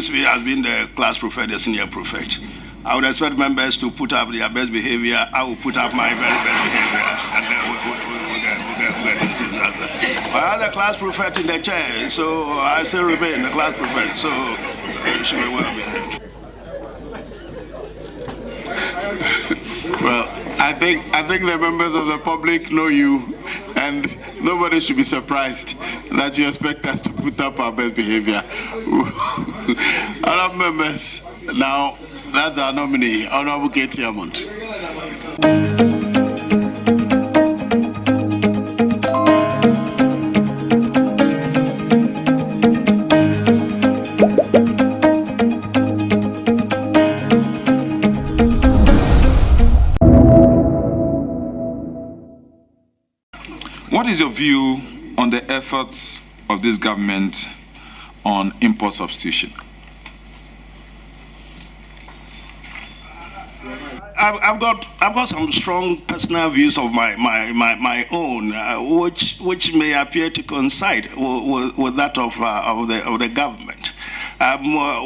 since we have been the class prefect, the senior prefect, I would expect members to put up their best behavior. I will put up my very best behavior, and then we'll get into that. I am the class prefect in the chair, so I still remain the class prefect, so it should be well behaved. Well, I think the members of the public know you, and nobody should be surprised that you expect us to put up our best behavior. Other members, now that's our nominee, Honorable Katie Amont. What is your view on the efforts of this government on import substitution? I've got some strong personal views of my own, which may appear to coincide with that of the government.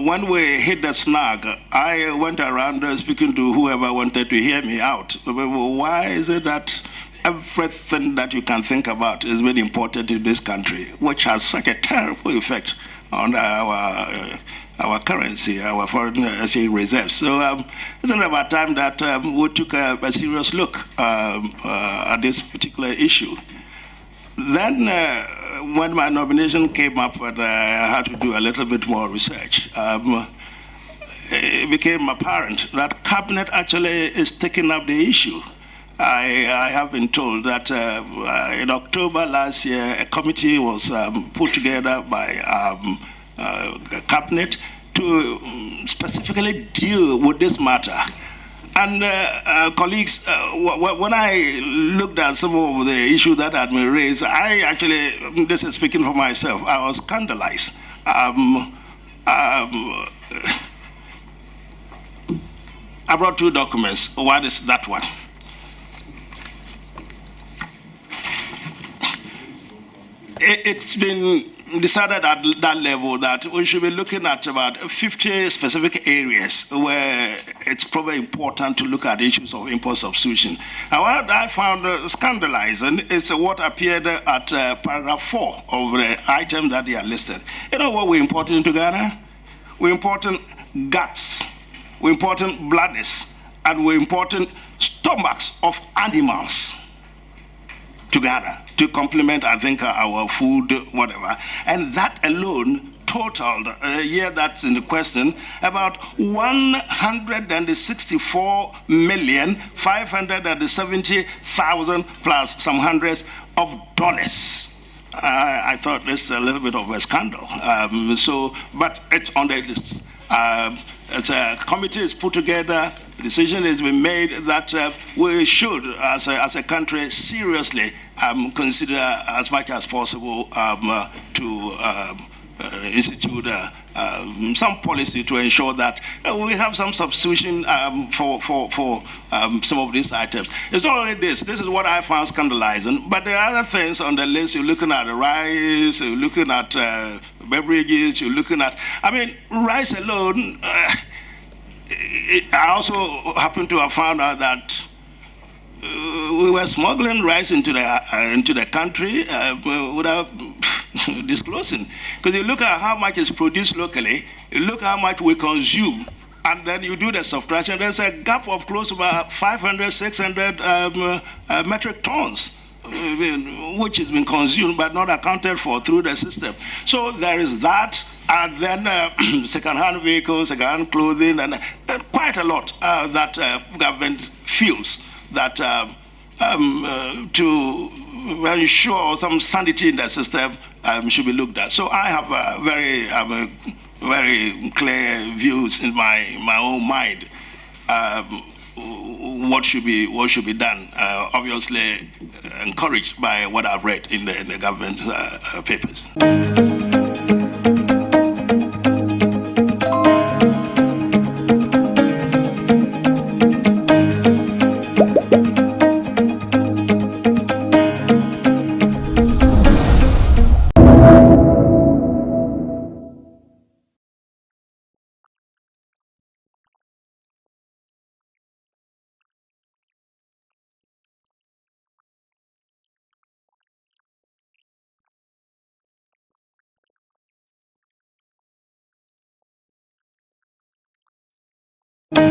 When we hit the snag, I went around speaking to whoever wanted to hear me out. Why is it that everything that you can think about is very important in this country, which has such a terrible effect on our currency, our foreign exchange reserves? So it's about time that we took a serious look at this particular issue. Then when my nomination came up, and I had to do a little bit more research, it became apparent that Cabinet actually is taking up the issue. I have been told that in October last year, a committee was put together by Cabinet to specifically deal with this matter. And colleagues, when I looked at some of the issues that had been raised, I actually, this is speaking for myself, I was scandalized. I brought two documents. One is that one. It's been decided at that level that we should be looking at about 50 specific areas where it's probably important to look at issues of import substitution. And what I found scandalizing is what appeared at paragraph 4 of the items that they are listed. You know what we're importing into Ghana? We're importing guts, we're importing bladders, and we're importing stomachs of animals to Ghana to complement, I think, our food, whatever. And that alone totaled, a year that's in the question, about 164,570,000 plus some hundreds of dollars. I thought this is a little bit of a scandal. But it's on the list. It's a committee is put together. A decision has been made that we should, as a country, seriously consider as much as possible to institute some policy to ensure that we have some substitution for some of these items. It's not only this. This is what I found scandalizing, but there are other things on the list. You're looking at rice, you're looking at beverages, you're looking at, I mean, rice alone. I also happen to have found out that we were smuggling rice into the country without disclosing. Because you look at how much is produced locally, you look at how much we consume, and then you do the subtraction. There's a gap of close to about 500, 600 metric tons, which has been consumed but not accounted for through the system. So there is that, and then second-hand vehicles, second-hand clothing, and quite a lot that government feels that to ensure some sanity in the system should be looked at. So I have very clear views in my own mind. What should be done? Obviously, encouraged by what I've read in the government papers. Mommy,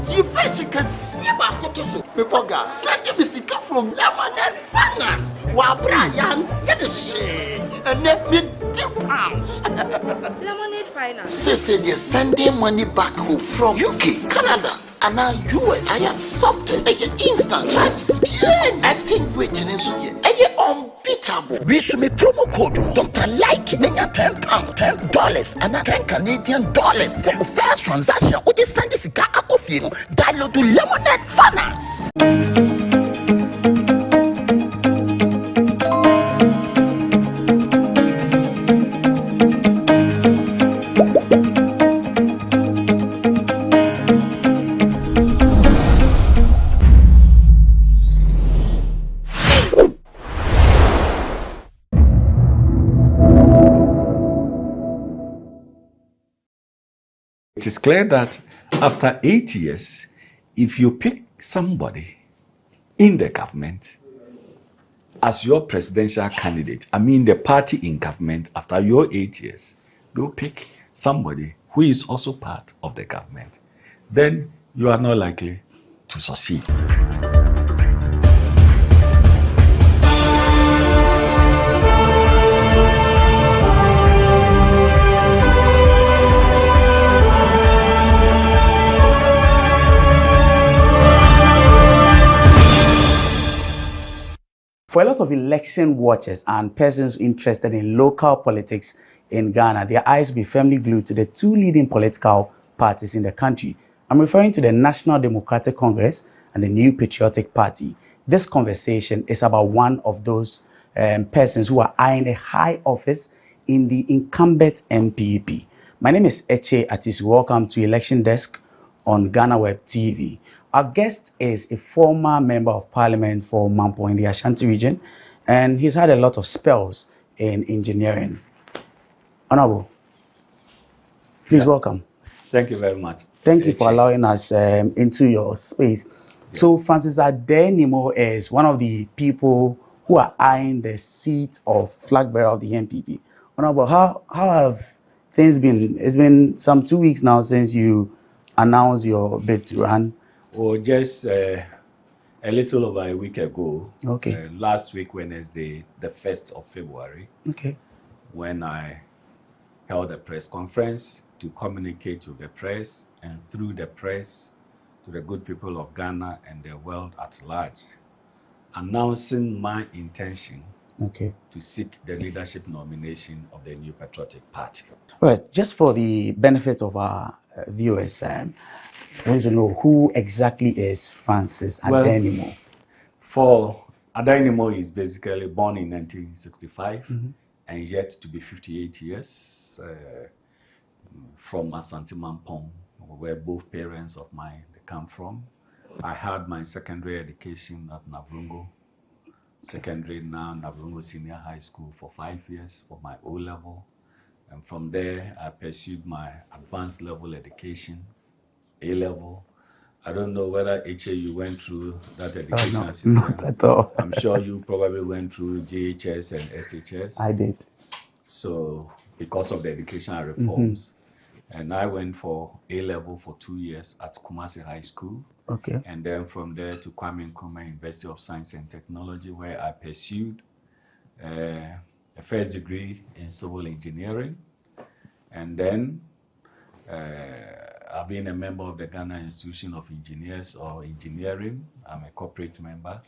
you basically see about Kotoso. People got sending me sicker from Lemonade Finance. Brian did the shit and let me £2. Lemonade Finance. Say they're sending money back home from UK, Canada, and now US. I accepted a instant charges. Extinguishing in Suya. Unbeatable. We should be promo code Dr. Like £10, $10, and $10 Canadian for the first transaction. With this send this coffee, download to Lemonade Finance. It is clear that after 8 years, if you pick somebody in the government as your presidential candidate, I mean the party in government, after your 8 years, you pick somebody who is also part of the government, then you are not likely to succeed. For a lot of election watchers and persons interested in local politics in Ghana, their eyes will be firmly glued to the two leading political parties in the country. I'm referring to the National Democratic Congress and the New Patriotic Party. This conversation is about one of those persons who are eyeing a high office in the incumbent MPP. My name is Eche Atis. Welcome to Election Desk on GhanaWeb TV. Our guest is a former member of parliament for Mampo in the Ashanti region, and he's had a lot of spells in engineering. Honorable, please welcome. Thank you very much. Thank you for allowing us into your space. Yeah. So Francis Adenimo is one of the people who are eyeing the seat of flag bearer of the NPP. Honorable, how have things been? It's been some 2 weeks now since you announced your bid to run. Or just a little over a week ago. Okay. Last week, Wednesday, the 1st of February. Okay. When I held a press conference to communicate with the press and through the press to the good people of Ghana and the world at large, announcing my intention to seek the leadership nomination of the New Patriotic Party. Right. Just for the benefit of our viewers, I want to know who exactly is Francis Adenimo. For Adenimo is basically born in 1965 and yet to be 58 years from Asante Mampong, where both parents of mine come from. I had my secondary education at Navrungo Secondary, now Navrungo Senior High School for 5 years for my O-level. And from there, I pursued my advanced level education, A-level. I don't know whether HAU went through that education system. Not at all. I'm sure you probably went through JHS and SHS. I did. So, because of the educational reforms. And I went for A-level for 2 years at Kumasi High School. Okay. And then from there to Kwame Nkrumah University of Science and Technology, where I pursued a first degree in civil engineering. And then I've been a member of the Ghana Institution of Engineers or Engineering. I'm a corporate member.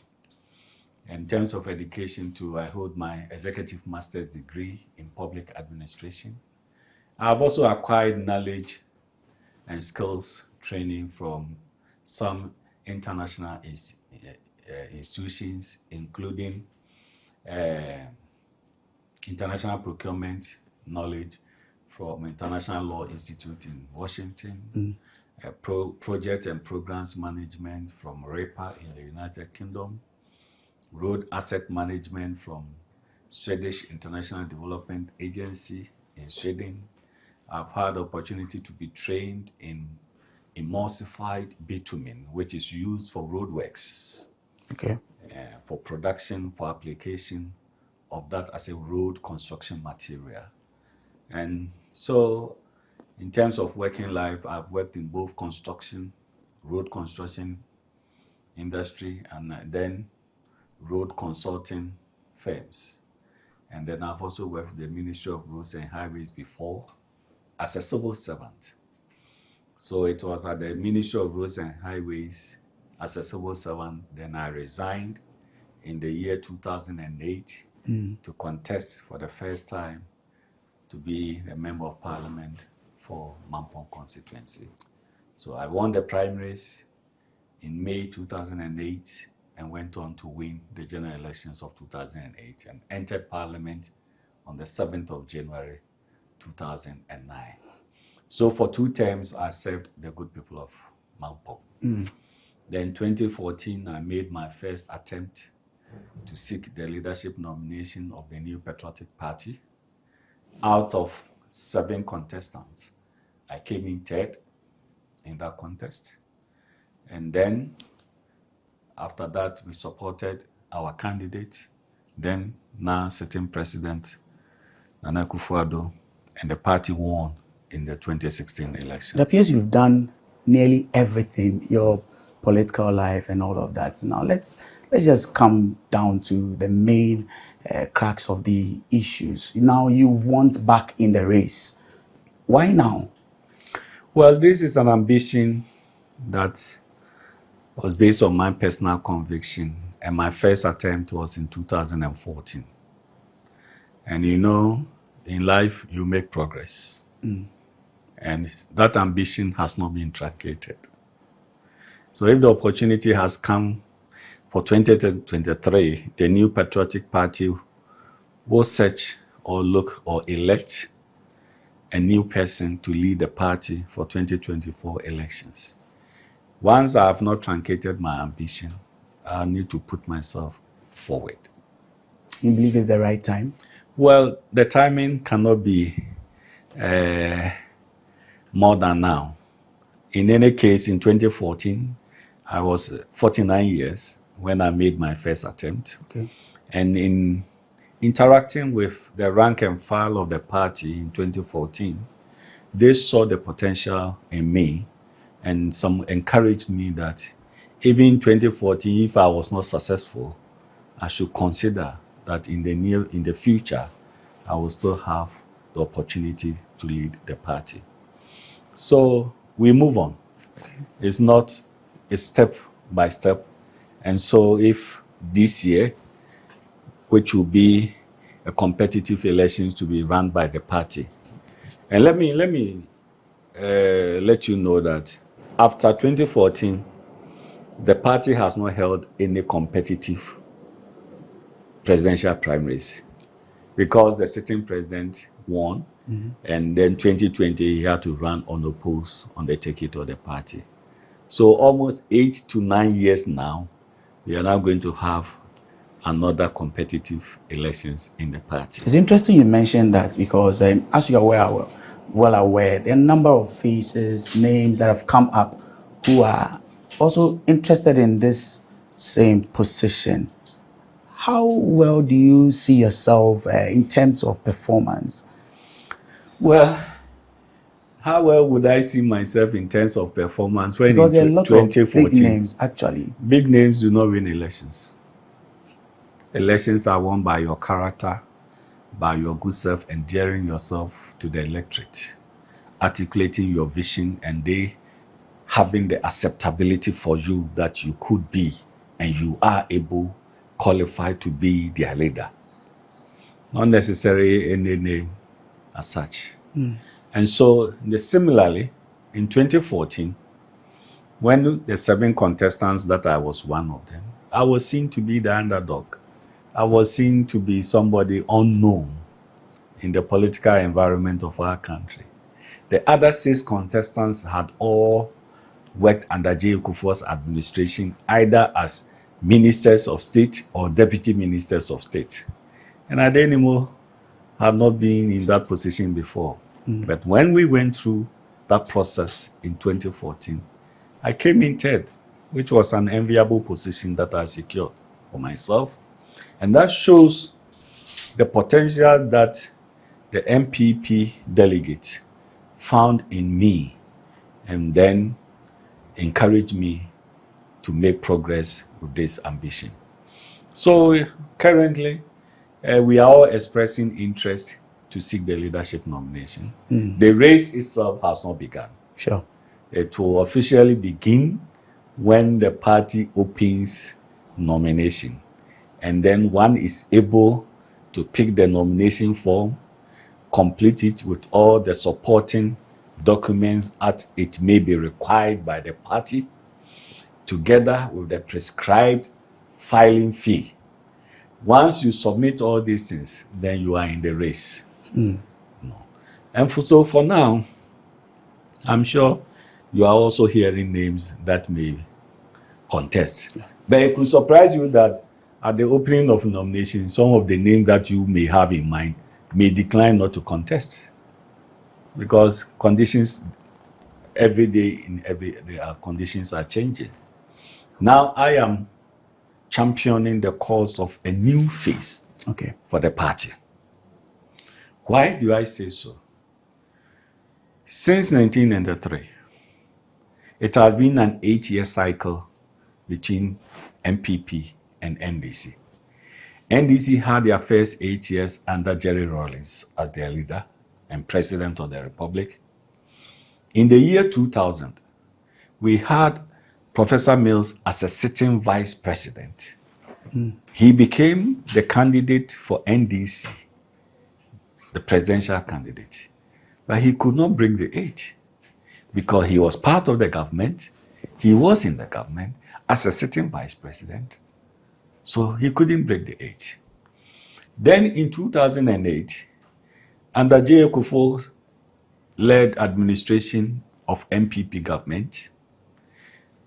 In terms of education too, I hold my executive master's degree in public administration. I've also acquired knowledge and skills training from some international institutions, including international procurement knowledge from International Law Institute in Washington, project and programs management from REPA in the United Kingdom, road asset management from Swedish International Development Agency in Sweden. I've had the opportunity to be trained in emulsified bitumen, which is used for roadworks. Okay. For production, for application of that as a road construction material. And so in terms of working life, I've worked in both construction, road construction industry, and then road consulting firms. And then I've also worked with the Ministry of Roads and Highways before as a civil servant. So it was at the Ministry of Roads and Highways as a civil servant. Then I resigned in the year 2008 to contest for the first time to be a member of parliament for Mampong constituency. So I won the primaries in May 2008 and went on to win the general elections of 2008 and entered parliament on the 7th of January 2009. So for 2 terms, I served the good people of Mampong. Then 2014, I made my first attempt to seek the leadership nomination of the New Patriotic Party. Out of 7 contestants, I came in 3rd in that contest. And then after that, we supported our candidate, then now sitting president, Nana Akufo-Addo, and the party won in the 2016 elections. It appears you've done nearly everything, your political life and all of that. Now let's just come down to the main crux of the issues. Now you want back in the race. Why now? Well, this is an ambition that was based on my personal conviction, and my first attempt was in 2014. And you know, in life, you make progress. And that ambition has not been truncated. So if the opportunity has come for 2023, the New Patriotic Party will search or look or elect a new person to lead the party for 2024 elections. Once I have not truncated my ambition, I need to put myself forward. You believe it's the right time? Well, the timing cannot be more than now. In any case, in 2014, I was 49 years when I made my first attempt. Okay. And in interacting with the rank and file of the party in 2014, they saw the potential in me, and some encouraged me that even in 2014, if I was not successful, I should consider that in the future, I will still have the opportunity to lead the party. So we move on. Okay. It's not a step by step. And so if this year, which will be a competitive elections to be run by the party, and let me let you know that after 2014, the party has not held any competitive presidential primaries because the sitting president won, and then 2020 he had to run unopposed on the ticket of the party. So almost 8 to 9 years now, we are now going to have another competitive elections in the party. It's interesting you mentioned that because as you are well aware, there are a number of faces, names that have come up who are also interested in this same position. How well do you see yourself in terms of performance? Well, how well would I see myself in terms of performance when because there are a lot of 2014, big names, actually. Big names do not win elections. Elections are won by your character, by your good self, endearing yourself to the electorate, articulating your vision, and they having the acceptability for you that you could be and you are able, qualified to be their leader. Not necessarily any name as such. And so, similarly, in 2014, when the 7 contestants that I was one of them, I was seen to be the underdog. I was seen to be somebody unknown in the political environment of our country. The other 6 contestants had all worked under J. Kufuor's administration either as ministers of state or deputy ministers of state. And Adenimo had not been in that position before. But when we went through that process in 2014, I came in third, which was an enviable position that I secured for myself. And that shows the potential that the MPP delegate found in me and then encouraged me to make progress with this ambition. So currently, we are all expressing interest to seek the leadership nomination. The race itself has not begun. Sure. It will officially begin when the party opens nomination. And then one is able to pick the nomination form, complete it with all the supporting documents as it may be required by the party, together with the prescribed filing fee. Once you submit all these things, then you are in the race. And so for now, I'm sure you are also hearing names that may contest. But it could surprise you that at the opening of nomination, some of the names that you may have in mind may decline not to contest. Because conditions, every day, conditions are changing. Now I am championing the cause of a new phase for the party. Why do I say so? Since 1993, it has been an 8-year cycle between MPP and NDC. NDC had their first 8 years under Jerry Rawlings as their leader and president of the republic. In the year 2000, we had Professor Mills as a sitting vice president. He became the candidate for NDC, the presidential candidate. But he could not break the 8 because he was part of the government. He was in the government as a sitting vice president. So he couldn't break the 8. Then in 2008, under J. Kufuor-led administration of MPP government,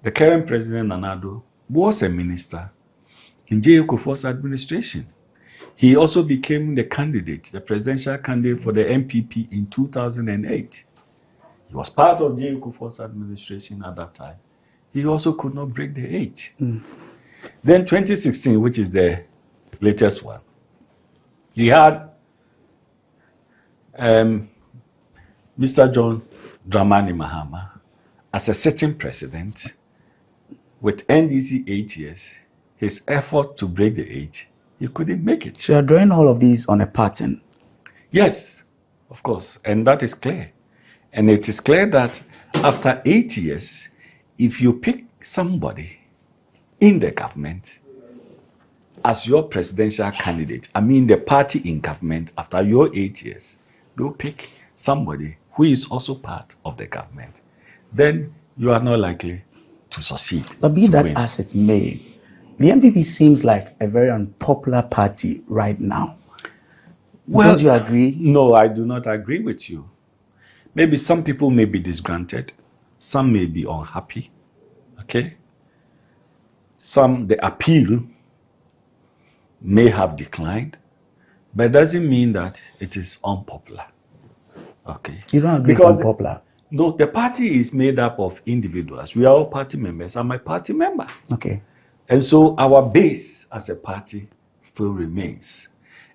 the current president, Nana-Addo, was a minister in J. Kufuor's administration. He also became the candidate, the presidential candidate for the MPP in 2008. He was part of J. Kufuor's administration at that time. He also could not break the 8. Then 2016, which is the latest one, he had Mr. John Dramani Mahama as a sitting president with NDC 8 years. His effort to break the 8, he couldn't make it. So you're drawing all of these on a pattern? Yes, of course, and that is clear. And it is clear that after 8 years, if you pick somebody in the government as your presidential candidate, I mean the party in government, after your 8 years, you pick somebody who is also part of the government, then you are not likely to succeed. But be that as it may, the MPP seems like a very unpopular party right now. Well, don't you agree? No, I do not agree with you. Maybe some people may be disgruntled. Some may be unhappy. Okay? Some, the appeal may have declined, but it doesn't mean that it is unpopular. Okay? You don't agree it's unpopular? No, the party is made up of individuals. We are all party members. I'm a party member. Okay. And so our base as a party still remains.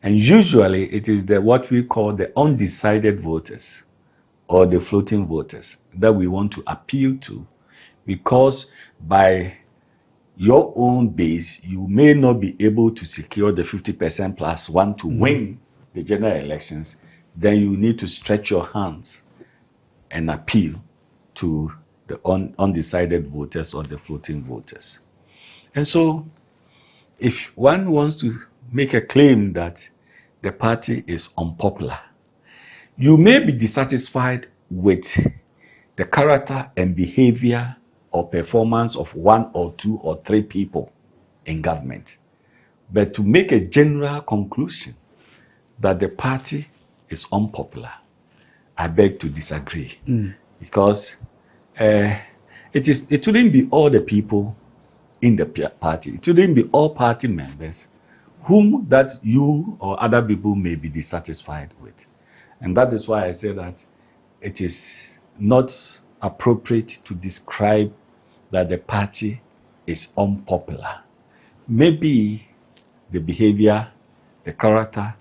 And usually it is what we call the undecided voters or the floating voters that we want to appeal to, because by your own base, you may not be able to secure the 50% plus one to win the general elections. Then you need to stretch your hands and appeal to the undecided voters or the floating voters. And so, if one wants to make a claim that the party is unpopular, you may be dissatisfied with the character and behavior or performance of 1 or 2 or 3 people in government. But to make a general conclusion that the party is unpopular, I beg to disagree. Because It shouldn't be all the people in the party. It shouldn't be all party members whom that you or other people may be dissatisfied with. And that is why I say that it is not appropriate to describe that the party is unpopular. Maybe the behavior, the character,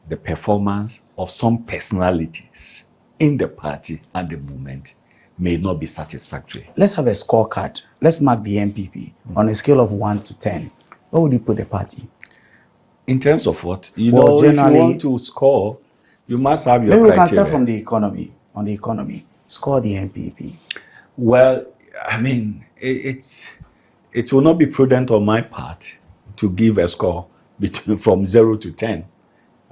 the performance of some personalities in the party at the moment may not be satisfactory. Let's have a scorecard. Let's mark the MPP on a scale of 1 to 10. Where would you put the party? In terms of what? You know, if you want to score, you must have your criteria. Maybe we can start from the economy. On the economy, score the MPP. Well, I mean, it will not be prudent on my part to give a score from 0 to 10.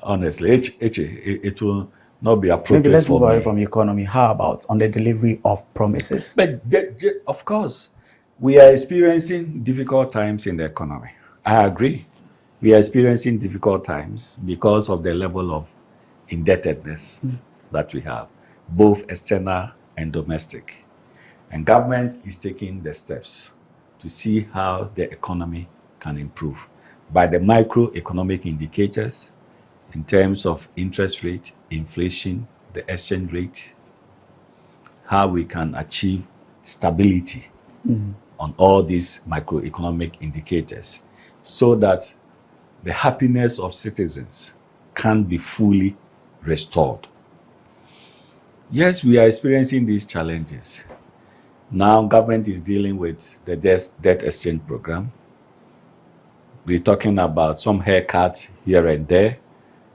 Honestly, it will not be appropriate. Maybe let's move away from the economy. How about on the delivery of promises? But of course, we are experiencing difficult times in the economy. I agree. We are experiencing difficult times because of the level of indebtedness that we have, both external and domestic. And government is taking the steps to see how the economy can improve by the microeconomic indicators in terms of interest rate, inflation, the exchange rate, how we can achieve stability on all these microeconomic indicators so that the happiness of citizens can be fully restored. Yes, we are experiencing these challenges. Now, government is dealing with the debt exchange program. We're talking about some haircuts here and there,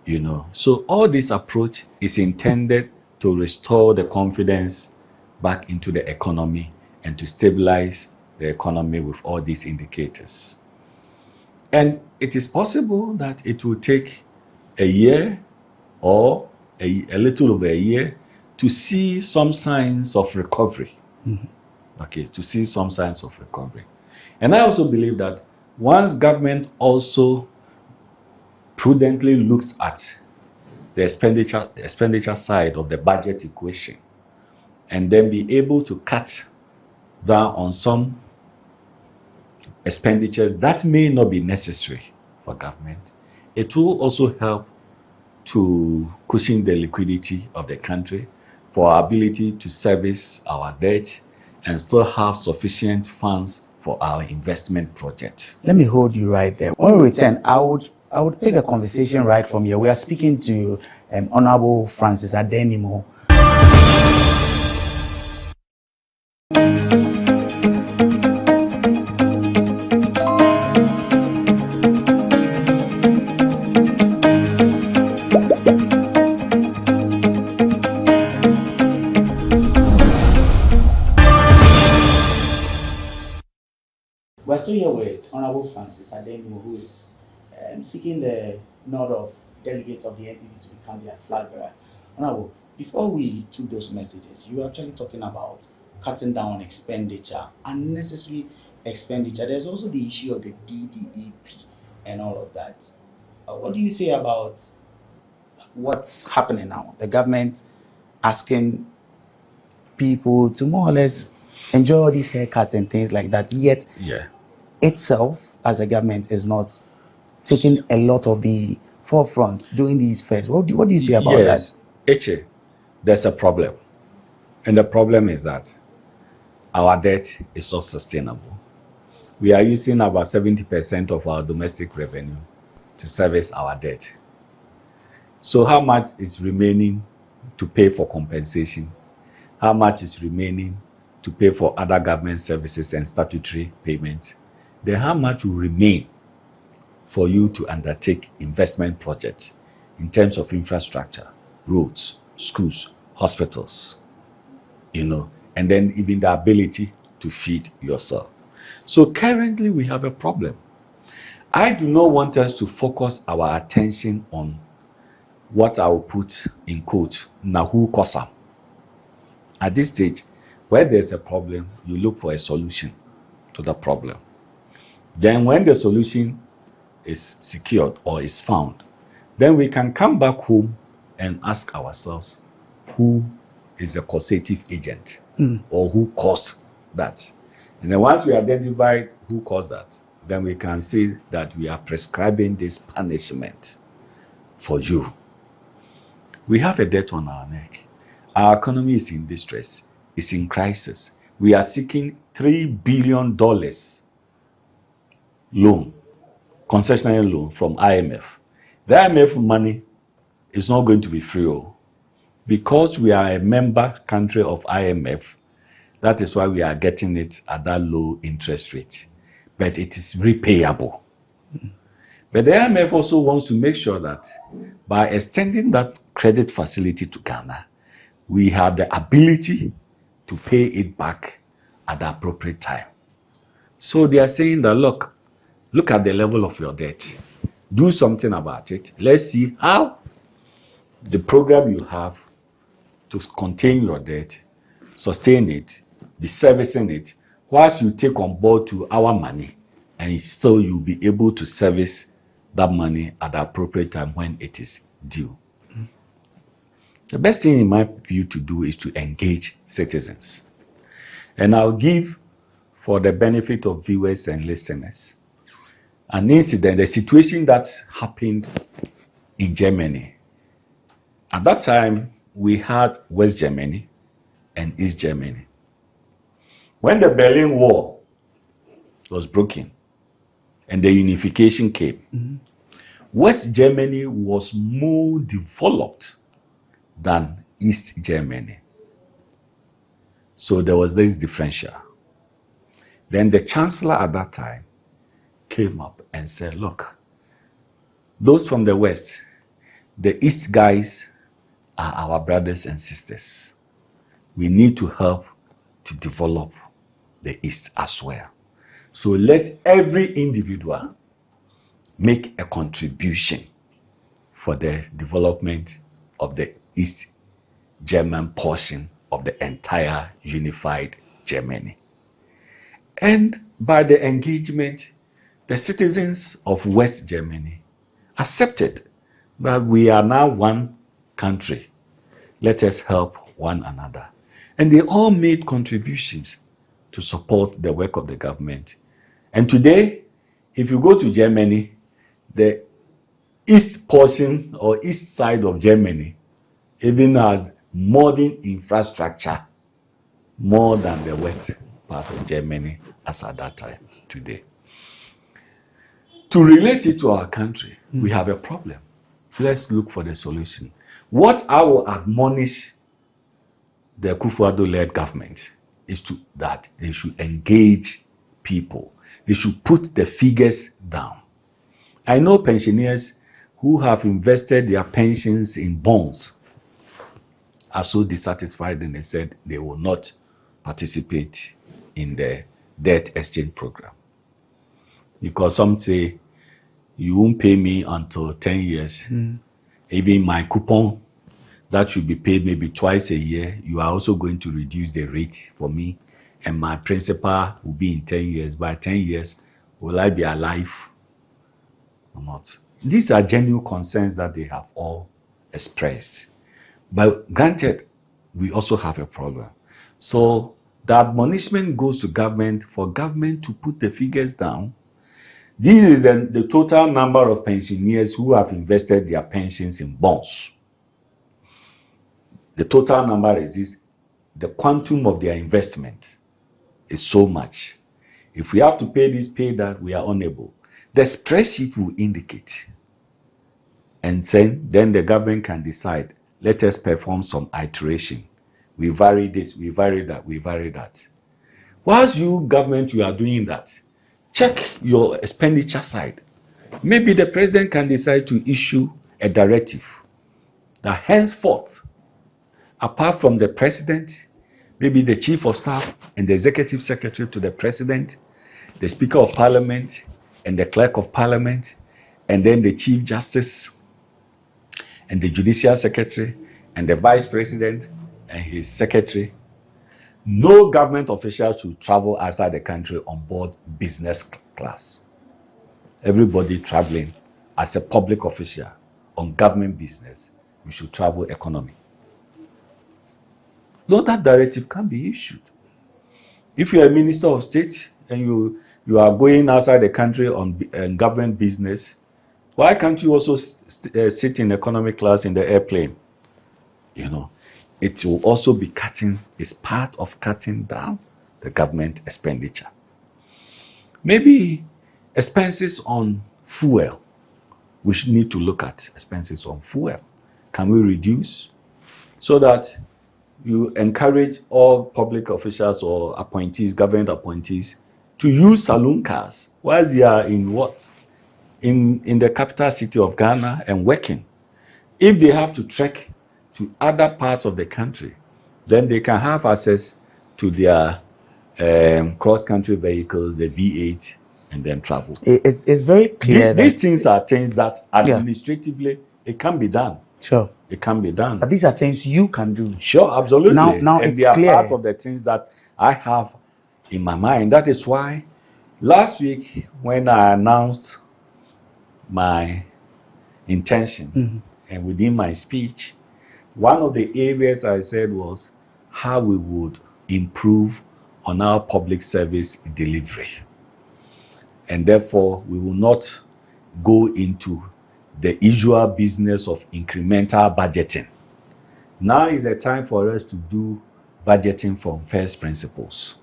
you know. So all this approach is intended to restore the confidence back into the economy and to stabilize the economy with all these indicators. And it is possible that it will take a year or a little over a year to see some signs of recovery. Okay, to see some signs of recovery. And I also believe that once government also prudently looks at the expenditure side of the budget equation and then be able to cut down on some expenditures that may not be necessary for government, it will also help to cushion the liquidity of the country for our ability to service our debt and still have sufficient funds for our investment project. Let me hold you right there. When we return, I would take the conversation right from here. We are speaking to Honorable Francis Adenimo. We're still here with Honorable Francis Adenimo, who is seeking the nod of delegates of the NPP to become their flag bearer. Honorable, before we took those messages, you were actually talking about cutting down on expenditure, unnecessary expenditure. There's also the issue of the DDEP and all of that. What do you say about what's happening now? The government asking people to more or less enjoy all these haircuts and things like that, yet itself, as a government, is not taking a lot of the forefront doing these fairs. What do you say about that? Eche, there's a problem. And the problem is that our debt is not sustainable. We are using about 70% of our domestic revenue to service our debt. So how much is remaining to pay for compensation? How much is remaining to pay for other government services and statutory payments? Then how much will remain for you to undertake investment projects in terms of infrastructure, roads, schools, hospitals, you know, and then even the ability to feed yourself. So currently we have a problem. I do not want us to focus our attention on what I will put in quote, Nahu Kosam. At this stage, where there's a problem, you look for a solution to the problem. Then when the solution is secured or is found, then we can come back home and ask ourselves who is the causative agent or who caused that. And then once we identify who caused that, then we can say that we are prescribing this punishment for you. We have a debt on our neck. Our economy is in distress. It's in crisis. We are seeking $3 billion loan, concessionary loan from IMF. The IMF money is not going to be free. Because we are a member country of IMF, that is why we are getting it at that low interest rate. But it is repayable. But the IMF also wants to make sure that by extending that credit facility to Ghana, we have the ability to pay it back at the appropriate time. So they are saying that, look at the level of your debt. Do something about it. Let's see how the program you have to contain your debt, sustain it, be servicing it, whilst you take on board to our money, and still you'll be able to service that money at the appropriate time when it is due. The best thing in my view to do is to engage citizens. And I'll give, for the benefit of viewers and listeners, an incident, a situation that happened in Germany. At that time, we had West Germany and East Germany. When the Berlin Wall was broken and the unification came, West Germany was more developed than East Germany. So there was this differential. Then the chancellor at that time came up and said, look, those from the West, the East guys are our brothers and sisters. We need to help to develop the East as well. So let every individual make a contribution for the development of the East German portion of the entire unified Germany. And by the engagement, the citizens of West Germany accepted that we are now one country. Let us help one another. And they all made contributions to support the work of the government. And today, if you go to Germany, the east portion or east side of Germany even has modern infrastructure more than the west part of Germany as at that time today. To relate it to our country, we have a problem. Let's look for the solution. What I will admonish the Akufo-Addo-led government is that they should engage people. They should put the figures down. I know pensioners who have invested their pensions in bonds are so dissatisfied and they said they will not participate in the debt exchange program. Because some say, you won't pay me until 10 years. Even my coupon that should be paid maybe twice a year, you are also going to reduce the rate for me. And my principal will be in 10 years. By 10 years, will I be alive or not? These are genuine concerns that they have all expressed. But granted, we also have a problem. So the admonishment goes to government for government to put the figures down. This is the total number of pensioners who have invested their pensions in bonds. The total number is this. The quantum of their investment is so much. If we have to pay this, pay that, we are unable. The spreadsheet will indicate. And then the government can decide, let us perform some iteration. We vary this, we vary that, we vary that. Whilst you, government, you are doing that, check your expenditure side. Maybe the president can decide to issue a directive that henceforth, apart from the president, maybe the chief of staff and the executive secretary to the president, the speaker of parliament and the clerk of parliament, and then the chief justice and the judicial secretary and the vice president and his secretary. No government official should travel outside the country on board business class. Everybody traveling as a public official on government business, we should travel economy. No, that directive can be issued. If you're a minister of state and you are going outside the country on government business, why can't you also sit in economy class in the airplane? You know, it will also be it's part of cutting down the government expenditure. Maybe expenses on fuel. We should need to look at expenses on fuel. Can we reduce so that you encourage all public officials or appointees, government appointees, to use saloon cars whilst they are in what? In the capital city of Ghana and working. If they have to trek to other parts of the country, then they can have access to their cross-country vehicles, the V8, and then travel. It's very clear These things are things that administratively, it can be done. Sure. It can be done. But these are things you can do. Sure, absolutely. Now and it's they are clear. part of the things that I have in my mind. That is why last week when I announced my intention and within my speech, one of the areas I said was how we would improve on our public service delivery. And therefore, we will not go into the usual business of incremental budgeting. Now is the time for us to do budgeting from first principles.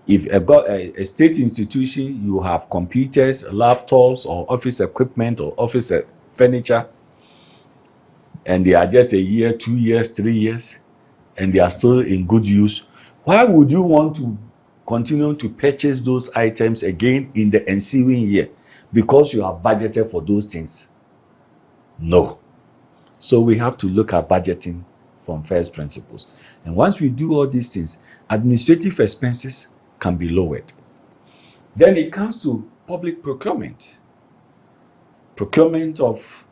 If a state institution, you have computers, laptops, or office equipment, or office furniture, and they are just a year, 2 years, 3 years, and they are still in good use, why would you want to continue to purchase those items again in the ensuing year? Because you have budgeted for those things? No. So we have to look at budgeting from first principles. And once we do all these things, administrative expenses can be lowered. Then it comes to public procurement. Procurement of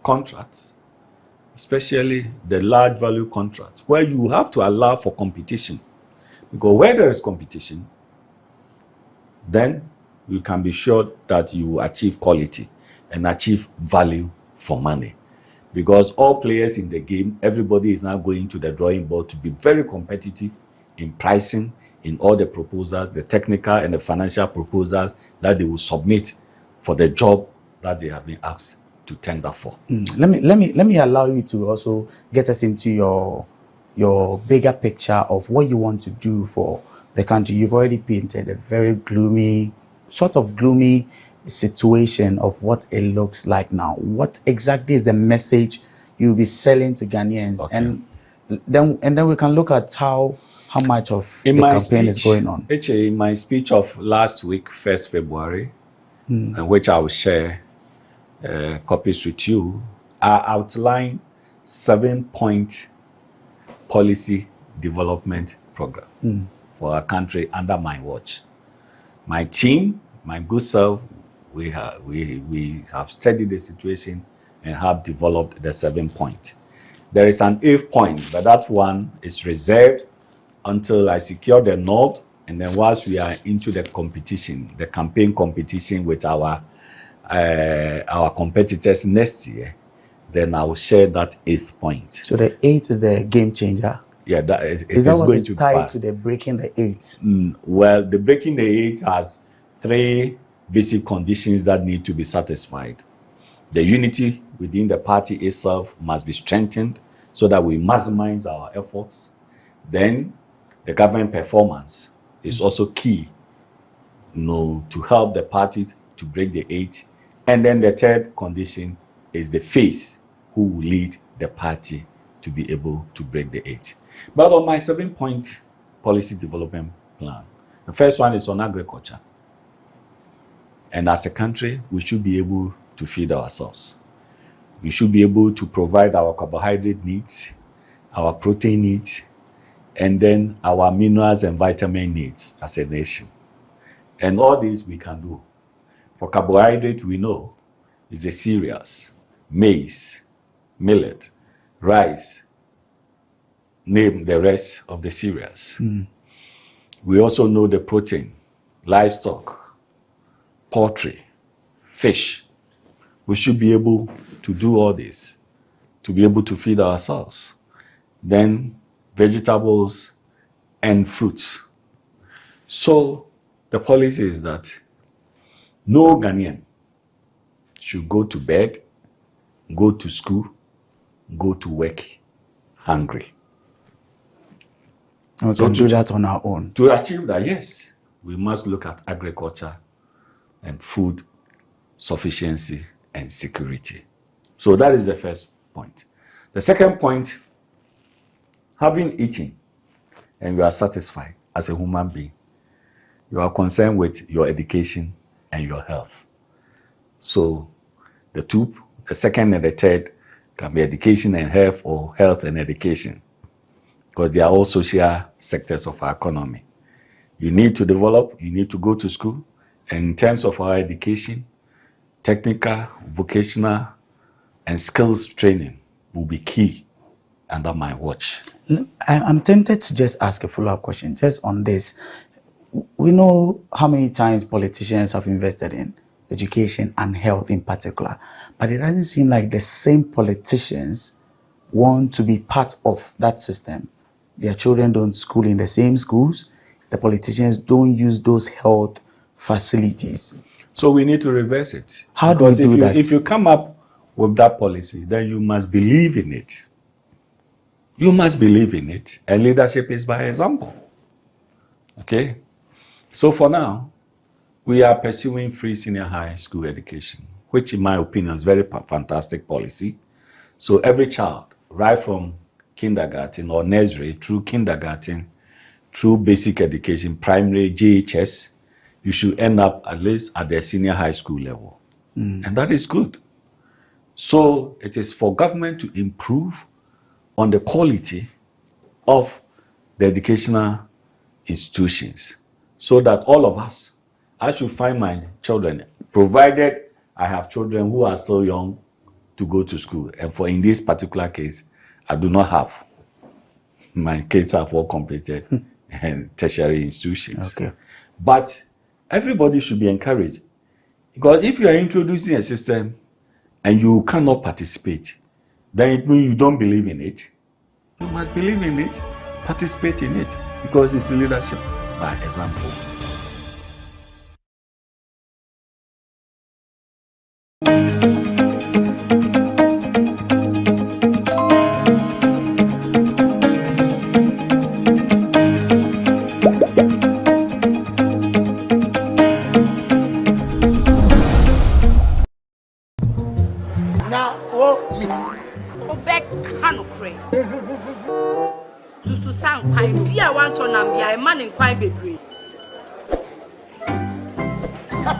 contracts, especially the large value contracts, where you have to allow for competition. Because where there is competition, then you can be sure that you achieve quality and achieve value for money. Because all players in the game, everybody is now going to the drawing board to be very competitive in pricing, in all the proposals, the technical and the financial proposals that they will submit for the job that they have been asked to tender for. Let me allow you to also get us into your bigger picture of what you want to do for the country. You've already painted a very gloomy situation of what it looks like now. What exactly is the message you'll be selling to Ghanaians? Okay. And then we can look at how much of the campaign is going on. Actually, in my speech of last week, 1st February, which I will share copies with you, I outline 7-point policy development program for our country under my watch. My team, my good self, we have studied the situation and have developed the 7-point. There is an 8th point, but that one is reserved until I secure the nod, and then once we are into the competition, the campaign competition with our competitors next year, then I will share that 8th point. So the 8 is the game changer? Yeah, that is what going is to tied to the breaking the 8? Well, the breaking the 8 has 3 basic conditions that need to be satisfied. The unity within the party itself must be strengthened so that we maximize our efforts. Then the government performance is also key, to help the party to break the 8. And then the 3rd condition is the face who will lead the party to be able to break the 8. But on my 7-point policy development plan, the first one is on agriculture. And as a country, we should be able to feed ourselves. We should be able to provide our carbohydrate needs, our protein needs, and then our minerals and vitamin needs as a nation. And all these we can do. For carbohydrate, we know is the cereals, maize, millet, rice, name the rest of the cereals. We also know the protein, livestock, poultry, fish. We should be able to do all this to be able to feed ourselves. then vegetables and fruits. So the policy is that no Ghanaian should go to bed, go to school, go to work hungry. We can do that on our own. To achieve that, yes, we must look at agriculture and food sufficiency and security. So that is the first point. The second point, having eaten and you are satisfied as a human being, you are concerned with your education and your health. So the second and the third can be education and health, or health and education, because they are all social sectors of our economy. You need to develop, you need to go to school, and in terms of our education, technical, vocational, and skills training will be key under my watch. I'm tempted to just ask a follow-up question just on this. We know how many times politicians have invested in education and health in particular, but it doesn't seem like the same politicians want to be part of that system. Their children don't school in the same schools. The politicians don't use those health facilities. So we need to reverse it. How do we do that? If you come up with that policy, then you must believe in it. You must believe in it, and leadership is by example. Okay? So for now, we are pursuing free senior high school education, which in my opinion is very fantastic policy. So every child, right from kindergarten or nursery through kindergarten, through basic education, primary, JHS, you should end up at least at the senior high school level. And that is good. So it is for government to improve on the quality of the educational institutions, so that all of us, I should find my children, provided I have children who are still young to go to school. And for in this particular case, I do not have. My kids have all completed and tertiary institutions. Okay. But everybody should be encouraged, because if you are introducing a system and you cannot participate, then it means you don't believe in it. You must believe in it, participate in it, because it's leadership by example. Now, oh, me. Obek Kanukre. Susu San Quine, Pia Wanton and be a man in Quine Baby.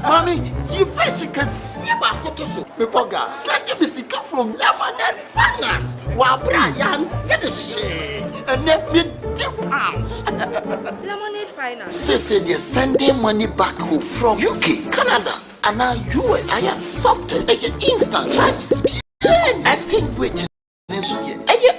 Mommy, you first can see about Kotoso. Mipoga, send me sick from Lemonade Finance. While Brian did the shade and let me £2. Lemonade Finance. Say they're sending money back home from UK, Canada, and now US. I accepted a instant charges. Extinguishing.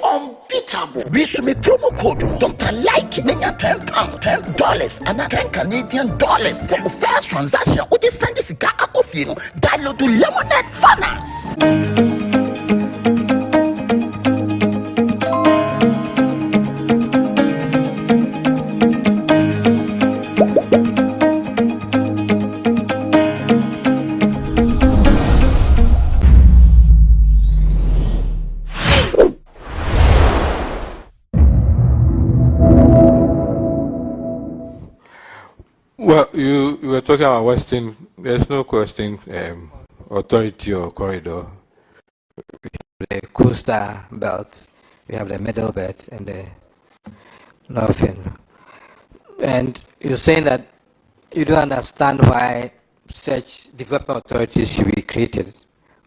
Unbeatable. We should make promo code Dr. Like menya £10, $10 and $10 Canadian for the first transaction. What is send this guy akofino? Download to Lemonade Finance. Well, you were talking about Western. There's no question authority or corridor. The coastal belt, we have the middle belt and the northern. And you're saying that you don't understand why such development authorities should be created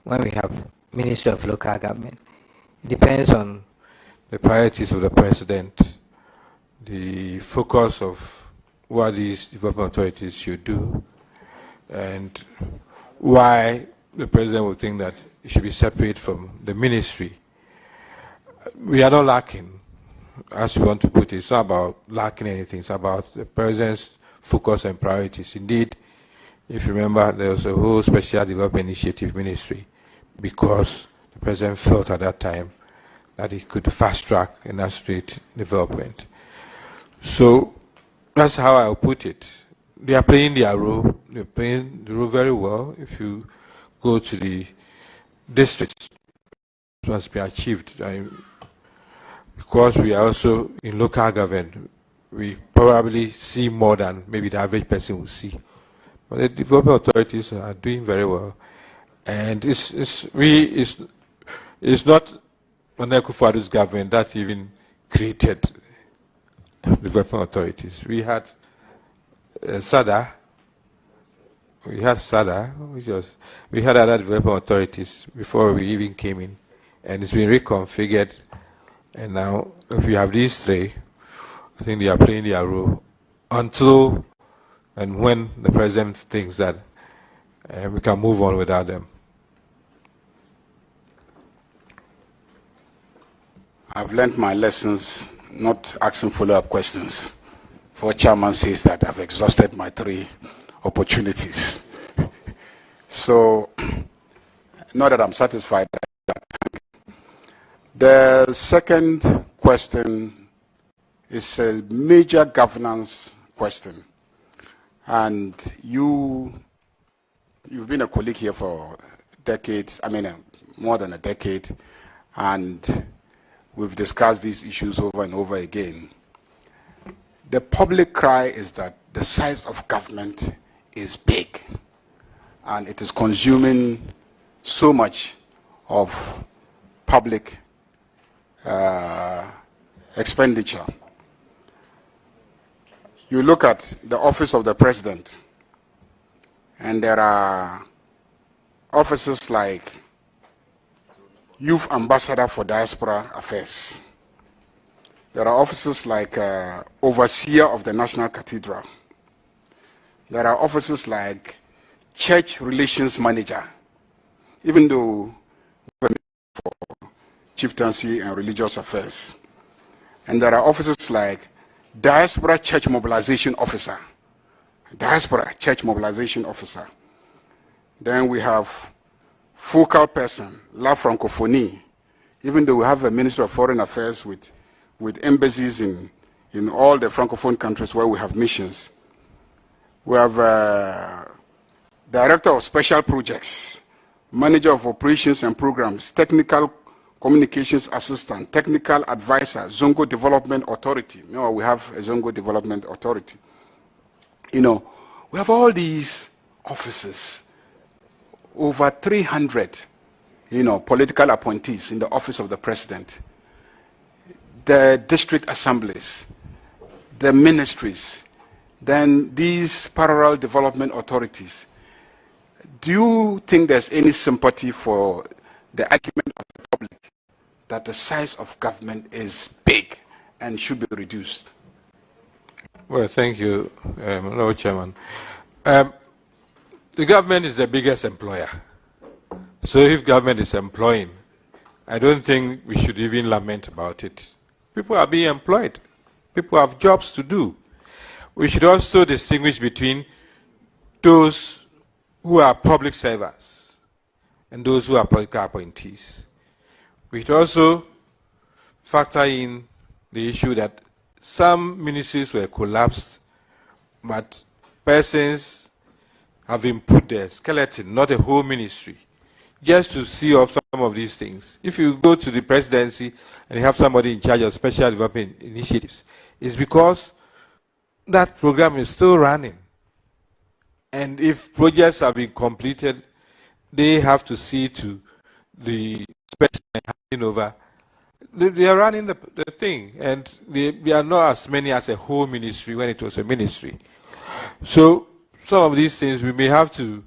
when we have Ministry of Local Government. It depends on the priorities of the president, the focus of what these development authorities should do, and why the president would think that it should be separate from the ministry. We are not lacking, as you want to put it. It's not about lacking anything. It's about the president's focus and priorities. Indeed, if you remember, there was a whole special development initiative ministry, because the president felt at that time that it could fast-track and accelerate development. So that's how I'll put it. They are playing their role. They're playing the role very well. If you go to the districts, it must be achieved. Because we are also in local government, we probably see more than maybe the average person will see. But the development authorities are doing very well. And it's not Akufo-Addo's government that even created development authorities. We had SADA, we had other development authorities before we even came in, and it's been reconfigured. And now, if we have these three, I think they are playing their role until and when the president thinks that we can move on without them. I've learned my lessons, not asking follow-up questions. For chairman says that I've exhausted my 3 opportunities. So, not that I'm satisfied. The second question is a major governance question. And you've been a colleague here for decades, more than a decade, and we've discussed these issues over and over again. The public cry is that the size of government is big, and it is consuming so much of public expenditure. You look at the office of the president, and there are offices like Youth Ambassador for Diaspora Affairs. There are offices like Overseer of the National Cathedral. There are offices like Church Relations Manager, even though for Chieftaincy and Religious Affairs. And there are offices like Diaspora Church Mobilization Officer. Diaspora Church Mobilization Officer. Then we have Focal Person, La Francophonie, even though we have a Ministry of Foreign Affairs with embassies in all the Francophone countries where we have missions. We have Director of Special Projects, Manager of Operations and Programs, Technical Communications Assistant, Technical Advisor, Zongo Development Authority. We have a Zongo Development Authority. We have all these offices, over 300, political appointees in the office of the president, the district assemblies, the ministries, then these parallel development authorities. Do you think there's any sympathy for the argument of the public that the size of government is big and should be reduced? Well, thank you, Lord Chairman. The government is the biggest employer. So if government is employing, I don't think we should even lament about it. People are being employed. People have jobs to do. We should also distinguish between those who are public servants and those who are political appointees. We should also factor in the issue that some ministries were collapsed, but persons have been put there, skeleton, not a whole ministry, just to see off some of these things. If you go to the presidency and you have somebody in charge of special development initiatives, it's because that program is still running. And if projects have been completed, they have to see to the special handing over. They are running the thing, and they are not as many as a whole ministry when it was a ministry. So some of these things we may have to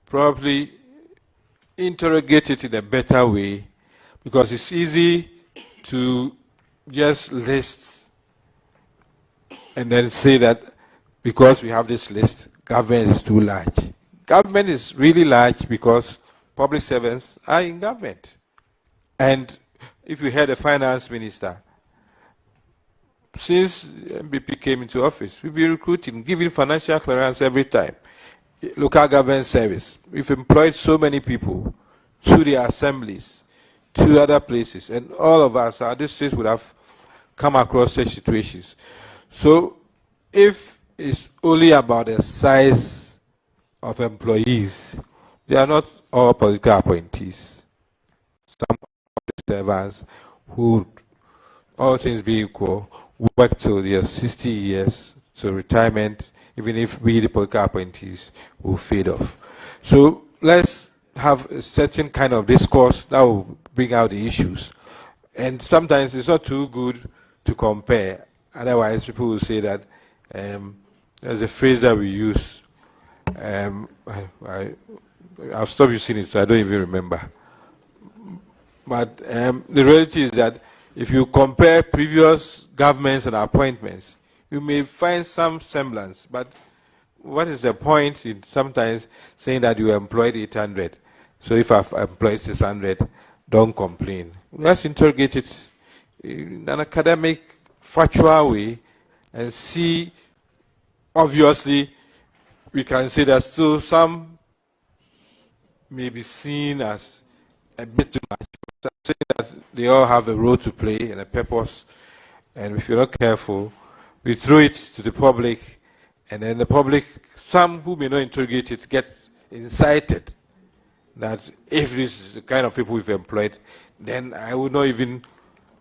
probably interrogate it in a better way, because it's easy to just list and then say that because we have this list, government is too large. Government is really large because public servants are in government. And if you had a finance minister, since MBP came into office, we've been recruiting, giving financial clearance every time. Local government service, we've employed so many people through the assemblies, to other places. And all of us, our districts would have come across such situations. So if it's only about the size of employees, they are not all political appointees. Some servants who, all things being equal, work till they are 60 years, so retirement, even if we, the political appointees, will fade off. So let's have a certain kind of discourse that will bring out the issues. And sometimes it's not too good to compare. Otherwise, people will say that there's a phrase that we use. I've stopped using it, so I don't even remember. But the reality is that if you compare previous governments and appointments, you may find some semblance. But what is the point in sometimes saying that you employed 800? So if I've employed 600, don't complain. Let's interrogate it in an academic, factual way and see. Obviously, we can say that still some may be seen as a bit too much. Saying that they all have a role to play and a purpose, and if you're not careful, we throw it to the public, and then the public, some who may not interrogate it, get incited that if this is the kind of people we've employed, then I would not even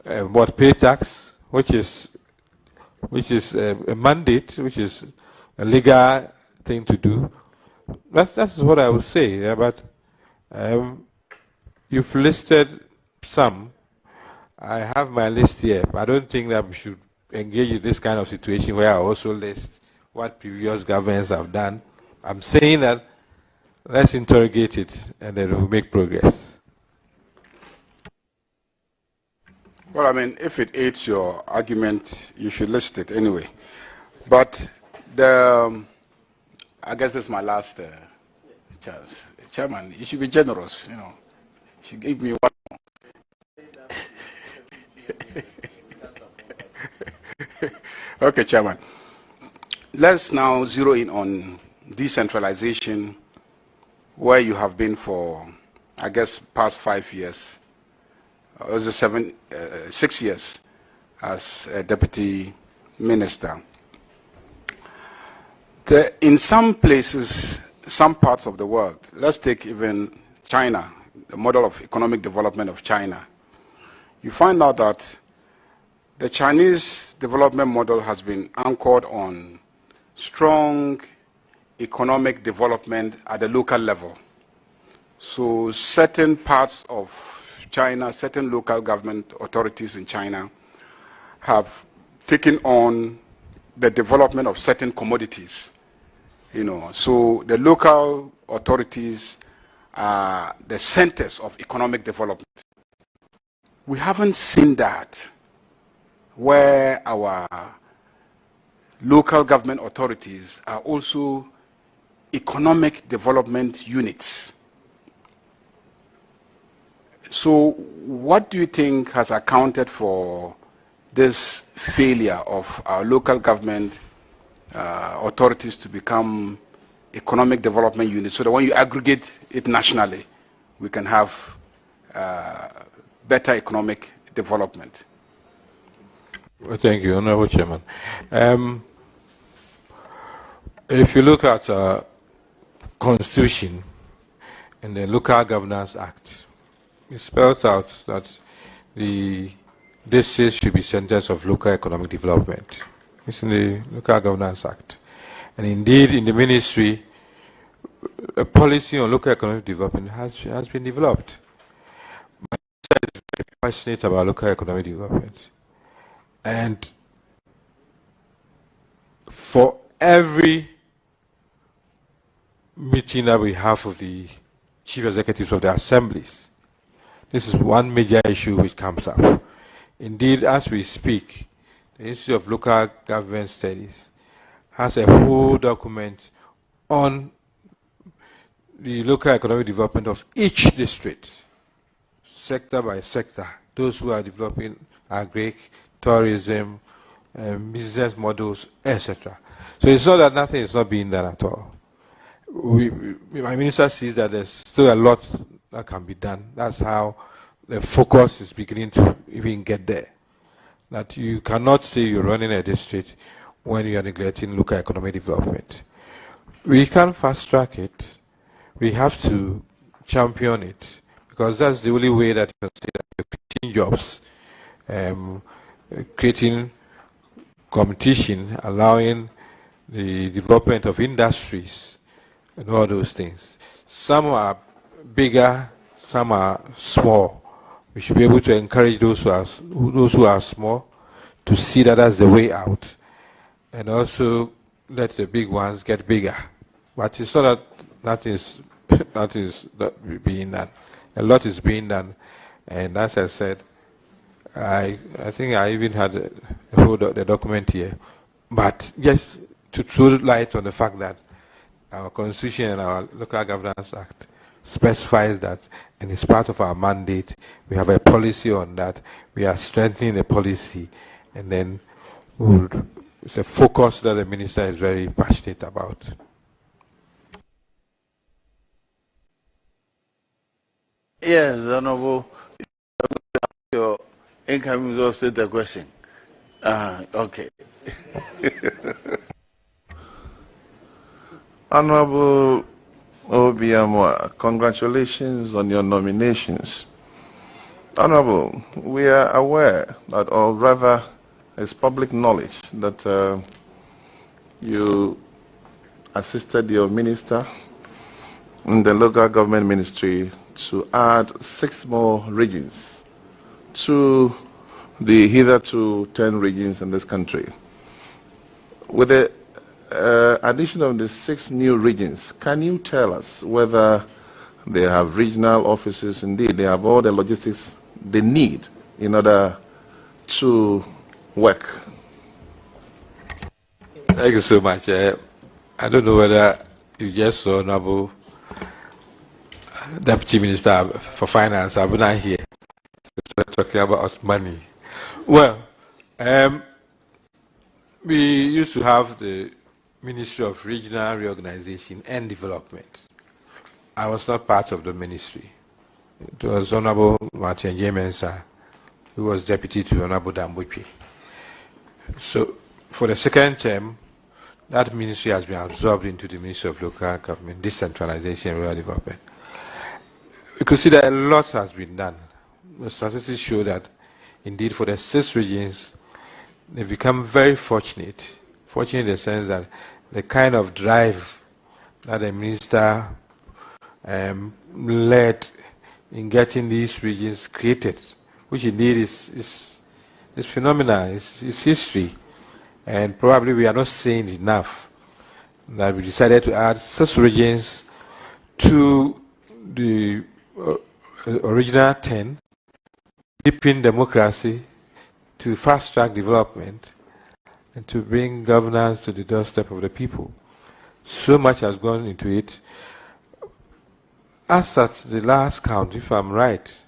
pay tax, which is a mandate, which is a legal thing to do. That's what I would say. Yeah, but you've listed some. I have my list here. But I don't think that we should engage in this kind of situation where I also list what previous governments have done. I'm saying that let's interrogate it and then we'll make progress. Well, I mean, if it aids your argument, you should list it anyway. But I guess this is my last chance. Chairman, you should be generous, you know. You should give me one more. Okay, Chairman. Let's now zero in on decentralization, where you have been for, I guess, past 5 years. It was 6 years as a deputy minister. In some places, some parts of the world, let's take even China, the model of economic development of China, you find out that the Chinese development model has been anchored on strong economic development at the local level. So certain parts of China, certain local government authorities in China have taken on the development of certain commodities. You know, so the local authorities are the centers of economic development. We haven't seen that where our local government authorities are also economic development units. So what do you think has accounted for this failure of our local government authorities to become economic development units, so that when you aggregate it nationally, we can have better economic development? Well, thank you, Honorable Chairman. If you look at Constitution and the Local Governance Act, it spells out that the districts should be centers of local economic development. It's in the Local Governance Act. And indeed, in the ministry, a policy on local economic development has been developed. My minister is very passionate about local economic development. And for every meeting that we have of the chief executives of the assemblies, this is one major issue which comes up. Indeed, as we speak, the Institute of Local Government Studies has a whole document on the local economic development of each district, sector by sector, those who are developing agri, tourism, business models, etc. So it's not that nothing is not being done at all. My minister sees that there's still a lot that can be done. That's how the focus is beginning to even get there. That you cannot say you're running a district when you are neglecting local economic development. We can fast track it. We have to champion it, because that's the only way that you can say that you're creating jobs, creating competition, allowing the development of industries and all those things. Some are bigger, some are small. We should be able to encourage those who are small to see that as the way out, and also let the big ones get bigger. But it's not that that is being done. A lot is being done, and as I said, I think I even had the document here. But just to throw light on the fact that our Constitution and our Local Governance Act specifies that, and it's part of our mandate. We have a policy on that. We are strengthening the policy, and then it's a focus that the minister is very passionate about. Yes, Honorable, your income is also the question. Okay. Honorable Obiamwa, congratulations on your nominations. Honorable, we are aware that, or rather, it's public knowledge that you assisted your minister in the local government ministry to add 6 more regions to the hitherto 10 regions in this country. With the addition of the 6 new regions, can you tell us whether they have regional offices? Indeed, they have all the logistics they need in order to work. Thank you so much. I don't know whether you just saw Honorable Deputy Minister for Finance. I've been out here talking about money. Well, we used to have the Ministry of Regional Reorganization and Development. I was not part of the ministry. It was Honorable Martin J. Mensah, who was deputy to Honorable Dambuchi. So, for the second term, that ministry has been absorbed into the Ministry of Local Government, Decentralization and Rural Development. We could see that a lot has been done. The statistics show that, indeed, for the 6 regions, they've become very fortunate. Fortunate in the sense that the kind of drive that the minister led in getting these regions created, which indeed is phenomenal, it's history. And probably we are not saying enough that we decided to add 6 regions to the original 10, deepen democracy, to fast-track development, and to bring governance to the doorstep of the people. So much has gone into it. As at the last count, if I'm right,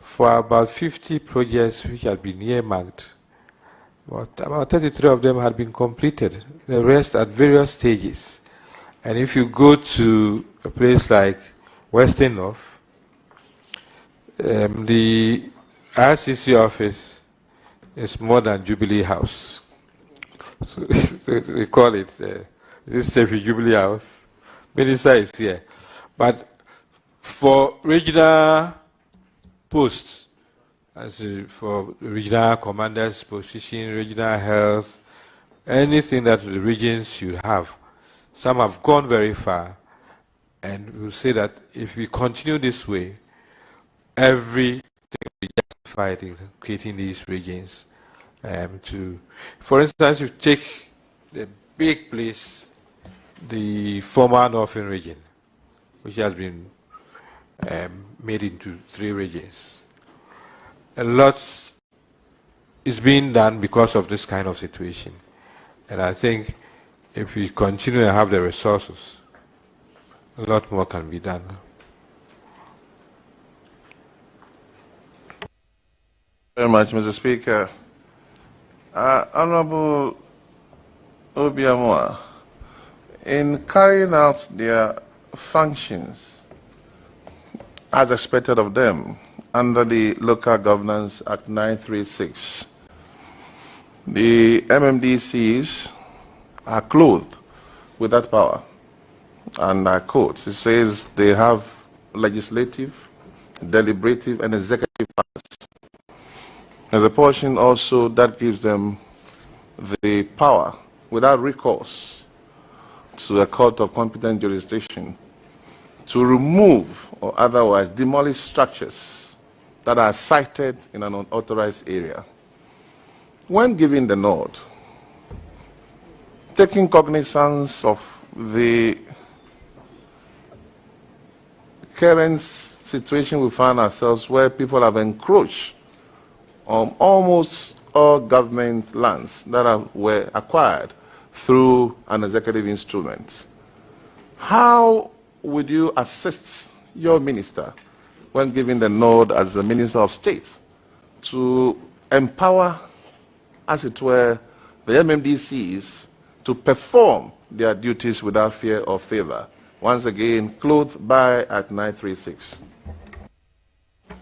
for about 50 projects which had been earmarked, about 33 of them had been completed, the rest at various stages. And if you go to a place like Western North, the RCC office is more than Jubilee House. So we call it this Jubilee House. Minister is here. But for regional posts, as for regional commanders position, regional health, anything that the regions should have, some have gone very far. And we'll say that if we continue this way, everything will be justified in creating these regions. For instance, you take the big place, the former Northern region, which has been made into 3 regions. A lot is being done because of this kind of situation. And I think if we continue to have the resources, a lot more can be done. Very much, Mr. Speaker. Honorable Obiamwa, in carrying out their functions as expected of them, under the Local Governance Act 936. The MMDCs are clothed with that power. And I quote, it says they have legislative, deliberative, and executive powers. There's a portion also that gives them the power, without recourse to a court of competent jurisdiction, to remove or otherwise demolish structures that are sited in an unauthorized area. When giving the nod, taking cognizance of the current situation we find ourselves, where people have encroached on almost all government lands that were acquired through an executive instrument, how would you assist your minister when giving the nod as the Minister of State to empower, as it were, the MMDCs to perform their duties without fear or favor? Once again, clothed by Act 936.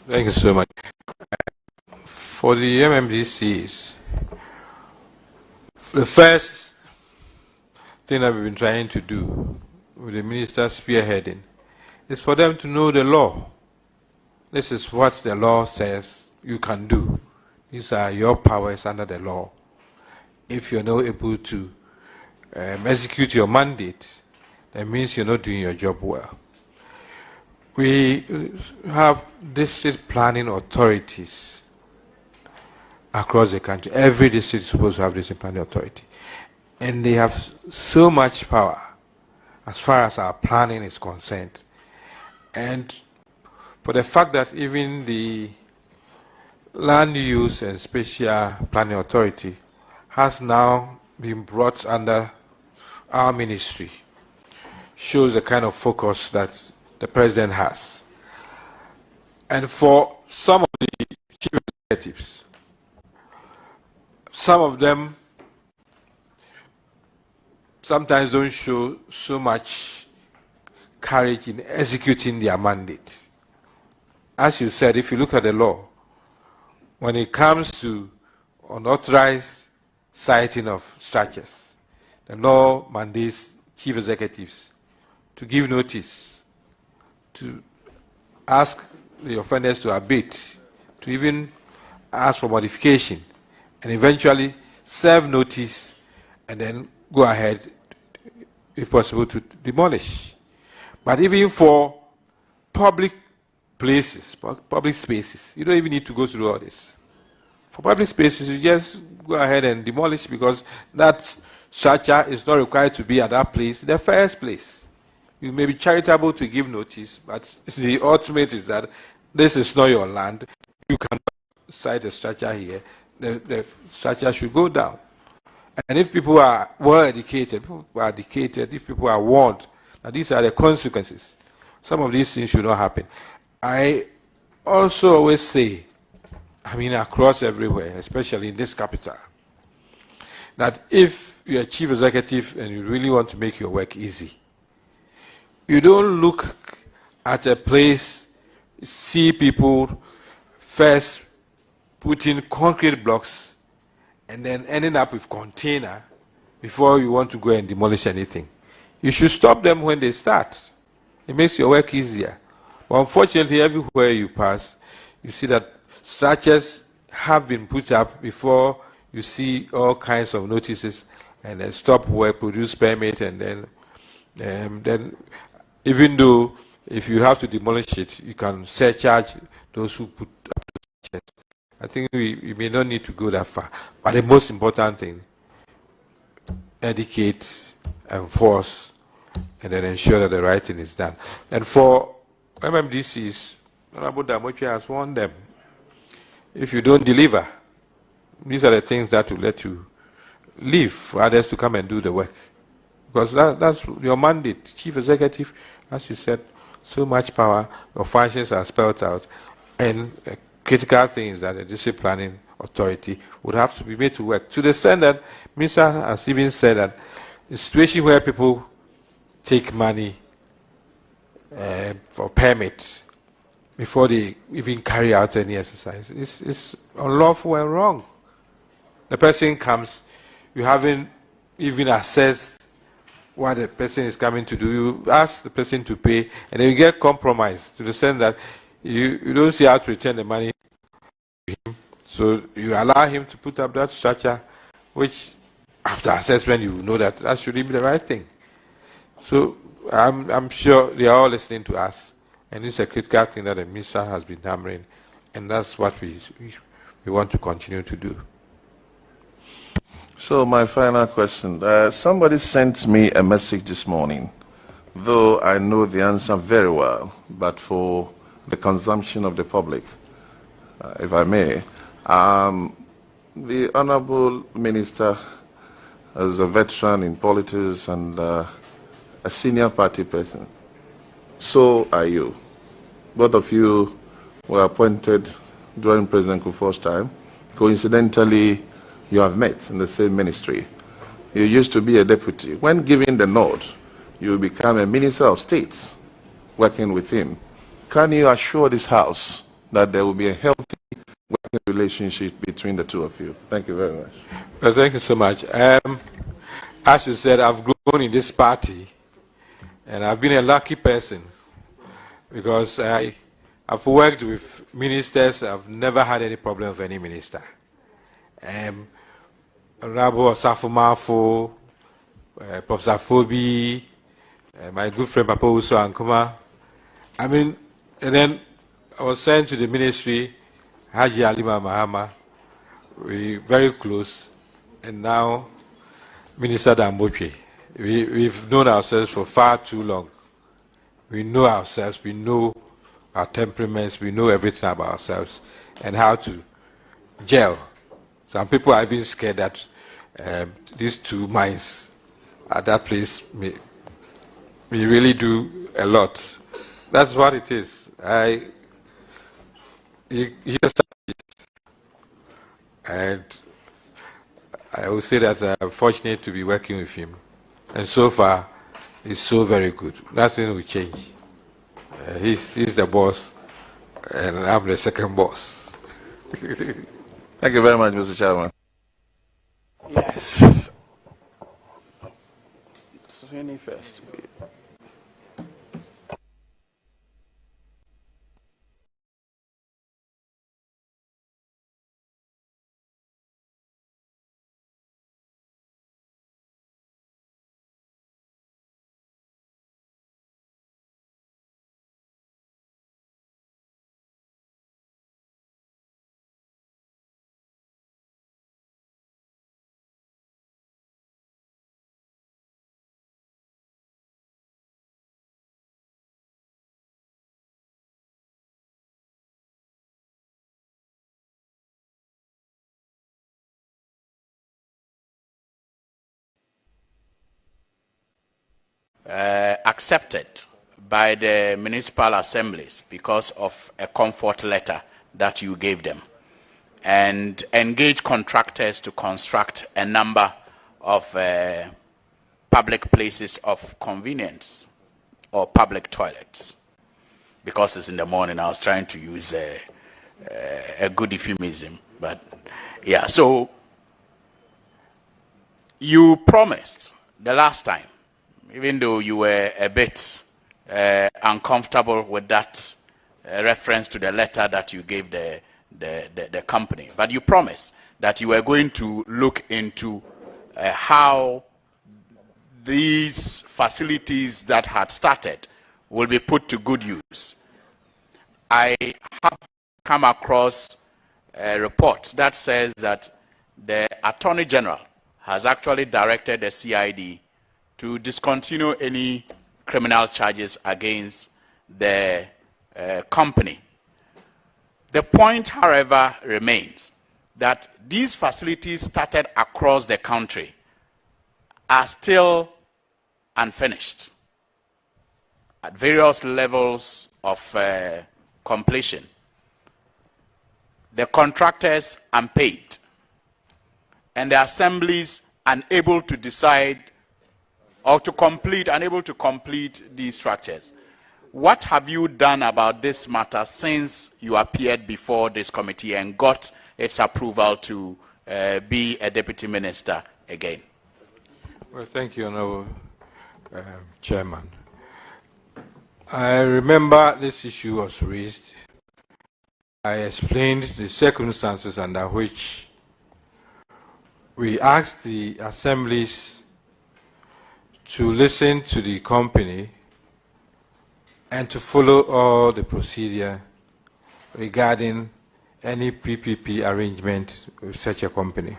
Thank you so much. For the MMDCs, the first thing that we've been trying to do with the minister spearheading is for them to know the law. This is what the law says you can do. These are your powers under the law. If you're not able to execute your mandate, that means you're not doing your job well. We have district planning authorities across the country. Every district is supposed to have district planning authority. And they have so much power as far as our planning is concerned. And for the fact that even the Land Use and Spatial Planning Authority has now been brought under our ministry, shows the kind of focus that the president has. And for some of the chief executives, some of them sometimes don't show so much courage in executing their mandate. As you said, if you look at the law, when it comes to unauthorized siting of structures, the law mandates chief executives to give notice, to ask the offenders to abate, to even ask for modification, and eventually serve notice, and then go ahead, if possible, to demolish. But even for public places, public spaces, you don't even need to go through all this. For public spaces, you just go ahead and demolish, because that structure is not required to be at that place in the first place. You may be charitable to give notice, but the ultimate is that this is not your land. You cannot site a structure here. The structure should go down. And if people are well educated, if people are warned, now these are the consequences, some of these things should not happen. I also always say, I mean across everywhere, especially in this capital, that if you're a chief executive and you really want to make your work easy, you don't look at a place, see people first putting concrete blocks and then ending up with container before you want to go and demolish anything. You should stop them when they start. It makes your work easier. But unfortunately, everywhere you pass, you see that structures have been put up before you see all kinds of notices, and then stop work, produce permit, and then even though if you have to demolish it, you can surcharge those who put up the structures. I think we may not need to go that far. But the most important thing, educate, enforce, and then ensure that the right thing is done. And for MMDCs, Honorable Damoche has warned them, if you don't deliver, these are the things that will let you leave for others to come and do the work. Because that's your mandate. Chief Executive, as you said, so much power, your functions are spelled out, and a critical thing is that the district planning authority would have to be made to work. To the extent that Minister has even said that the situation where people take money for permit before they even carry out any exercise. It's unlawful and wrong. The person comes, you haven't even assessed what the person is coming to do. You ask the person to pay, and then you get compromised to the sense that you don't see how to return the money to him. So you allow him to put up that structure, which after assessment you know that that shouldn't be the right thing. So I'm sure they are all listening to us, and it's a critical thing that the minister has been hammering, and that's what we want to continue to do. So my final question, somebody sent me a message this morning, though I know the answer very well, but for the consumption of the public, if I may. The Honorable Minister, as a veteran in politics and a senior party person, so are you. Both of you were appointed during President Kufuor's time. Coincidentally, you have met in the same ministry. You used to be a deputy. When given the nod, you become a minister of state working with him. Can you assure this House that there will be a healthy working relationship between the two of you? Thank you very much. Well, thank you so much. As you said, I've grown in this party, and I've been a lucky person because I've worked with ministers. I've never had any problem with any minister. Honorable Osafo, Professor Fobi, my good friend Papa Uso Ankuma. I mean, and then I was sent to the ministry, Haji Alima Mahama. We're very close, and now Minister Damboche. We've known ourselves for far too long. We know ourselves, we know our temperaments, we know everything about ourselves and how to gel. Some people are even scared that these two minds at that place may really do a lot. That's what it is. And I will say that I'm fortunate to be working with him. And so far, he's so very good. Nothing will change. He's the boss, and I'm the second boss. Thank you very much, Mr. Chairman. Yes. Sweeney first. Accepted by the municipal assemblies because of a comfort letter that you gave them, and engage contractors to construct a number of public places of convenience or public toilets. Because it's in the morning, I was trying to use a good euphemism, but yeah. So you promised the last time, even though you were a bit uncomfortable with that reference to the letter that you gave the company, but you promised that you were going to look into how these facilities that had started will be put to good use. I have come across a report that says that the Attorney General has actually directed the CID to discontinue any criminal charges against the company. The point, however, remains that these facilities started across the country are still unfinished at various levels of completion. The contractors unpaid, and the assemblies unable to decide or to complete, unable to complete these structures. what have you done about this matter since you appeared before this committee and got its approval to be a deputy minister again? Well, thank you, Honorable Chairman. I remember this issue was raised. I explained the circumstances under which we asked the assemblies to listen to the company and to follow all the procedure regarding any PPP arrangement with such a company.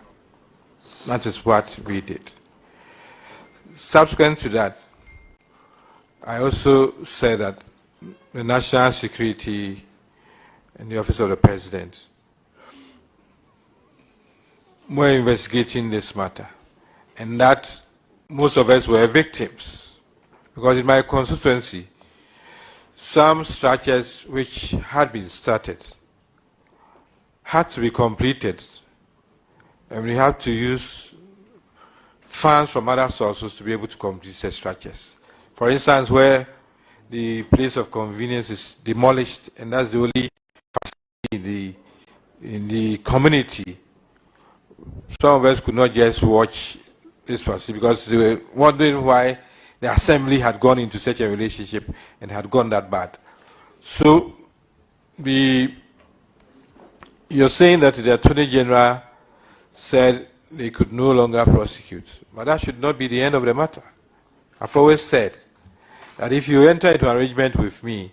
That is what we did. Subsequent to that, I also said that the National Security and the Office of the President were investigating this matter, and that most of us were victims. Because in my constituency, some structures which had been started had to be completed, and we had to use funds from other sources to be able to complete such structures. For instance, where the place of convenience is demolished, and that's the only facility in the community, some of us could not just watch this facility because they were wondering why the assembly had gone into such a relationship and had gone that bad. So you're saying that the Attorney General said they could no longer prosecute, but that should not be the end of the matter. I've always said that if you enter into an arrangement with me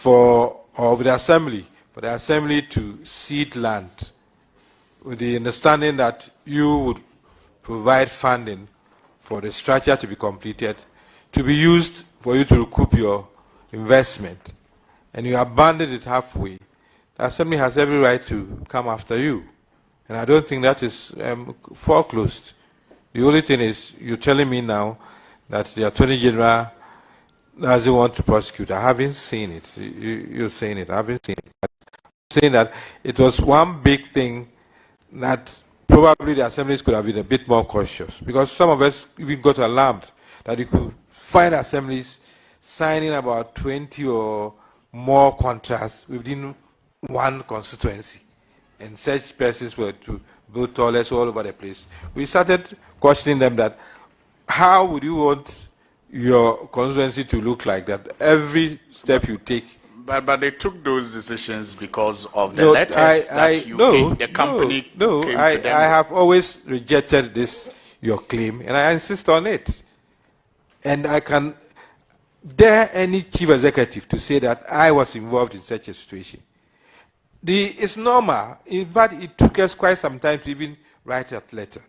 or with the assembly, for the assembly to cede land with the understanding that you would provide funding for the structure to be completed, to be used for you to recoup your investment, and you abandon it halfway, the assembly has every right to come after you. And I don't think that is foreclosed. The only thing is, you're telling me now that the Attorney General doesn't want to prosecute. I haven't seen it. You're saying it. I haven't seen it. I'm saying that it was one big thing that probably the assemblies could have been a bit more cautious, because some of us even got alarmed that you could find assemblies signing about 20 or more contracts within one constituency, and such persons were to build toilets all over the place. We started questioning them that how would you want your constituency to look like that every step you take? But they took those decisions because of the letters that you gave the company came to them. I have always rejected this, your claim, and I insist on it. And I can dare any chief executive to say that I was involved in such a situation. It's normal. In fact, it took us quite some time to even write a letter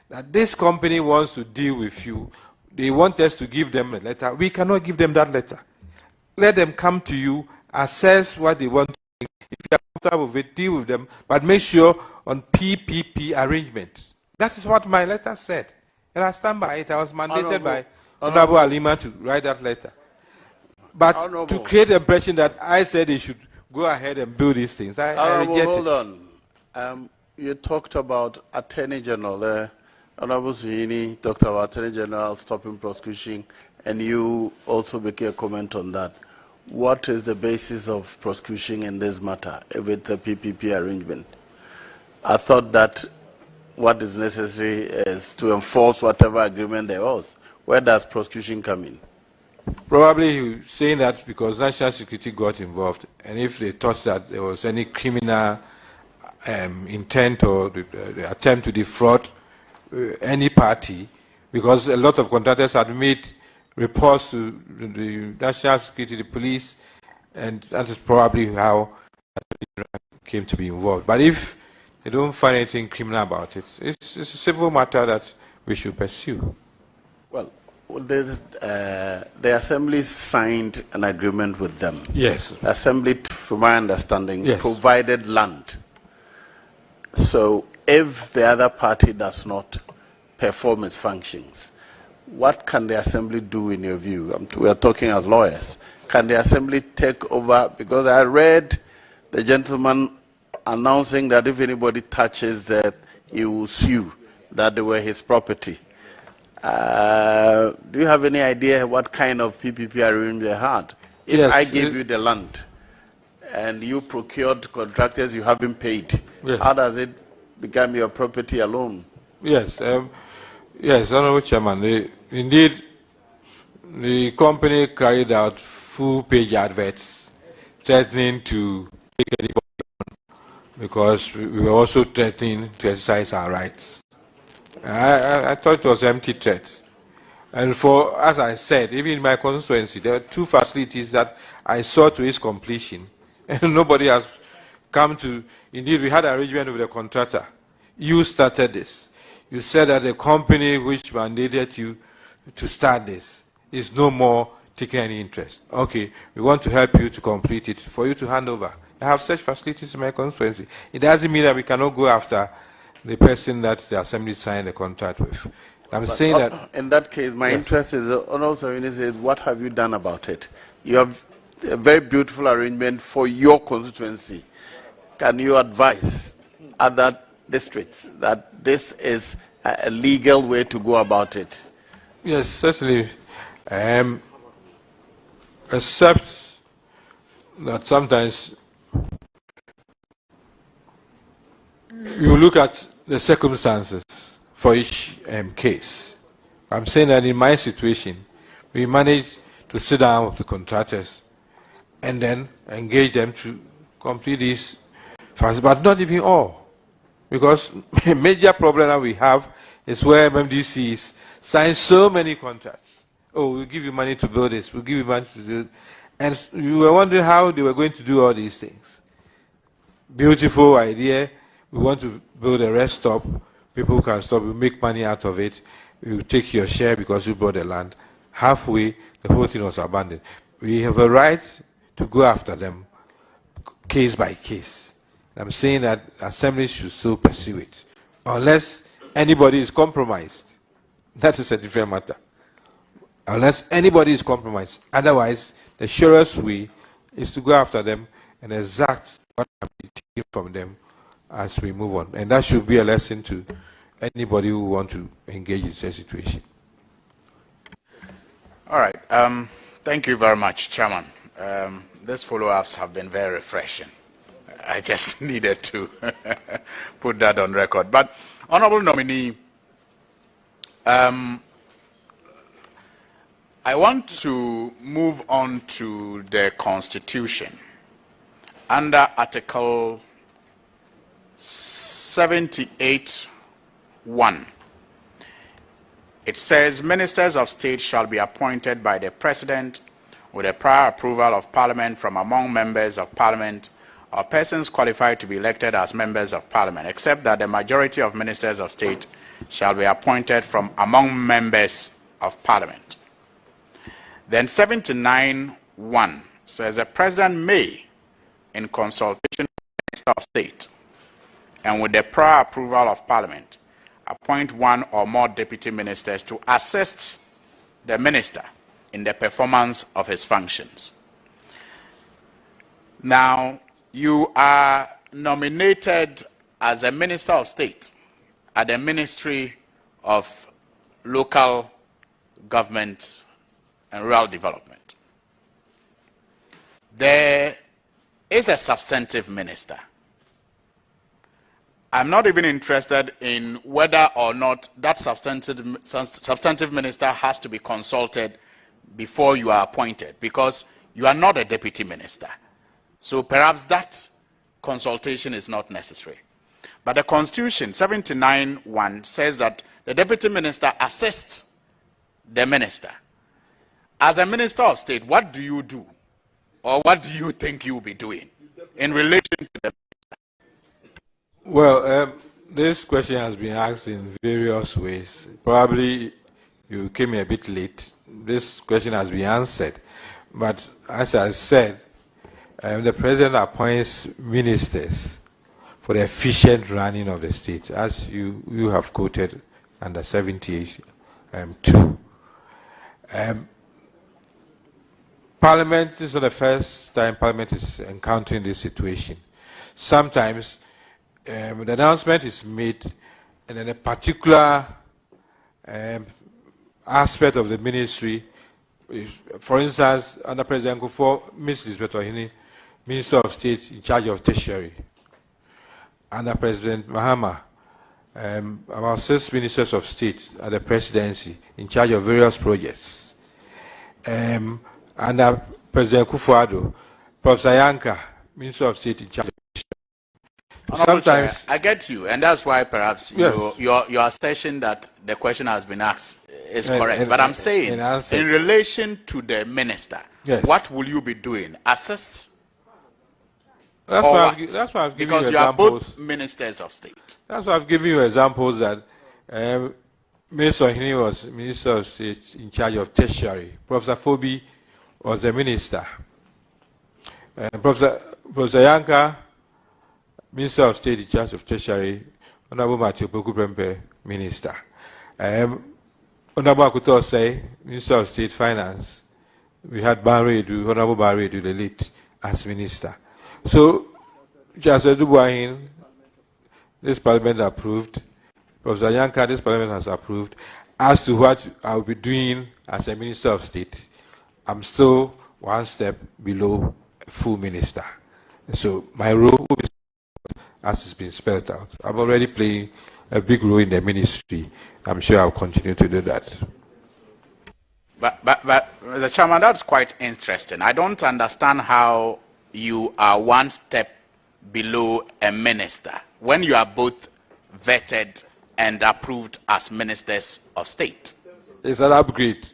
that this company wants to deal with you. They want us to give them a letter. We cannot give them that letter. Let them come to you, assess what they want to do. If you are comfortable with it, deal with them, but make sure on PPP arrangement. That is what my letter said. And I stand by it. I was mandated by Honorable Alima to write that letter. But to create the impression that I said they should go ahead and build these things, I reject it. Hold on. You talked about Attorney General there. Honorable Suhini talked about Attorney General stopping prosecution, and you also make a comment on that. What is the basis of prosecution in this matter, if it's a PPP arrangement? I thought that what is necessary is to enforce whatever agreement there was. Where does prosecution come in? Probably you're saying that because national security got involved, and if they thought that there was any criminal intent or the attempt to defraud any party, because a lot of contractors had made reports to the national security, the police, and that is probably how it came to be involved. But if they don't find anything criminal about it, it's a civil matter that we should pursue. Well, the Assembly signed an agreement with them. Yes. The Assembly, from my understanding, yes, provided land. So if the other party does not perform its functions, what can the Assembly do in your view? We are talking as lawyers. Can the Assembly take over? Because I read the gentleman announcing that if anybody touches that, he will sue, that they were his property. Do you have any idea what kind of PPP arrangement they had? If yes, I gave you the land and you procured contractors you haven't paid, yes. how does it become your property alone? Yes, yes, Honorable Chairman. Indeed, the company carried out full-page adverts threatening to take anybody on because we were also threatening to exercise our rights. I thought it was empty threats. And for, as I said, even in my constituency, there are 2 facilities that I saw to its completion, and nobody has come to. Indeed, we had an arrangement with the contractor. You started this. You said that the company which mandated you to start this is no more taking any interest. Okay, we want to help you to complete it, for you to hand over. I have such facilities in my constituency. It doesn't mean that we cannot go after the person that the assembly signed the contract with. I'm saying that... In that case, my interest is, what have you done about it? You have a very beautiful arrangement for your constituency. Can you advise other districts that this is a legal way to go about it? Yes, certainly. Except that sometimes you look at the circumstances for each case. I'm saying that in my situation, we managed to sit down with the contractors and then engage them to complete these fast, but not even all. Because a major problem that we have is where MMDCs sign so many contracts. Oh, we'll give you money to build this, we'll give you money to do it. And you were wondering how they were going to do all these things. Beautiful idea. We want to build a rest stop. People can stop, we make money out of it. You take your share because you bought the land. Halfway, the whole thing was abandoned. We have a right to go after them, case by case. I'm saying that assemblies should still pursue it, unless anybody is compromised. That is a different matter. Unless anybody is compromised. Otherwise, the surest way is to go after them and exact what can be taken from them as we move on. And that should be a lesson to anybody who wants to engage in such a situation. All right. Thank you very much, Chairman. These follow-ups have been very refreshing. I just needed to put that on record. But, Honorable Nominee, I want to move on to the Constitution. Under Article 78(1), it says, ministers of state shall be appointed by the President with a prior approval of Parliament from among members of Parliament or persons qualified to be elected as members of Parliament, except that the majority of ministers of state shall be appointed from among members of Parliament. Then 79(1) says the President may, in consultation with the Minister of State and with the prior approval of Parliament, appoint one or more deputy ministers to assist the minister in the performance of his functions. Now, you are nominated as a Minister of State at the Ministry of Local Government and Rural Development. There is a substantive minister. I'm not even interested in whether or not that substantive minister has to be consulted before you are appointed, because you are not a deputy minister. So perhaps that consultation is not necessary. But the Constitution, 79(1), says that the deputy minister assists the minister. As a minister of state, what do you do? Or what do you think you will be doing in relation to the minister? Well, this question has been asked in various ways. Probably you came a bit late. This question has been answered. But as I said, the President appoints ministers for the efficient running of the state, as you have quoted under 78(2). Parliament is not the first time Parliament is encountering this situation. Sometimes the announcement is made and then a particular aspect of the ministry For instance, under President Kufuor, Mrs. Betohini, Minister of State in charge of Treasury. Under President Mahama, about 6 ministers of state at the presidency in charge of various projects. Under President Kufuor, Professor Yanka, Minister of State in charge of sometimes I get you, and that's why perhaps your assertion that the question has been asked is correct. But I'm saying, in relation to the minister, what will you be doing? Assist? That's why I've given you examples. Because you are both ministers of state. That's why I've given you examples that Minister Hini was Minister of State in charge of Treasury. Professor Fobi was the minister. Professor Yanka, Minister of State in charge of Treasury. Honorable Matthew Poku-Prempeh, Minister. Honorable Akuto Osei, Minister of State Finance. We had Honorable Barredu, the late, as Minister. So, Justice Dubuahin, this Parliament approved. Professor Yanka, this Parliament has approved. As to what I'll be doing as a Minister of State, I'm still one step below a full minister. So, my role, as it's been spelled out, I'm already playing a big role in the ministry. I'm sure I'll continue to do that. But Mr. Chairman, that's quite interesting. I don't understand how you are one step below a minister when you are both vetted and approved as ministers of state. It's an upgrade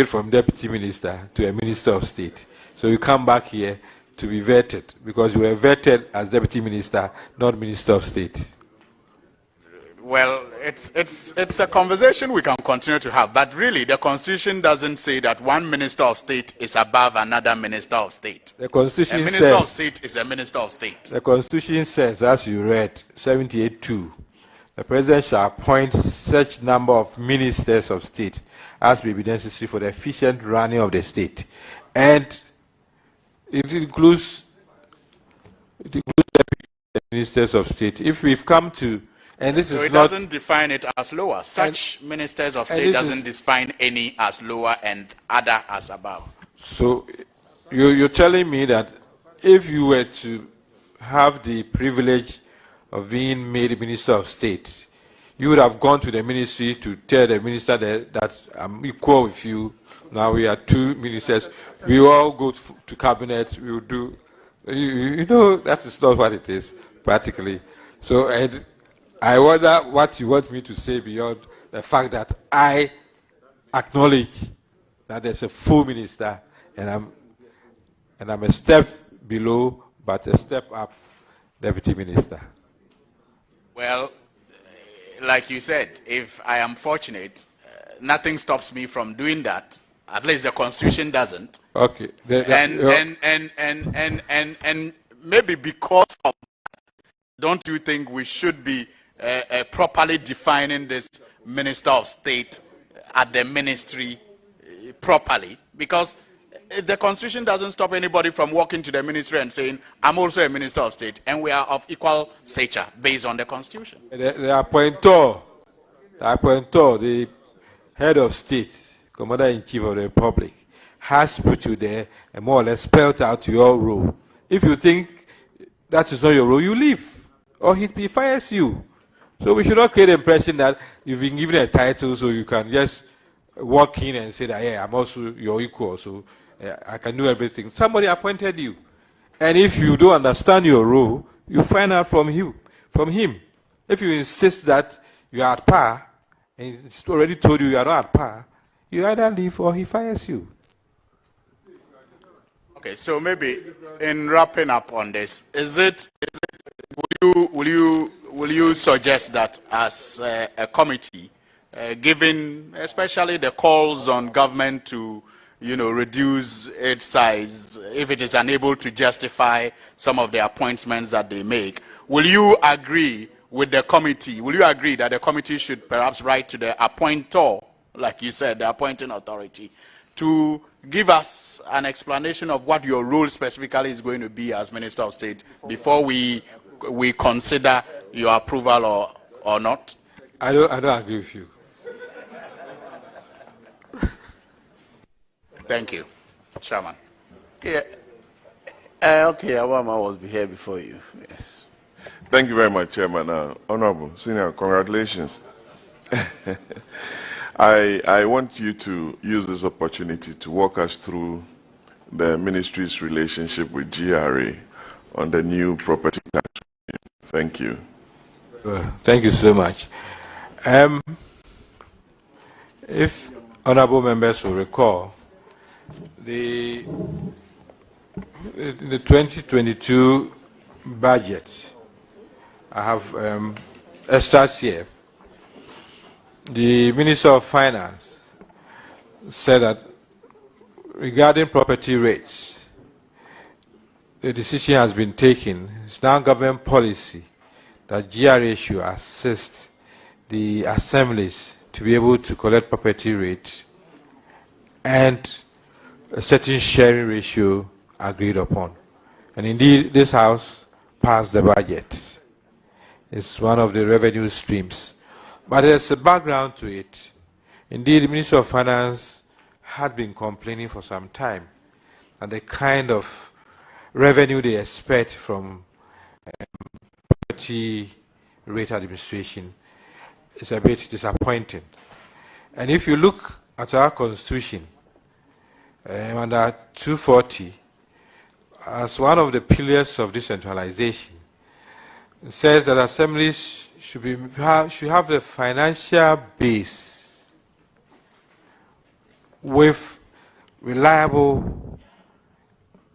from deputy minister to a minister of state. So you come back here to be vetted because you were vetted as deputy minister, not minister of state. Well, it's a conversation we can continue to have, but really the Constitution doesn't say that one minister of state is above another minister of state. The Constitution a minister of state is a minister of state. The Constitution says, as you read, 78(2), the President shall appoint such number of ministers of state as may be necessary for the efficient running of the state. And it includes the ministers of state. If we've come to and this so is it doesn't define it as lower. Such ministers of state doesn't define any as lower and other as above. So you're telling me that if you were to have the privilege of being made Minister of State, you would have gone to the ministry to tell the minister that I'm equal with you. Now we are 2 ministers. We all go to cabinet. We will do. You know that is not what it is practically. So I wonder what you want me to say beyond the fact that I acknowledge that there's a full minister and I'm a step below, but a step up deputy minister. Well, like you said, if I am fortunate, nothing stops me from doing that. At least the Constitution doesn't. Okay. And maybe because of that, don't you think we should be properly defining this minister of state at the ministry properly? Because the Constitution doesn't stop anybody from walking to the ministry and saying, I'm also a minister of state, and we are of equal stature based on the Constitution. The appointor, the head of state, Commander-in-Chief of the Republic, has put you there and more or less spelled out your role. If you think that is not your role, you leave, or he fires you. So we should not create the impression that you've been given a title so you can just walk in and say that, yeah, I'm also your equal, so I can do everything. Somebody appointed you. And if you don't understand your role, you find out from him. If you insist that you are at par, and it's already told you are not at par, you either leave or he fires you. Okay, so maybe in wrapping up on this, will you suggest that as a committee, given especially the calls on government to reduce its size if it is unable to justify some of the appointments that they make, will you agree with the committee? Will you agree that the committee should perhaps write to the appointor, like you said, the appointing authority, to give us an explanation of what your role specifically is going to be as Minister of State before we consider your approval or not? I don't agree with you. Thank you. Chairman. Yeah. Okay, Awama was here before you. Yes. Thank you very much, Chairman. Honorable Senior, congratulations. I want you to use this opportunity to walk us through the ministry's relationship with GRA on the new property tax. Thank you. Thank you so much. If honorable members will recall, the 2022 budget, I have extracts here. The Minister of Finance said that regarding property rates, the decision has been taken. It's now government policy that GRA should assist the assemblies to be able to collect property rates and a certain sharing ratio agreed upon. And indeed, this House passed the budget. It's one of the revenue streams. But there's a background to it. Indeed, the Minister of Finance had been complaining for some time that the kind of revenue they expect from property rate administration is a bit disappointing. And if you look at our Constitution, under 240, as one of the pillars of decentralization, it says that assemblies should have the financial base with reliable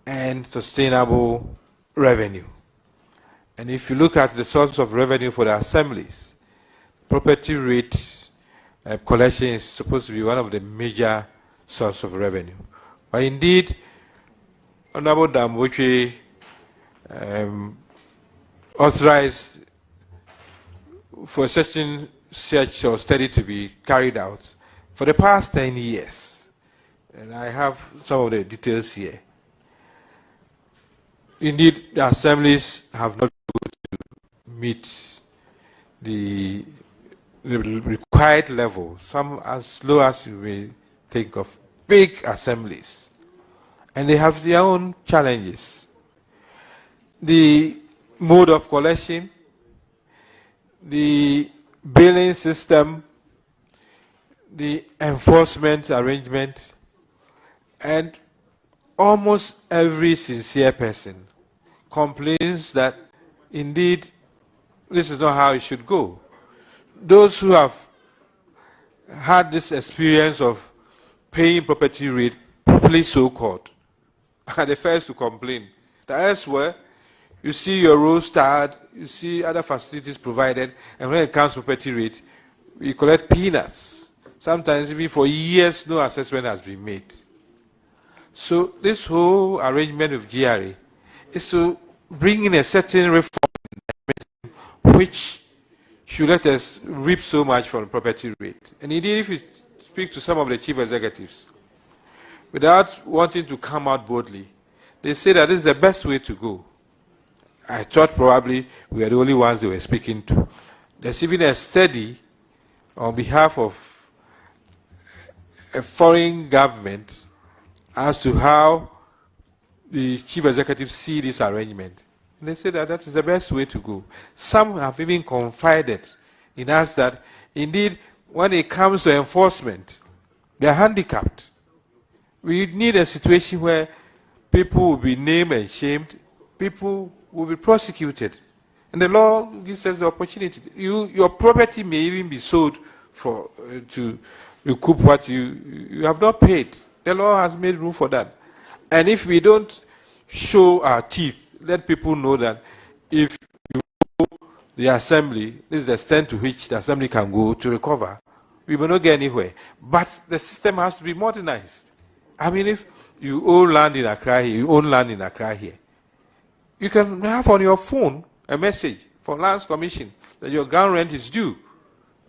and sustainable revenue. And if you look at the source of revenue for the assemblies, property rate collection is supposed to be one of the major sources of revenue. But indeed, Honorable Damboche authorized for a certain search or study to be carried out for the past 10 years. And I have some of the details here. Indeed, the assemblies have not been able to meet the required level, some as low as you may think of big assemblies. And they have their own challenges. The mode of collection, the billing system, the enforcement arrangement, and almost every sincere person complains that indeed this is not how it should go. Those who have had this experience of paying property rate, properly so-called, are the first to complain that elsewhere you see your road starred, you see other facilities provided, and when it comes to property rate, we collect peanuts. Sometimes even for years, no assessment has been made. So this whole arrangement with GRA is to bring in a certain reform which should let us reap so much from the property rate. And indeed, if you speak to some of the chief executives, without wanting to come out boldly, they say that this is the best way to go. I thought probably we were the only ones they were speaking to. There's even a study on behalf of a foreign government as to how the chief executives see this arrangement. And they say that that is the best way to go. Some have even confided in us that indeed when it comes to enforcement, they are handicapped. We need a situation where people will be named and shamed, people will be prosecuted. And the law gives us the opportunity. Your property may even be sold for to recoup what you have not paid. The law has made room for that. And if we don't show our teeth, let people know that if you go to the assembly, this is the extent to which the assembly can go to recover, we will not get anywhere. But the system has to be modernized. I mean, if you own land in Accra here, you own land in Accra here, you can have on your phone a message for Lands Commission that your ground rent is due.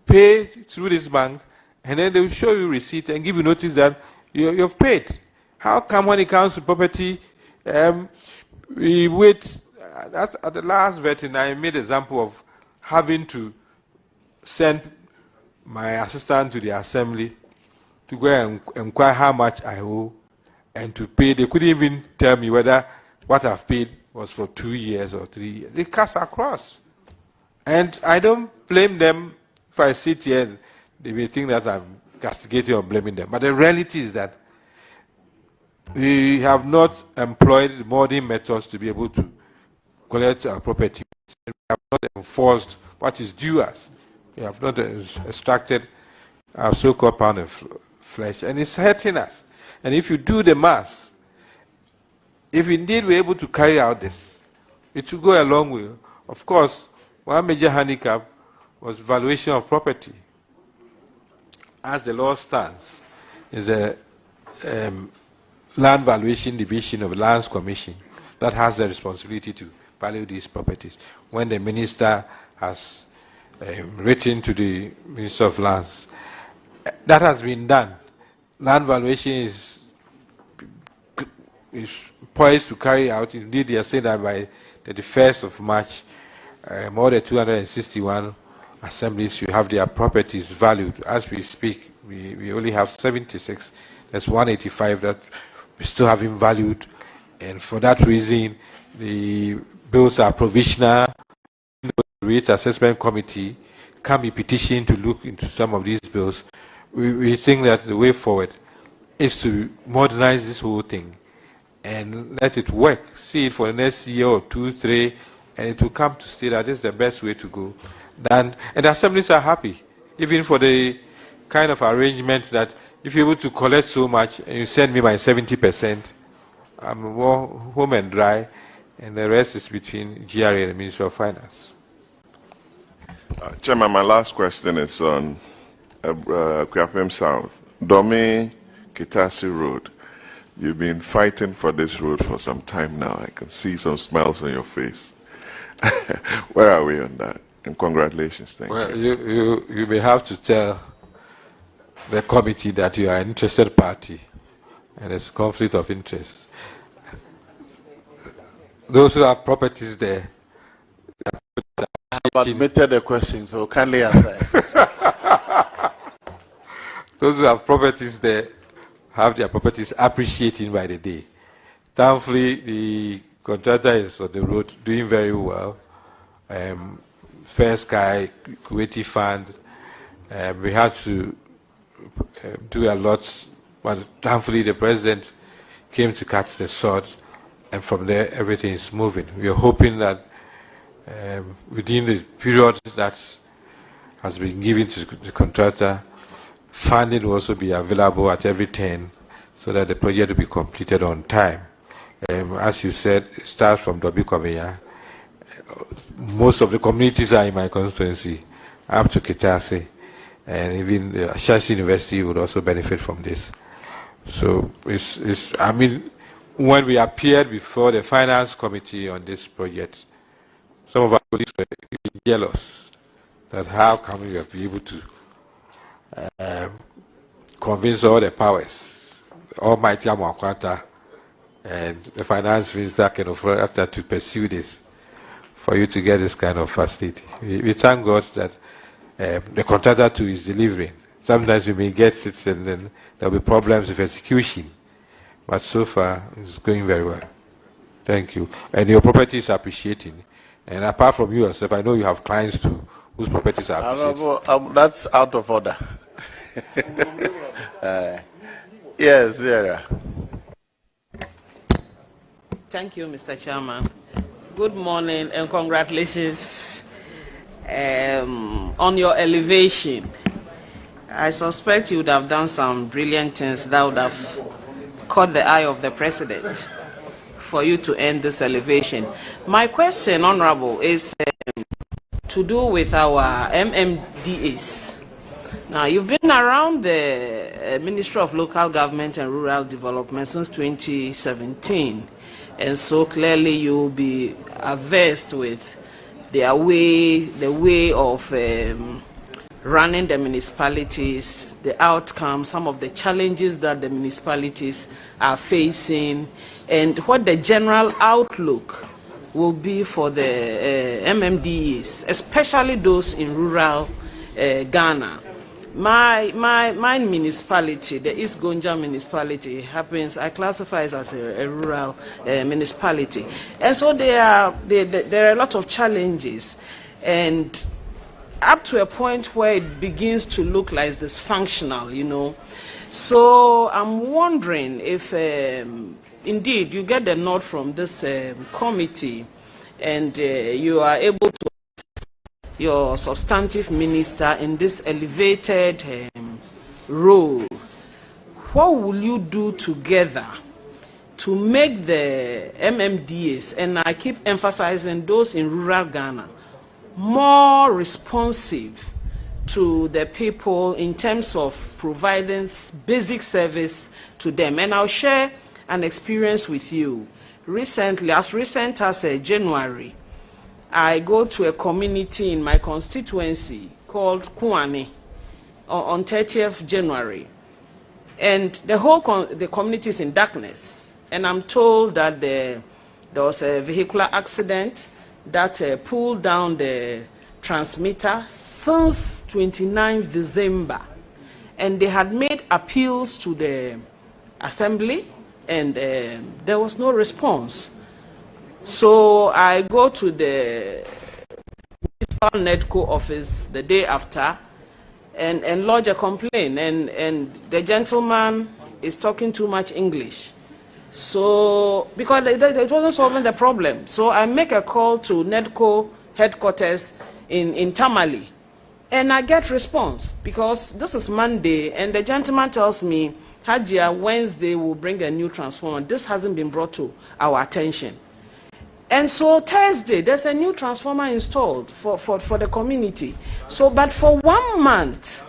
Pay through this bank, and then they will show you receipt and give you notice that you've paid. How come when it comes to property, we wait? At the last vetting, I made an example of having to send my assistant to the assembly to go and inquire how much I owe And to pay, they couldn't even tell me whether what I've paid was for 2 years or 3 years. They cut across. And I don't blame them. If I sit here, and they may think that I'm castigating or blaming them. But the reality is that we have not employed modern methods to be able to collect our property. We have not enforced what is due us. We have not extracted our so-called pound of flesh, and it's hurting us. And if you do the math, if indeed we're able to carry out this, it will go a long way. Of course, one major handicap was valuation of property. As the law stands, is a land valuation division of the Lands Commission that has the responsibility to value these properties. When the minister has written to the Minister of Lands, that has been done. Land valuation is poised to carry out. Indeed, they are saying that by the 1st of March, more than 261 assemblies should have their properties valued. As we speak, we only have 76. There's 185 that we still haven't valued. And for that reason, the bills are provisional. The Rate Assessment Committee can be petitioned to look into some of these bills. We think that the way forward is to modernize this whole thing and let it work. See it for the next year or 2, 3, and it will come to stay. That is the best way to go. And the assemblies are happy, even for the kind of arrangement that if you're able to collect so much and you send me my 70%, I'm more home and dry, and the rest is between GRA and the Ministry of Finance. Chairman, my last question is on Kwapem South, Dome Kitasi Road. You've been fighting for this road for some time now. I can see some smiles on your face. Where are we on that? And congratulations. Thank you. You may have to tell the committee that you are an interested party and there's conflict of interest. Those who have properties there. I've admitted the question, so kindly answer. Those who have properties there have their properties appreciating by the day. Thankfully, the contractor is on the road doing very well. Fair Sky, Kuwaiti Fund, we had to do a lot, but thankfully the president came to cut the sword, and from there everything is moving. We are hoping that within the period that has been given to the contractor, funding will also be available at every turn so that the project will be completed on time. As you said, it starts from Dobi Kwameya. Most of the communities are in my constituency, up to Kitase, and even the Shashi University would also benefit from this. So, I mean, when we appeared before the Finance Committee on this project, some of our colleagues were jealous that how can we be able to convince all the powers, Almighty Amakwata and the Finance Minister can offer after to pursue this for you to get this kind of facility. We thank God that the contractor too is delivering. Sometimes we may get it and then there will be problems with execution, but so far it's going very well. Thank you. And your property is appreciating. And apart from you yourself, I know you have clients too whose properties are appreciating. That's out of order. Yes, Zara. Thank you, Mr. Chairman. Good morning and congratulations on your elevation. I suspect you would have done some brilliant things that would have caught the eye of the president for you to end this elevation. My question, Honorable, is to do with our MMDAs. Now, you've been around the Ministry of Local Government and Rural Development since 2017, and so clearly you'll be averse with the way of running the municipalities, the outcomes, some of the challenges that the municipalities are facing, and what the general outlook will be for the MMDAs, especially those in rural Ghana. My municipality, the East Gonja municipality, I classify it as a rural municipality. And so there are a lot of challenges, and up to a point where it begins to look like dysfunctional, you know. So I'm wondering if indeed you get the nod from this committee and you are able to your substantive minister in this elevated role. What will you do together to make the MMDAs, and I keep emphasizing those in rural Ghana, more responsive to the people in terms of providing basic service to them? And I'll share an experience with you. Recently, as recent as January, I go to a community in my constituency called Kuani on 30th January. And the whole the community is in darkness. And I'm told that there was a vehicular accident that pulled down the transmitter since 29th December. And they had made appeals to the assembly, and there was no response. So I go to the municipal NEDCO office the day after and lodge a complaint, and the gentleman is talking too much English. So, because it wasn't solving the problem. So I make a call to NEDCO headquarters in Tamale, and I get response, because this is Monday, and the gentleman tells me, Hajia, Wednesday will bring a new transformer. This hasn't been brought to our attention. And so Thursday, there's a new transformer installed for the community. So, but for 1 month,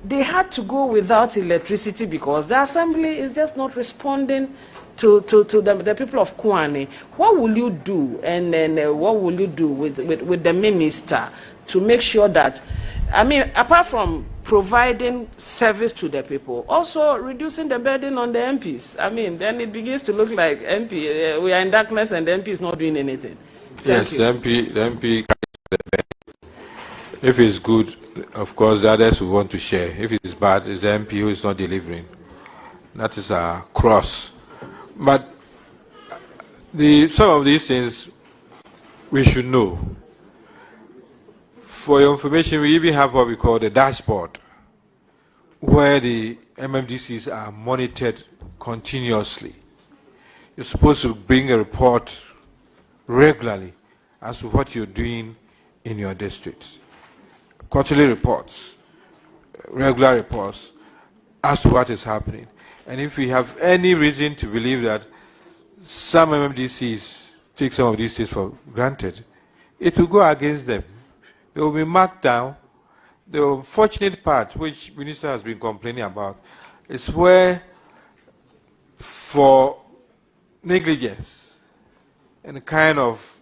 they had to go without electricity because the assembly is just not responding to the people of Kuani. What will you do, and then what will you do with the minister to make sure that, I mean, apart from providing service to the people, also reducing the burden on the MPs? I mean, then it begins to look like we are in darkness and the MP is not doing anything. Yes, the MP, if it's good, of course, the others will want to share. If it's bad, it's the MP who is not delivering. That is a cross. But some of these things we should know. For your information, we even have what we call the dashboard, where the MMDCs are monitored continuously. You're supposed to bring a report regularly as to what you're doing in your districts. Quarterly reports, regular reports as to what is happening. And if we have any reason to believe that some MMDCs take some of these things for granted, it will go against them. They will be marked down. The unfortunate part, which Minister has been complaining about, is where, for negligence and a kind of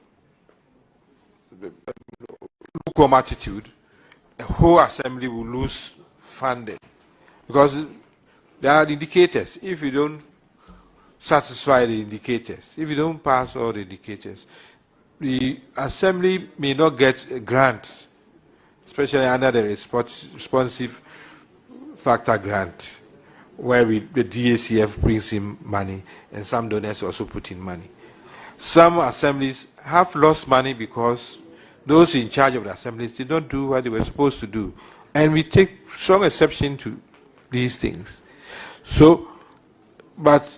lukewarm attitude, the whole assembly will lose funding. Because there are indicators. If you don't satisfy the indicators, if you don't pass all the indicators, the assembly may not get grants, especially under the responsive factor grant, where the DACF brings in money and some donors also put in money. Some assemblies have lost money because those in charge of the assemblies did not do what they were supposed to do. And we take strong exception to these things. So, but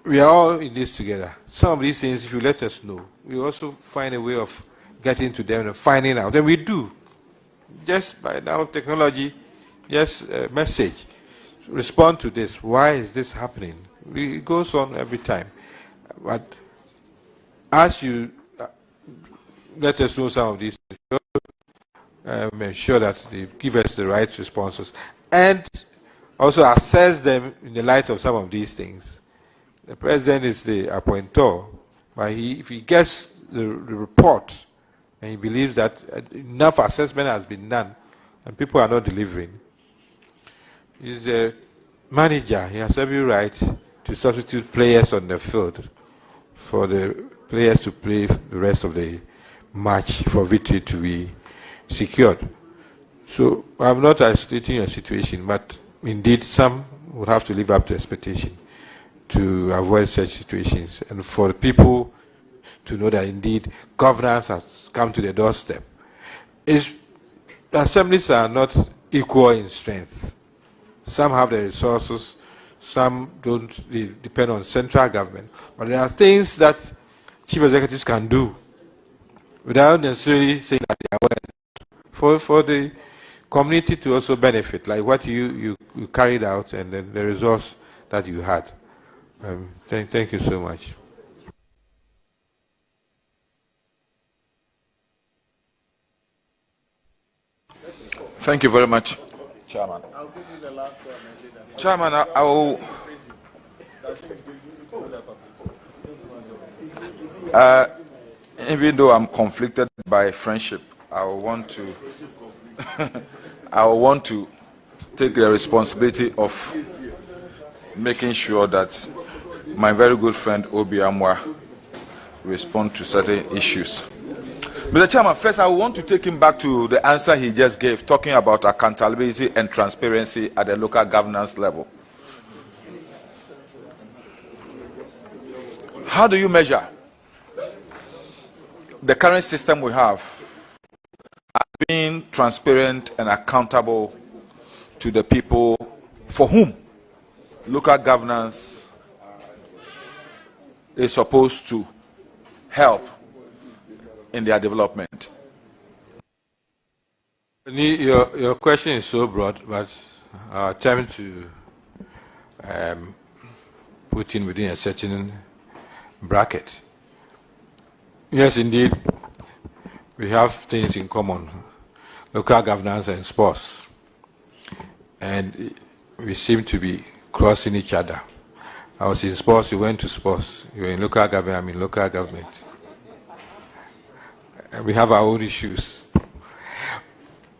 we are all in this together. Some of these things, if you let us know, we also find a way of getting to them and finding out. And we do. Just by now, technology, just a message. Respond to this. Why is this happening? It goes on every time. But as you let us know some of these things, make sure that they give us the right responses. And also assess them in the light of some of these things. The president is the appointor, but if he gets the report and he believes that enough assessment has been done and people are not delivering, he's the manager. He has every right to substitute players on the field for the players to play the rest of the match for victory to be secured. So I'm not isolating your situation, but indeed some would have to live up to expectation to avoid such situations, and for the people to know that indeed governance has come to the doorstep. Assemblies are not equal in strength. Some have the resources, some don't. They depend on central government. But there are things that chief executives can do without necessarily saying that they are aware, for the community to also benefit, like what you carried out and then the resource that you had. Thank you so much. Thank you very much, Chairman. Chairman, I will. Even though I'm conflicted by friendship, I will want to. I will want to take the responsibility of making sure that my very good friend Obi Amwa respond to certain issues. Mr. Chairman, first I want to take him back to the answer he just gave, talking about accountability and transparency at the local governance level. How do you measure the current system we have as being transparent and accountable to the people for whom local governance is supposed to help in their development? Your question is so broad, but I'll attempt to put in within a certain bracket. Yes, indeed, we have things in common, local governance and sports, and we seem to be crossing each other. I was in sports, you went to sports, you were in local government, I'm in local government. We have our own issues.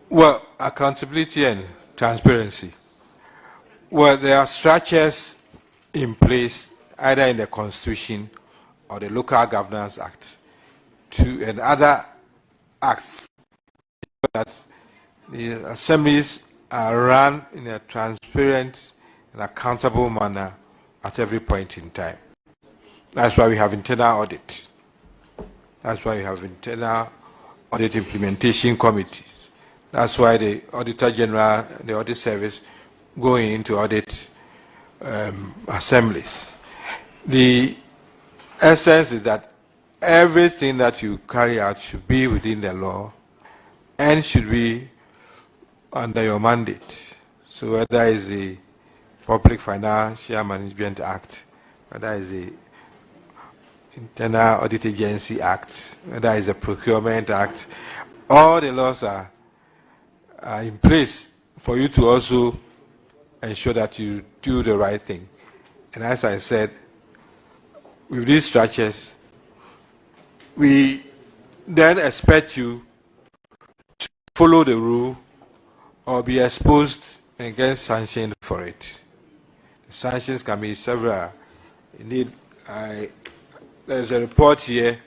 Well, accountability and transparency. Well, there are structures in place either in the Constitution or the Local Governance Act and other acts that the assemblies are run in a transparent and accountable manner at every point in time. That's why we have internal audit. That's why we have internal audit implementation committees. That's why the Auditor General, the Audit Service, going into audit assemblies. The essence is that everything that you carry out should be within the law and should be under your mandate. So whether it's the Public Financial Management Act, whether it's the Internal Audit Agency Act, whether it's the Procurement Act, all the laws are in place for you to also ensure that you do the right thing. And as I said, with these structures, we then expect you to follow the rule or be exposed and get sanctioned for it. The sanctions can be several. Indeed, there's a report here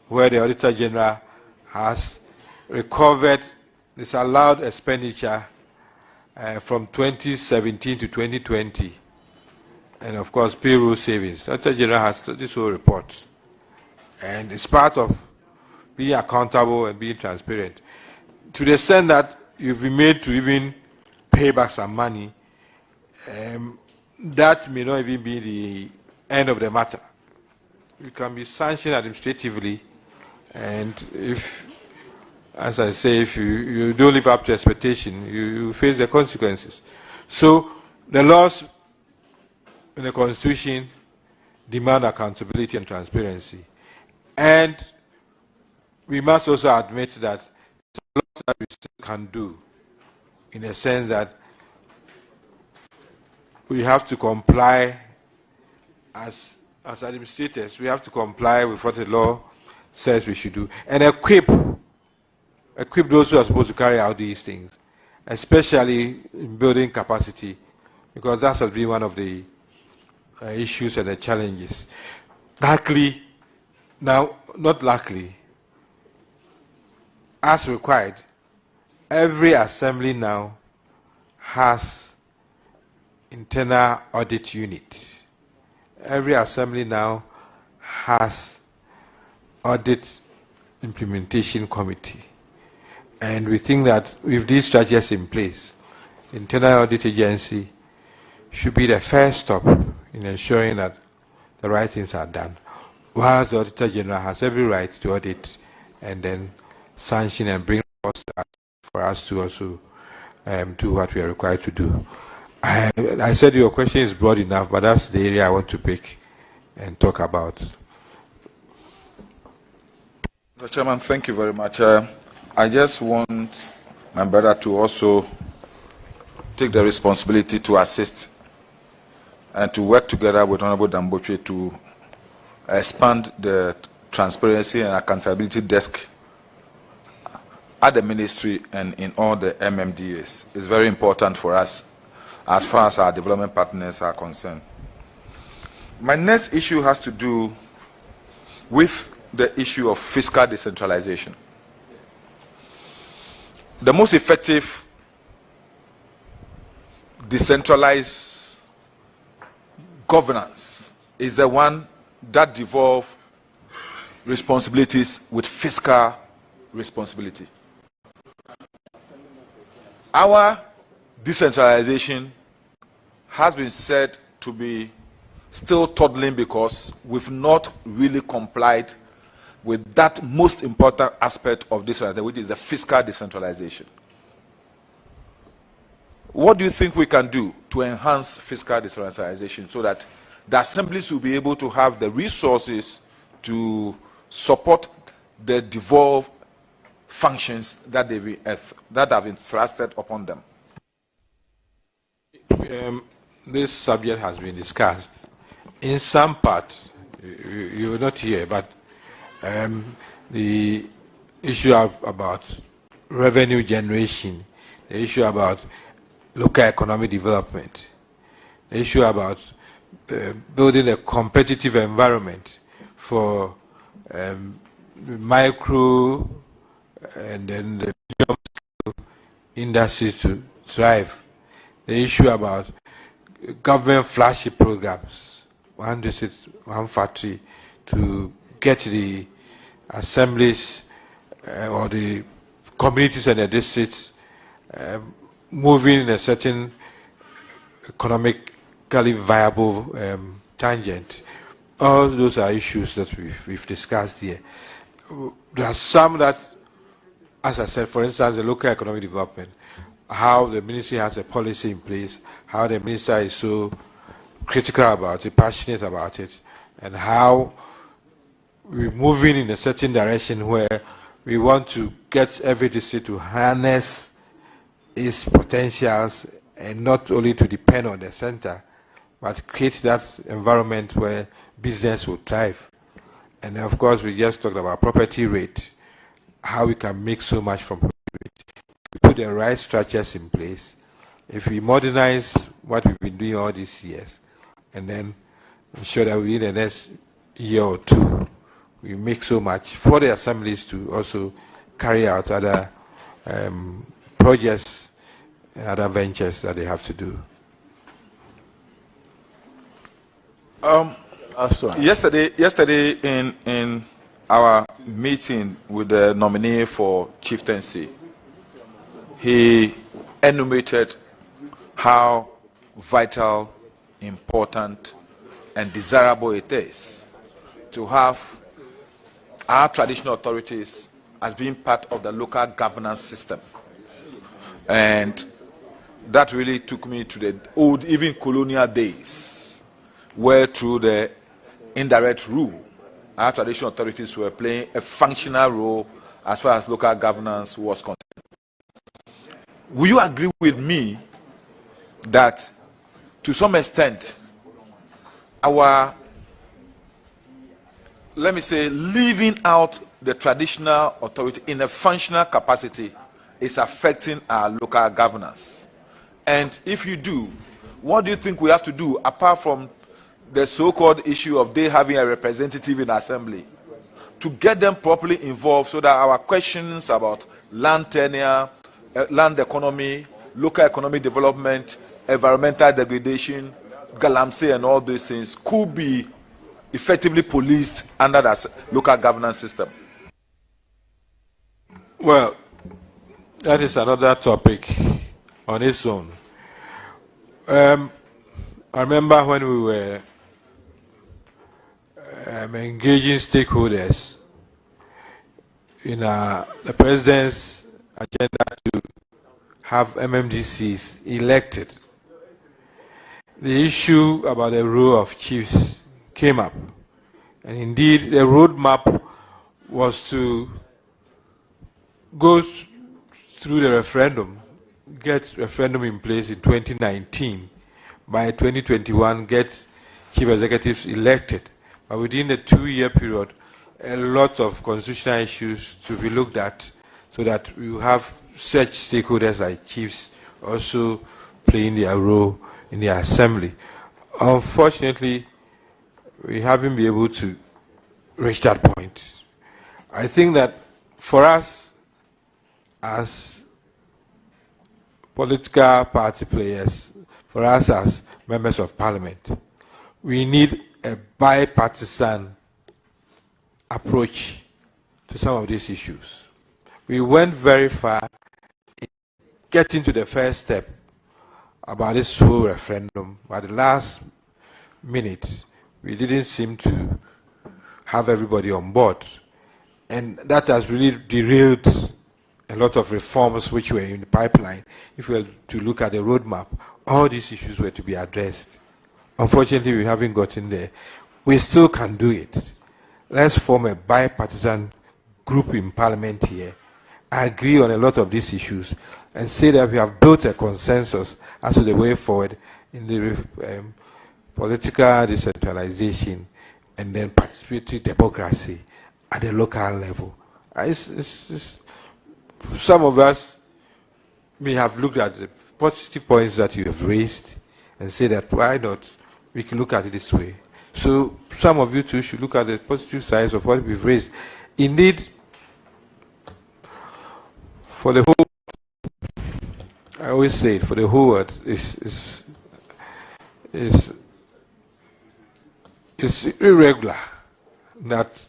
where the Auditor General has recovered disallowed expenditure from 2017 to 2020, and of course payroll savings. The Auditor General has this whole report, and it's part of being accountable and being transparent. To the extent that you've been made to even pay back some money, that may not even be the end of the matter. You can be sanctioned administratively, and if, as I say, if you don't live up to expectation, you face the consequences. So the laws in the Constitution demand accountability and transparency. And we must also admit that there's a lot that we still can do, in a sense that we have to comply as administrators, we have to comply with what the law says we should do, and equip those who are supposed to carry out these things, especially in building capacity, because that has been one of the issues and the challenges. Luckily, now, not luckily, as required, every assembly now has internal audit unit. Every assembly now has audit implementation committee. And we think that with these structures in place, internal audit agency should be the first stop in ensuring that the right things are done, whilst the Auditor General has every right to audit and then sanction and bring us for us to also do what we are required to do. I said your question is broad enough, but that's the area I want to pick and talk about. Mr. Chairman, thank you very much. I just want my brother to also take the responsibility to assist and to work together with Honorable Damboche to expand the transparency and accountability desk at the ministry and in all the MMDAs. It's very important for us as far as our development partners are concerned. My next issue has to do with the issue of fiscal decentralization. The most effective decentralized governance is the one that devolves responsibilities with fiscal responsibility. Our decentralization has been said to be still toddling because we've not really complied with that most important aspect of decentralization, which is the fiscal decentralization. What do you think we can do to enhance fiscal decentralization so that the assemblies will be able to have the resources to support the devolved functions that have been thrusted upon them? This subject has been discussed. In some part, you were not here, but the issue about revenue generation, the issue about local economic development, the issue about building a competitive environment for micro and then the medium scale industries to thrive, the issue about government flagship programs, one district, one factory, to get the assemblies or the communities and the districts moving in a certain economically viable tangent. All those are issues that we've discussed here. There are some that, as I said, for instance, the local economic development, how the ministry has a policy in place, how the minister is so critical about it, passionate about it, and how we're moving in a certain direction where we want to get every district to harness its potentials and not only to depend on the center, but create that environment where business will thrive. And of course, we just talked about property rate, how we can make so much from property rate. We put the right structures in place. If we modernize what we've been doing all these years, and then ensure that within the next year or two, we make so much for the assemblies to also carry out other projects and other ventures that they have to do. Yesterday in our meeting with the nominee for chieftaincy, he enumerated how vital, important, and desirable it is to have our traditional authorities as being part of the local governance system. And that really took me to the old, even colonial days, where through the indirect rule, our traditional authorities were playing a functional role as far as local governance was concerned. Will you agree with me that, to some extent, our, let me say, leaving out the traditional authority in a functional capacity is affecting our local governance? And if you do, what do you think we have to do, apart from the so-called issue of they having a representative in assembly, to get them properly involved so that our questions about land tenure, land economy, local economic development, environmental degradation, galamsey and all these things could be effectively policed under the local governance system? Well, that is another topic on its own. I remember when we were engaging stakeholders in the president's agenda to have MMDCs elected. The issue about the role of chiefs came up. And indeed, the roadmap was to go through the referendum, get referendum in place in 2019. By 2021, get chief executives elected. But within the 2-year period, a lot of constitutional issues to be looked at so that we will have such stakeholders like chiefs also playing their role in the assembly. Unfortunately, we haven't been able to reach that point. I think that for us as political party players, for us as members of parliament, we need a bipartisan approach to some of these issues. We went very far in getting to the first step about this whole referendum. At the last minute, we didn't seem to have everybody on board. And that has really derailed a lot of reforms which were in the pipeline. If we were to look at the roadmap, all these issues were to be addressed. Unfortunately, we haven't gotten there. We still can do it. Let's form a bipartisan group in parliament here, agree on a lot of these issues, and say that we have built a consensus as to the way forward in the political decentralization and then participatory democracy at the local level. Some of us may have looked at the positive points that you have raised and say that why not we can look at it this way. So some of you too should look at the positive sides of what we've raised. Indeed, for the whole, I always say it, for the whole world is irregular that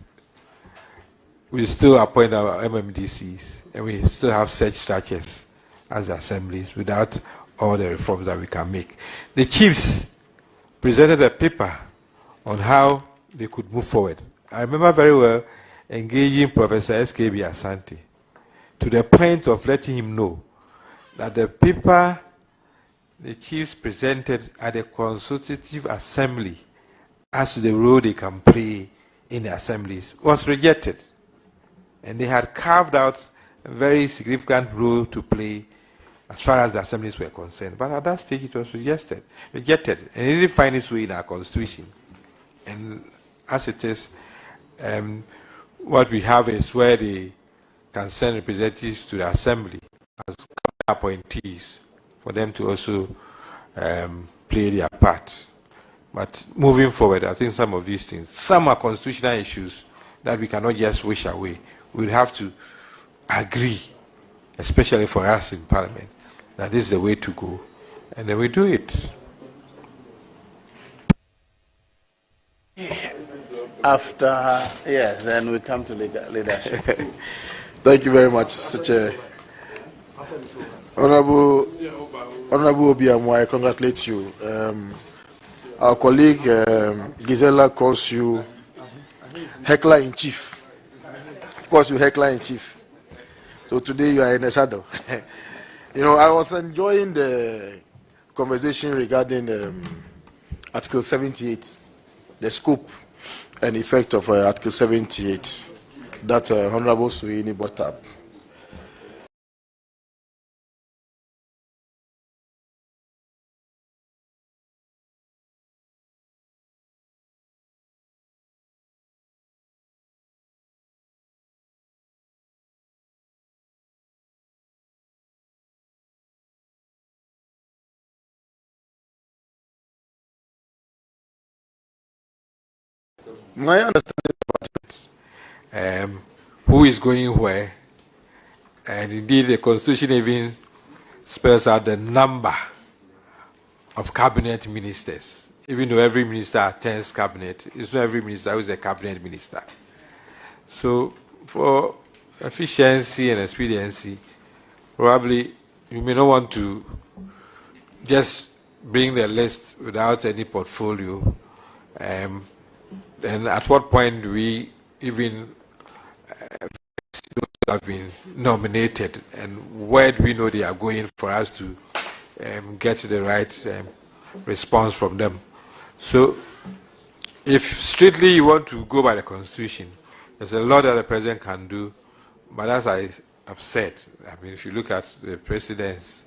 we still appoint our MMDCs and we still have such structures as assemblies without all the reforms that we can make. The chiefs presented a paper on how they could move forward. I remember very well engaging Professor S.K.B. Asante to the point of letting him know that the paper the chiefs presented at the consultative assembly as to the role they can play in the assemblies was rejected. And they had carved out a very significant role to play as far as the assemblies were concerned. But at that stage it was rejected. And it didn't find its way in our constitution. And as it is, what we have is where they can send representatives to the assembly as appointees for them to also play their part. But moving forward, I think some of these things, some are constitutional issues that we cannot just wish away. We'll have to agree, especially for us in Parliament, that this is the way to go. And then we do it. After, yes, then we come to leadership. Thank you very much, such a Honorable Obiamu, I congratulate you. Our colleague Gisela calls you heckler in chief. Of course, you heckler in chief. So today you are in a saddle. You know, I was enjoying the conversation regarding Article 78, the scope and effect of Article 78 that Honorable Suini brought up. My understanding of who is going where And indeed, the Constitution even spells out the number of cabinet ministers. Even though every minister attends cabinet, it's not every minister who is a cabinet minister. So, for efficiency and expediency, probably you may not want to just bring the list without any portfolio. And at what point do we even have been nominated, and where do we know they are going for us to get the right response from them? So, if strictly you want to go by the Constitution, there's a lot that the President can do, but as I have said, I mean, if you look at the presidents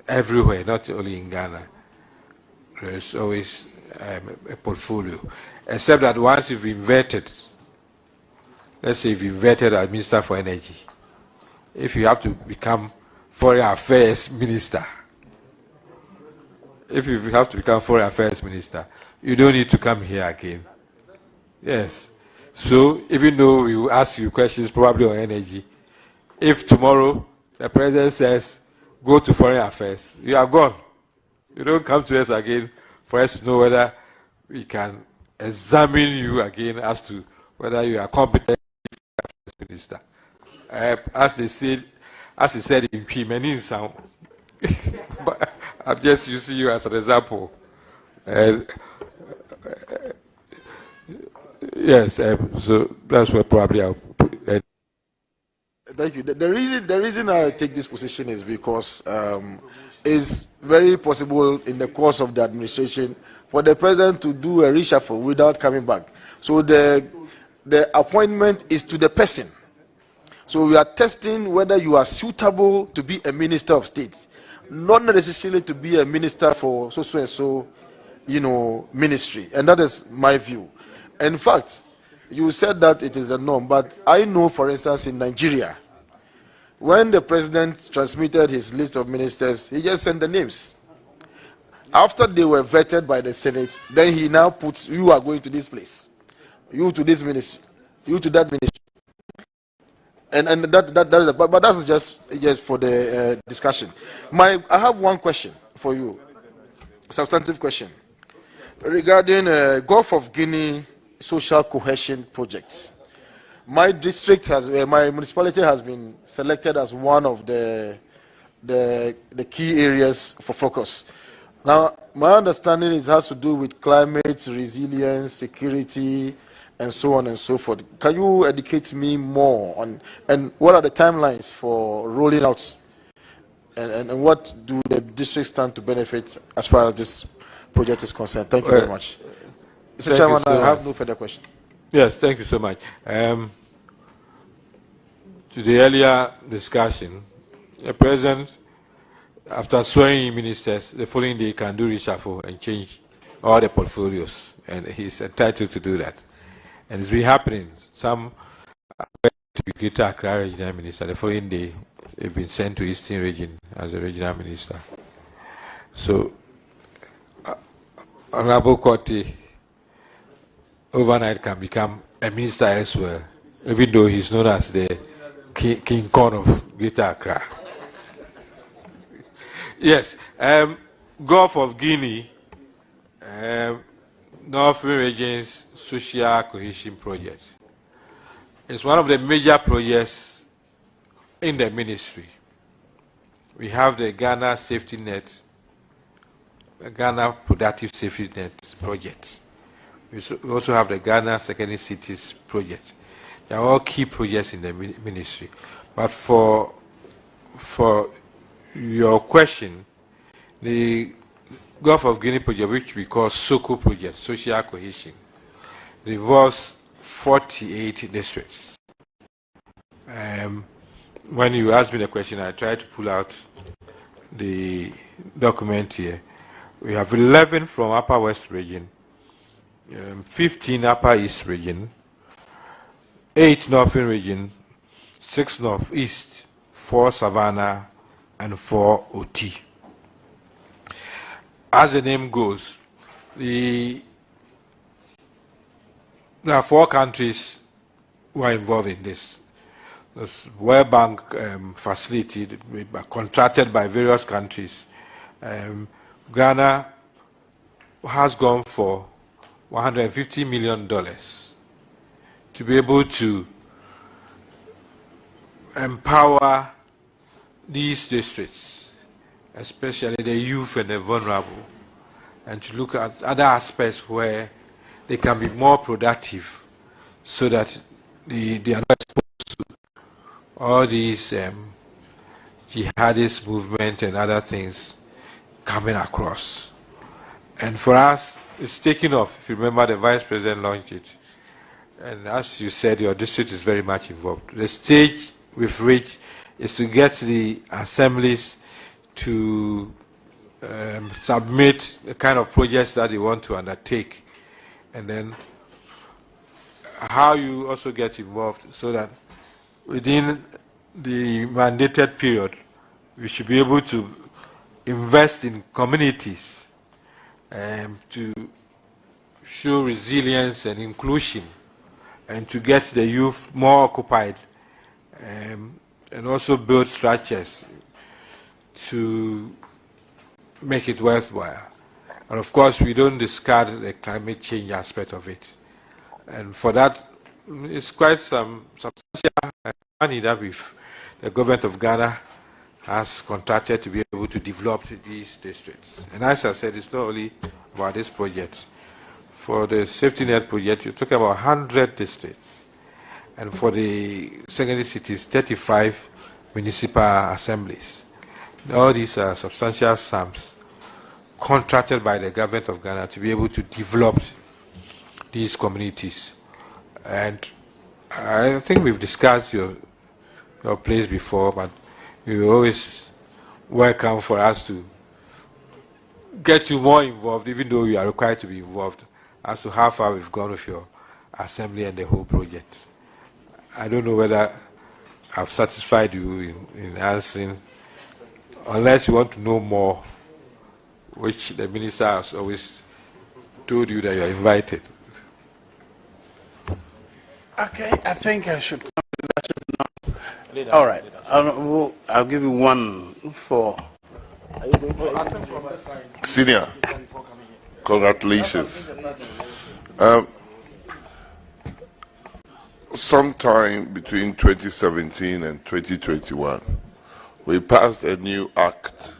everywhere, not only in Ghana, there's always a portfolio, except that once you've inverted, let's say if you inverted as Minister for Energy, if you have to become Foreign Affairs Minister, if you have to become Foreign Affairs Minister, you don't need to come here again. Yes. So even though we will ask you questions probably on energy, if tomorrow the President says, go to Foreign Affairs, you are gone. You don't come to us again for us to know whether we can examine you again as to whether you are competent minister. As he said in P, many sound. But I'm just using you as an example. Yes, so that's what probably I'll put. Thank you. The reason I take this position is because it's very possible in the course of the administration for the president to do a reshuffle without coming back. So the appointment is to the person. So we are testing whether you are suitable to be a minister of state, not necessarily to be a minister for so and so, ministry. And that is my view. In fact, you said that it is a norm, but I know, for instance, in Nigeria, when the president transmitted his list of ministers, he just sent the names. After they were vetted by the Senate, then he now puts, you are going to this place, you to this ministry, you to that ministry. And that is, but that's just for the discussion. I have one question for you, substantive question, regarding Gulf of Guinea social cohesion projects. My district my municipality has been selected as one of the key areas for focus. Now, my understanding it has to do with climate resilience, security, and so on and so forth. Can you educate me more on, and what are the timelines for rolling out, and what do the districts stand to benefit as far as this project is concerned? Thank you very much. Mr. Chairman, I have no further question. Yes, thank you so much. To the earlier discussion, the President, after swearing in ministers, the following day can do reshuffle and change all the portfolios, and he's entitled to do that. And it's been happening. Some to Greater Accra regional minister, the following day they've been sent to Eastern region as a regional minister. So, Honorable Kotti overnight can become a minister elsewhere, even though he's known as the King Kong of Greater Accra. Yes, Gulf of Guinea, Northern Region's Social Cohesion Project. It's one of the major projects in the ministry. We have the Ghana Safety Net, Ghana Productive Safety Net project. We also have the Ghana Secondary Cities project. They are all key projects in the ministry. But for your question, the Gulf of Guinea project, which we call SOCO project, Social Cohesion, involves 48 districts. When you asked me the question, I tried to pull out the document here. We have 11 from Upper West region, 15 Upper East region, 8 Northern region, 6 Northeast, 4 Savannah, and 4 OT. As the name goes, there are 4 countries who are involved in this. this World Bank facility contracted by various countries. Ghana has gone for $150 million to be able to empower these districts, especially the youth and the vulnerable, and to look at other aspects where they can be more productive so that they are not exposed to all these jihadist movement and other things coming across. And for us, it's taking off. If you remember, the Vice President launched it. And as you said, your district is very much involved. The stage we've reached is to get the assemblies to submit the kind of projects that they want to undertake, and then how you also get involved so that within the mandated period we should be able to invest in communities to show resilience and inclusion, and to get the youth more occupied, and also build structures to make it worthwhile. And of course, we don't discard the climate change aspect of it. And for that, it's quite some substantial money that the government of Ghana has contracted to be able to develop these districts. And as I said, it's not only about this project. For the safety net project, you're talking about 100 districts. And for the secondary cities, 35 municipal assemblies. All these are substantial sums contracted by the government of Ghana to be able to develop these communities. And I think we've discussed your place before, but you're always welcome for us to get you more involved, even though you are required to be involved, as to how far we've gone with your assembly and the whole project. I don't know whether I've satisfied you in answering, unless you want to know more, which the minister has always told you that you are invited. Okay, I think I should come to that now. All right, I'll give you one for... Senior, congratulations. Sometime between 2017 and 2021, we passed a new act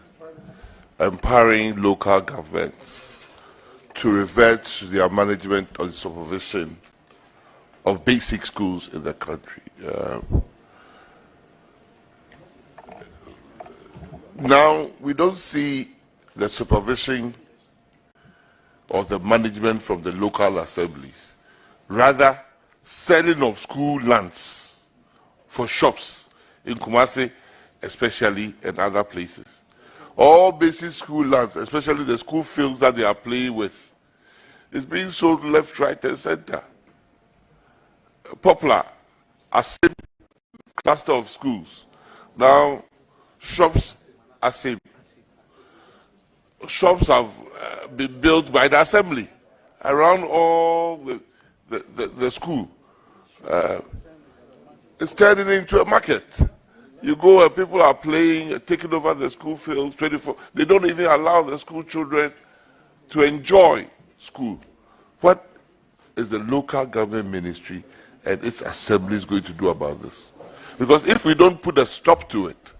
empowering local governments to revert to their management and supervision of basic schools in the country. Now, we don't see the supervision or the management from the local assemblies. Rather, selling of school lands for shops in Kumasi, especially, and other places. All basic school lands, especially the school fields that they are playing with, is being sold left, right, and center. Popular, a same cluster of schools. Now, shops are same. Shops have been built by the assembly around all the school. It's turning into a market. You go and people are playing, taking over the school fields 24. They don't even allow the school children to enjoy school. What is the local government ministry and its assemblies going to do about this? Because if we don't put a stop to it,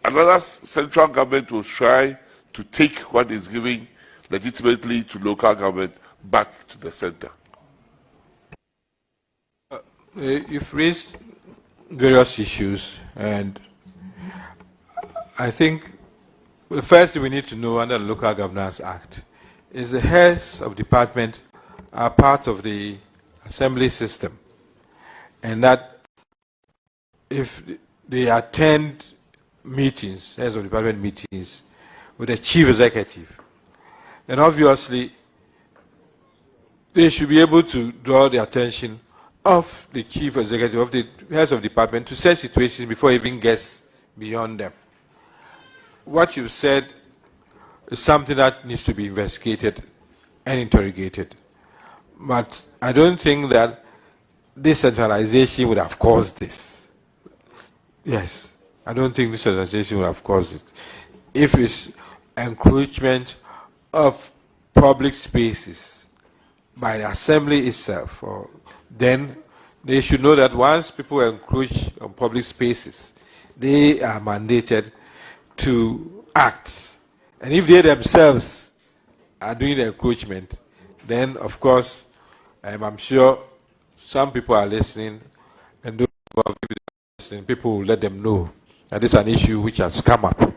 another central government will try to take what is giving legitimately to local government back to the center. You've raised various issues, and I think the first thing we need to know under the Local Governance Act is the heads of department are part of the assembly system, and that if they attend meetings, heads of department meetings, with the chief executive, then obviously they should be able to draw the attention of the chief executive, of the heads of department, to such situations before it even gets beyond them. What you said is something that needs to be investigated and interrogated. But I don't think that decentralization would have caused this. Yes. I don't think this organization will have caused it. If it's encroachment of public spaces by the assembly itself, then they should know that once people encroach on public spaces, they are mandated to act. And if they themselves are doing the encroachment, then of course, I'm sure some people are listening, and those who are listening, people will let them know that this is an issue which has come up.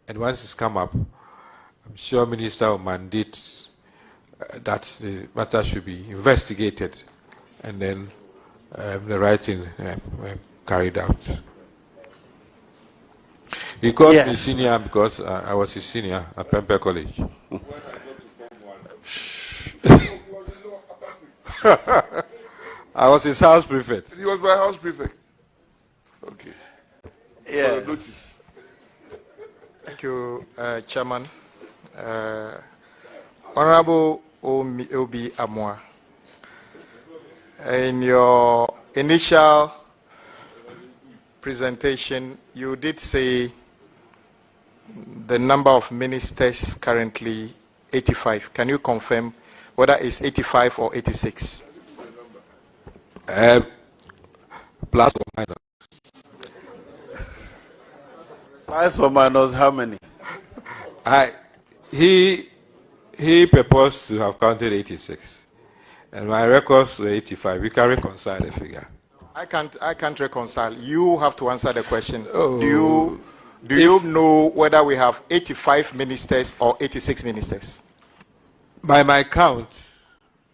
And once it's come up, I'm sure Minister will mandate that the matter should be investigated and then the right thing carried out. He called me senior because I was his senior at Pempe College. I was his house prefect. He was my house prefect. Okay. Yes. Thank you, Chairman. Honorable Obi Amwa, in your initial presentation, you did say the number of ministers currently 85. Can you confirm whether it's 85 or 86? Plus or minus. Plus or minus how many? He proposed to have counted 86, and my records were 85. We can reconcile the figure. I can't reconcile. You have to answer the question. Oh, do you know whether we have 85 ministers or 86 ministers? By my count,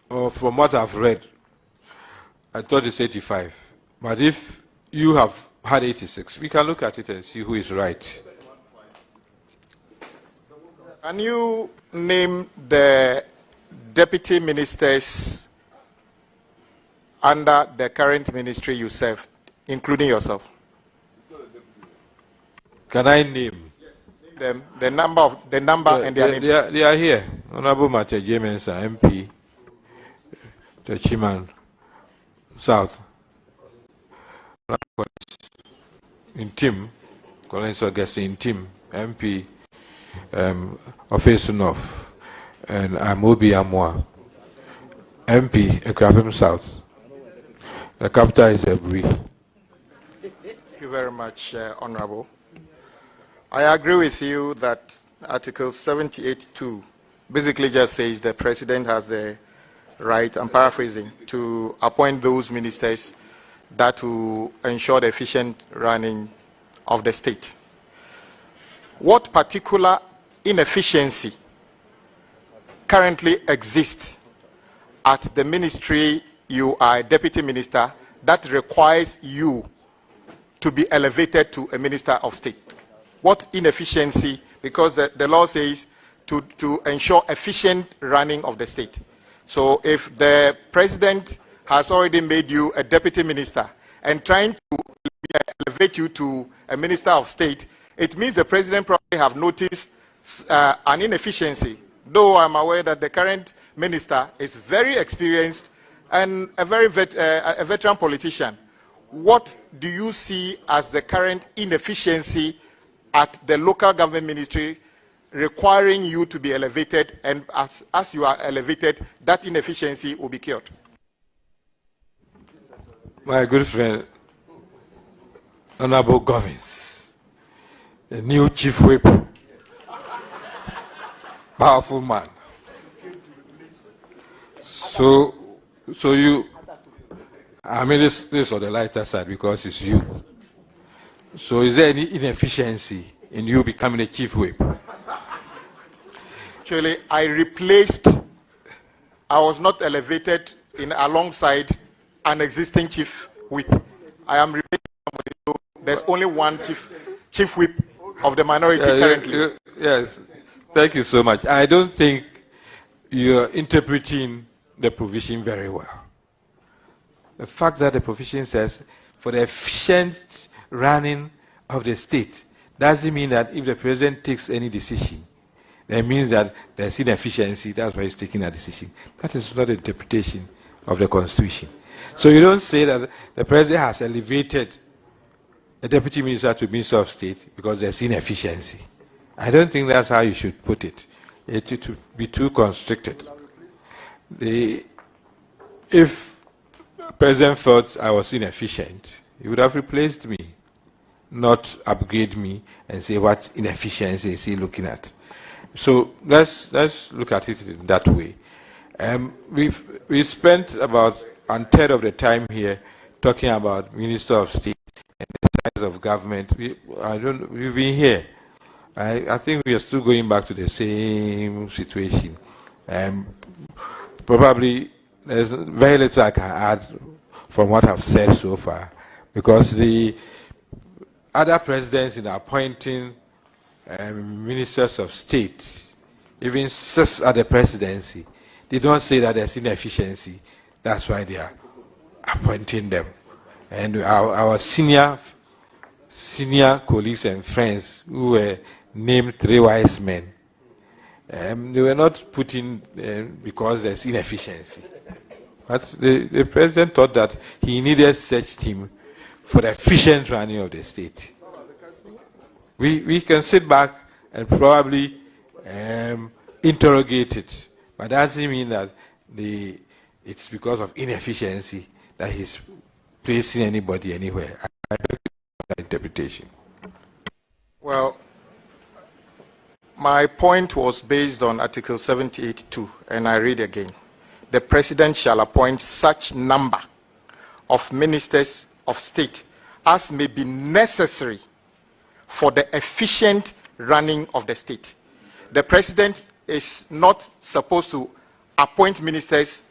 or from what I've read, I thought it's 85. But if you have had 86, we can look at it and see who is right. Can you name the deputy ministers under the current ministry you serve, including yourself? Can I name them? The number and their names. They are here. Honorable Mate Jemensa, MP, Techiman, South. In Tim, Collins Augustine in Tim, MP, Office North, and Amobi Amwa, MP, Ekrafim South. The capital is Ebri. Thank you very much, Honorable. I agree with you that Article 78(2) basically just says the President has the right, I'm paraphrasing, to appoint those ministers that will ensure the efficient running of the state. What particular inefficiency currently exists at the ministry you are a deputy minister that requires you to be elevated to a minister of state? What inefficiency? Because the law says to ensure efficient running of the state. So if the president has already made you a deputy minister and trying to elevate you to a minister of state, it means the president probably have noticed an inefficiency. Though I'm aware that the current minister is very experienced and a very a veteran politician. What do you see as the current inefficiency at the local government ministry requiring you to be elevated, and as you are elevated, that inefficiency will be cured? My good friend, Honorable Govins, the new chief whip, powerful man. So you, I mean, this is on the lighter side because it's you. So is there any inefficiency in you becoming a chief whip? Actually, I was not elevated alongside an existing chief whip. I am replacing somebody, so there's only one chief whip of the minority currently. Yes, thank you so much. I don't think you're interpreting the provision very well. The fact that the provision says for the efficient running of the state doesn't mean that if the president takes any decision, that means that there's inefficiency, that's why he's taking a decision. That is not the interpretation of the Constitution. So you don't say that the president has elevated a deputy minister to minister of state because there's inefficiency. I don't think that's how you should put it. It would be too constricted. If the president felt I was inefficient, he would have replaced me, not upgrade me and say what inefficiency is he looking at. So let's look at it in that way. We spent about a third of the time here talking about Minister of State and the size of government. We've been here. I think we are still going back to the same situation. Probably there's very little I can add from what I've said so far, because the other presidents in appointing ministers of state, even sits at the presidency, they don't say that there's inefficiency. That's why they are appointing them. And our senior colleagues and friends who were named 3 wise men, they were not put in because there's inefficiency. But the president thought that he needed such team for the efficient running of the state. We can sit back and probably interrogate it, but that doesn't mean that it's because of inefficiency that he's placing anybody anywhere. I don't that interpretation. Well, my point was based on Article 78(2), and I read again. The President shall appoint such number of ministers of state as may be necessary for the efficient running of the state. The President is not supposed to appoint ministers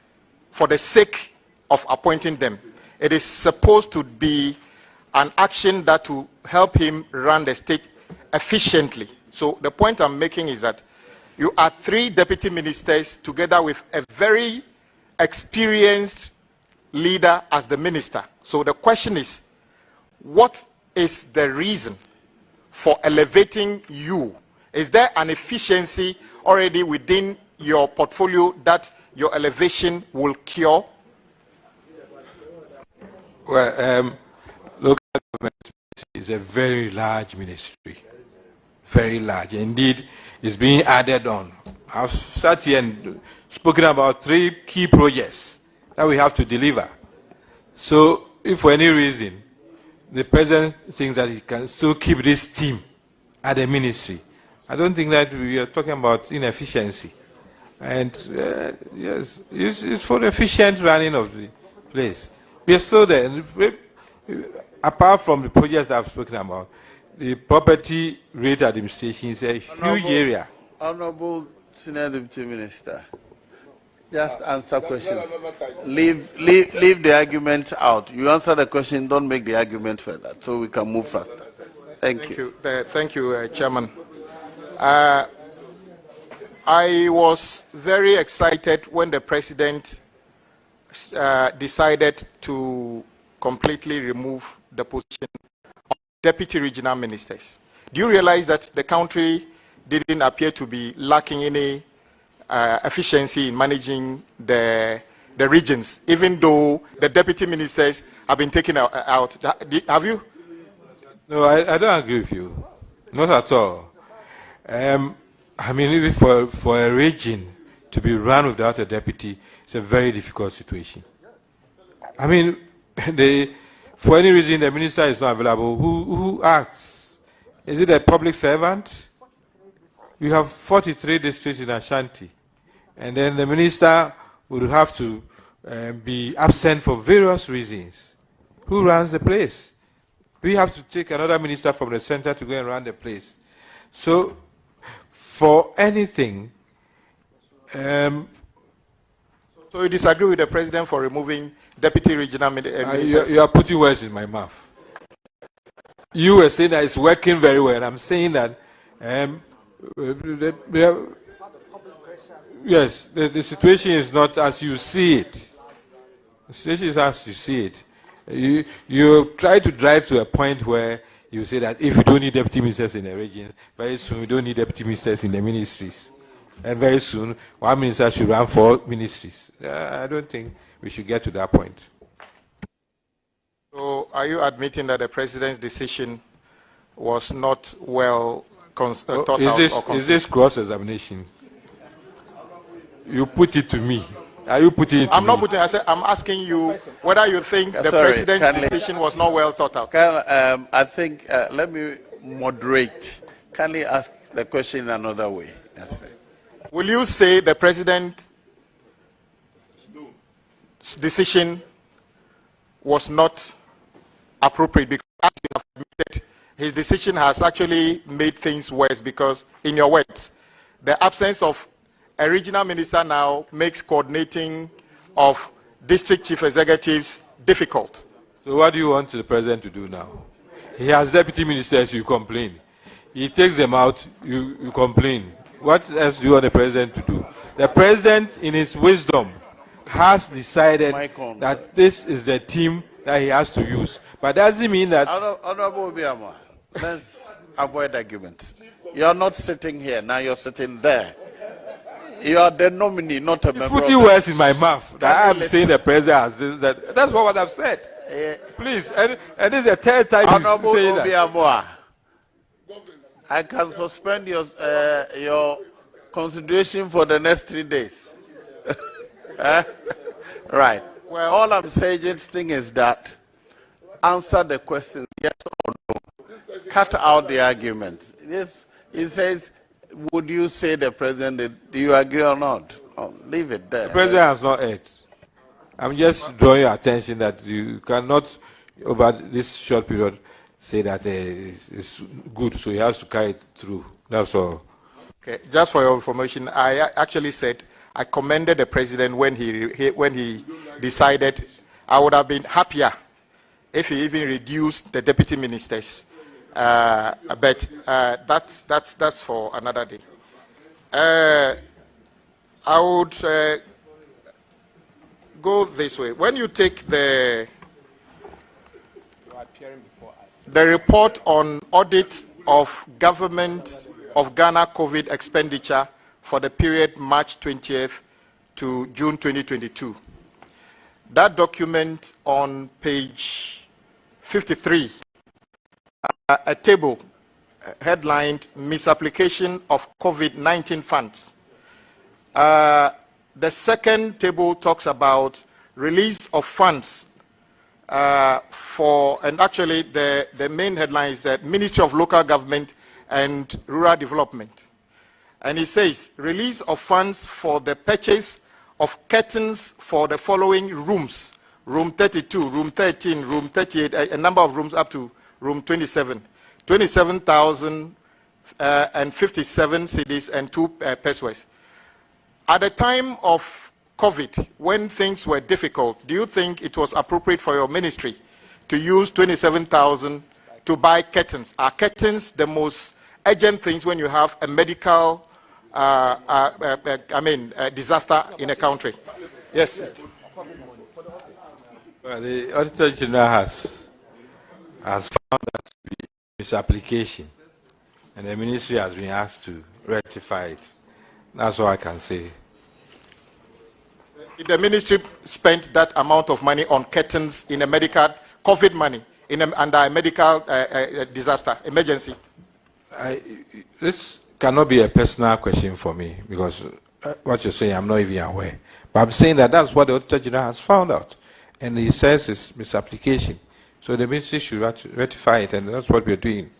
for the sake of appointing them. It is supposed to be an action that will help him run the state efficiently. So the point I'm making is that you are 3 deputy ministers together with a very experienced leader as the minister. So the question is, what is the reason for elevating you? Is there an efficiency already within your portfolio that your elevation will cure? Well, local government is a very large ministry. Very large. Indeed, it's being added on. I've sat here and spoken about 3 key projects that we have to deliver. So, if for any reason the president thinks that he can still keep this team at the ministry, I don't think that we are talking about inefficiency. And yes, it's for the efficient running of the place. We are still there. Apart from the projects that I've spoken about, the property rate administration is a huge area. Honorable Senior Deputy Minister, just answer questions. Leave the argument out. You answer the question, don't make the argument further, so we can move faster. Thank you. Thank you, Chairman. I was very excited when the President decided to completely remove the position of deputy regional ministers. Do you realize that the country didn't appear to be lacking any efficiency in managing the regions, even though the deputy ministers have been taken out? Have you? No, I don't agree with you. Not at all. I mean, even for a region to be run without a deputy, it's a very difficult situation. I mean, for any reason the minister is not available, who acts? Is it a public servant? We have 43 districts in Ashanti, and then the minister would have to be absent for various reasons. Who runs the place? We have to take another minister from the center to go and run the place. So, for anything... so you disagree with the president for removing deputy regional ministers? You are putting words in my mouth. You were saying that it's working very well. I'm saying that yes, the situation is not as you see it. The situation is as you see it. You try to drive to a point where you say that if you don't need deputy ministers in the region, very soon we don't need deputy ministers in the ministries. And very soon, one minister should run 4 ministries. I don't think we should get to that point. So are you admitting that the president's decision was not well thought out? Is this cross-examination? You put it to me. Are you putting it to me? I'm not putting it. I'm asking you whether you think the president's decision was not well thought out. I think, let me moderate. Kindly ask the question in another way. Yes, will you say the president's decision was not appropriate? Because as you have admitted, his decision has actually made things worse because, in your words, the absence of a regional minister now makes coordinating of district chief executives difficult. So what do you want the president to do now? He has deputy ministers, you complain. He takes them out, you complain. What else do you want the president to do? The president, in his wisdom, has decided that this is the team that he has to use. But doesn't mean that... Honorable Obiama, let's avoid arguments. You're not sitting here, now you're sitting there. You are the nominee, not a member. Putting words in my mouth. That I'm saying the president has this, that. That's what I've said. Please, and this is the third time Honorable you say that. I can suspend your consideration for the next 3 days. Right. Well, all I'm saying is that answer the question yes or no. Cut out the argument. Yes, it says, would you say the president, do you agree or not? Oh, leave it there. The president has not heard. I'm just drawing your attention that you cannot, over this short period, say that it's good, so he has to carry it through. That's all. Okay. Just for your information, I actually said I commended the president when he decided. I would have been happier if he even reduced the deputy ministers. But that's for another day. I would go this way. When you take the report on audit of government of Ghana COVID expenditure for the period March 20th to June 2022, that document on page 53, a table headlined Misapplication of COVID-19 Funds. The second table talks about release of funds and actually the main headline is the Ministry of Local Government and Rural Development. And it says, release of funds for the purchase of curtains for the following rooms: room 32, room 13, room 38, a number of rooms up to room 27. 27,057 cedis and 2 pesos. At the time of COVID, when things were difficult, do you think it was appropriate for your ministry to use 27,000 to buy curtains? Are curtains the most urgent things when you have a medical disaster in a country? Yes. Well, the Auditor General has found that to be misapplication, and the ministry has been asked to rectify it. That's all I can say. Did the ministry spend that amount of money on curtains in a medical COVID money under a medical disaster emergency? This cannot be a personal question for me because what you're saying, I'm not even aware. But I'm saying that that's what the Auditor General has found out, and he says it's misapplication. So the ministry should rectify it, and that's what we're doing.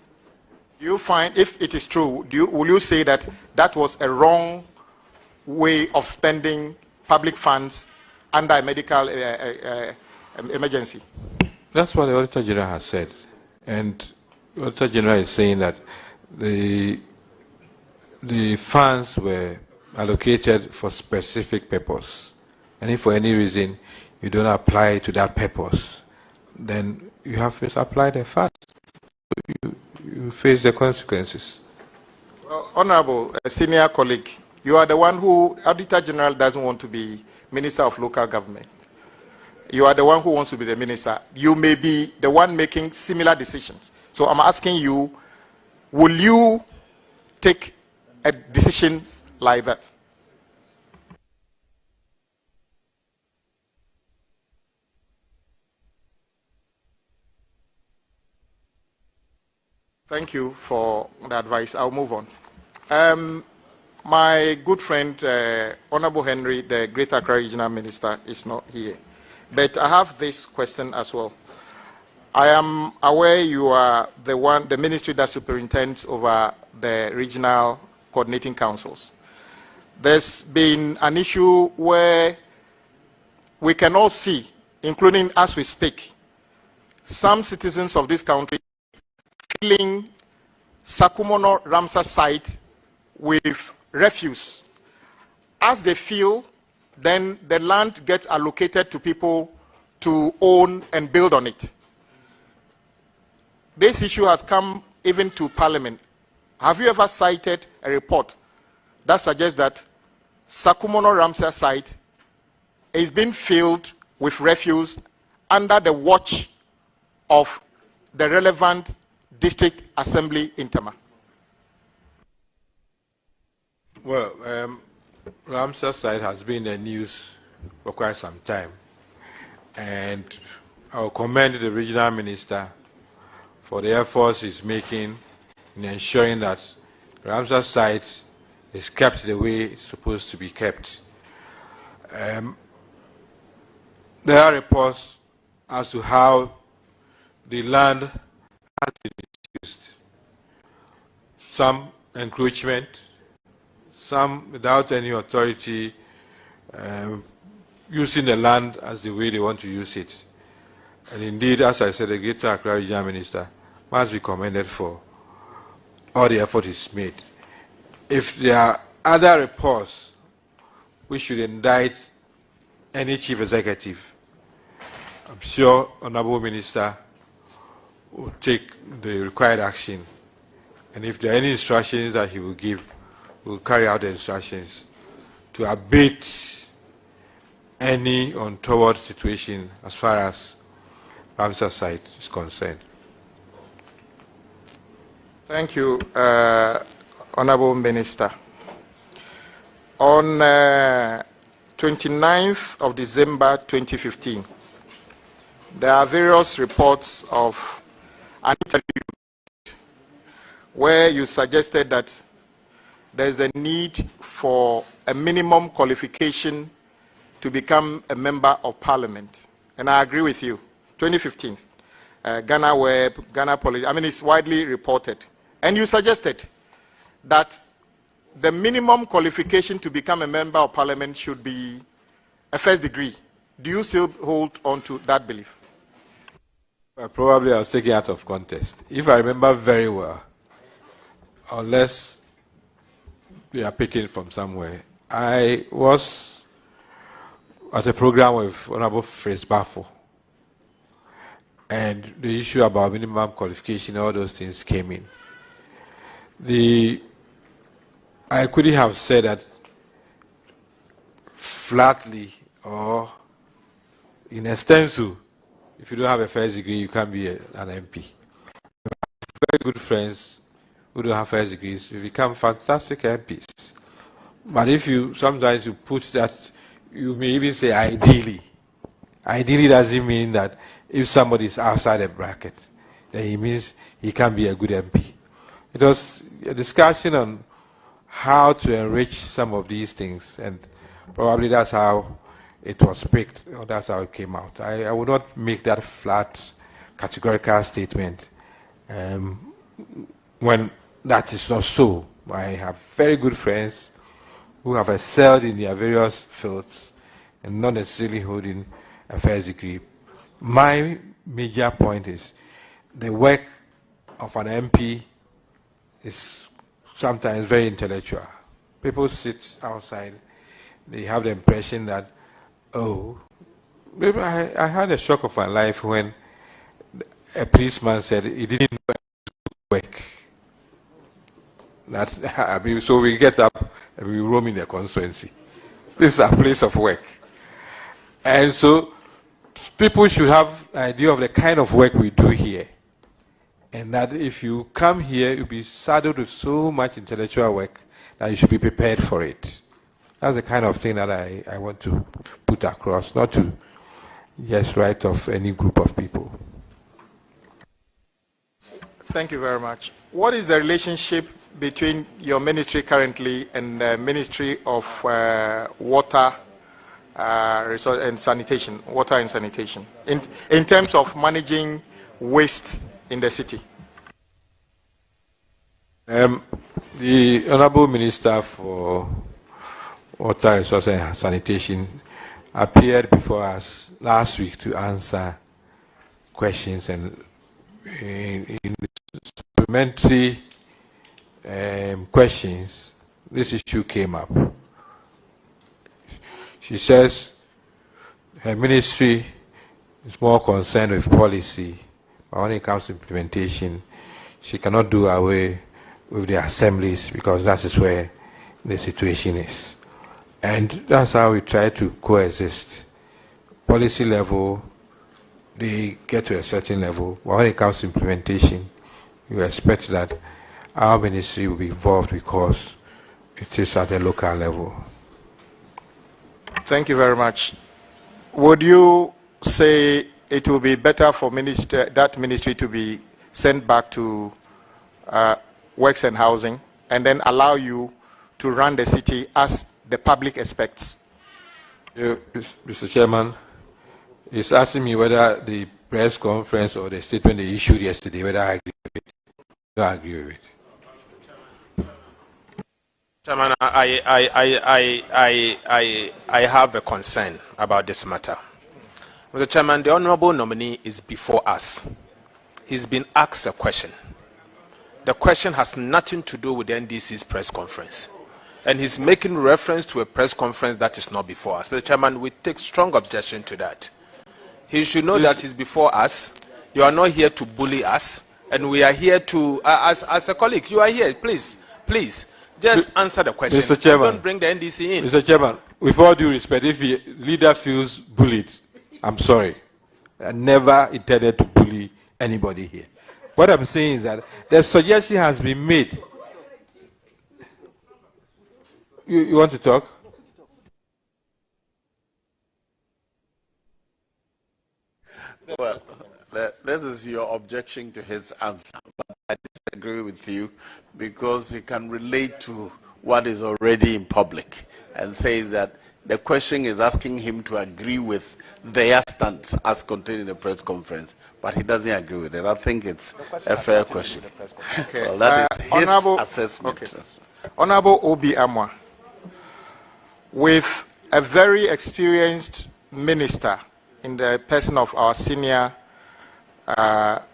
Do you find, if it is true, will you say that that was a wrong way of spending public funds under a medical emergency? That's what the Auditor General has said. And the Auditor General is saying that the funds were allocated for specific purpose. And if for any reason you don't apply to that purpose, then you have misapplied the funds. You face the consequences. Well, Honorable senior colleague, you are the one who, Auditor General doesn't want to be Minister of Local Government. You are the one who wants to be the minister. You may be the one making similar decisions. So I'm asking you, will you take a decision like that? Thank you for the advice. I'll move on. My good friend, Honorable Henry, the Greater Accra Regional Minister, is not here. But I have this question as well. I am aware you are the ministry that superintends over the regional coordinating councils. There's been an issue where we can all see, including as we speak, some citizens of this country filling Sakumono Ramsar site with refuse. As they fill, then the land gets allocated to people to own and build on it. This issue has come even to Parliament. Have you ever cited a report that suggests that Sakumono Ramsar site is being filled with refuse under the watch of the relevant district assembly in Tema? Well, Ramsar site has been in the news for quite some time, and I will commend the regional minister for the efforts he's making in ensuring that Ramsar site is kept the way it's supposed to be kept. There are reports as to how the land has been used. Some encroachment, some without any authority, using the land as the way they want to use it. And indeed, as I said, the Greater Accra Regional Minister must be commended for all the effort he's made. If there are other reports which should indict any chief executive, I'm sure Honorable Minister will take the required action. And if there are any instructions that he will give, we will carry out the instructions to abate any untoward situation as far as Ramsar site is concerned. Thank you, Honorable Minister. On 29th of December 2015, there are various reports of an interview where you suggested that there's a need for a minimum qualification to become a member of Parliament. And I agree with you. 2015, GhanaWeb, Ghana Policy, I mean, it's widely reported. And you suggested that the minimum qualification to become a member of Parliament should be a first degree. Do you still hold on to that belief? Probably I was taken out of context. If I remember very well, unless we are picking from somewhere, I was at a program with Honorable Fritz Baffo, and the issue about minimum qualification, all those things came in. I couldn't have said that flatly or in extenso. If you don't have a first degree, you can't be an MP. Very good friends who don't have first degrees, we become fantastic MPs. But if you sometimes you put that, you may even say ideally. Ideally doesn't mean that if somebody is outside the bracket, then it means he can be a good MP. It was a discussion on how to enrich some of these things, and probably that's how it was picked, or that's how it came out. I would not make that flat, categorical statement when that is not so. I have very good friends who have excelled in their various fields and not necessarily holding a first degree. My major point is the work of an MP is sometimes very intellectual. People sit outside, they have the impression that, oh, maybe I had a shock of my life when a policeman said he didn't know how to work. That, so we get up and we roam in the constituency. This is a place of work. And so people should have an idea of the kind of work we do here. And that if you come here, you'll be saddled with so much intellectual work that you should be prepared for it. That's the kind of thing that I want to put across, not to just write off any group of people. Thank you very much. What is the relationship between your ministry currently and the Ministry of Water and Sanitation, Water and Sanitation, in terms of managing waste in the city? The Honorable Minister for Water, Resources and Sanitation appeared before us last week to answer questions, and in supplementary questions, this issue came up. She says her ministry is more concerned with policy, but when it comes to implementation, she cannot do away with the assemblies because that is where the situation is. And that's how we try to coexist. Policy level, they get to a certain level, but when it comes to implementation, you expect that our ministry will be involved because it is at a local level. Thank you very much. Would you say it will be better for that ministry to be sent back to Works and Housing and then allow you to run the city as the public expects? Mr. Chairman, he's asking me whether the press conference or the statement they issued yesterday, whether I agree with it. No, I agree with it. Chairman, I have a concern about this matter. Mr. Chairman, the honorable nominee is before us. He's been asked a question. The question has nothing to do with the NDC's press conference. And he's making reference to a press conference that is not before us. Mr. Chairman, we take strong objection to that. He should know that he's before us. You are not here to bully us. And we are here to, as a colleague, you are here. Please, just answer the question. Mr. Chairman, don't bring the NDC in. Mr. Chairman, with all due respect, if a leader feels bullied, I'm sorry. I never intended to bully anybody here. What I'm saying is that the suggestion has been made. You want to talk? Well, this is your objection to his answer, but I disagree with you because he can relate to what is already in public and says that the question is asking him to agree with their stance as contained in the press conference, but he doesn't agree with it. I think it's a fair question. Okay. Well, that is his assessment. Okay. Honorable Obi Amwa, with a very experienced minister in the person of our senior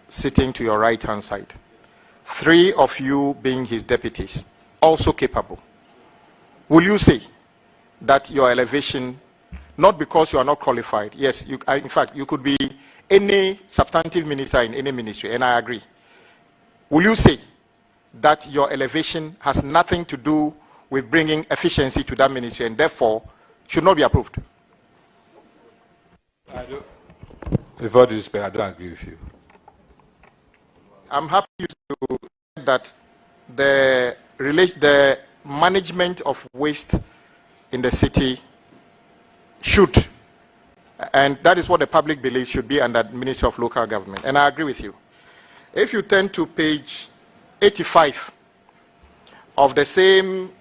sitting to your right-hand side, 3 of you being his deputies, also capable, will you say that your elevation, not because you are not qualified, yes, in fact, you could be any substantive minister in any ministry, and I agree, will you say that your elevation has nothing to do with bringing efficiency to that ministry and therefore should not be approved? With all due respect, I don't agree with you. I'm happy to say that the management of waste in the city should, and that is what the public believes should be under the Ministry of Local Government, and I agree with you. If you turn to page 85 of the same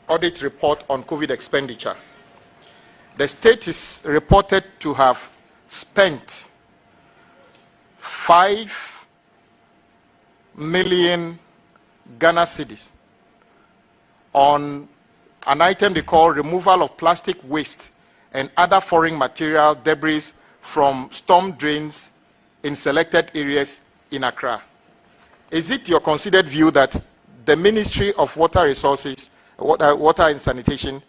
audit report on COVID expenditure, the state is reported to have spent 5 million Ghana cedis on an item they call removal of plastic waste and other foreign material debris from storm drains in selected areas in Accra. Is it your considered view that the Ministry of Water Resources, Water and Sanitation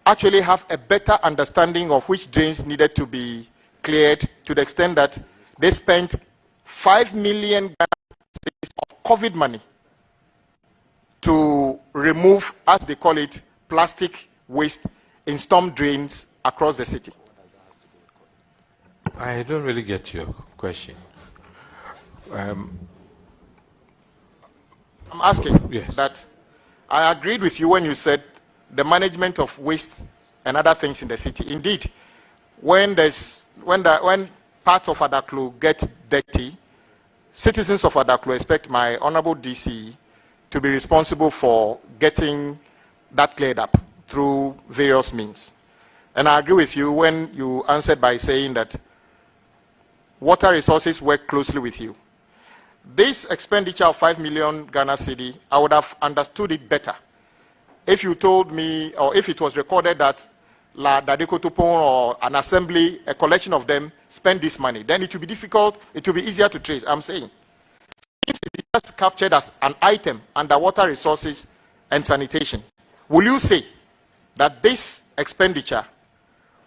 actually have a better understanding of which drains needed to be cleared to the extent that they spent 5 million of COVID money to remove, as they call it, plastic waste in storm drains across the city? I don't really get your question. I'm asking that I agreed with you when you said the management of waste and other things in the city. Indeed, when parts of Adaklu get dirty, citizens of Adaklu expect my honorable DC to be responsible for getting that cleared up through various means. And I agree with you when you answered by saying that water resources work closely with you. This expenditure of 5 million Ghana cedi, I would have understood it better if you told me, or if it was recorded that La Dadeko Tupon or an assembly, a collection of them, spend this money. Then it will be difficult, it will be easier to trace. I'm saying, since it is just captured as an item under water resources and sanitation, will you say that this expenditure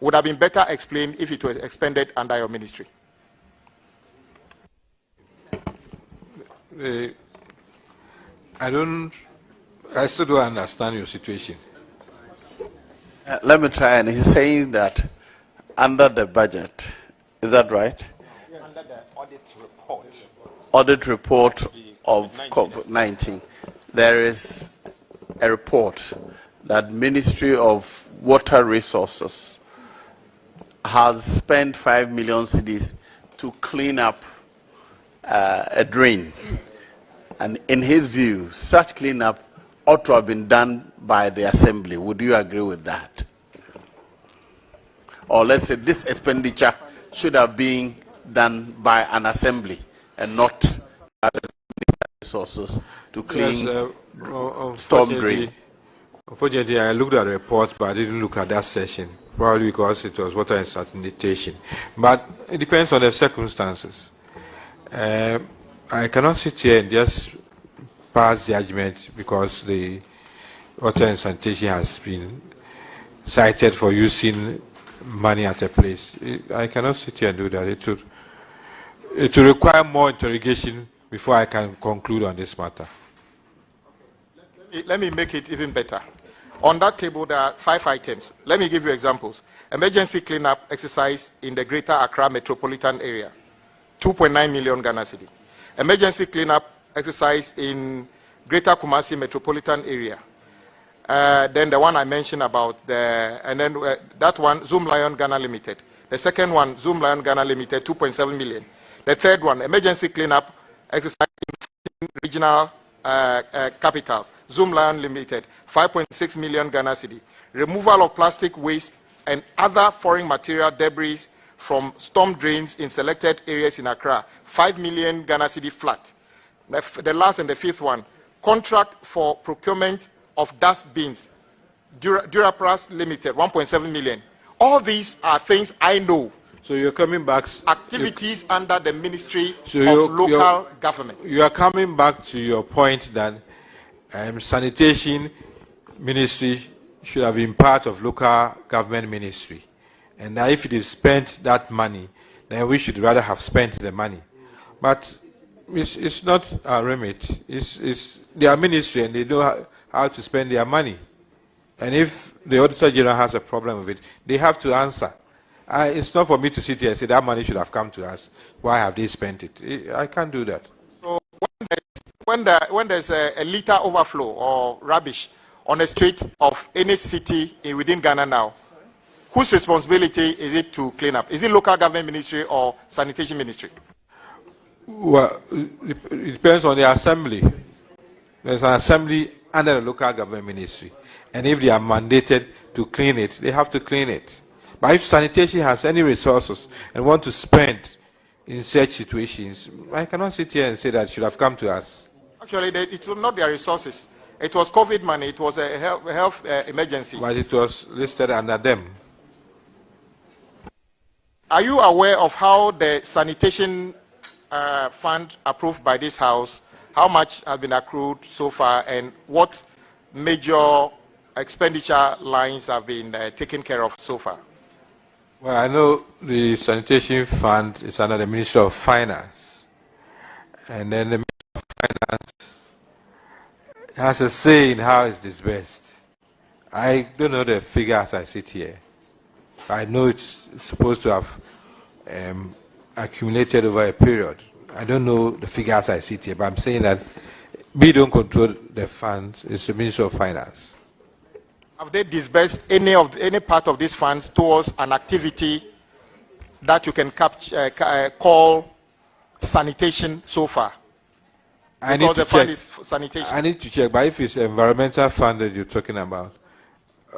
would have been better explained if it was expended under your ministry? I still don't understand your situation. Let me try, and he's saying that under the budget, is that right? Yeah. Under the audit report. Audit report of COVID-19, there is a report that Ministry of Water Resources has spent 5 million cedis to clean up a drain. And in his view, such cleanup ought to have been done by the assembly. Would you agree with that? Or let's say this expenditure should have been done by an assembly and not resources to clean storm drain. Unfortunately, I looked at the report, but I didn't look at that session, probably because it was water and sanitation. But it depends on the circumstances. I cannot sit here and just pass judgment because the water and sanitation has been cited for using money at a place. I cannot sit here and do that. It will require more interrogation before I can conclude on this matter. Let me make it even better. On that table, there are 5 items. Let me give you examples. Emergency cleanup exercise in the Greater Accra metropolitan area, 2.9 million Ghana cedi. Emergency cleanup exercise in Greater Kumasi metropolitan area. Then the one I mentioned about, that one, Zoom Lion Ghana Limited. The second one, Zoom Lion Ghana Limited, 2.7 million. The third one, emergency cleanup exercise in regional capitals, Zoom Lion Limited, 5.6 million Ghana cedi. Removal of plastic waste and other foreign material debris from storm drains in selected areas in Accra, 5 million Ghana cedi flat. The last and the fifth one, contract for procurement of dust bins, Duraplas Limited, 1.7 million. All these are things I know. So you're coming back. Activities under the Ministry of Local Government. You are coming back to your point that sanitation ministry should have been part of local government ministry. And that if it is spent that money, then we should rather have spent the money. But it's not our remit. It's their ministry and they know how to spend their money. And if the Auditor General has a problem with it, they have to answer. It's not for me to sit here and say that money should have come to us. Why have they spent it? I can't do that. So when there's a litter overflow or rubbish on the street of any city within Ghana now, whose responsibility is it to clean up? Is it local government ministry or sanitation ministry? Well, it depends on the assembly. There's an assembly under the local government ministry. And if they are mandated to clean it, they have to clean it. But if sanitation has any resources and want to spend in such situations, I cannot sit here and say that it should have come to us. Actually, it was not their resources. It was COVID money. It was a health emergency. But it was listed under them. Are you aware of how the sanitation fund approved by this House, how much has been accrued so far, and what major expenditure lines have been taken care of so far? Well, I know the sanitation fund is under the Ministry of Finance. And then the Ministry of Finance has a say in how it's disbursed. I don't know the figure as I sit here. I know it's supposed to have accumulated over a period. I don't know the figure as I sit here, but I'm saying that we don't control the funds. It's the Ministry of Finance. Have they disbursed any part of these funds towards an activity that you can call sanitation so far? I Because need to the fund check. is sanitation. I need to check, but if it's environmental fund that you're talking about,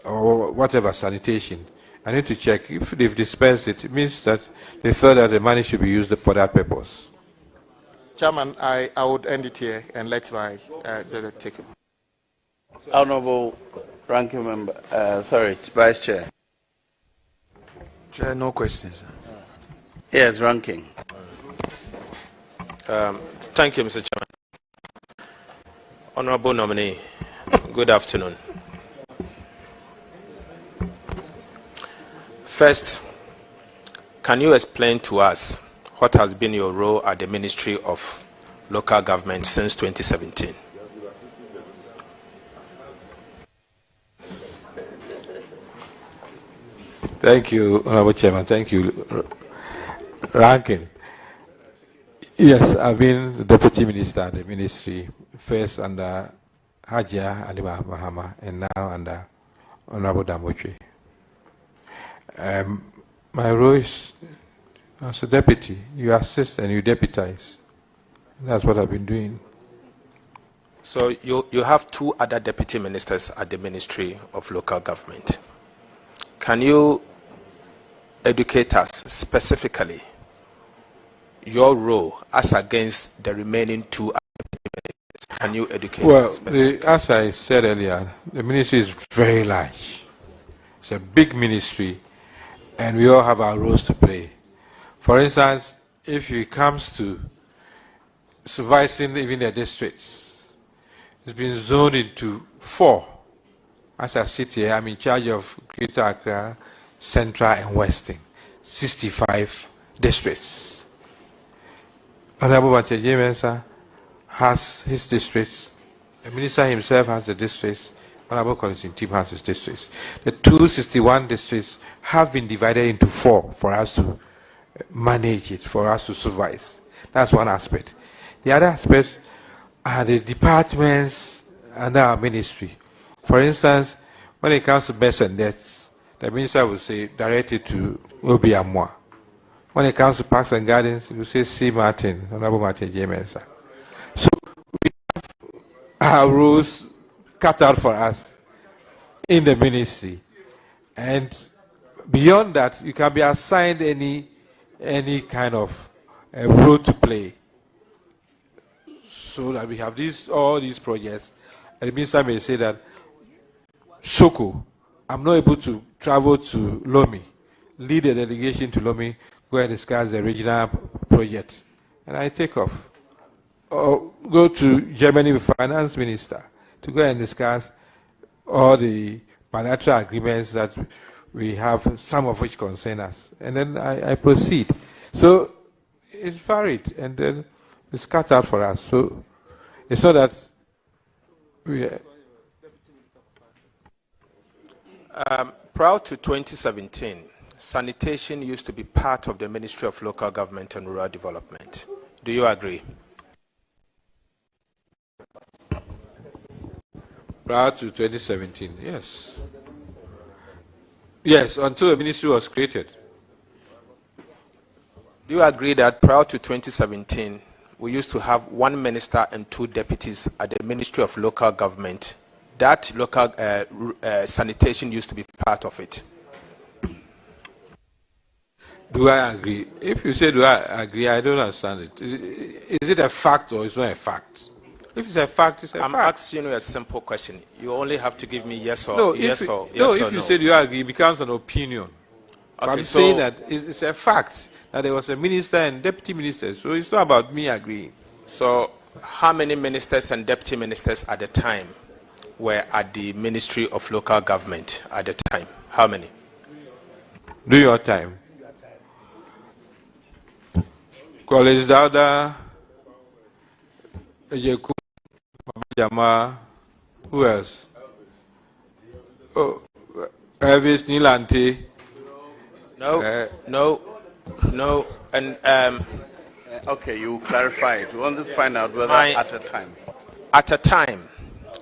or whatever, sanitation, I need to check. If they've dispersed it, it means that they felt that the money should be used for that purpose. Chairman, I would end it here and let my take it. Honorable Ranking Member, Vice Chair. Chair, no questions. Yes, Ranking. Thank you, Mr. Chairman. Honorable nominee, good afternoon. First, can you explain to us what has been your role at the Ministry of Local Government since 2017? Thank you, Honorable Chairman. Thank you, Ranking. Yes, I've been the Deputy Minister at the Ministry, first under Hajia Alima Mahama and now under Honorable Damboche. My role is as a deputy. You assist and you deputize. That's what I've been doing. So you have two other deputy ministers at the Ministry of Local Government. Can you educate us specifically your role as against the remaining two deputy ministers? Can you educate us? Well, as I said earlier, the ministry is very large. It's a big ministry, and we all have our roles to play. For instance, if it comes to supervising even the districts, it's been zoned into 4. As I sit here, I'm in charge of Greater Accra, Central and Western, 65 districts. Honorable Matthew Mensa has his districts. The minister himself has the districts. Honorable Collins Team has his districts. The 261 districts have been divided into 4 for us to manage it, for us to supervise. That's one aspect. The other aspect are the departments under our ministry. For instance, when it comes to births and deaths, the minister will say, direct it to Obi Amwa. When it comes to parks and gardens, he will say, C. Martin, Honorable Martin J. Mensa. So we have our rules cut out for us in the ministry. And beyond that, you can be assigned any kind of role to play. So that we have all these projects. And the minister may say that, Soko, I'm not able to travel to Lomé, lead a delegation to Lomé, go and discuss the regional project. And I take off. Or go to Germany with finance minister to go and discuss all the bilateral agreements that we have, some of which concern us. And then I proceed. So it's varied, and then it's cut out for us. So it's not that we... Prior to 2017, sanitation used to be part of the Ministry of Local Government and Rural Development. Do you agree? Prior to 2017, yes. Yes, until the ministry was created. Do you agree that prior to 2017, we used to have 1 minister and 2 deputies at the Ministry of Local Government? That local sanitation used to be part of it. Do I agree? If you say do I agree, I don't understand it. Is it a fact or it's not a fact? If it's a fact, it's a fact. I'm asking you a simple question. You only have to give me yes or no. Yes If or no, yes if or you no. say do you agree, it becomes an opinion. Okay, I'm so saying that it's a fact that there was a minister and deputy minister. So it's not about me agreeing. So how many ministers and deputy ministers at the time were at the Ministry of Local Government at the time? How many? Do your time. College Dauda, Ejeku, Jama, who else? Oh, Elvis Nilante. No, and okay, you clarify it. We want to find out whether at a time.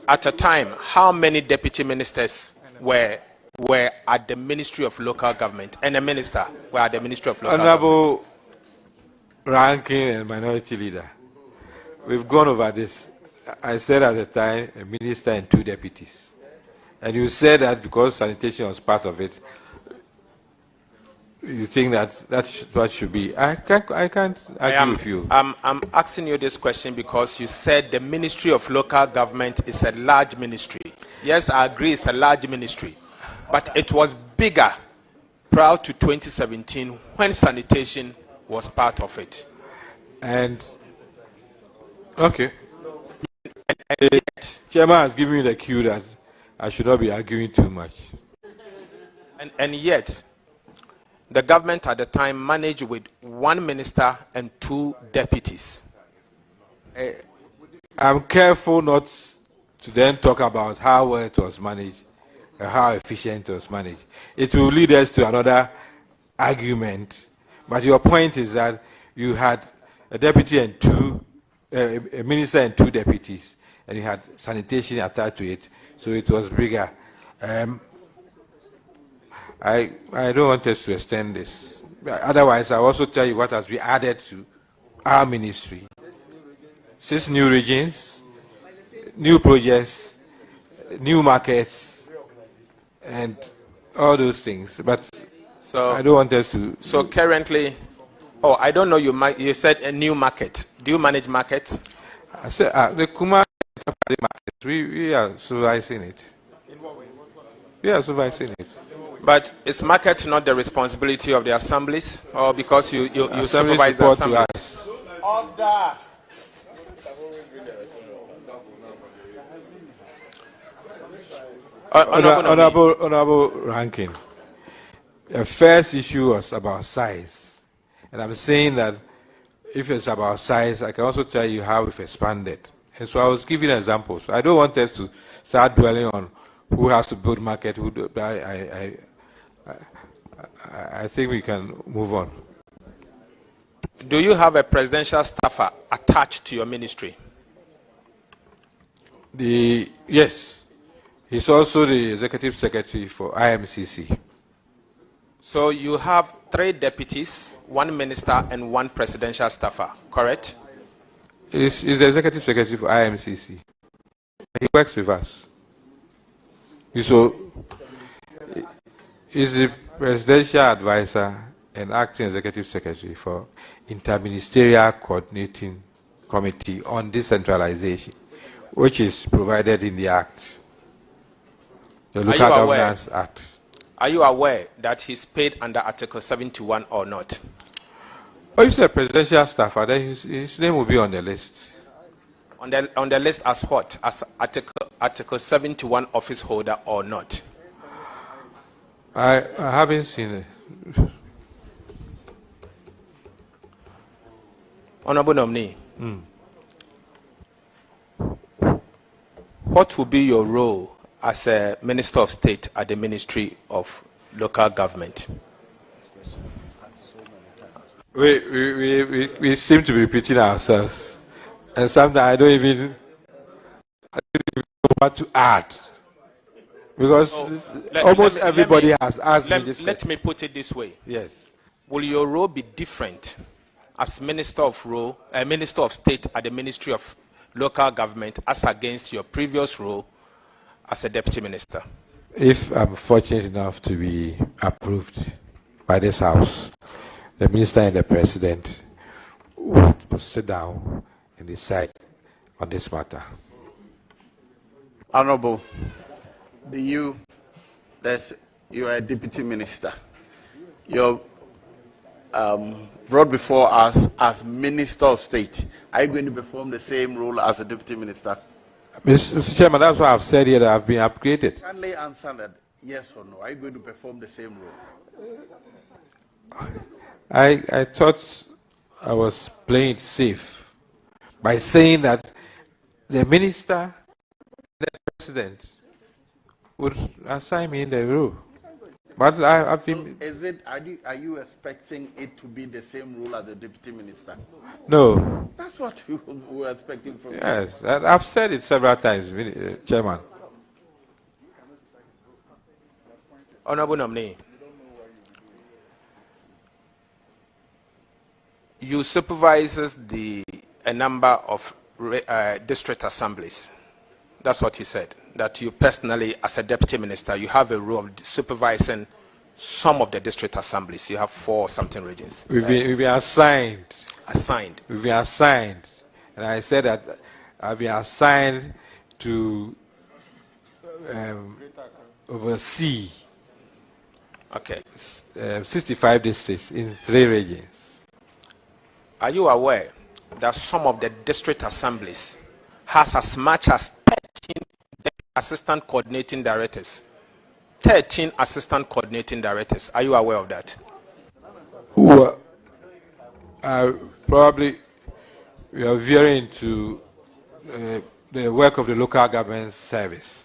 At a time, how many deputy ministers were at the Ministry of Local Government and a minister were at the Ministry of Local Government? ranking and minority leader. We've gone over this. I said at the time, a minister and 2 deputies. And you said that because sanitation was part of it, you think that that's what should be. I can't agree with you. I'm asking you this question because you said the Ministry of Local Government is a large ministry. Yes, I agree it's a large ministry. But it was bigger prior to 2017 when sanitation was part of it. And, okay. The chairman has given me the cue that I should not be arguing too much. And yet, the government at the time managed with 1 minister and 2 deputies. I'm careful not to then talk about how well it was managed and how efficient it was managed. It will lead us to another argument. But your point is that you had a deputy and a minister and 2 deputies, and you had sanitation attached to it, so it was bigger. I don't want us to extend this. Otherwise, I'll also tell you what has been added to our ministry. 6 new regions, new projects, new markets, and all those things. But so I don't want us to. So currently, I don't know. You said a new market. Do you manage markets? I said the Kuma market. We are supervising it. In what way? We are supervising it. But is market not the responsibility of the assemblies, or because you supervise the assemblies? Order. Honorable Ranking, the first issue was about size. And I'm saying that if it's about size, I can also tell you how we've expanded. And so I was giving examples. I don't want us to start dwelling on who has to build market. I think we can move on. Do you have a presidential staffer attached to your ministry? Yes. He's also the executive secretary for IMCC. So you have 3 deputies, 1 minister, and 1 presidential staffer, correct? He's the executive secretary for IMCC. He works with us. He's the presidential advisor and acting executive secretary for Interministerial Coordinating Committee on Decentralization, which is provided in the Act, the Local Governance Act. Are you aware that he's paid under Article 71 or not? Oh, if he's a presidential staffer, then his name will be on the list. On the list as what? As Article 71 office holder or not? I haven't seen it. Honorable nominee, what will be your role as a Minister of State at the Ministry of Local Government? We seem to be repeating ourselves, and sometimes I don't even know what to add, because almost everybody has asked me this question. Let me put it this way. Yes. Will your role be different as Minister of State at the Ministry of Local Government as against your previous role as a Deputy Minister? If I'm fortunate enough to be approved by this House, the Minister and the President will sit down and decide on this matter. Honorable, you are a Deputy Minister. You're brought before us as Minister of State. Are you going to perform the same role as a Deputy Minister? Mr. Chairman, that's why I've said here that I've been upgraded. Can they answer that, yes or no? Are you going to perform the same role? I thought I was playing it safe by saying that the Minister, the President, would assign me in the role. But I've been... So are you expecting it to be the same role as the Deputy Minister? No. That's what we were expecting from you. Yes, I've said it several times, Chairman. Honorable nominee, you supervise a number of district assemblies. That's what you said. That you personally, as a deputy minister, you have a role of supervising some of the district assemblies. You have 4 something regions. We've been assigned. Assigned. We've been assigned. And I said that I've been assigned to oversee 65 districts in 3 regions. Are you aware that some of the district assemblies has as much as 13 assistant coordinating directors? 13 assistant coordinating directors. Are you aware of that? Well, probably we are veering into the work of the local government service.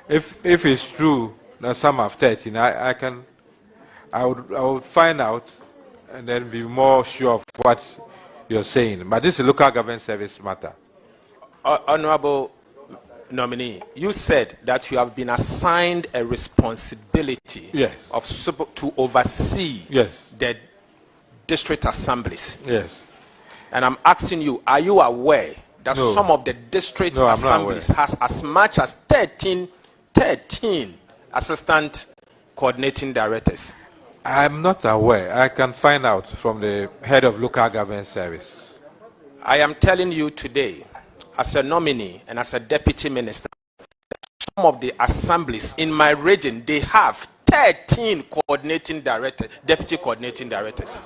If it's true that some have 13, I would find out and then be more sure of what you're saying. But this is a local government service matter. Honorable nominee, you said that you have been assigned a responsibility to oversee the district assemblies. Yes. And I'm asking you, are you aware that some of the district assemblies has as much as 13 assistant coordinating directors? I'm not aware. I can find out from the head of local government service. I am telling you today, as a nominee and as a deputy minister, some of the assemblies in my region, they have 13 coordinating directors, deputy coordinating directors.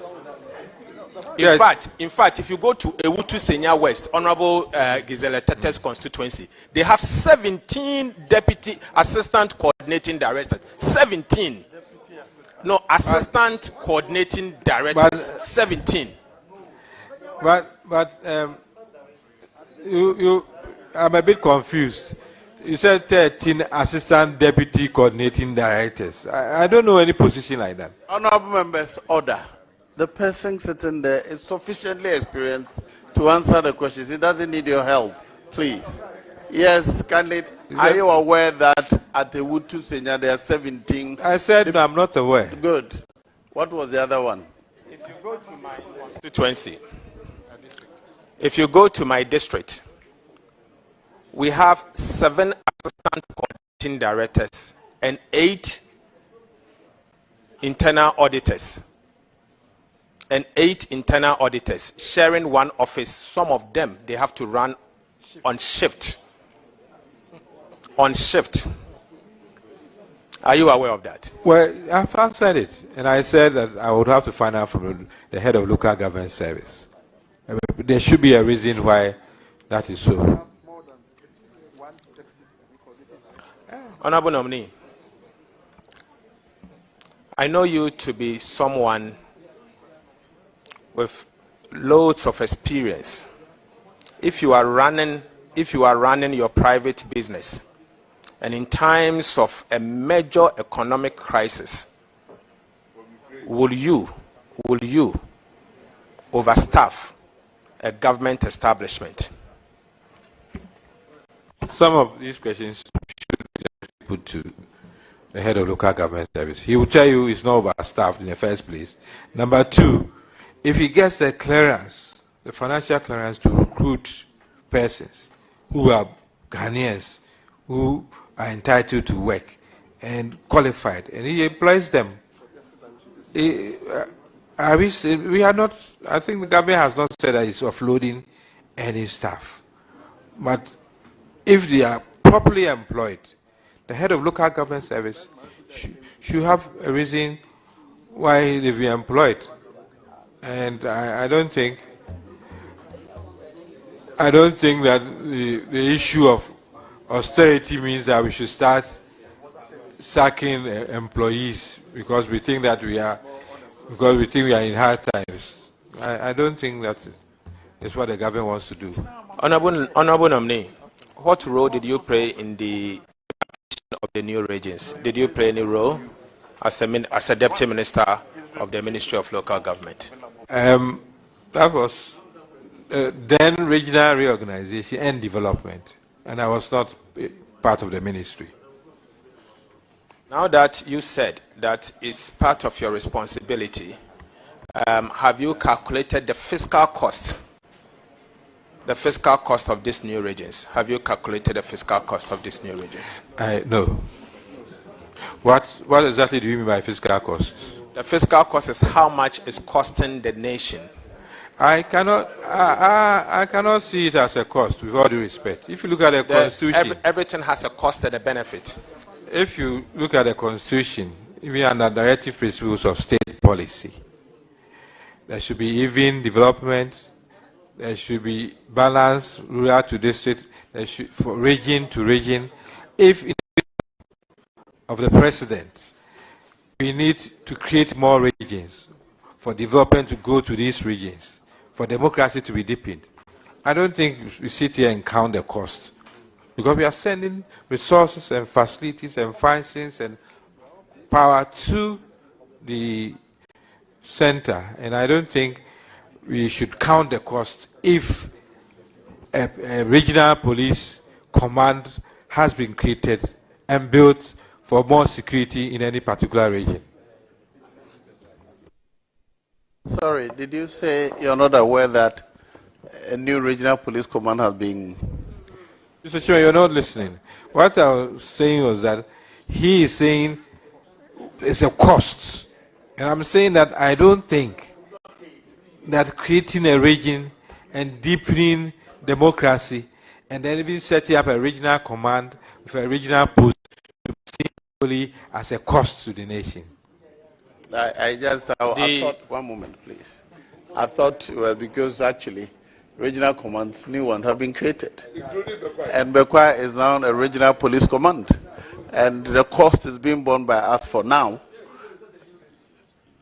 In fact, if you go to Ewutu Senya West, Honorable Gisela Tete's constituency, they have 17 deputy assistant coordinating directors. 17. No, assistant coordinating directors. 17. I'm a bit confused. You said 13 assistant deputy coordinating directors. I don't know any position like that. Honorable members, order. The person sitting there is sufficiently experienced to answer the questions. He doesn't need your help. Please. Yes, candidate, are you aware that at the Ewutu Senya there are 17? I said no, I'm not aware. Good. What was the other one? If you go to my constituency, if you go to my district, we have 7 assistant coordinating directors and 8 internal auditors. And 8 internal auditors sharing one office. Some of them, they have to run on shift. On shift. Are you aware of that? Well, I've answered it. And I said that I would have to find out from the head of local government service. There should be a reason why that is so. Honorable nominee, I know you to be someone with loads of experience. If you are running your private business, and in times of a major economic crisis, will you overstaff a government establishment? Some of these questions should be put to the head of local government service. He will tell you it's not overstaffed in the first place. Number 2, if he gets the clearance, the financial clearance to recruit persons who are Ghanaians, who are entitled to work and qualified, and he employs them, we are not, I think the government has not said that it's offloading any staff. But if they are properly employed, the head of local government service should have a reason why they've been employed. And I don't think that the issue of austerity means that we should start sacking employees because we think that we are in hard times. I don't think that is what the government wants to do. Honorable nominee, what role did you play in the of the new regions? Did you play any role as a deputy minister of the Ministry of Local Government? That was then regional reorganization and development, and I was not part of the ministry. Now that you said that it's part of your responsibility, have you calculated the fiscal cost? The fiscal cost of these new regions. Have you calculated the fiscal cost of these new regions? No. What exactly do you mean by fiscal cost? The fiscal cost is how much it's costing the nation. I cannot see it as a cost, with all due respect. If you look at the Constitution... Everything has a cost and a benefit. If you look at the Constitution, even under directive principles of state policy, there should be even development, there should be balance, rural to district, there should, for region to region. If in the of the president, we need to create more regions for development to go to these regions, for democracy to be deepened. I don't think we sit here and count the cost, because we are sending resources and facilities and functions and power to the center, and I don't think we should count the cost if a regional police command has been created and built for more security in any particular region. Sorry, did you say you're not aware that a new regional police command has been... Mr. Chairman, you're not listening. What I was saying was that he is saying it's a cost. And I'm saying that I don't think that creating a region and deepening democracy and then even setting up a regional command with a regional post to be seen only as a cost to the nation. I thought, one moment please. I thought, well, because actually regional commands, new ones have been created. And Bekwa is now a regional police command. And the cost is being borne by us for now.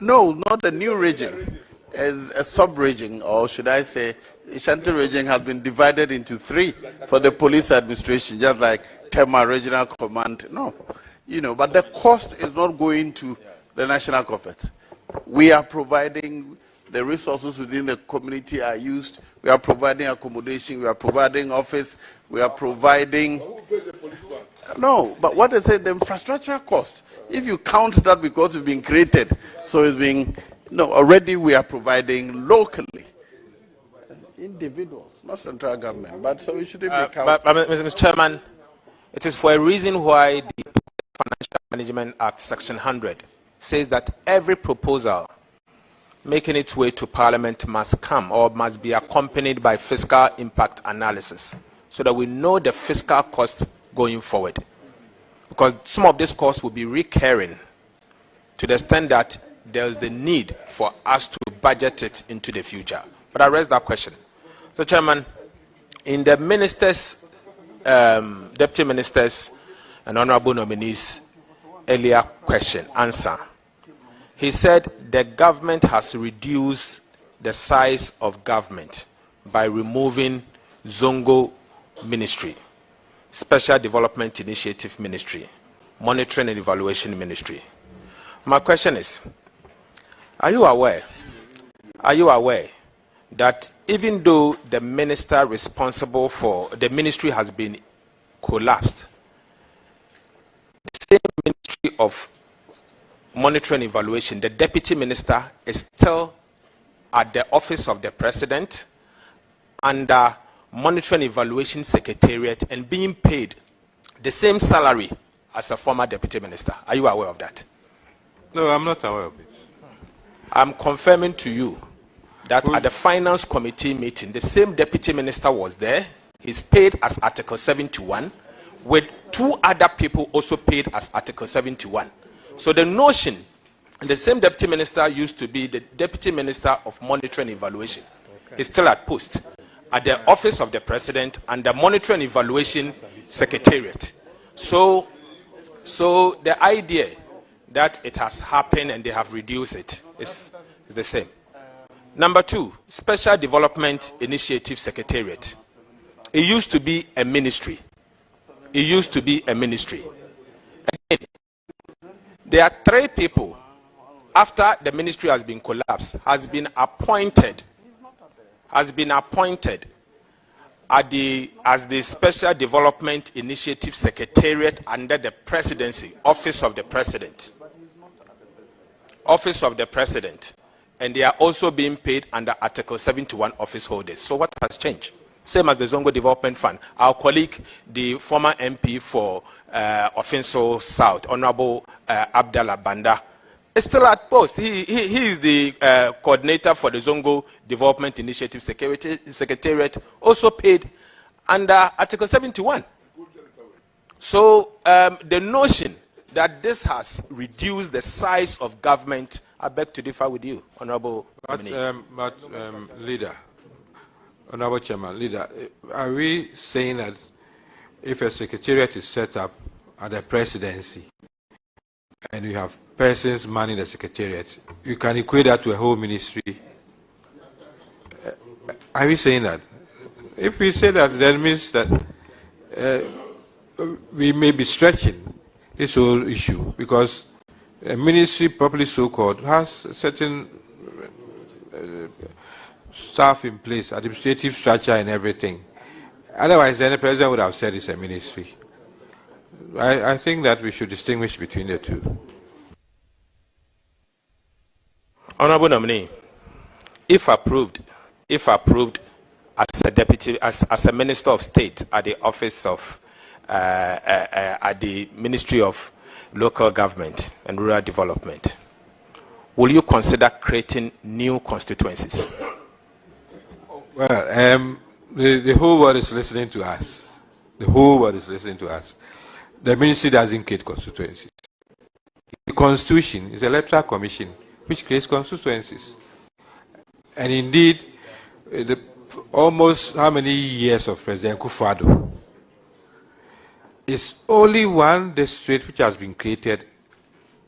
No, not a new region. As a sub-region, or should I say, Ashanti region has been divided into 3 for the police administration, just like Tema Regional Command. No, but the cost is not going to the national government. We are providing the resources within the community are used. We are providing accommodation. We are providing office. We are providing. No, but what I said, the infrastructure cost. If you count that because it's been created, so it's being. No, already we are providing locally. Individuals, not central government, but so we shouldn't be counting. But Mr. Chairman, it is for a reason why the Financial Management Act, Section 100, says that every proposal making its way to Parliament must come or must be accompanied by fiscal impact analysis, so that we know the fiscal cost going forward. Because some of these costs will be recurring to the extent that there's the need for us to budget it into the future. But I raise that question. So, Chairman, in the ministers, deputy ministers, and honorable nominees' earlier answer, he said the government has reduced the size of government by removing Zongo Ministry, Special Development Initiative Ministry, Monitoring and Evaluation Ministry. My question is, are you aware that even though the minister responsible for the ministry has been collapsed, the same Ministry of Monitoring and Evaluation, the deputy minister is still at the office of the president under Monitoring and Evaluation Secretariat and being paid the same salary as a former deputy minister? Are you aware of that? No, I'm not aware of it. I'm confirming to you that at the finance committee meeting, the same deputy minister was there. He's paid as Article 71, with 2 other people also paid as Article 71. So the notion, the same deputy minister used to be the deputy minister of monitoring and evaluation. He's still at post at the office of the president and the monitoring and evaluation secretariat. So the idea that it has happened and they have reduced it is the same. Number 2, Special Development Initiative Secretariat. It used to be a ministry. It used to be a ministry. Again, there are 3 people after the ministry has been collapsed, has been appointed as the Special Development Initiative Secretariat under the presidency, Office of the President. Office of the President. and they are also being paid under Article 71 office holders. So what has changed? Same as the Zongo Development Fund. Our colleague, the former MP for Ofinso South, Honorable Abdallah Banda, is still at post. He is the coordinator for the Zongo Development Initiative Secretariat, also paid under Article 71. So the notion that this has reduced the size of government, I beg to differ with you, Honorable Leader, Honorable Chairman, Leader, are we saying that if a secretariat is set up at the presidency and you have persons manning the secretariat, you can equate that to a whole ministry? Are we saying that? If we say that, that means that we may be stretching this whole issue, because a ministry, properly so-called, has a certain staff in place, administrative structure and everything. Otherwise, then the president would have said it's a ministry. I think that we should distinguish between the two. Honorable nominee, if approved as a deputy, as a minister of state at the office of at the Ministry of Local Government and Rural Development, will you consider creating new constituencies? Well, the whole world is listening to us. The whole world is listening to us. The ministry doesn't create constituencies. The Constitution is an electoral commission which creates constituencies. And indeed, almost how many years of President Kufuor, it's only one district which has been created,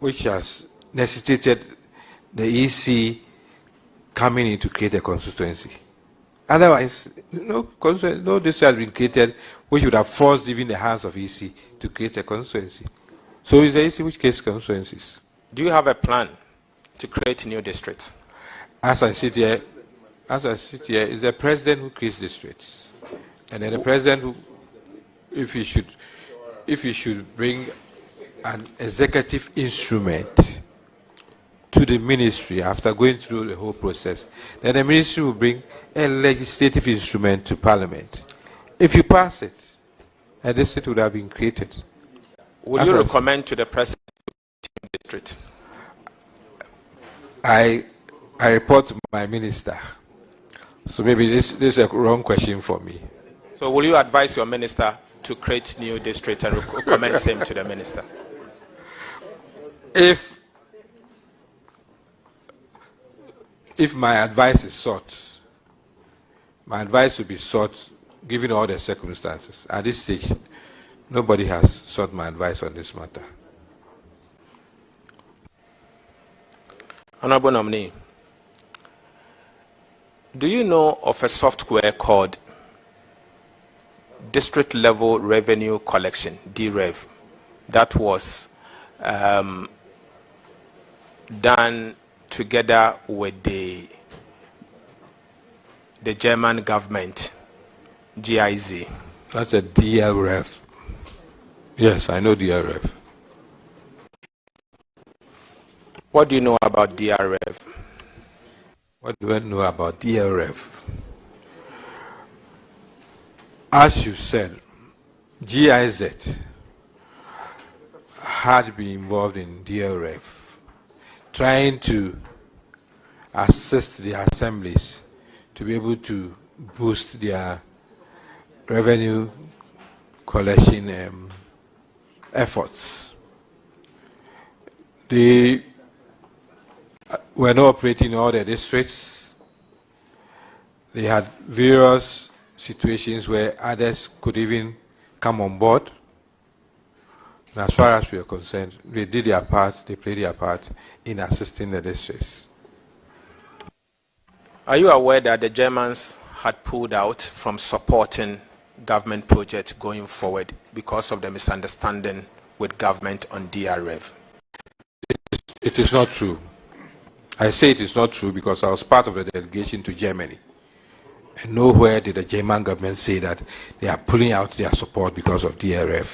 which has necessitated the EC coming in to create a constituency. Otherwise, no district has been created which would have forced even the hands of EC to create a constituency. So it's the EC which creates constituencies. Do you have a plan to create new districts? As I sit here, it's the president who creates districts, and then the president who, if he should bring an executive instrument to the ministry after going through the whole process, then the ministry will bring a legislative instrument to Parliament. If you pass it, a district would have been created. Will you recommend to the president district? I report to my minister. So maybe this is a wrong question for me. So will you advise your minister to create new district and recommend same to the minister? If my advice is sought, my advice will be sought given all the circumstances. At this stage, nobody has sought my advice on this matter. Honorable nominee, do you know of a software called District Level Revenue Collection, DREV, that was done together with the German government, GIZ? That's a DREV. Yes, I know DREV. What do you know about DREV? What do I know about DREV? As you said, GIZ had been involved in DREV, trying to assist the assemblies to be able to boost their revenue collection efforts. They were not operating in all the districts. They had various situations where others could even come on board. And as far as we are concerned, they did their part, they played their part in assisting the districts. Are you aware that the Germans had pulled out from supporting government projects going forward because of the misunderstanding with government on DREV? It is not true. I say it is not true because I was part of the delegation to Germany. And nowhere did the German government say that they are pulling out their support because of DREV.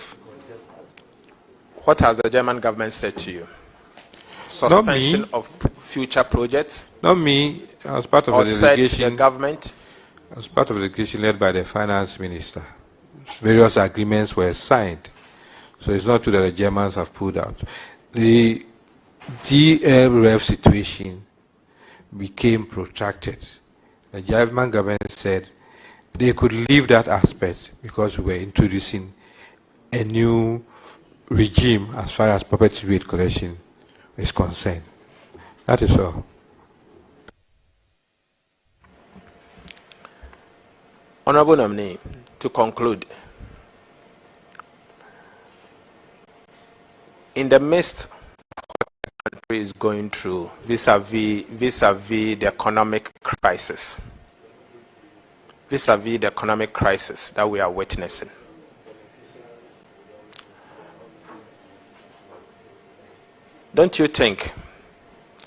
What has the German government said to you? suspension of future projects? Not me. I was part of or a delegation. The government? I was part of a delegation led by the finance minister. Various agreements were signed. So it's not true that the Germans have pulled out. The GLREF situation became protracted. The German government said they could leave that aspect because we were introducing a new regime as far as property rate collection is concerned. That is all. Honorable nominee, to conclude, in the midst of what the country is going through vis-a-vis the economic crisis, that we are witnessing, don't you think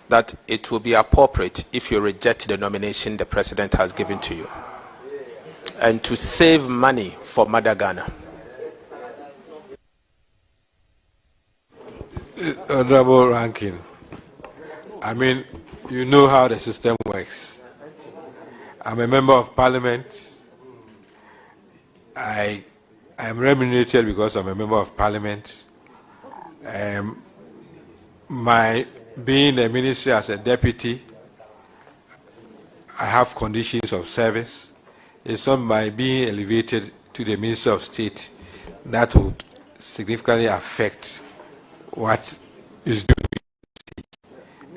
that it will be appropriate if you reject the nomination the president has given to you and to save money for Mother Ghana? Honorable Ranking, I mean, you know how the system works. I'm a member of parliament. I am remunerated because I'm a member of parliament. My being a ministry as a deputy, I have conditions of service. It's not by being elevated to the Minister of State that would significantly affect what is doing.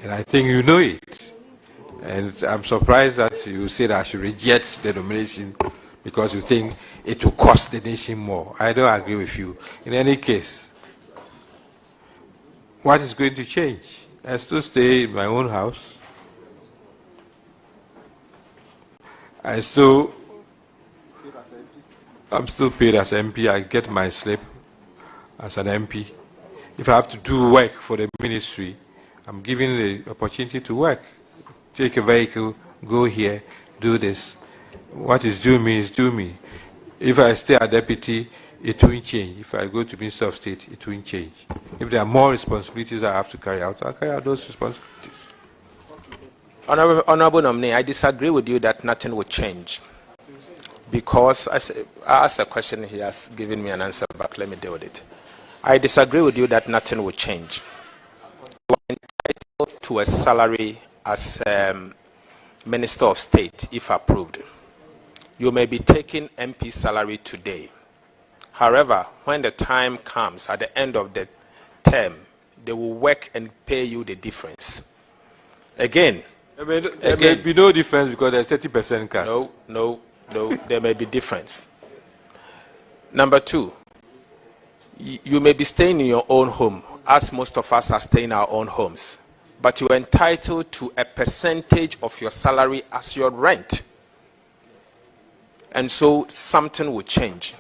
And I think you know it. And I'm surprised that you say that I should reject the nomination because you think it will cost the nation more. I don't agree with you. In any case, what is going to change? I still stay in my own house. I'm still paid as MP. I get my slip as an MP. If I have to do work for the ministry, I'm given the opportunity to work. Take a vehicle, go here, do this. What is due me is due me. If I stay a deputy, it won't change. If I go to Minister of State, it won't change. If there are more responsibilities I have to carry out, I'll carry out those responsibilities. Honorable nominee, I disagree with you that nothing will change. Because I asked a question, he has given me an answer back. Let me deal with it. I disagree with you that nothing will change. You are entitled to a salary as Minister of State, if approved. You may be taking MP salary today. However, when the time comes at the end of the term, they will work and pay you the difference. Again, there may be no difference because there's 30% cut. No, there may be difference. Number two, you may be staying in your own home, as most of us are staying in our own homes, but you are entitled to a percentage of your salary as your rent. And so something will change.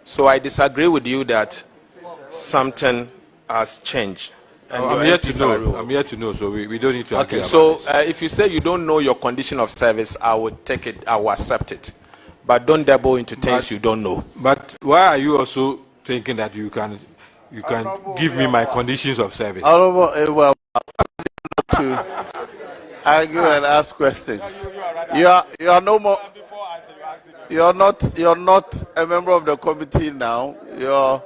So I disagree with you that something has changed. And I'm here to know. I'm here to know, so we don't need to argue about so if you say you don't know your condition of service, I would take it, I will accept it. But don't dabble into things you don't know. But why are you also thinking that you can give me my conditions of service? Well, to argue and ask questions. You are no more. You're not a member of the committee now. You're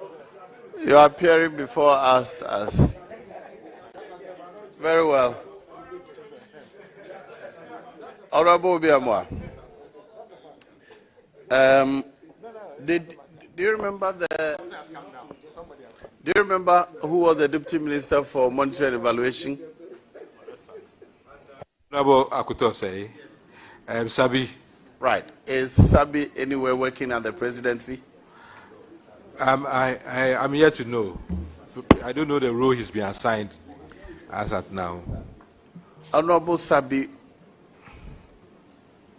appearing before us as very well. Honorable Obiamwa. Do you remember who was the Deputy Minister for Monetary and Evaluation? Honorable Akutosei, Sabi. Right. Is Sabi anywhere working at the presidency? I'm here to know. I don't know the role he's been assigned as at now. Honorable Sabi,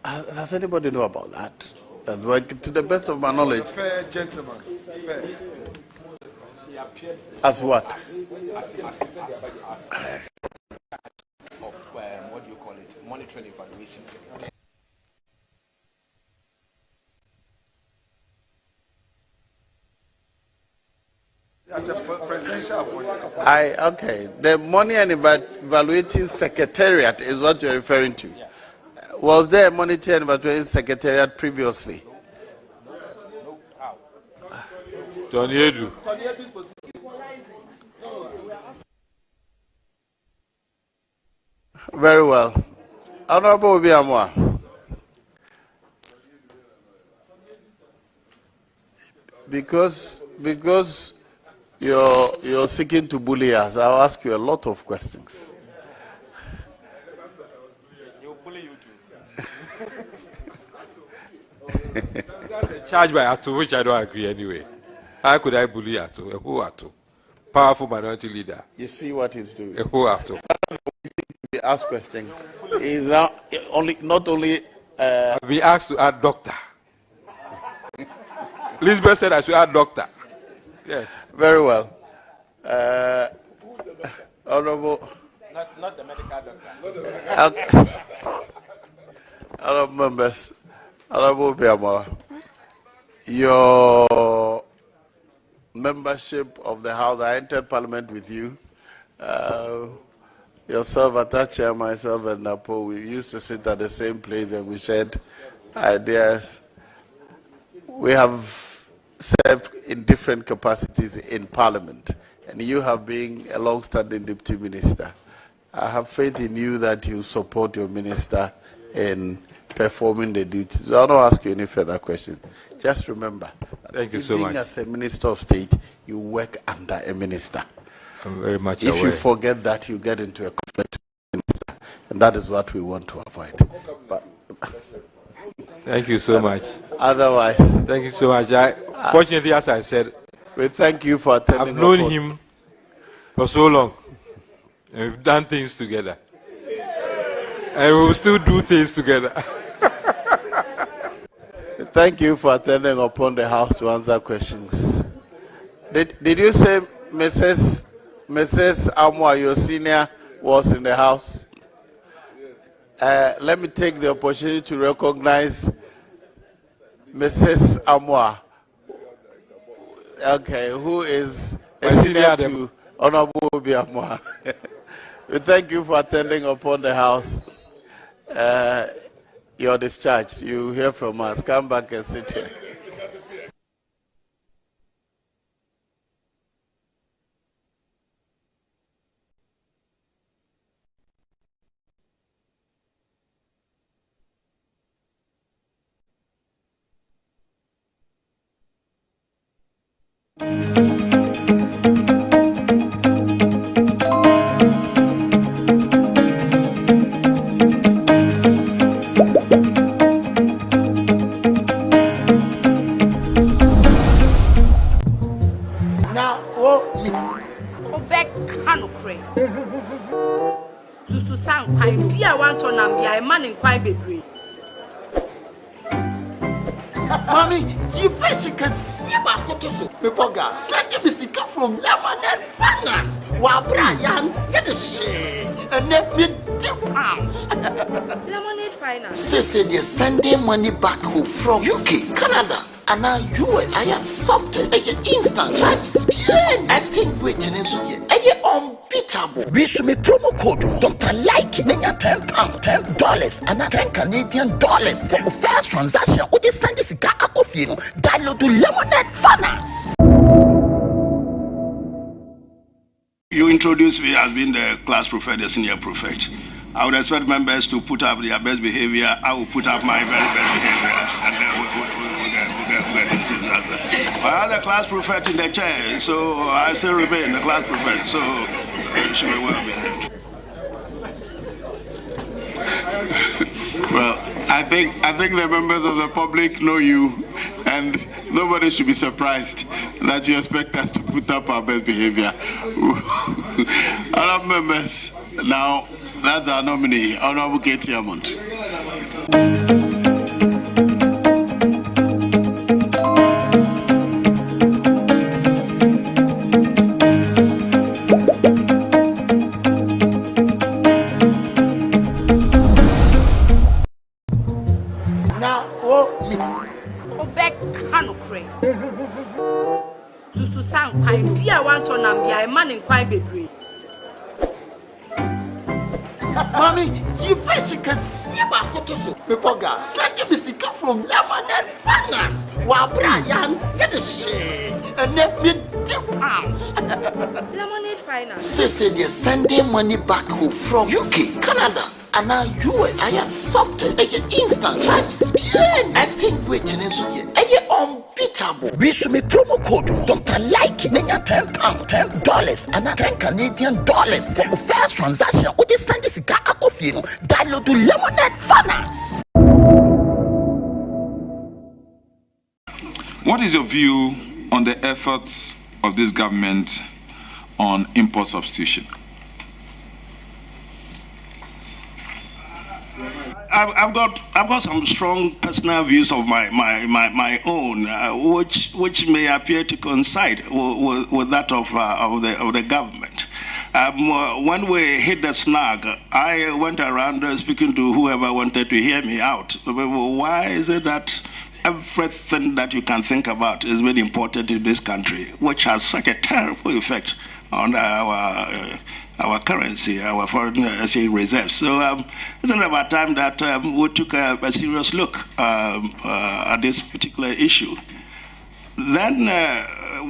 does anybody know about that? To the best of my knowledge. Fair gentleman. Fair. As what? What do you call it? Monetary evaluation. as a presidential appointment. Okay. The money and evaluating secretariat is what you're referring to. Yes. Was there a monetary and evaluating secretariat previously? Tony Edu. Very well. Honorable Obiamwa. Because you're seeking to bully us, I'll ask you a lot of questions. He'll bully you too. That's a charge by Atu, which I don't agree anyway. How could I bully Atu? Who Atu? Powerful minority leader. You see what he's doing. Who Atu? He asks questions. He's not only. I've been asked to add doctor. Elizabeth said I should add doctor. Yes. Very well. Honorable. Not the medical doctor. Honorable members, Honorable Biamwa, your membership of the House, I entered Parliament with you. Yourself, Atacha, myself, and Napo, we used to sit at the same place and we shared ideas. We have served in different capacities in Parliament, and you have been a long-standing Deputy Minister. I have faith in you that you support your minister in performing the duties. So I'll not ask you any further questions. Just remember, thank you so much. As a Minister of State, you work under a minister. I'm very much aware. If you forget that, you get into a conflict with the minister, and that is what we want to avoid. But thank you so much. Otherwise, thank you so much. Fortunately, as I said, we thank you for attending. I've known him for so long, and we've done things together, and we will still do things together. Thank you for attending upon the House to answer questions. Did you say Mrs. Amwa, your senior, was in the House? Let me take the opportunity to recognize Mrs. Amwa. Okay, who is a senior to Honorable Obiamwa. We thank you for attending upon the House. You're discharged. You hear from us. Come back and sit here. Mommy, you first can see about Kotoso. Pepoga, send me sick from Lemonade Finance. Brian, tell the shade and let me £10. Lemonade Finance. Say they're sending money back home from UK, Canada, and now US. I accepted a instant charges. Extinguishing in Suya. Unbeatable. We should make promo code Dr. Like Nanya £10, $10, and $10 for the first transaction. What is send this guy download to Lemonade Finance. You introduced me as being the class prefect, the senior prefect. I would expect members to put up their best behavior. I will put up my very best behavior, and then we'll get into that. I am the class prefect in the chair, so I still remain the class prefect. So it should be well behaved. Well, I think the members of the public know you, and nobody should be surprised that you expect us to put up our best behavior. Other members, now that's our nominee, Honorable Katie Amont. Susu sang kwai bia wan to nam bia man in kwai bebre. Mommy, you first can see about Kotoso. Pepoga, send me sika from Lemonade Finance. While Brian did the shit and let me £10. Lemonade Finance. Say they're sending money back home from UK, Canada, and now US. I accepted a instant charges. Extinguishing in Suya. Unbeatable. We should make promo code Dr. Like £10, $10, and $10 Canadian for the first transaction. With this Sunday cigar coffee, download to Lemonade Finance. What is your view on the efforts of this government on import substitution? I've got some strong personal views of my own, which may appear to coincide with that of the government. When we hit the snag, I went around speaking to whoever wanted to hear me out. Why is it that everything that you can think about is very important in this country, which has such a terrible effect on our currency, our foreign exchange reserves? So it's not about time that we took a serious look at this particular issue. Then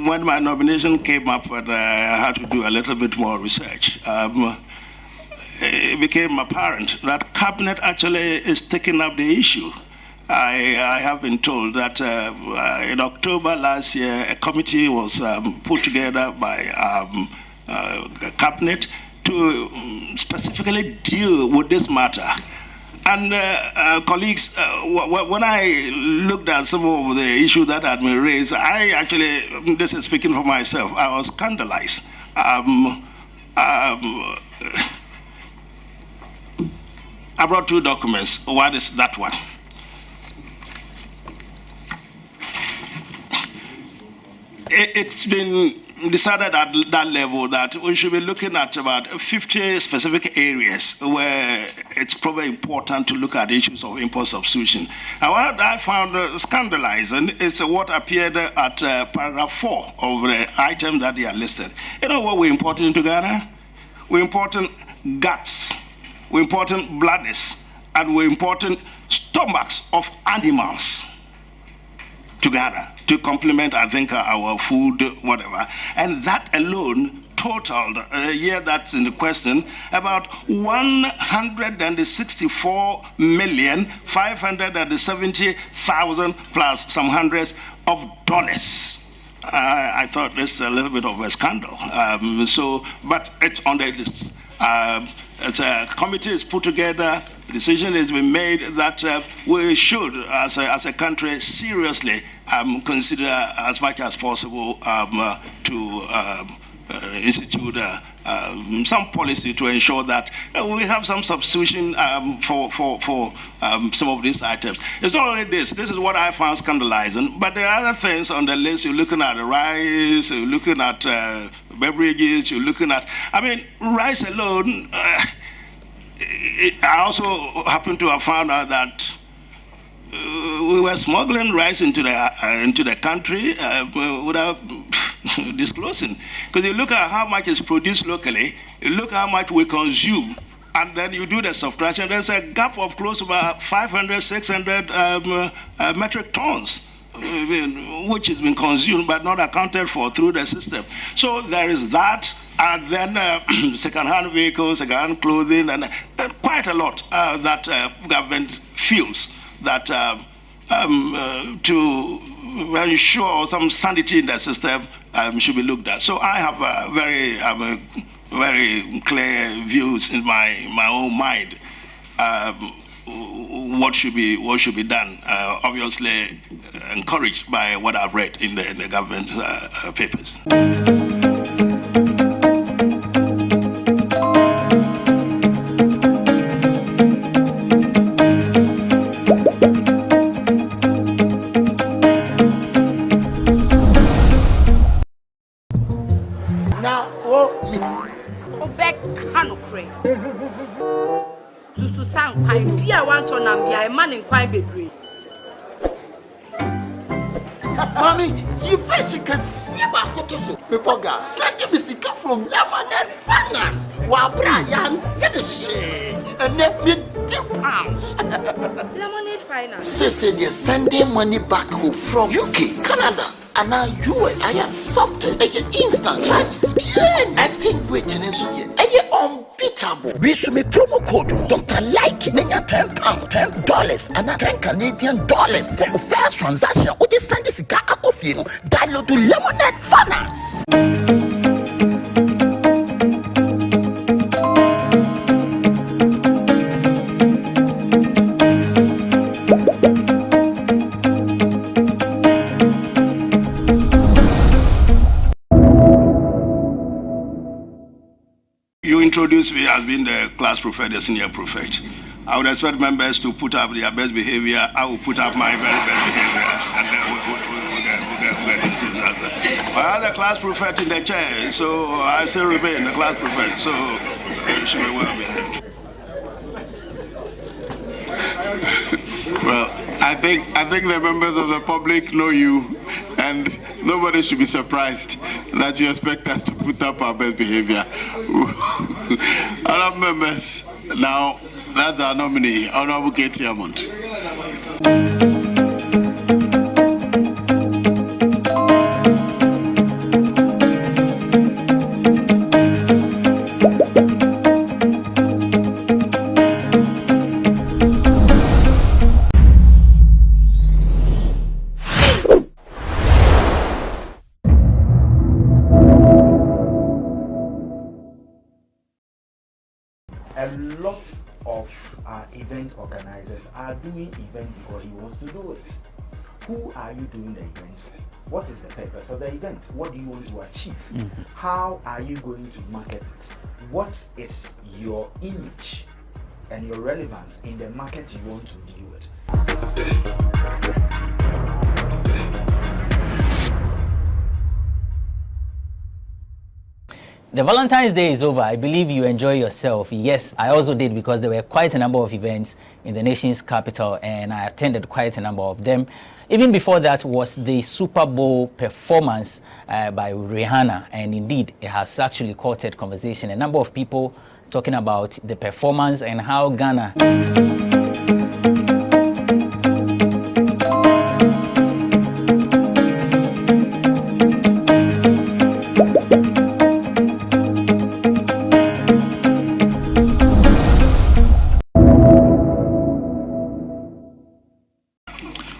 when my nomination came up and I had to do a little bit more research, it became apparent that Cabinet actually is taking up the issue. I have been told that in October last year, a committee was put together by Cabinet to specifically deal with this matter. And colleagues, when I looked at some of the issues that had been raised, I actually, this is speaking for myself, I was scandalized. I brought two documents. One is that one. It's been decided at that level that we should be looking at about 50 specific areas where it's probably important to look at issues of import substitution. And what I found scandalizing is what appeared at paragraph 4 of the item that they are listed. You know what we're importing into Ghana? We're importing guts, we're importing bladders, and we're importing stomachs of animals to Ghana to complement, I think, our food, whatever. And that alone totaled, a year that's in the question, about 164,570,000 plus some hundreds of dollars. I thought this is a little bit of a scandal. But it's on the list. It's a committee is put together. The decision has been made that we should, as a country, seriously consider as much as possible to institute some policy to ensure that we have some substitution for some of these items. It's not only this. This is what I found scandalizing, but there are other things on the list. You're looking at rice, you're looking at beverages, you're looking at, I mean, rice alone. I also happen to have found out that we were smuggling rice into the country without disclosing. Because you look at how much is produced locally, you look at how much we consume, and then you do the subtraction. There's a gap of close to about 500, 600 metric tons, which has been consumed but not accounted for through the system. So there is that. And then second-hand vehicles, second-hand clothing, and quite a lot that government feels that to ensure some sanity in the system should be looked at. So I have very clear views in my own mind. What should be done? Obviously, encouraged by what I've read in the government papers. Susu sang kwai bia wan to nam bia man in kwai bebre. Mommy, you first can see about Kotoso. Pepoga, send me sika from Lemonade Finance. Brian, tell the shit. And let me £10. Lemonade Finance. Say they're sending money back home from UK, Canada, and now US. I accepted instant charges. Extinguishing in Suya. Unbeatable. We should make promo code Dr. Like £10, $10, and $10 Canadian for the first transaction. With this Sunday cigar coffee, download to Lemonade Finance. Introduce me as being the class prefect, the senior prefect. I would expect members to put up their best behavior. I will put up my very best behavior, and then we'll get into that. I have the class prefect in the chair, so I still remain the class prefect. So she may well be. Well, I think the members of the public know you, and nobody should be surprised that you expect us to put up our best behavior. Other members, now that's our nominee, Honorable Katie Amont. A lot of event organizers are doing event because he wants to do it. Who are you doing the event for? What is the purpose of the event? What do you want to achieve? How are you going to market it? What is your image and your relevance in the market you want to deal with? The Valentine's Day is over. I believe you enjoy yourself. Yes, I also did, because there were quite a number of events in the nation's capital and I attended quite a number of them. Even before that was the Super Bowl performance by Rihanna, and indeed it has actually courted conversation. A number of people talking about the performance and how Ghana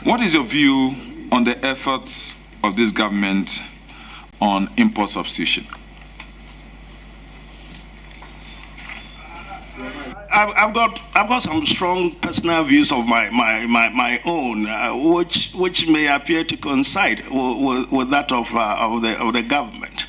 What is your view on the efforts of this government on import substitution? I've got some strong personal views of my own, which may appear to coincide with that of the government.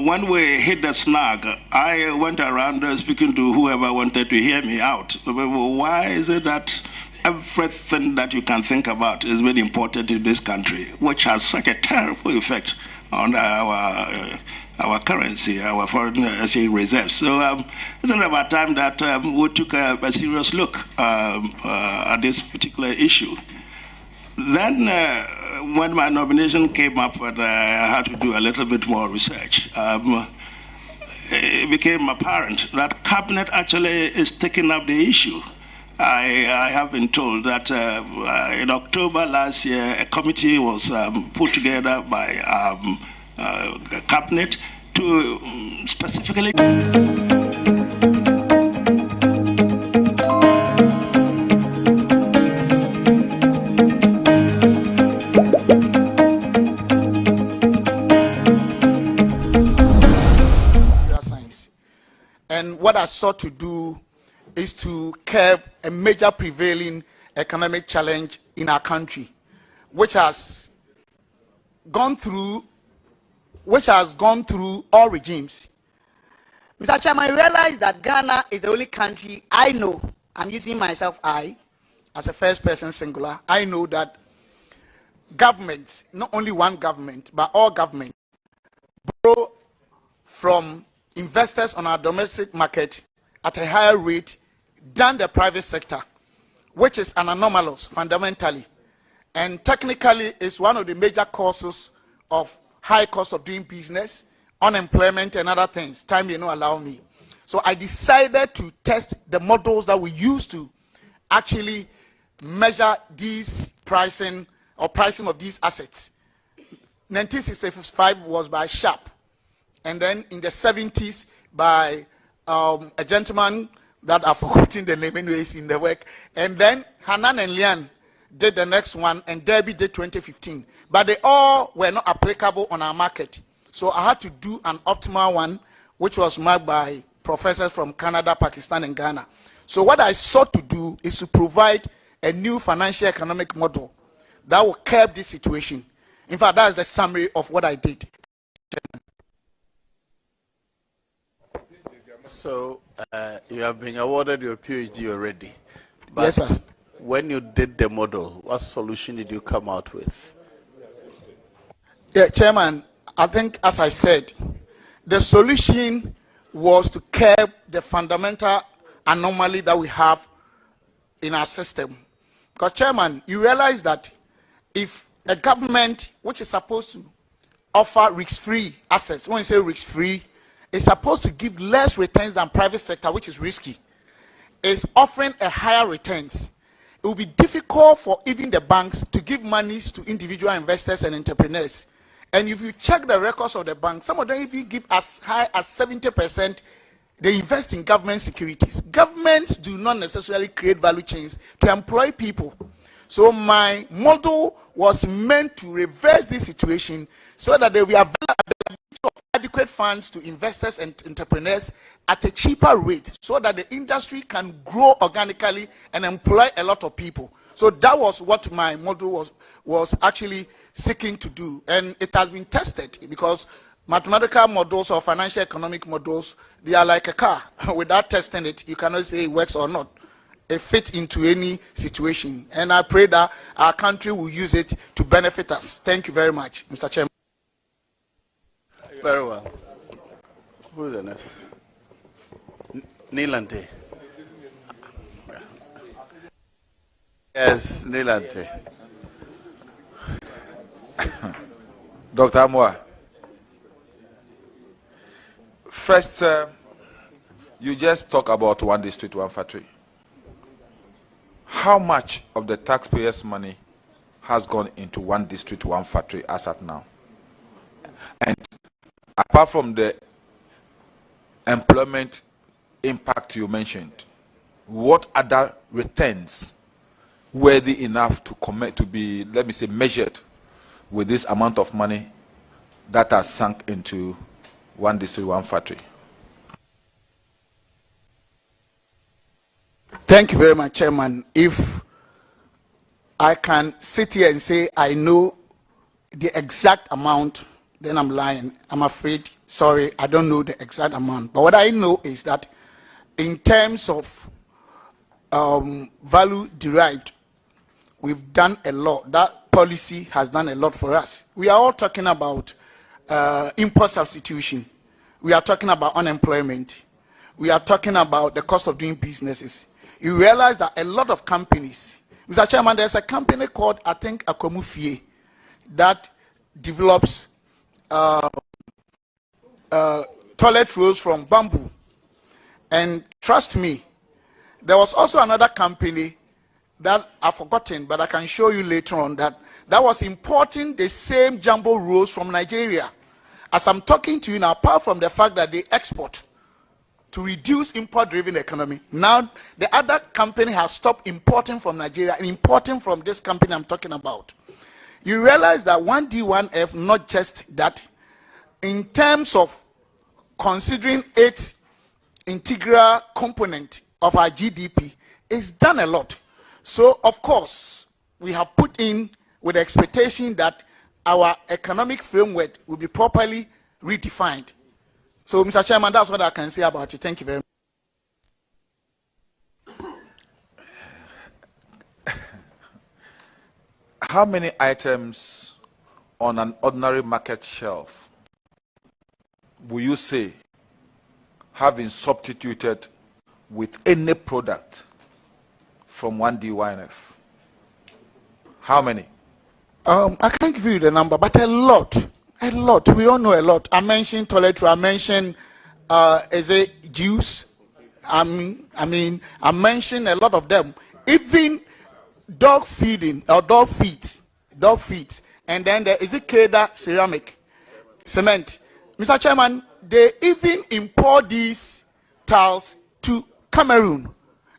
When we hit the snag, I went around speaking to whoever wanted to hear me out. Why is it that everything that you can think about is being imported in this country, which has such a terrible effect on our currency, our foreign exchange reserves? So it's about time that we took a serious look at this particular issue. Then when my nomination came up and I had to do a little bit more research, it became apparent that Cabinet actually is taking up the issue. I have been told that in October last year, a committee was put together by Cabinet to specifically science. And what I sought to do is to curb a major prevailing economic challenge in our country, which has gone through all regimes. Mr. Chairman, I realize that Ghana is the only country I know, I'm using myself, I, as a first person singular, I know that governments, not only one government, but all governments, borrow from investors on our domestic market at a higher rate than the private sector, which is an anomalous fundamentally. and technically it's one of the major causes of high cost of doing business, unemployment, and other things. Time may not allow me. So I decided to test the models that we use to actually measure these pricing of these assets. 1965 was by Sharp, and then in the 70s by a gentleman that I've forgotten the name anyways in the work, and then Hanan and Lian did the next one, and Derby did 2015. But they all were not applicable on our market. So I had to do an optimal one, which was marked by professors from Canada, Pakistan, and Ghana. So what I sought to do is to provide a new financial economic model that will curb this situation. In fact, that is the summary of what I did. So you have been awarded your PhD already. But yes, sir. When you did the model, what solution did you come out with? Yeah, Chairman, I think, as I said, the solution was to curb the fundamental anomaly that we have in our system. Because, Chairman, you realize that if a government which is supposed to offer risk-free assets, when you say risk-free, is supposed to give less returns than private sector, which is risky, is offering a higher returns, it will be difficult for even the banks to give monies to individual investors and entrepreneurs. And if you check the records of the banks, some of them even give as high as 70%, they invest in government securities. Governments do not necessarily create value chains to employ people. So my model was meant to reverse this situation so that there will be availability of adequate funds to investors and entrepreneurs at a cheaper rate so that the industry can grow organically and employ a lot of people. So that was what my model was actually seeking to do. And it has been tested because mathematical models or financial economic models, they are like a car. Without testing it, you cannot say it works or not. It fits into any situation. And I pray that our country will use it to benefit us. Thank you very much, Mr. Chairman. Very well. Who is the next? Nilante. Yes, Nilante. Dr. Amwa, first, you just talk about one district, one factory. How much of the taxpayers' money has gone into one district, one factory as at now? And apart from the employment impact you mentioned, what other returns worthy enough to commit to be, let me say, measured with this amount of money that has sunk into one district, one factory? Thank you very much, Chairman. If I can sit here and say I know the exact amount, then I'm lying. I'm afraid, sorry, I don't know the exact amount. But what I know is that in terms of value derived, we've done a lot. That policy has done a lot for us. We are all talking about import substitution. We are talking about unemployment. We are talking about the cost of doing businesses. You realize that a lot of companies, Mr. Chairman, there's a company called, I think, Akwamufie, that develops toilet rolls from bamboo. And trust me, there was also another company that I've forgotten, but I can show you later on that was importing the same jumbo rolls from Nigeria. As I'm talking to you now, apart from the fact that they export to reduce import-driven economy, now the other company has stopped importing from Nigeria and importing from this company I'm talking about. You realize that 1D1F, not just that, in terms of considering its integral component of our GDP, it's done a lot. So, of course, we have put in with the expectation that our economic framework will be properly redefined. So, Mr. Chairman, that's what I can say about it. Thank you very much. How many items on an ordinary market shelf will you say have been substituted with any product from 1D1F? How many? I can't give you the number, but a lot. We all know a lot. I mentioned toiletry. I mentioned, is it juice? I mentioned a lot of them. Even dog feeding or dog feet, and then there is a Keda ceramic, cement. Mr. Chairman, they even import these tiles to Cameroon,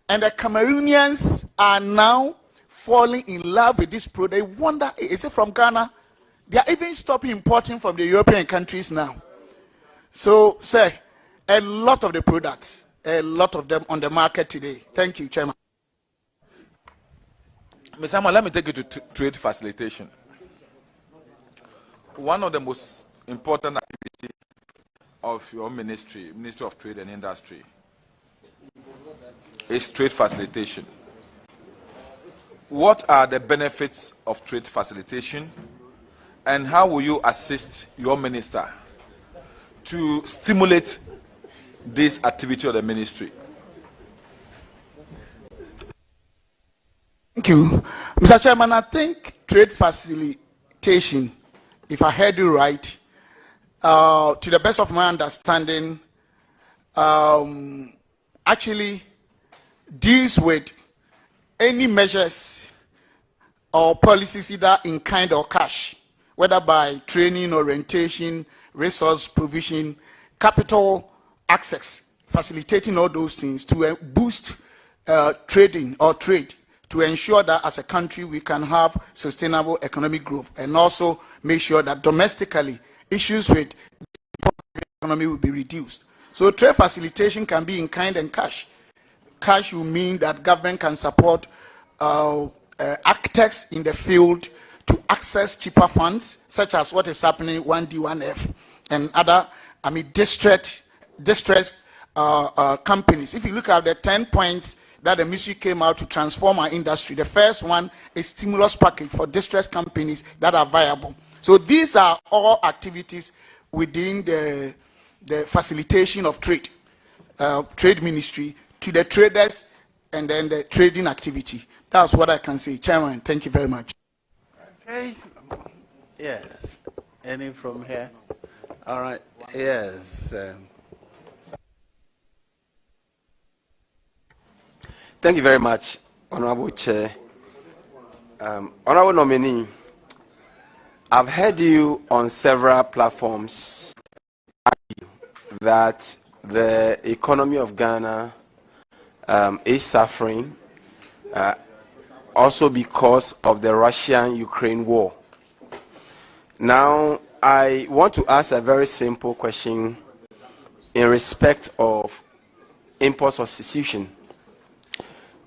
and the Cameroonians are now falling in love with this product. They wonder, is it from Ghana? They are even stopping importing from the European countries now. So, sir, a lot of the products, a lot of them on the market today. Thank you, Chairman. Ms. Samuel, let me take you to trade facilitation. One of the most important activities of your ministry, Ministry of Trade and Industry, is trade facilitation. What are the benefits of trade facilitation, and how will you assist your minister to stimulate this activity of the ministry? Thank you. Mr. Chairman, I think trade facilitation, if I heard you right, to the best of my understanding, actually deals with any measures or policies either in kind or cash, whether by training, orientation, resource provision, capital access, facilitating all those things to boost trading or trade, to ensure that as a country we can have sustainable economic growth, and also make sure that domestically issues with the economy will be reduced. So trade facilitation can be in kind and cash. Cash will mean that government can support architects in the field to access cheaper funds, such as what is happening 1D, 1F, and other, distressed companies. If you look at the 10 points that the ministry came out to transform our industry, the first one is stimulus package for distressed companies that are viable. So these are all activities within the facilitation of trade, trade ministry, to the traders and then the trading activity. That's what I can say. Chairman, thank you very much. Okay. Yes. Any from here? All right. Yes. Thank you very much, Honorable Chair. Honorable nominee, I've heard you on several platforms argue that the economy of Ghana is suffering also because of the Russian-Ukraine war. Now, I want to ask a very simple question in respect of import substitution.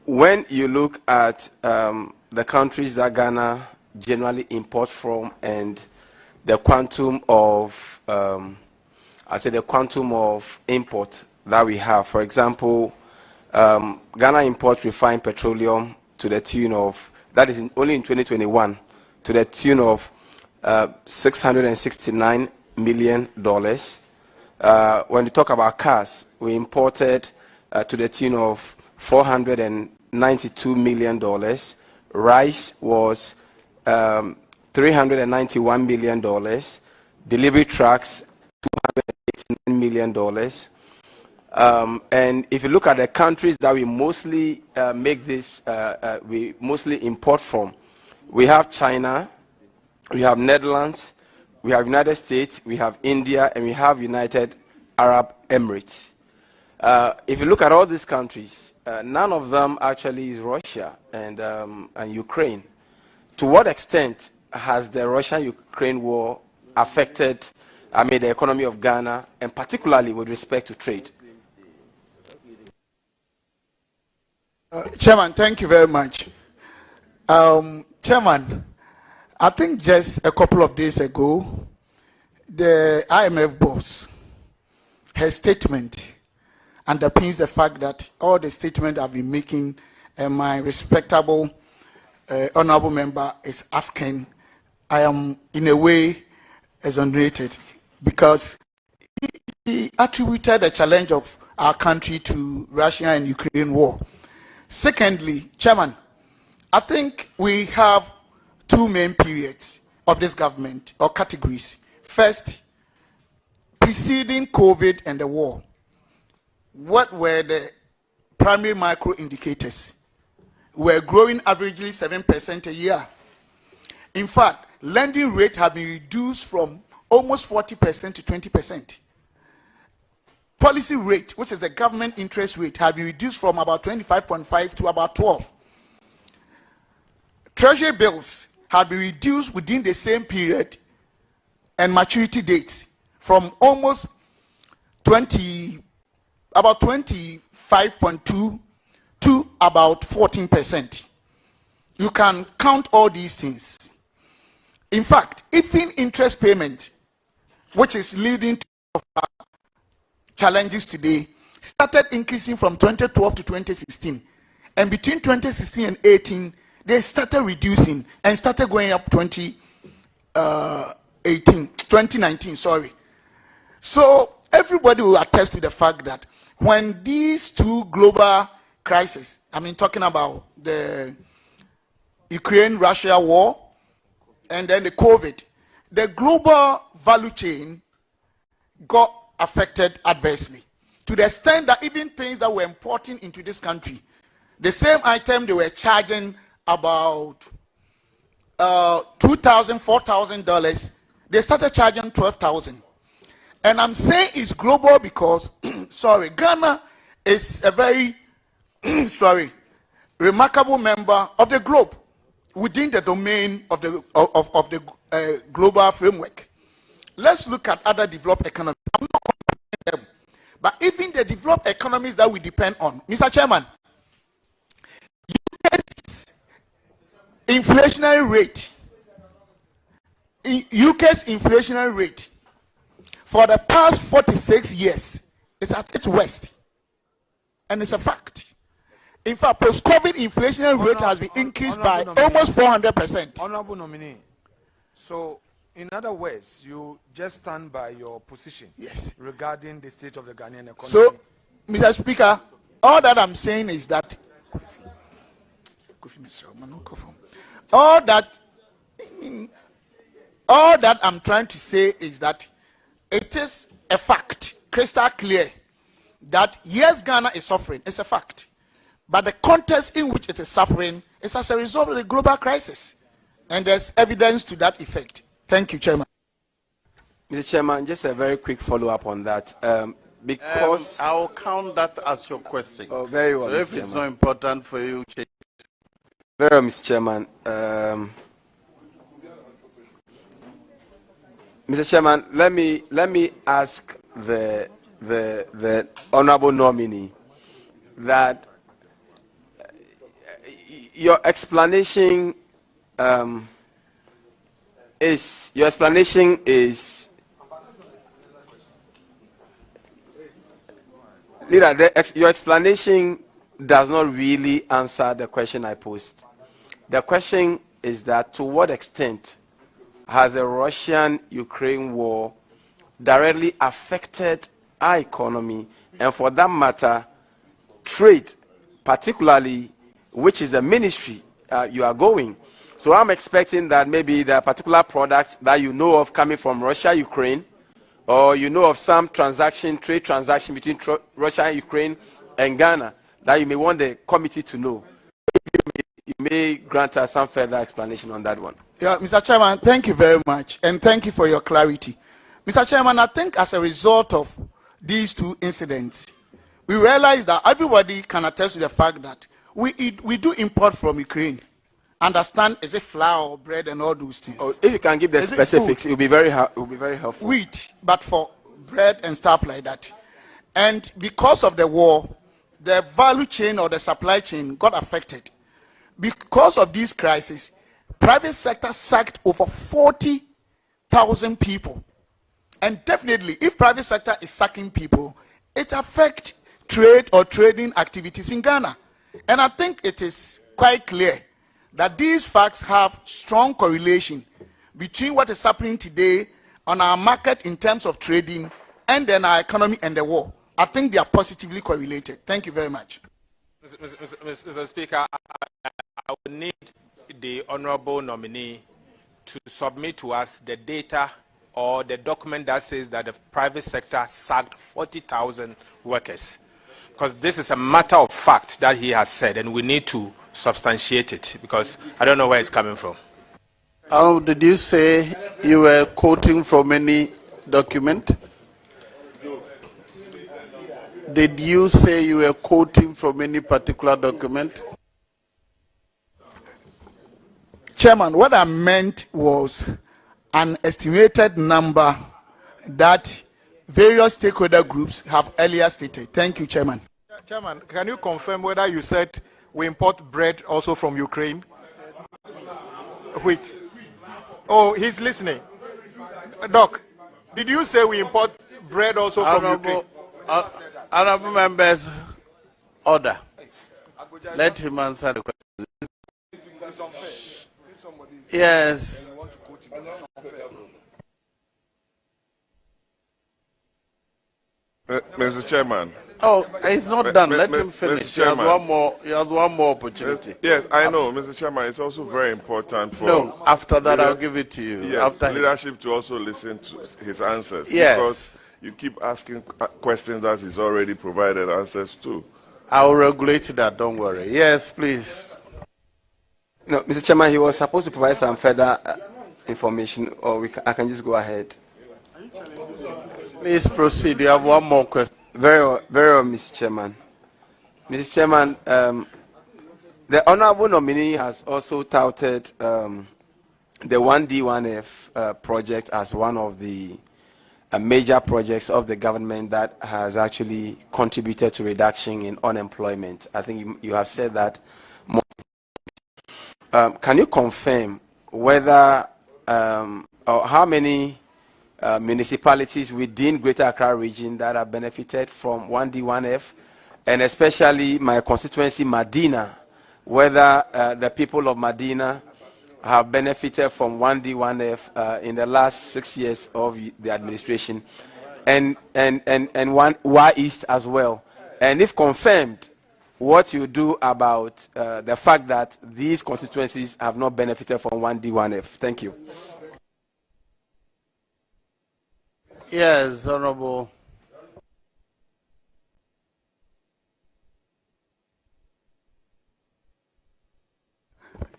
When you look at the countries that Ghana generally import from and the quantum of, the quantum of import that we have, for example, Ghana imports refined petroleum to the tune of, that is only in 2021, to the tune of $669 million. When we talk about cars, we imported to the tune of $492 million. Rice was $391 million. Delivery trucks, $289 million. And if you look at the countries that we mostly we mostly import from, we have China, we have Netherlands, we have United States, we have India, and we have United Arab Emirates. If you look at all these countries, none of them actually is Russia and Ukraine. To what extent has the Russia-Ukraine war affected, the economy of Ghana, and particularly with respect to trade? Chairman, thank you very much. Chairman, I think just a couple of days ago, the IMF boss, her statement underpins the fact that all the statements I've been making, and my respectable honorable member is asking, I am in a way exonerated, because he attributed the challenge of our country to Russia and Ukraine war. Secondly, Chairman, I think we have two main periods of this government, or categories. First, preceding COVID and the war, what were the primary micro indicators? We're growing averagely 7% a year. In fact, lending rate have been reduced from almost 40% to 20%. Policy rate, which is the government interest rate, have been reduced from about 25.5 to about 12. Treasury bills have been reduced within the same period and maturity dates from almost about 25.2 to about 14%. You can count all these things. In fact, even interest payment, which is leading to challenges today, started increasing from 2012 to 2016. And between 2016 and 18, they started reducing and started going up 2019, sorry. So everybody will attest to the fact that when these two global crises, I mean talking about the Ukraine-Russia war and then the COVID, the global value chain got affected adversely to the extent that even things that were importing into this country, the same item they were charging about $2,000, $4,000, they started charging $12,000. And I'm saying it's global because, sorry, Ghana is a very, remarkable member of the globe within the domain of the global framework. Let's look at other developed economies. I'm not comparing them, but even the developed economies that we depend on, Mr. Chairman, UK's inflationary rate for the past 46 years is at its worst, and it's a fact. In fact, post-COVID inflationary rate has been increased by almost 400%. Honorable nominee, so in other words, you just stand by your position regarding the state of the Ghanaian economy. So, Mr. Speaker, all that I'm saying is that all that I'm trying to say is that it is a fact, crystal clear, that yes, Ghana is suffering. It's a fact. But the context in which it is suffering is as a result of the global crisis. And there's evidence to that effect. Thank you, Chairman. Mr. Chairman, just a very quick follow-up on that. Because I'll count that as your question. Oh, very well, so if Mr. it's not important for you, very well, Mr. Chairman. Mr. Chairman, let me ask the honourable nominee that your explanation is leader. Your explanation does not really answer the question I posed. The question is that to what extent has the Russian-Ukraine war directly affected our economy, and for that matter, trade, particularly, which is a ministry you are going. So I'm expecting that maybe there are particular products that you know of coming from Russia, Ukraine, or you know of some trade transaction between Russia and Ukraine and Ghana that you may want the committee to know. You may grant us some further explanation on that one. Yeah, Mr. Chairman, thank you very much, and thank you for your clarity. Mr. Chairman, I think as a result of these two incidents, we realize that everybody can attest to the fact that we do import from Ukraine. Understand, is it flour, bread, and all those things? Oh, if you can give the specifics, it will be very helpful. Wheat, but for bread and stuff like that. And because of the war, the value chain or the supply chain got affected. Because of these crises, private sector sacked over 40,000 people. And definitely, if private sector is sacking people, it affects trade or trading activities in Ghana. And I think it is quite clear that these facts have strong correlation between what is happening today on our market in terms of trading and then our economy and the war. I think they are positively correlated. Thank you very much. Mr. Speaker, I would need the honorable nominee to submit to us the data or the document that says that the private sector sacked 40,000 workers. Because this is a matter of fact that he has said, and we need to substantiate it, because I don't know where it's coming from. Oh, did you say you were quoting from any document? Did you say you were quoting from any particular document? Chairman, what I meant was an estimated number that various stakeholder groups have earlier stated. Thank you, Chairman. Chairman, can you confirm whether you said we import bread also from Ukraine? Wheat. Oh, he's listening. Doc, did you say we import bread also from Ukraine? Honorable members, order. Let him answer the question. Yes. Mr. Chairman. Oh, it's not done. Let him finish. He has one more opportunity. Yes, I know, Mr. Chairman. It's also very important for. No, after that, I'll give it to you. Yes, after leadership to also listen to his answers. Yes. Because you keep asking questions that he's already provided answers to. I'll regulate that. Don't worry. Yes, please. No, Mr. Chairman, he was supposed to provide some further information, or I can just go ahead. Please proceed. You have one more question. Very well, Mr. Chairman. Mr. Chairman, the honorable nominee has also touted the 1D1F project as one of the major projects of the government that has actually contributed to reduction in unemployment. I think you have said that. Can you confirm whether or how many municipalities within Greater Accra region that have benefited from 1D1F, and especially my constituency, Medina, whether the people of Medina have benefited from 1D1F in the last 6 years of the administration, and why East as well, and if confirmed, what you do about the fact that these constituencies have not benefited from 1D1F. Thank you. Yes, Honorable.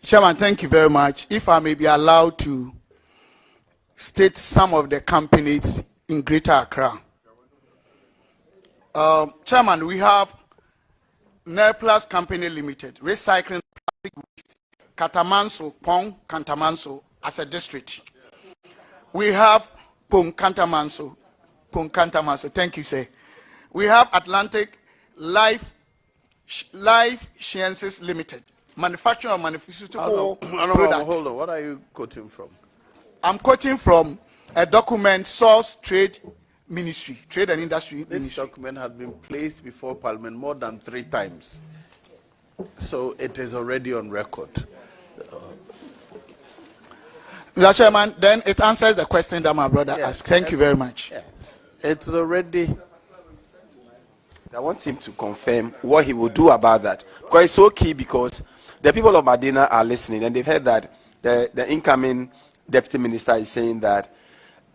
Chairman, thank you very much. If I may be allowed to state some of the companies in Greater Accra. Chairman, we have Nerplus Company Limited, recycling plastic waste, Katamanso, Pong Kantamanso as a district. We have Pong Kantamanso, thank you, sir. We have Atlantic Life Sciences Limited, manufacturer of pharmaceutical products. Hold on, what are you quoting from? I'm quoting from a document, Source Trade Ministry, Trade and Industry This Ministry. document has been placed before Parliament more than 3 times. So it is already on record. Mr. Chairman, then it answers the question that my brother asked. Thank you very much. Yes. It's already. I want him to confirm what he will do about that. Because it's so key, because the people of Medina are listening, and they've heard that the incoming deputy minister is saying that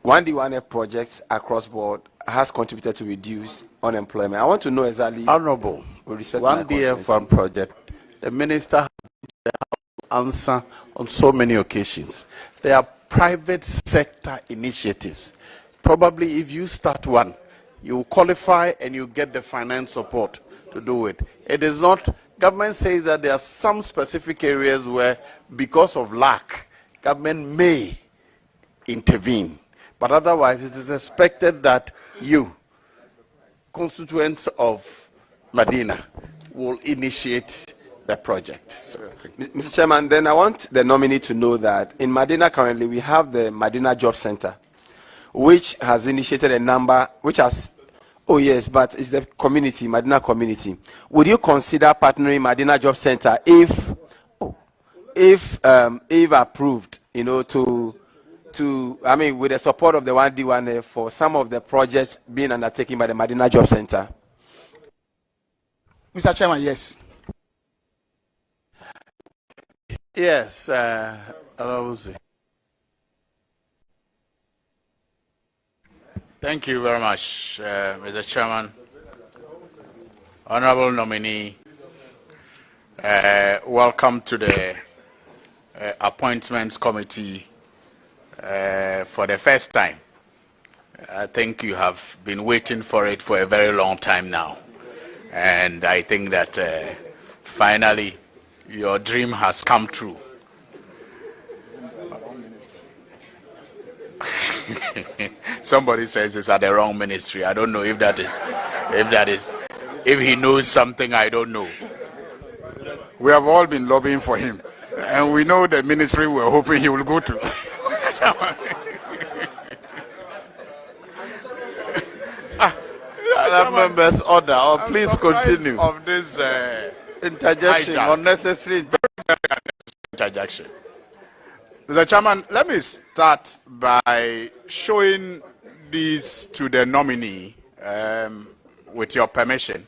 1D1F projects across board has contributed to reduce unemployment. I want to know exactly. Honorable, with respect 1DF1 project, the minister has to answer on so many occasions. They are private sector initiatives. Probably if you start one, you qualify and you get the finance support to do it. It is not, government says that there are some specific areas where, because of lack, government may intervene. But otherwise, it is expected that you, constituents of Medina, will initiate the project. So, Mr. Chairman, then I want the nominee to know that in Medina currently we have the Medina Job Center, which has initiated a number, which has, oh yes, but it's the community, Medina community. Would you consider partnering Medina Job Center if approved, you know, I mean, with the support of the 1D1F for some of the projects being undertaken by the Medina Job Center? Mr. Chairman, yes. Yes, Thank you very much, Mr. Chairman. Honorable nominee, welcome to the Appointments Committee for the first time. I think you have been waiting for it for a very long time now. And I think that finally your dream has come true. Somebody says it's at the wrong ministry. I don't know if he knows something I don't know. We have all been lobbying for him, and we know the ministry we're hoping he will go to. Members, order. Please continue. Of this interjection, unnecessary interjection. Mr. Chairman, let me start by showing these to the nominee, with your permission.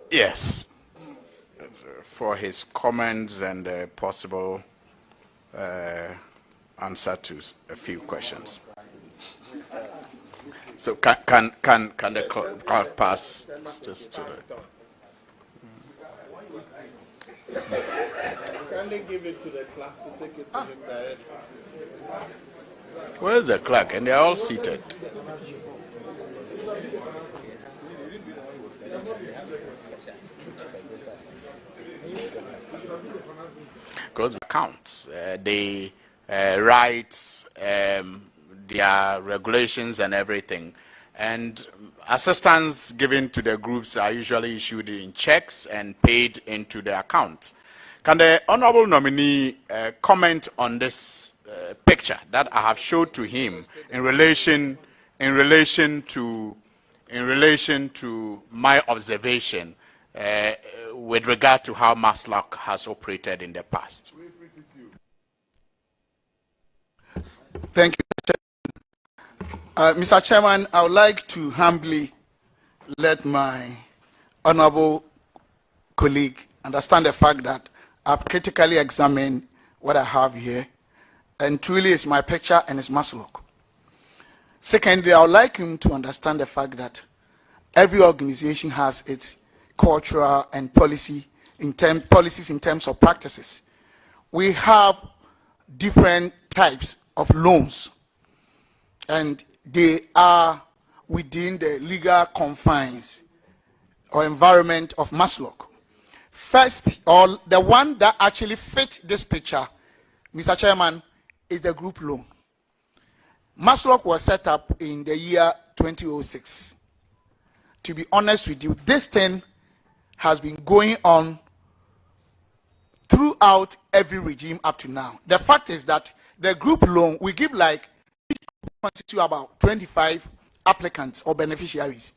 Yes, for his comments and possible answer to a few questions. So can the clerk pass just to the... Can they give it to the clerk to take it to him directly? Where is the clerk? And they're all seated. Because accounts, they write their regulations and everything. And assistance given to the groups are usually issued in checks and paid into the accounts. Can the honorable nominee comment on this picture that I have showed to him in relation to my observation with regard to how Masslock has operated in the past? Thank you, Mr. Chairman. I would like to humbly let my honorable colleague understand the fact that I've critically examined what I have here, and truly it's my picture and it's Masslock. Secondly, I would like him to understand the fact that every organization has its cultural and policies in terms of practices. We have different types of loans, and they are within the legal confines or environment of Masslock. First, or the one that actually fits this picture, Mr. Chairman, is the group loan. Masslock was set up in the year 2006. To be honest with you, this thing has been going on throughout every regime up to now. The fact is that the group loan, we give like constitute about 25 applicants or beneficiaries.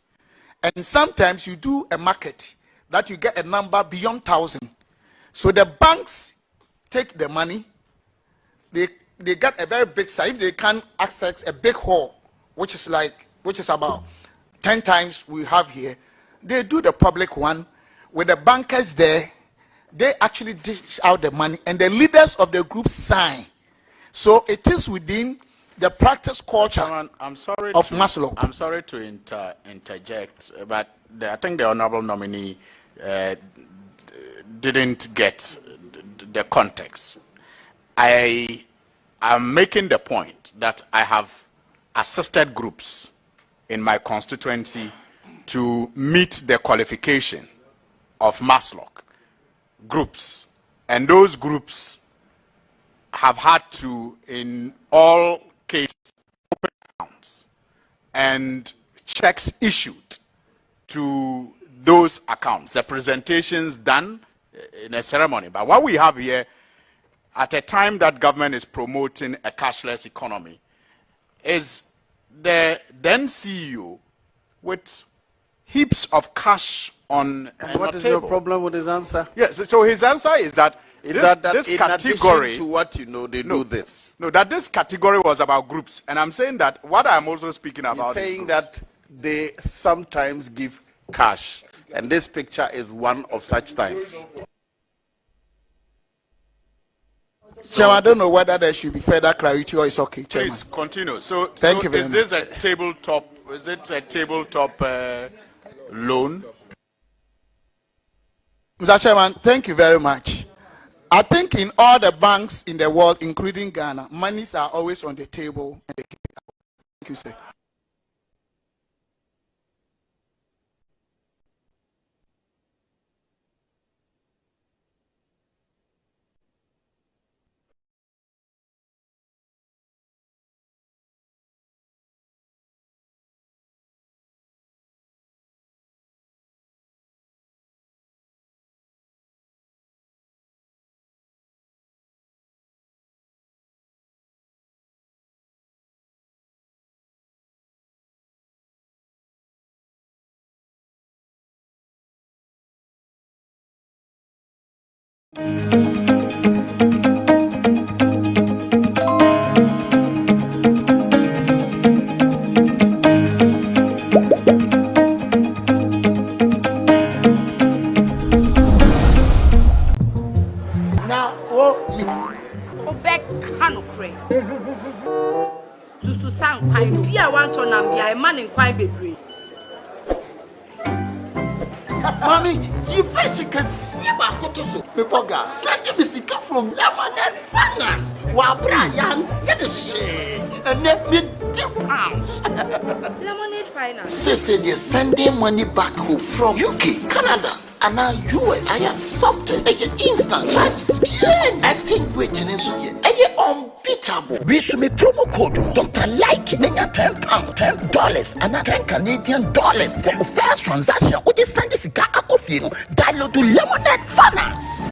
And sometimes you do a market that you get a number beyond 1,000. So the banks take the money, they get a very big size. If they can access a big hall, which is about 10 times we have here, they do the public one with the bankers there. They actually dish out the money, and the leaders of the group sign. So it is within the practice culture of Masslock. I'm sorry to interject, but I think the honorable nominee didn't get the context. I am making the point that I have assisted groups in my constituency to meet the qualification of Masslock groups, and those groups have had to, in all cases, open accounts and checks issued to those accounts, the presentations done in a ceremony. But what we have here, at a time that government is promoting a cashless economy, is the then CEO with heaps of cash on what is your problem with his answer? Yes, so his answer is that this in category, addition to what you know, they do this. No, that this category was about groups. And I'm saying that what I'm also speaking about He's saying that they sometimes give cash. And this picture is one of such times. Chairman, I don't know whether there should be further clarity or it's okay, Chairman. Please continue. So, Thank you very much. Is this a tabletop? Is it a tabletop loan? Mr. Chairman, thank you very much. I think in all the banks in the world, including Ghana, monies are always on the table. And they keep it out. Thank you, sir. Mommy, you first can see my cotoso. Pepoga, send me sick from Lemonade Finance. Brian did a share and let me £2. Lemonade Finance. Say they're sending money back home from UK, Canada, and now US. I accepted a instant charges. Extinguishing unbeatable. We should make promo code Dr. Like Nenya £10, $10, and $10 Canadian for the first transaction with the Sandy Sika Akofino. Download to Lemonade Finance.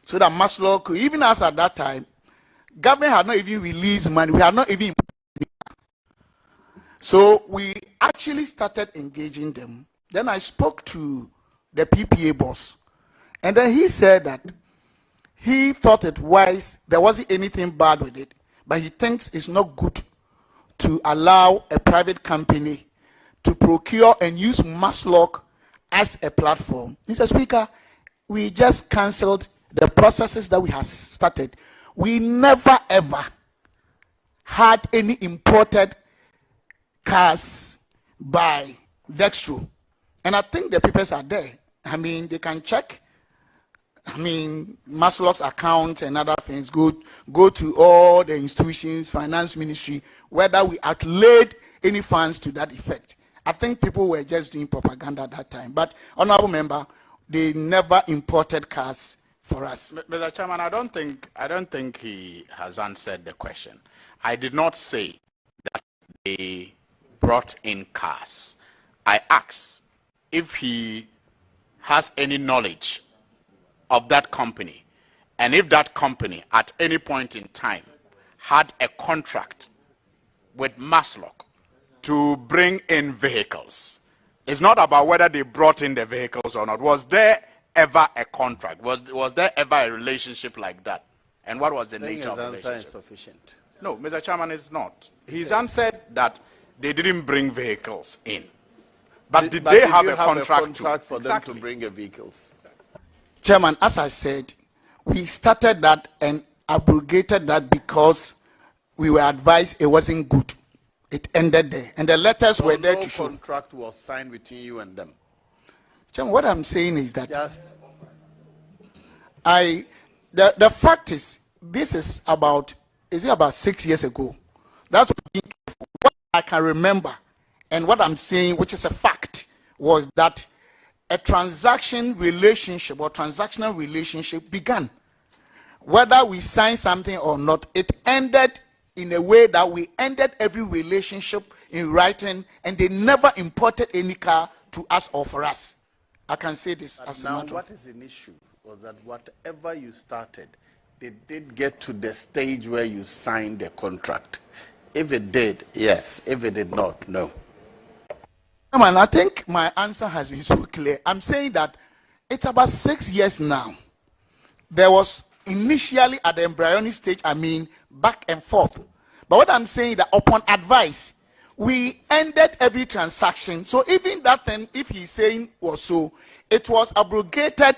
So that Masslock, even as at that time, government had not even released money. We had not even. So we actually started engaging them. Then I spoke to the PPA boss, and then he said that he thought it wise. There wasn't anything bad with it, but he thinks it's not good to allow a private company to procure and use Masslock as a platform. Mr. Speaker, we just cancelled the processes that we have started. We never ever had any imported cars by Dextro. And I think the papers are there. I mean, they can check. I mean, Masslock's account and other things. Go to all the institutions, finance ministry, whether we outlaid any funds to that effect. I think people were just doing propaganda at that time. But, honorable member, they never imported cars for us. Mr. Chairman, I don't think he has answered the question. I did not say that they brought in cars. I asked if he has any knowledge of that company, and if that company at any point in time had a contract with Masslock to bring in vehicles. It's not about whether they brought in the vehicles or not. Was there ever a contract? Was there ever a relationship like that? And what was the nature of the relationship? Insufficient. No, Mr. Chairman, it's not. He's answered that they didn't bring vehicles in. But did they have a contract for them to bring the vehicles? Chairman, as I said, we started that and abrogated that because we were advised it wasn't good. It ended there. And the letters were there to show. No contract was signed between you and them. Chairman, what I'm saying is that the fact is, this is about 6 years ago. That's what I can remember. And what I'm saying, which is a fact, was that a transaction relationship or transactional relationship began. Whether we signed something or not, it ended in a way that we ended every relationship in writing, and they never imported any car to us or for us. I can say this as a matter. Now, what is an issue was that whatever you started, they did get to the stage where you signed the contract. If it did, yes. If it did not, no. Man, I think my answer has been so clear. I'm saying that it's about 6 years now. There was initially at the embryonic stage, I mean back and forth. But what I'm saying that upon advice, we ended every transaction. So even that thing, if he's saying was so, it was abrogated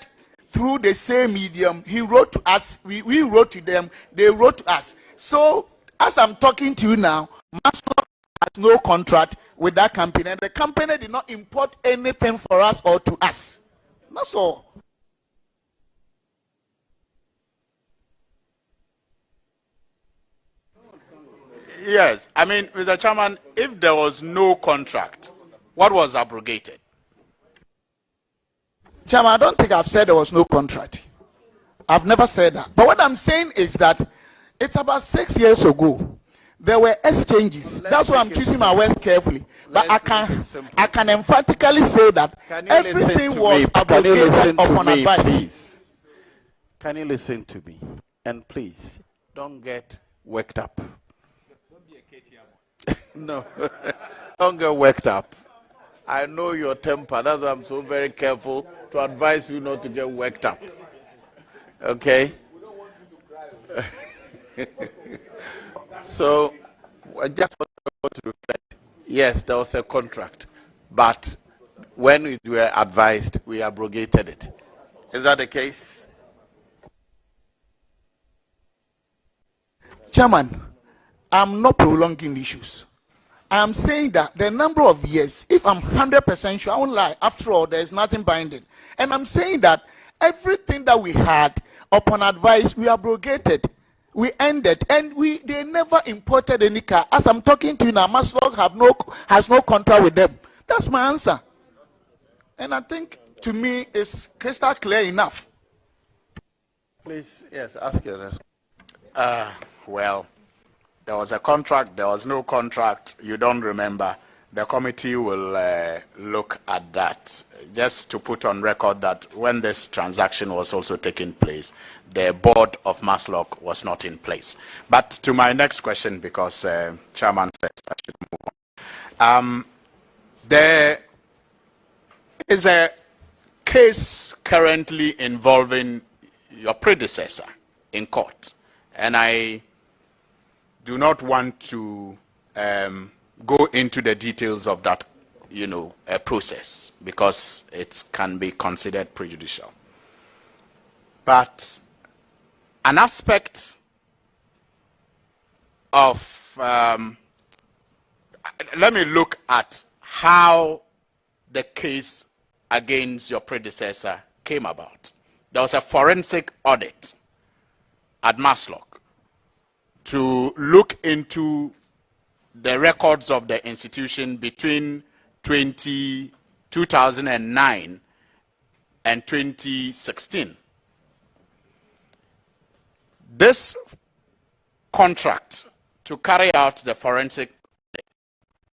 through the same medium. He wrote to us, we wrote to them, they wrote to us. So as I'm talking to you now, Masslock has no contract with that company, and the company did not import anything for us or to us. That's all. Yes, I mean, Mr. Chairman, if there was no contract, what was abrogated? Chairman, I don't think I've said there was no contract. I've never said that. But what I'm saying is that it's about 6 years ago. There were exchanges. That's why I'm choosing my words carefully. But I can emphatically say that everything was abrogated upon advice. Please? Can you listen to me? And please, don't get worked up. No, don't get worked up. I know your temper. That's why I'm so very careful to advise you not to get worked up. Okay? So, I just want to reflect. Yes, there was a contract, but when we were advised, we abrogated it. Is that the case? Chairman, I'm not prolonging issues. I'm saying that the number of years, if I'm 100% sure, I won't lie. After all, there's nothing binding. And I'm saying that everything that we had upon advice, we abrogated, we ended, and they never imported any car. As I'm talking to you now, Masslock has no contract with them. That's my answer. And I think, to me, it's crystal clear enough. Please, yes, ask your next. Well, there was a contract, there was no contract, you don't remember. The committee will look at that. Just to put on record that when this transaction was also taking place, the board of Masslock was not in place. But to my next question, because Chairman says I should move on. There is a case currently involving your predecessor in court, and I do not want to go into the details of that, process, because it can be considered prejudicial. But an aspect of, let me look at how the case against your predecessor came about. There was a forensic audit at Masslock to look into the records of the institution between 2009 and 2016. This contract to carry out the forensic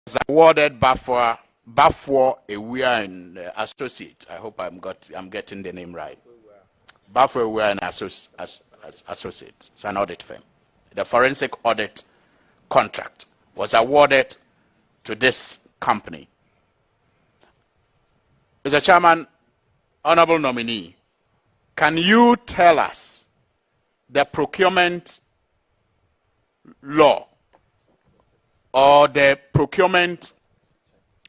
was awarded Bafwa Ewia and Associate. I hope I'm getting the name right. Bafwa Ewia and Associate. It's an audit firm. The forensic audit contract was awarded to this company. Mr. Chairman, Honorable Nominee, can you tell us the procurement law or the procurement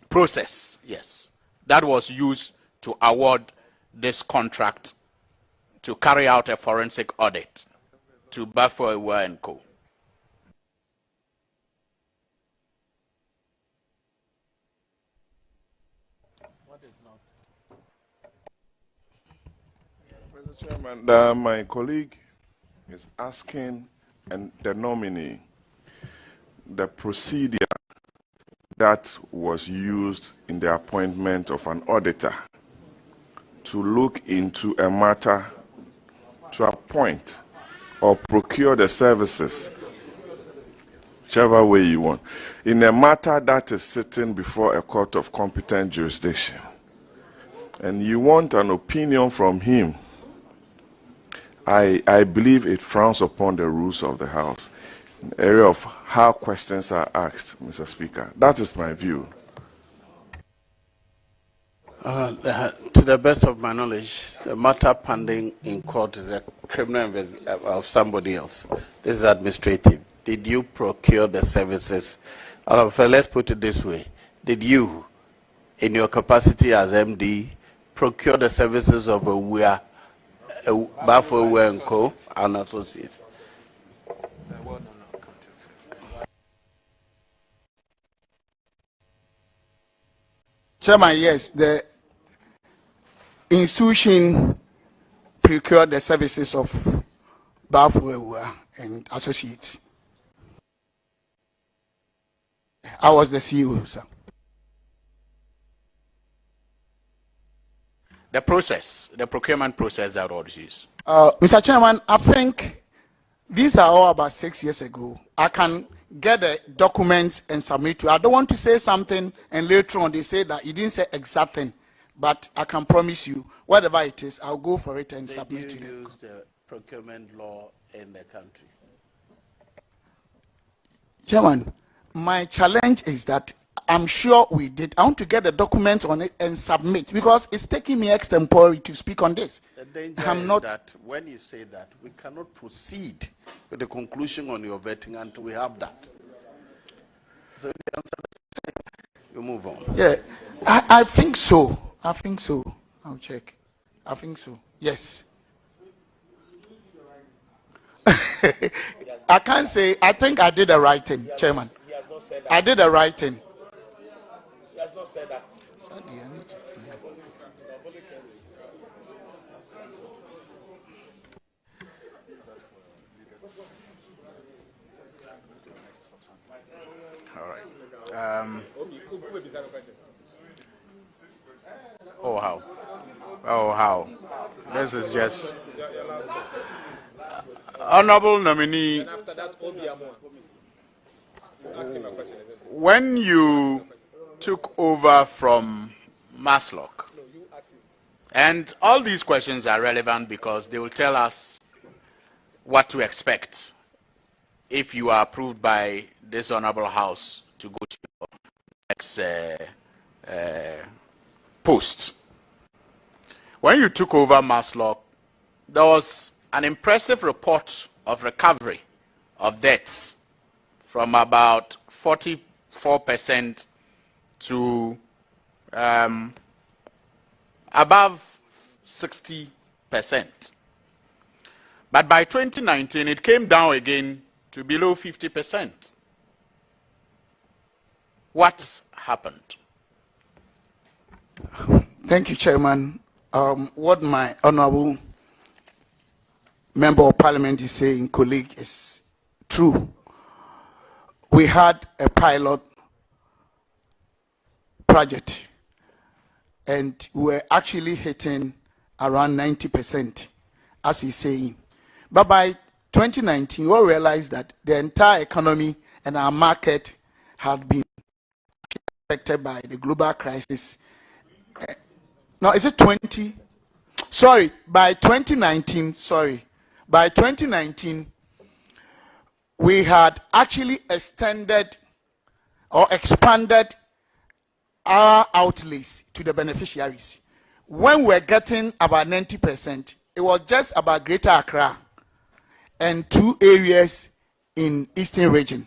process, yes, that was used to award this contract to carry out a forensic audit to Bafwa Ewia and Co.? Mr. Chairman, my colleague is asking the nominee the procedure that was used in the appointment of an auditor to look into a matter to appoint or procure the services, whichever way you want, in a matter that is sitting before a court of competent jurisdiction. And you want an opinion from him. I believe it frowns upon the rules of the House, in the area of how questions are asked, Mr. Speaker. That is my view. To the best of my knowledge, the matter pending in court is a criminal investigation of somebody else. This is administrative. Did you procure the services? Let's put it this way. Did you, in your capacity as MD, procure the services of a Bafo Co. and Associates? Chairman, yes, the institution procured the services of Bafo and Associates. I was the CEO, sir. The process, the procurement process that was used. Mr. Chairman, I think these are all about 6 years ago. I can get the documents and submit to. I don't want to say something and later on they say that you didn't say exact thing, but I can promise you, whatever it is, I'll go for it and submit to them. Did you use the procurement law in the country? Chairman, my challenge is that I'm sure we did. I want to get the documents on it and submit because it's taking me extempore to speak on this. The danger is that when you say that, we cannot proceed with the conclusion on your vetting until we have that. So you move on. Yeah, I think so. I think so. I'll check. I think so. Yes. I can't say. I think I did the right thing, Chairman. I did the right thing. He has not said that. All right. Oh, how? This is just... Honorable nominee, when you took over from Masslock, and all these questions are relevant because they will tell us what to expect if you are approved by this honorable house to go to your next post. When you took over Masslock, there was an impressive report of recovery of debts from about 44% to above 60%. But by 2019, it came down again to below 50%. What happened? Thank you, Chairman. What my honorable member of parliament is saying, colleague, is true. We had a pilot project and we were actually hitting around 90%, as he's saying. But by 2019, we realized that the entire economy and our market had been affected by the global crisis. Now, is it 20? Sorry, by 2019, by 2019, we had actually extended or expanded our outlays to the beneficiaries. When we're getting about 90%, it was just about Greater Accra and 2 areas in Eastern region.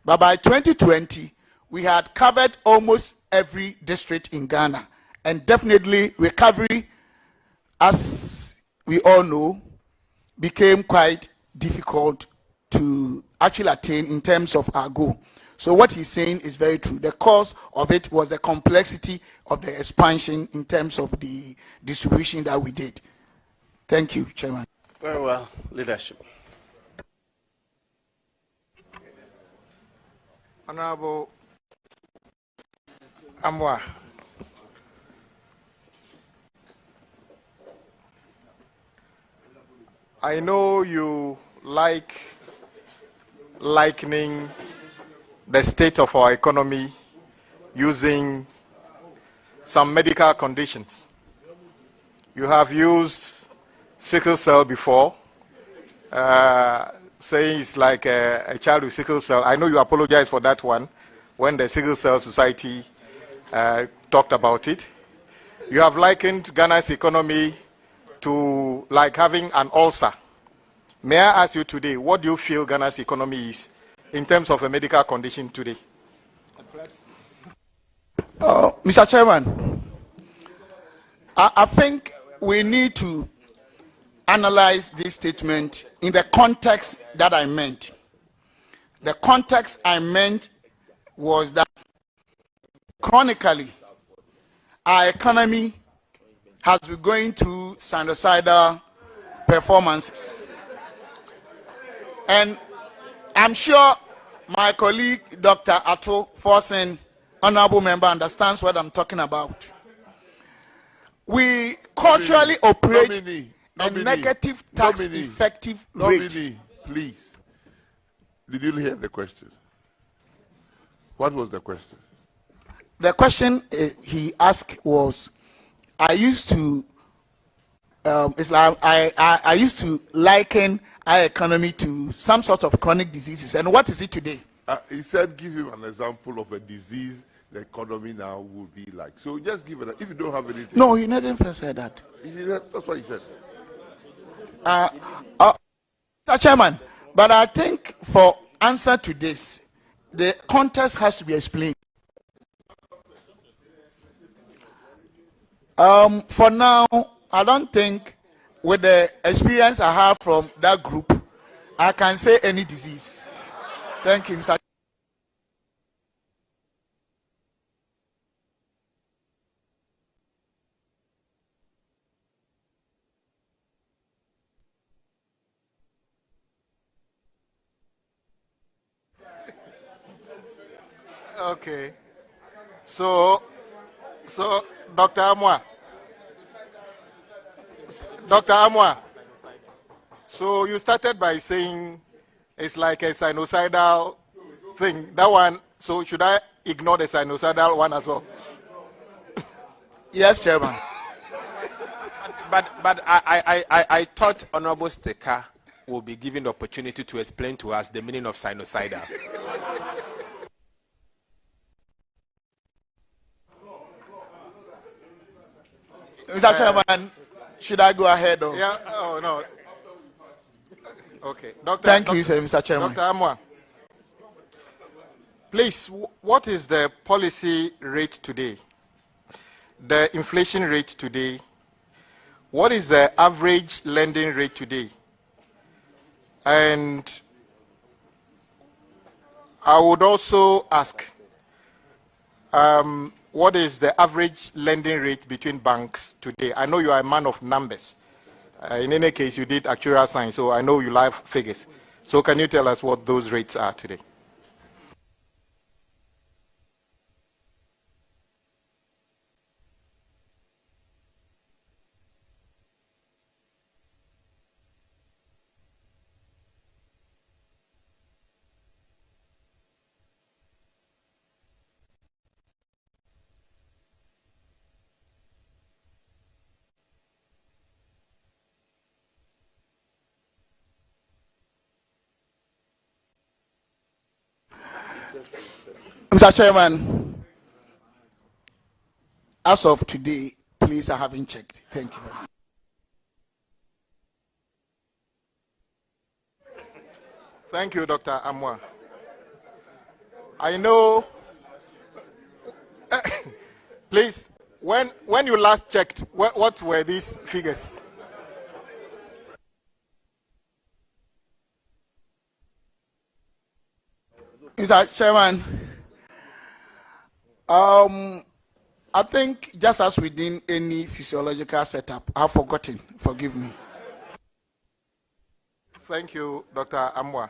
But by 2020, we had covered almost every district in Ghana. And definitely recovery, as we all know, became quite difficult to actually attain in terms of our goal. So what he's saying is very true. The cause of it was the complexity of the expansion in terms of the distribution that we did. Thank you, Chairman. Very well. Leadership. Honorable Amwa. I know you like likening the state of our economy using some medical conditions. You have used sickle cell before, saying it's like a child with sickle cell. I know you apologize for that one when the Sickle Cell Society talked about it. You have likened Ghana's economy to like having an ulcer. May I ask you today, what do you feel Ghana's economy is in terms of a medical condition today? Mr. Chairman, I think we need to analyze this statement in the context that I meant. The context I meant was that chronically, our economy has been going through sinusoidal performances. And I'm sure my colleague, Dr. Ato Forsen, honorable member, understands what I'm talking about. We culturally operate a negative tax effective rate. Please. Did you hear the question? What was the question? The question he asked was, I used to I used to liken our economy to some sort of chronic diseases. And what is it today? He said, give him an example of a disease the economy now would be like. So just give it. If you don't have anything. No, he never said that. That's what he said. Mr. Chairman, but I think for answer to this, the context has to be explained. For now, I don't think, with the experience I have from that group, I can say any disease. Thank you, Mr. Okay. So Dr. Amwa. Dr. Amwa. So you started by saying it's like a sinusoidal thing. That one, so should I ignore the sinusoidal one as well? Yes, Chairman. But I thought Honorable Steka will be given the opportunity to explain to us the meaning of sinusoidal. Mr. Chairman, should I go ahead? Or? Yeah, oh no. Okay. Thank you, sir, Mr. Chairman. Dr. Amwa, please, what is the policy rate today? The inflation rate today? What is the average lending rate today? And I would also ask, what is the average lending rate between banks today? I know you are a man of numbers. In any case, you did actuarial science, so I know you like figures. So can you tell us what those rates are today? Mr. Chairman, as of today, please, I haven't checked. Thank you very much. Thank you, Dr. Amwa. I know, please, when you last checked, what were these figures? Mr. Chairman, I think just as within any physiological setup, I've forgotten. Forgive me. Thank you, Dr. Amwa.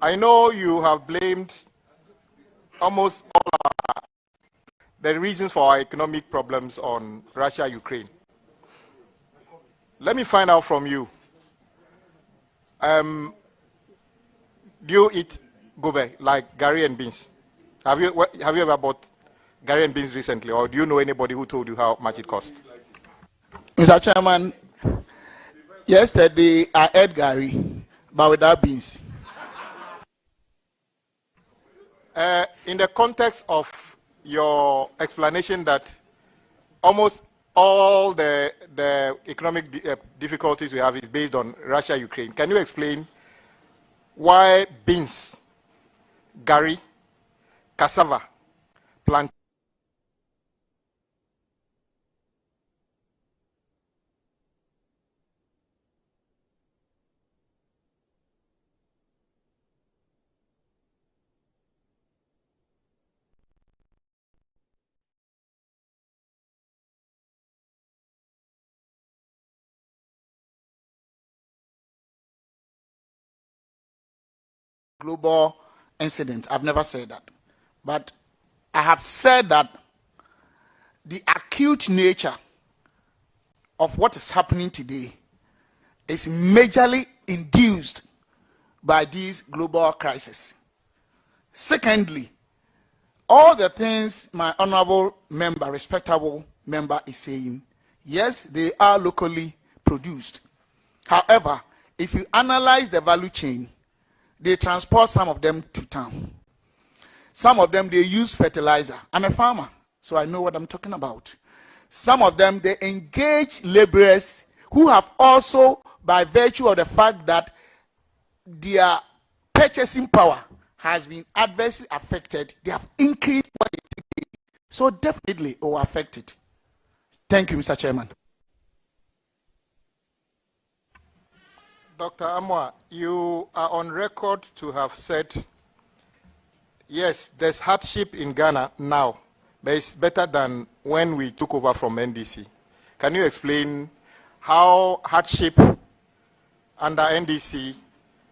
I know you have blamed almost all the reasons for our economic problems on Russia, Ukraine. Let me find out from you. Do you eat gobe, like Ghanaian beans? Have you ever bought Ghanaian beans recently, or do you know anybody who told you how much it cost? Mr. Chairman, yesterday I ate Gary, but without beans. In the context of your explanation that almost all the economic difficulties we have is based on Russia, Ukraine. Can you explain why beans, gari, cassava, plantain, global incident? I've never said that. But I have said that the acute nature of what is happening today is majorly induced by these global crises. Secondly, all the things my honorable member, respectable member is saying, yes, they are locally produced. However, if you analyze the value chain, they transport some of them to town. Some of them, they use fertilizer. I'm a farmer, so I know what I'm talking about. Some of them, they engage laborers who have also, by virtue of the fact that their purchasing power has been adversely affected, they have increased what they take. So definitely it will affect it. Thank you, Mr. Chairman. Dr. Amwa, you are on record to have said, yes, there's hardship in Ghana now, but it's better than when we took over from NDC. Can you explain how hardship under NDC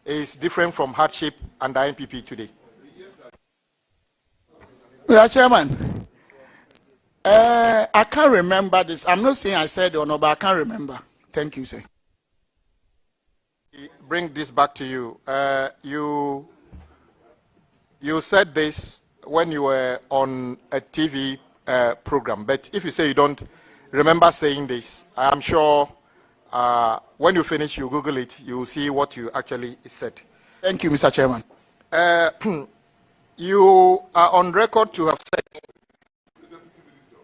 is different from hardship under NPP today? Mr. Chairman, I can't remember this. I'm not saying I said it or no, but I can't remember. Thank you, sir. Bring this back to you. You said this when you were on a TV program, but if you say you don't remember saying this, I'm sure when you finish, you Google it, you will see what you actually said. Thank you, Mr. Chairman. You are on record to have said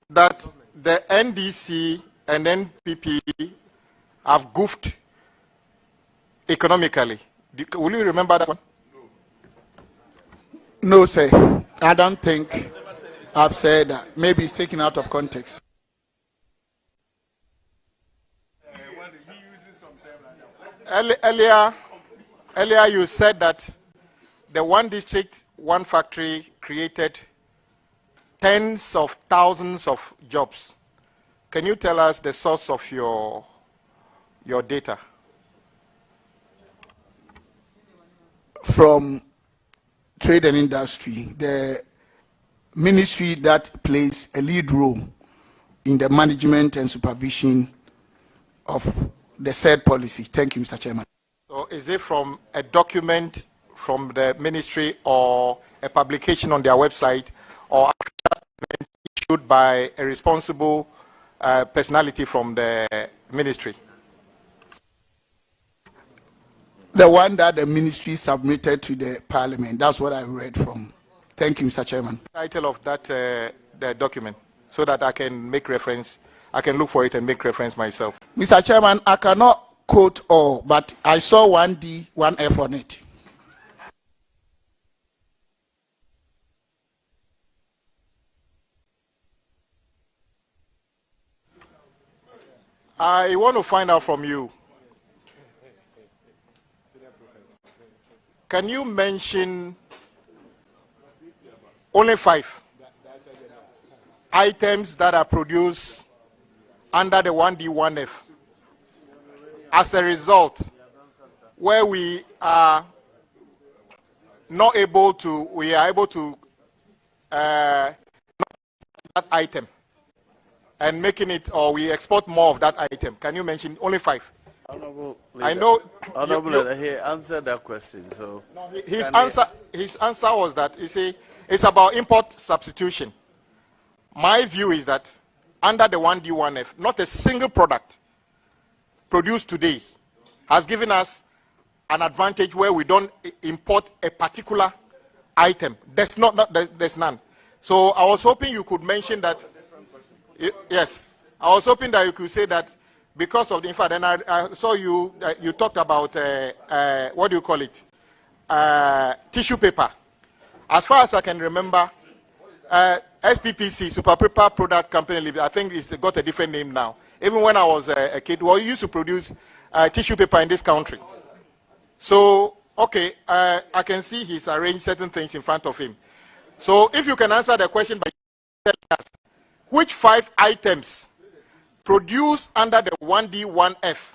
that the NDC and NPP have goofed economically. Will you remember that one? No, sir. I don't think I've said that. Maybe it's taken out of context. Earlier you said that the one district, one factory created tens of thousands of jobs. Can you tell us the source of your data? From trade and industry, the ministry that plays a lead role in the management and supervision of the said policy. Thank you, Mr. Chairman. So is it from a document from the ministry or a publication on their website or issued by a responsible personality from the ministry? The one that the ministry submitted to the parliament. That's what I read from. Thank you, Mr. Chairman. Title of that the document, so that I can make reference. I can look for it and make reference myself. Mr. Chairman, I cannot quote all, but I saw 1D, 1F on it. I want to find out from you. Can you mention only 5 items that are produced under the 1D, 1F as a result, where we are able to that item and making it, or we export more of that item? Can you mention only 5? Honorable Leader, I know. Honorable Leader, he answered that question. So his answer was that, you see, it's about import substitution. My view is that under the 1D, 1F, not a single product produced today has given us an advantage where we don't import a particular item. There's none. So I was hoping you could mention that. Yes. I was hoping that you could say that because of the, in fact, and I saw you, you talked about, what do you call it? Tissue paper. As far as I can remember, SPPC, Super Paper Product Company Limited, I think it's got a different name now. Even when I was a kid, we used to produce tissue paper in this country. So, okay, I can see he's arranged certain things in front of him. So, if you can answer the question by telling us, which 5 items produced under the 1D, 1F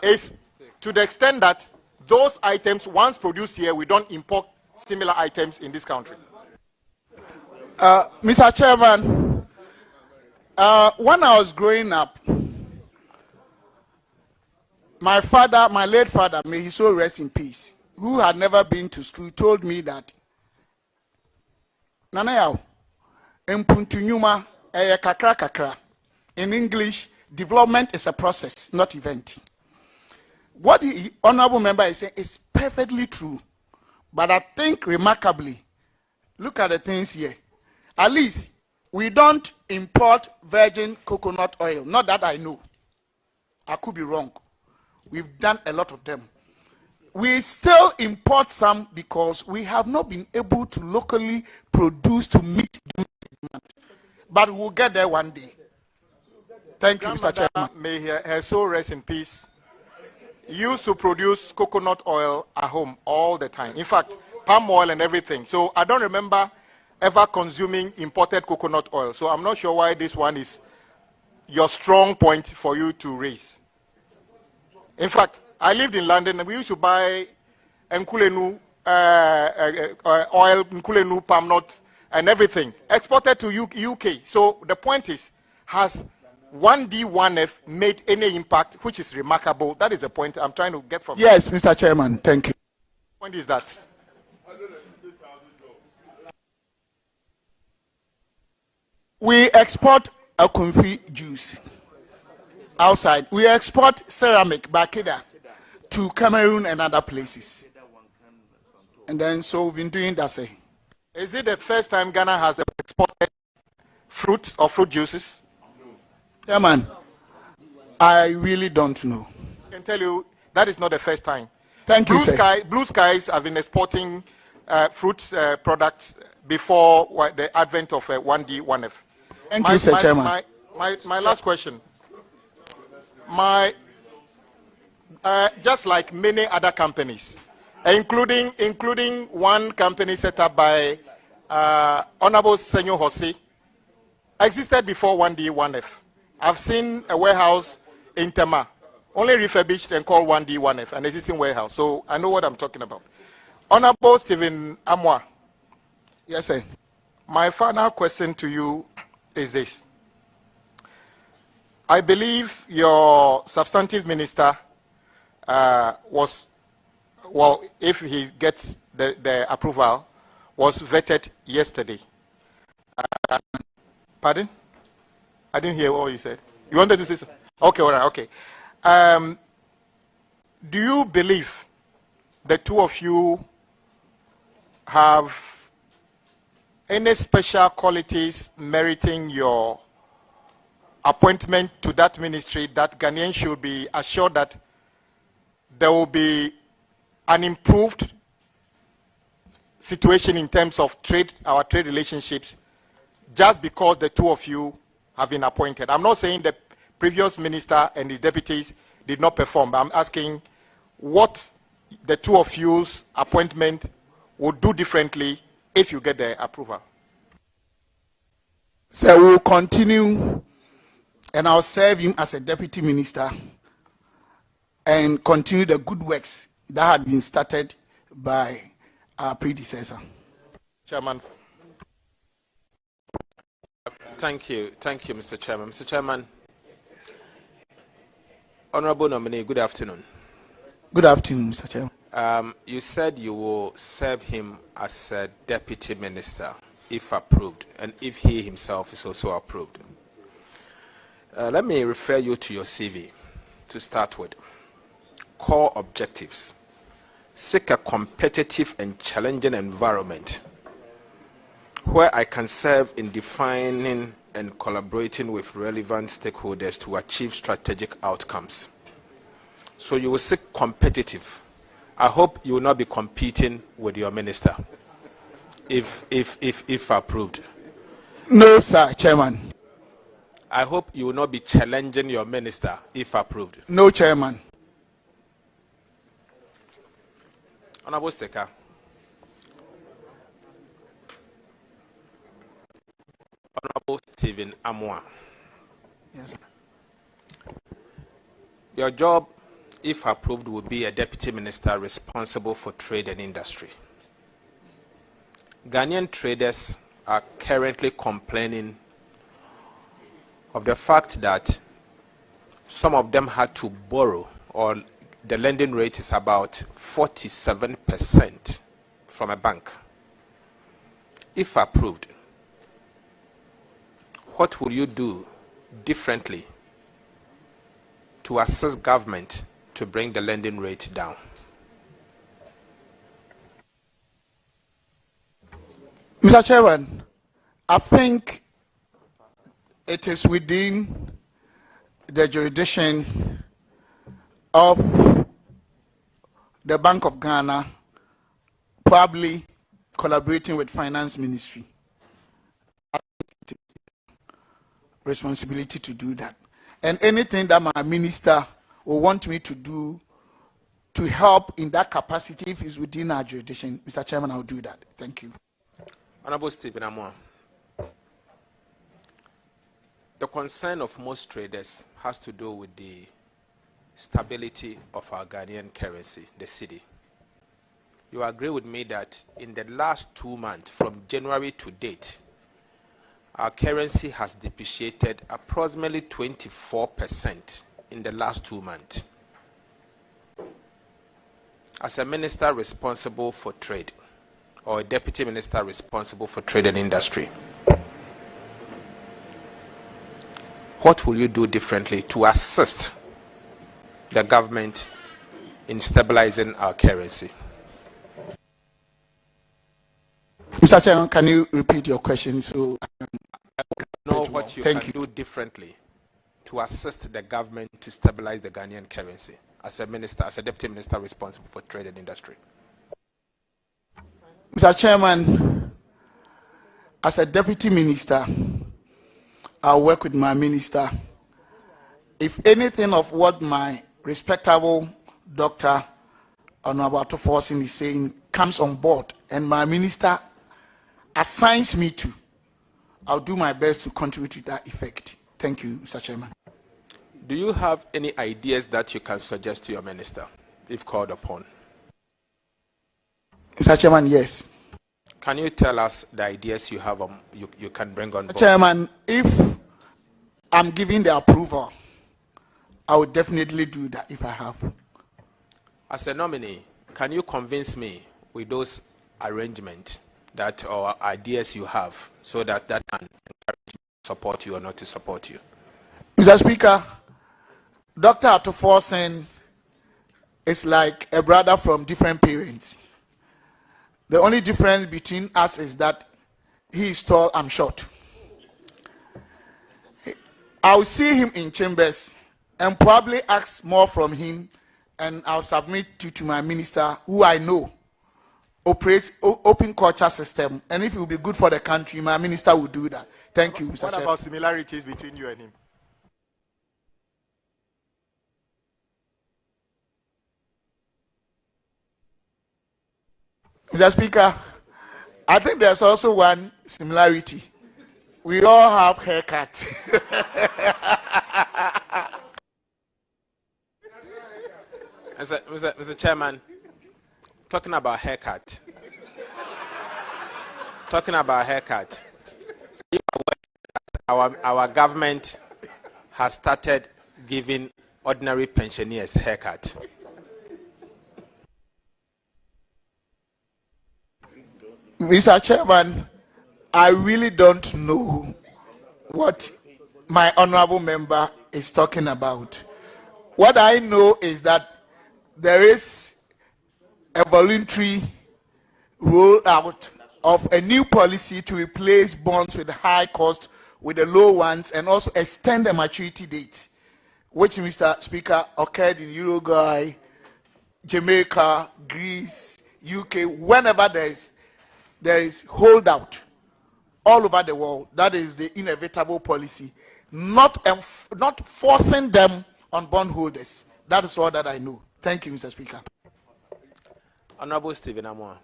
is to the extent that those items, once produced here, we don't import similar items in this country? Mr. Chairman, when I was growing up, my father, my late father, may he so rest in peace, who had never been to school, told me that Nanayao, Mpuntunyuma, kakra kakra. In English, development is a process, not event. What the honorable member is saying is perfectly true. But I think remarkably, look at the things here. At least, we don't import virgin coconut oil. Not that I know. I could be wrong. We've done a lot of them. We still import some because we have not been able to locally produce to meet demand. But we'll get there one day. Thank you, Mr. Chairman. May her soul rest in peace. Used to produce coconut oil at home all the time. In fact, palm oil and everything. So I don't remember ever consuming imported coconut oil. So I'm not sure why this one is your strong point for you to raise. In fact, I lived in London and we used to buy Nkulenu oil, Nkulenu palm nuts and everything exported to UK. So the point is, has 1D, 1F made any impact, which is remarkable? That is the point I'm trying to get from. Yes, Mr. Chairman, thank you. The point is that we export a confit juice outside. We export ceramic, bakeda, to Cameroon and other places. And then, so we've been doing that. Is it the first time Ghana has exported fruits or fruit juices? Yeah, man. I really don't know. I can tell you that is not the first time. Thank you, sir. Blue Skies have been exporting fruit products before the advent of 1D, 1F. Thank you, Sir Chairman. My last question. Just like many other companies, including one company set up by Honorable Senyo Hossi, existed before 1D, 1F. I've seen a warehouse in Tema, only refurbished and called 1D, 1F, an existing warehouse. So I know what I'm talking about. Honorable Stephen Amwa. Yes, sir. My final question to you is this. I believe your substantive minister was, well, if he gets the approval, was vetted yesterday. Pardon? I didn't hear what you said. You wanted to say something? Okay, all right, okay. Do you believe the two of you have any special qualities meriting your appointment to that ministry that Ghanaians should be assured that there will be an improved situation in terms of trade, our trade relationships, just because the two of you have been appointed? I'm not saying the previous minister and his deputies did not perform, but I'm asking what the two of you's appointment would do differently if you get the approval. So we'll continue, and I'll serve him as a deputy minister and continue the good works that had been started by our predecessor. Chairman. Thank you, Mr. Chairman. Mr. Chairman, Honorable Nominee, good afternoon. Good afternoon, Mr. Chairman. You said you will serve him as a deputy minister, if approved, and if he himself is also approved. Let me refer you to your CV to start with. Core objectives. Seek a competitive and challenging environment where I can serve in defining and collaborating with relevant stakeholders to achieve strategic outcomes. So you will seek competitive. I hope you will not be competing with your minister, if approved. No, sir, Chairman. I hope you will not be challenging your minister, if approved. No, Chairman. Honorable Speaker. Honorable Stephen Amoah. Yes, sir. Your job, if approved, will be a deputy minister responsible for trade and industry. Ghanaian traders are currently complaining of the fact that some of them had to borrow, or the lending rate is about 47% from a bank. If approved, what will you do differently to assist government to bring the lending rate down? Mr. Chairman, I think it is within the jurisdiction of the Bank of Ghana, probably collaborating with Finance Ministry. I think it is responsibility to do that. And anything that my minister will want me to do to help in that capacity, if it's within our jurisdiction, Mr. Chairman, I'll do that. Thank you. Honorable Stephen Amoah. The concern of most traders has to do with the stability of our Ghanaian currency, the cedi. You agree with me that in the last 2 months, from January to date, our currency has depreciated approximately 24% in the last 2 months. As a minister responsible for trade, or a deputy minister responsible for trade and industry, what will you do differently to assist the government in stabilizing our currency? Mr. Chairman, can you repeat your question? So I want to know what you can do differently to assist the government to stabilize the Ghanaian currency as a minister, as a deputy minister responsible for trade and industry. Mr. Chairman, as a deputy minister, I'll work with my minister. If anything of what my respectable Dr. Honorable Forcing is saying comes on board and my minister assigns me to, I'll do my best to contribute to that effect. Thank you, Mr. Chairman. Do you have any ideas that you can suggest to your minister, if called upon? Mr. Chairman, yes. Can you tell us the ideas you have you can bring on board? Chairman, if I'm giving the approval, I would definitely do that if I have. As a nominee, can you convince me with those arrangements that or ideas you have so that that can encourage me to support you or not to support you? Mr. Speaker, Dr. Atoforsen is like a brother from different parents. The only difference between us is that he is tall, I'm short. I'll see him in chambers and probably ask more from him, and I'll submit to my minister, who I know operates open culture system, and if it will be good for the country, my minister will do that. Thank you, Mr. What Chair. about similarities between you and him? Mr. Speaker, I think there's also one similarity. We all have haircuts. Mr. Chairman, talking about haircut, our government has started giving ordinary pensioners haircut. Mr. Chairman, I really don't know what my honorable member is talking about. What I know is that there is a voluntary rollout of a new policy to replace bonds with high cost with the low ones and also extend the maturity date, which, Mr. Speaker, occurred in Uruguay, Jamaica, Greece, UK, whenever there is holdout all over the world. That is the inevitable policy, not forcing them on bondholders. That is all that I know. Thank you, Mr. Speaker. Honorable Stephen Amoah,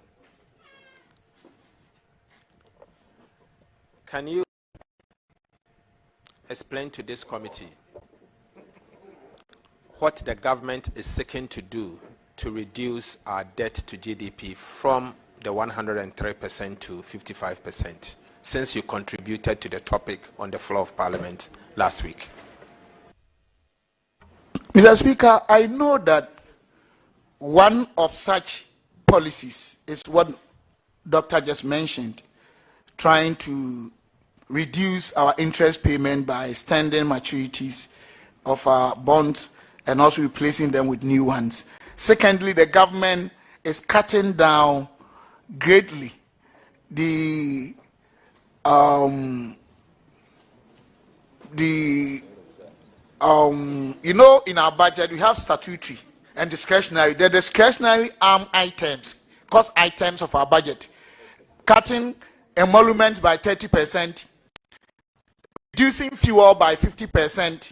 can you explain to this committee what the government is seeking to do to reduce our debt to GDP from the 103% to 55%, since you contributed to the topic on the floor of Parliament last week? Mr. Speaker, I know that one of such policies is what Doctor just mentioned, trying to reduce our interest payment by extending maturities of our bonds and also replacing them with new ones. Secondly, the government is cutting down greatly the you know, in our budget we have statutory and discretionary. The discretionary arm items, cost items of our budget, cutting emoluments by 30%, reducing fuel by 50%,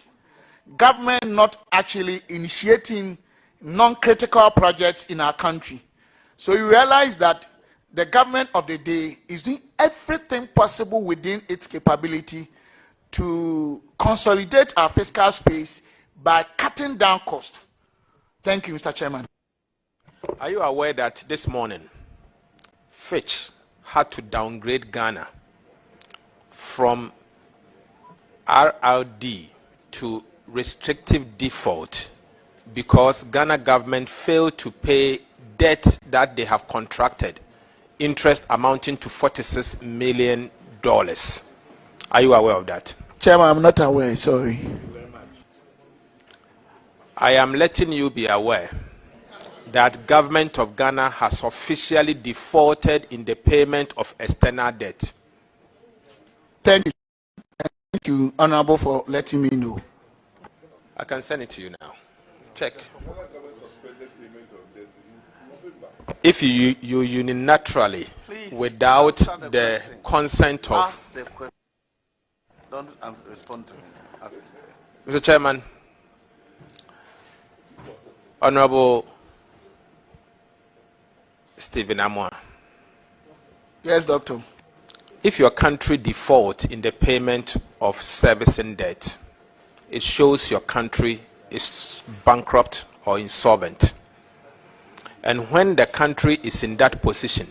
government not actually initiating non-critical projects in our country. So you realize that the government of the day is doing everything possible within its capability to consolidate our fiscal space by cutting down costs. Thank you, Mr. Chairman. Are you aware that this morning Fitch had to downgrade Ghana from RRD to restrictive default because Ghana government failed to pay debt that they have contracted, interest amounting to $46 million? Are you aware of that? Chairman, I'm not aware, sorry. I am letting you be aware that government of Ghana has officially defaulted in the payment of external debt. Thank you. Thank you, Honorable, for letting me know. I can send it to you now. Check. If you unilaterally, without the consent of... Don't respond to me. Mr. Chairman, Honorable Stephen Amoah. Yes, Doctor. If your country defaults in the payment of servicing debt, it shows your country is bankrupt or insolvent. And when the country is in that position,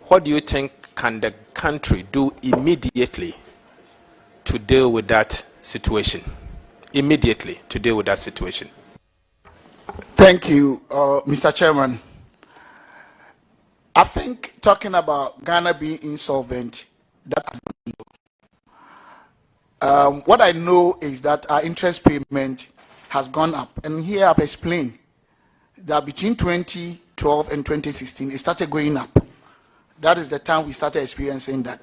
what do you think can the country do immediately to deal with that situation? Immediately to deal with that situation. Thank you, Mr. Chairman. I think talking about Ghana being insolvent, that I don't know. What I know is that our interest payment has gone up, and here I've explained that between 2012 and 2016 it started going up. That is the time we started experiencing that,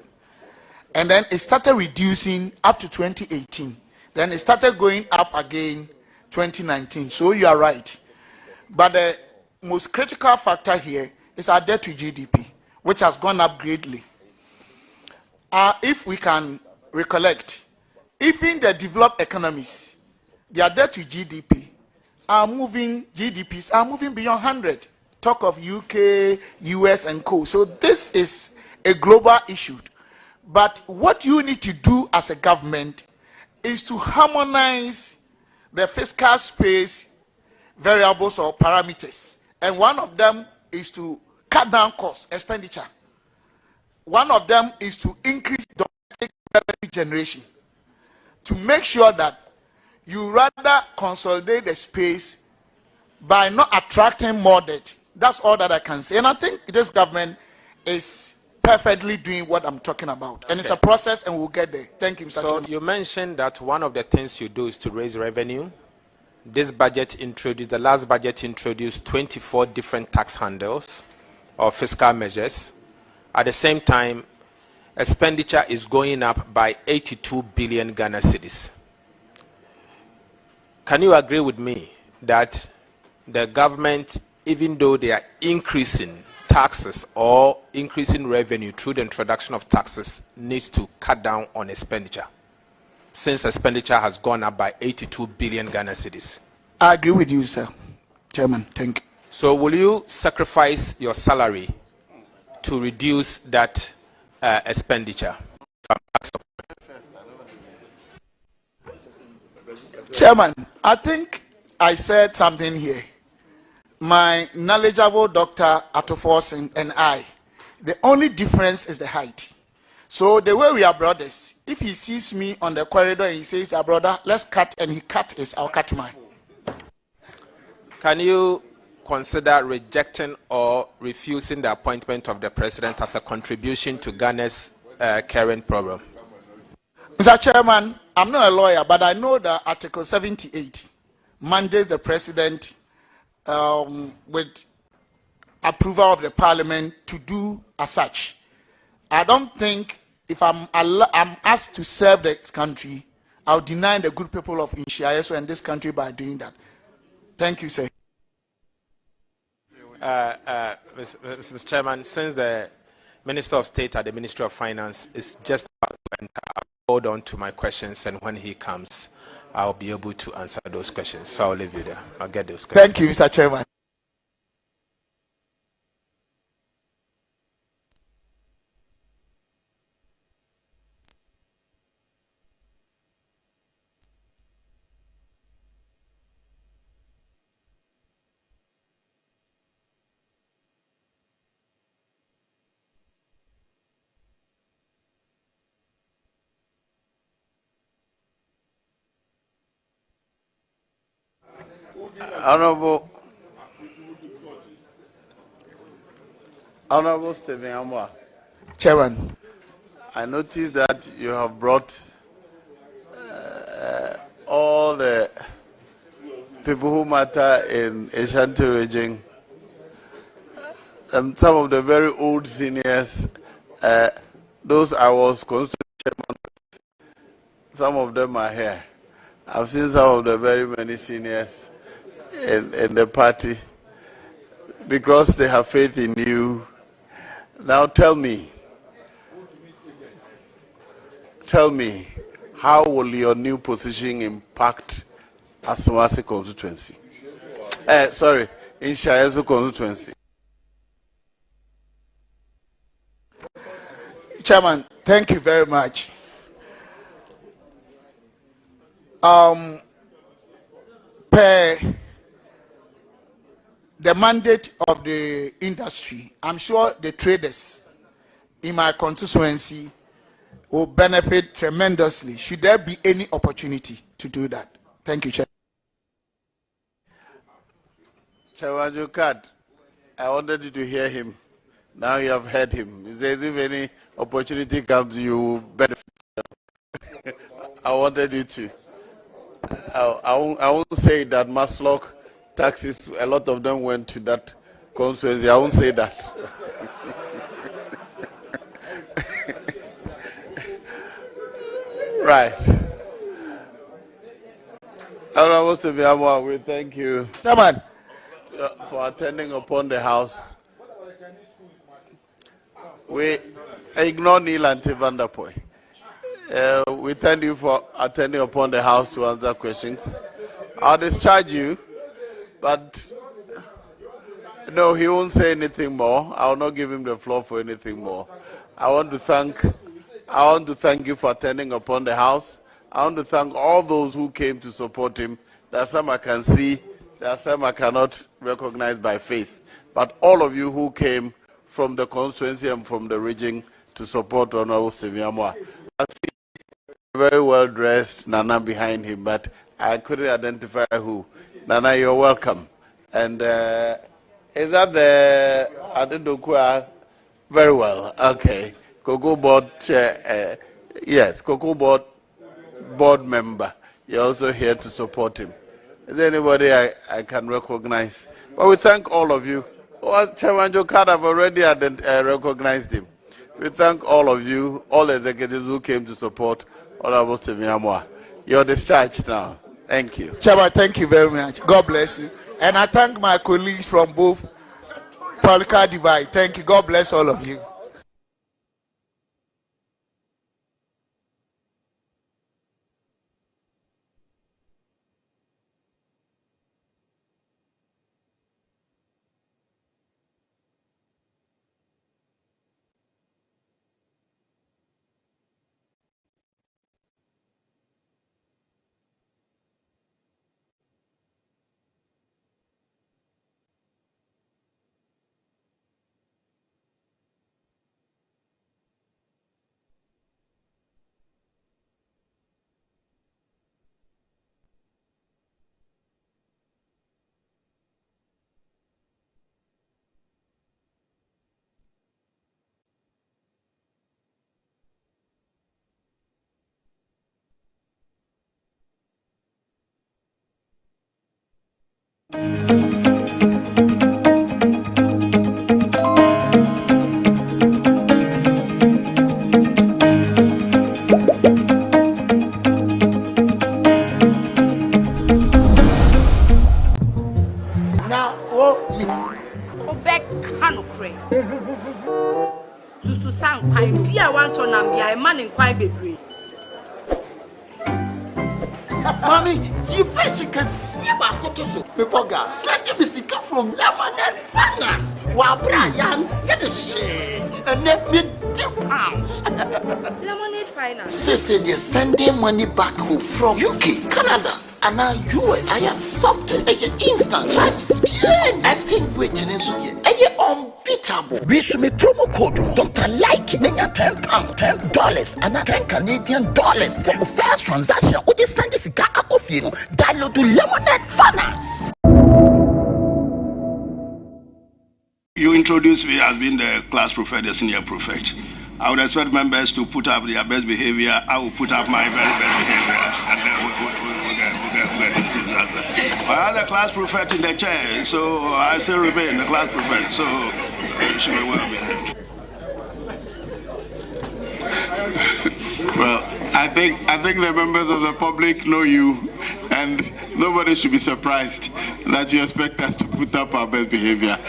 and then it started reducing up to 2018. Then it started going up again 2019. So you are right, but the most critical factor here is our debt to GDP, which has gone up greatly. If we can recollect, even the developed economies, their debt to GDPs are moving beyond 100. Talk of UK, US, and co. So this is a global issue. But what you need to do as a government is to harmonize the fiscal space variables or parameters. And one of them is to cut down cost, expenditure. One of them is to increase domestic revenue generation, to make sure that you rather consolidate the space by not attracting more debt. That's all that I can say. And I think this government is perfectly doing what I'm talking about. And it's a process, and we'll get there. Thank you, Mr. Chairman. You mentioned that one of the things you do is to raise revenue. This budget introduced, the last budget introduced 24 different tax handles or fiscal measures. At the same time, expenditure is going up by 82 billion Ghana cedis. Can you agree with me that the government, even though they are increasing taxes or increasing revenue through the introduction of taxes, needs to cut down on expenditure, since expenditure has gone up by 82 billion Ghana cedis? I agree with you, sir. Chairman, thank you. So will you sacrifice your salary to reduce that expenditure? Chairman, I think I said something here. My knowledgeable Dr. Atoforsen and I, the only difference is the height. So the way we are brothers, if he sees me on the corridor and he says, "Ah, brother, let's cut," and he cut his, I'll cut mine. Can you consider rejecting or refusing the appointment of the president as a contribution to Ghana's current problem? Mr. Chairman, I'm not a lawyer, but I know that Article 78 mandates the president with approval of the parliament to do as such. I don't think if I'm asked to serve this country, I'll deny the good people of Inshiayeso and this country by doing that. Thank you, sir. Mr. Chairman, since the Minister of State at the Ministry of Finance is just about to enter, I'll hold on to my questions, and when he comes, I'll be able to answer those questions. So I'll leave you there. I'll get those questions. Thank you, Mr. Chairman. Honorable Stephen Amwa. Chairman, I noticed that you have brought all the people who matter in Ashanti region, some of the very old seniors, those I was constituent chairman, some of them are here. I've seen some of the very many seniors in the party because they have faith in you. Now tell me, how will your new position impact Asomasi constituency? Sorry, Inshiayeso constituency. Chairman, thank you very much. Per the mandate of the industry, I'm sure the traders in my constituency will benefit tremendously should there be any opportunity to do that. Thank you, Chair. Chairman Jokad, I wanted you to hear him. Now you have heard him. He says if any opportunity comes, you benefit. I wanted you to. I won't say that Masslock taxes, a lot of them went to that constituency. I won't say that. Right. Honorable Sebiamwa, we thank you for attending upon the House. We ignore Neil and Vanderpoy. We thank you for attending upon the House to answer questions. I'll discharge you, but no, he won't say anything more. I will not give him the floor for anything more. I want to thank you for attending upon the House. I want to thank all those who came to support him. There are some I can see, there are some I cannot recognize by face. But all of you who came from the constituency and from the region to support Honorable Sebiamwa. I see a very well dressed Nana behind him, but I couldn't identify who. Nana, you're welcome. And is that the Adedokua? Very well. Okay. Cocoa Board Chair. Yes, Cocoa Board member. You're also here to support him. Is there anybody I can recognize? Well, we thank all of you. Well, Chairman Jokad, I've already recognized him. We thank all of you, all executives who came to support Honorable Semiamwa. You're discharged now. Thank you. Chairman, thank you very much. God bless you. And I thank my colleagues from both political divide. Thank you. God bless all of you. Mommy, you first can see about Kotoso. People got send me sick from Lemonade Finance. While Brian did the shit and let me £2. Lemonade Finance. Say they're sending money back home from UK, Canada, and now US. I accepted a instant charges. Extinguishing in Suya. Unbeatable. We should make promo code Dr. Like £10, $10, and $10 Canadian for the first transaction. With this Sunday cigar coffee, download to Lemonade Finance. You introduced me as being the class prefect, the senior prefect. I would expect members to put up their best behavior. I will put up my very best behavior, and then we'll get into that. I have the class prefect in the chair, so I still remain the class prefect. So you should be well behaved. Well, I think the members of the public know you, and nobody should be surprised that you expect us to put up our best behavior.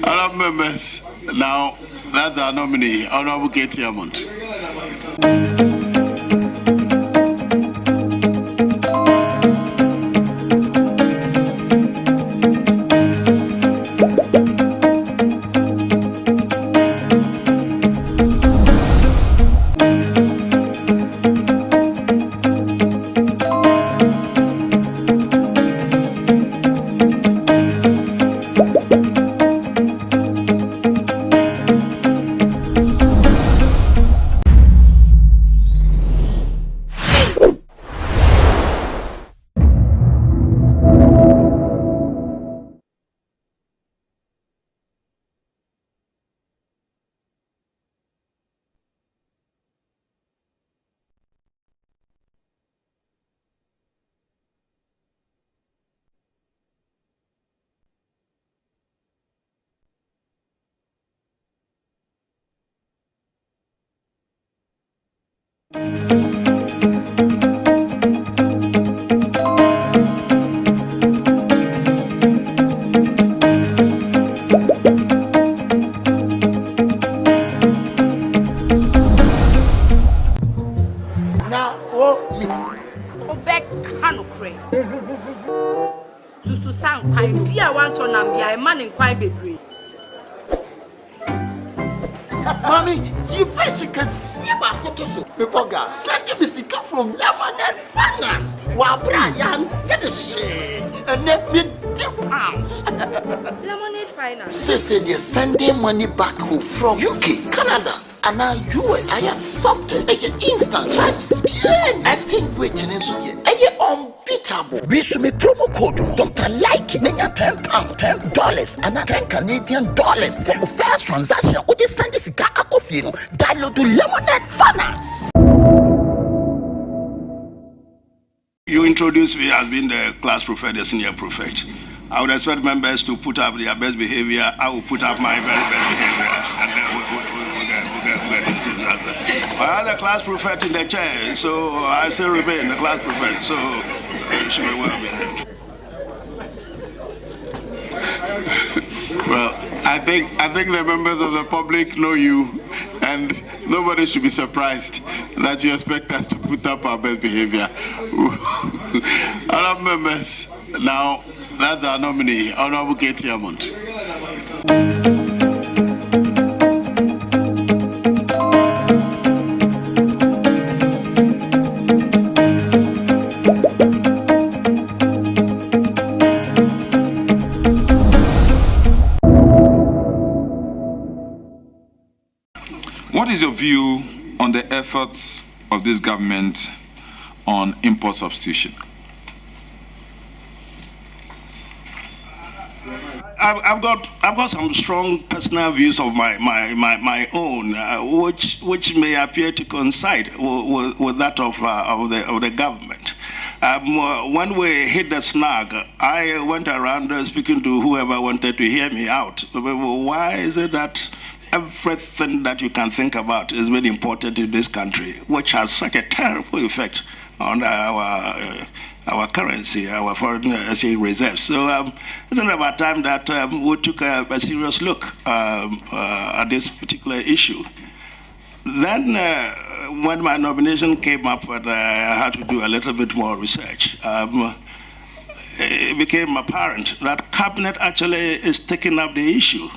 Other members, now that's our nominee, Honorable Katie Amont. Mommy, you first can see about Kotoso. People got send me sick from Lemonade Finance. While Brian did the shit and let me £2. Lemonade Finance. Say they're sending money back home from UK, Canada, and now US. I accepted a instant charges. Extinguishing in Suya. Unbeatable. We should make promo code Dr. Like £10, $10, and $10 Canadian for the first transaction. With this Sunday cigar coffee, download to Lemonade Finance. You introduced me as being the class prefect, the senior prefect. I would expect members to put up their best behavior. I will put up my very best behavior, and then we'll I had a class prefect in the chair, so I still remain the class prefect, so she may well be there. Well, I think the members of the public know you, and nobody should be surprised that you expect us to put up our best behavior. Other members, now that's our nominee, Honorable Katie Amont. What is your view on the efforts of this government on import substitution? I've got some strong personal views of my own, which may appear to coincide with that of the government. When we hit the snag, I went around speaking to whoever wanted to hear me out. Why is it that everything that you can think about is being imported in this country, which has such a terrible effect on our currency, our foreign exchange reserves? So it's about time that we took a serious look at this particular issue. Then when my nomination came up and I had to do a little bit more research, it became apparent that Cabinet actually is taking up the issue.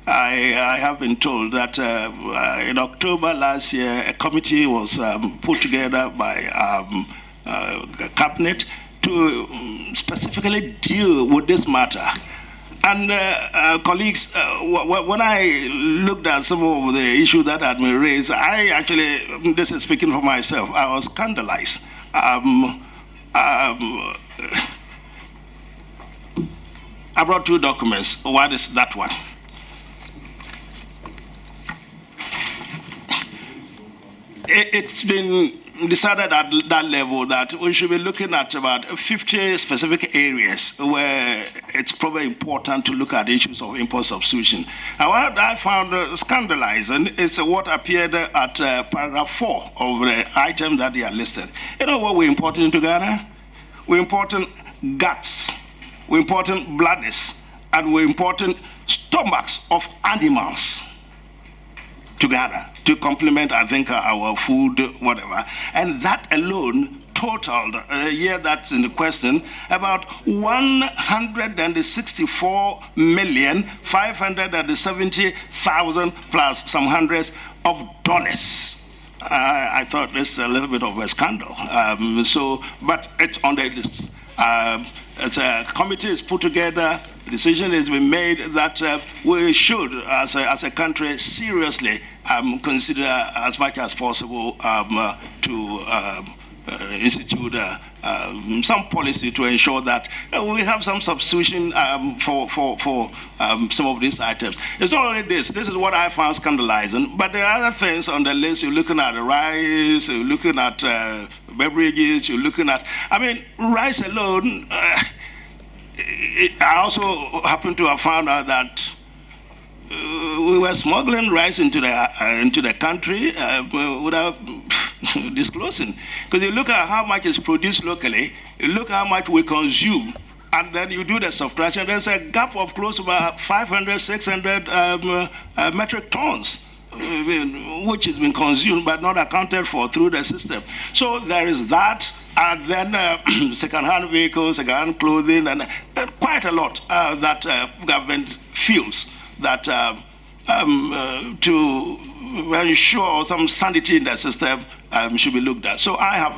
I have been told that in October last year, a committee was put together by Cabinet to specifically deal with this matter. And colleagues, when I looked at some of the issues that had been raised, I actually, this is speaking for myself, I was scandalized. I brought two documents. One is that one. It's been decided at that level that we should be looking at about 50 specific areas where it's probably important to look at issues of import substitution. And what I found scandalizing is what appeared at paragraph 4 of the item that they are listed. You know what we import into Ghana? We import guts, we import bladders, and we import stomachs of animals to Ghana to complement, I think, our food, whatever. And that alone totaled, a year that's in the question, about 164,570,000 plus some hundreds of dollars. I thought this is a little bit of a scandal. But it's on the list. It's a committee is put together. A decision has been made that we should, as a country, seriously consider as much as possible to institute some policy to ensure that we have some substitution for some of these items. It's not only this. This is what I found scandalizing, but there are other things on the list. You're looking at rice, you're looking at beverages, you're looking at, I mean, rice alone. I also happen to have found out that we were smuggling rice into the country without disclosing. Because you look at how much is produced locally, you look at how much we consume, and then you do the subtraction. There's a gap of close to about 500, 600 metric tons, which has been consumed but not accounted for through the system. So there is that. And then second-hand vehicles, second-hand clothing, and quite a lot that government feels that to ensure some sanity in the system should be looked at. So I have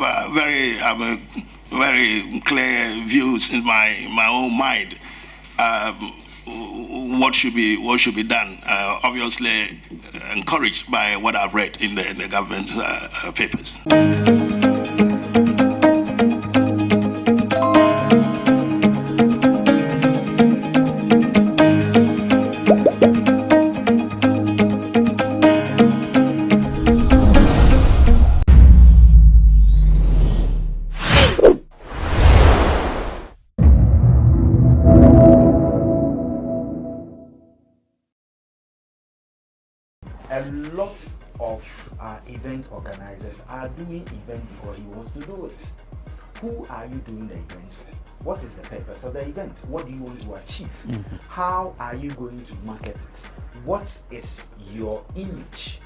very clear views in my own mind. What should be done? Obviously, encouraged by what I've read in the government papers. a lot of event organizers are doing event because he wants to do it. Who are you doing the event for? What is the purpose of the event? What do you want to achieve? How are you going to market it? What is your image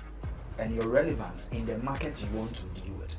and your relevance in the market you want to deal with?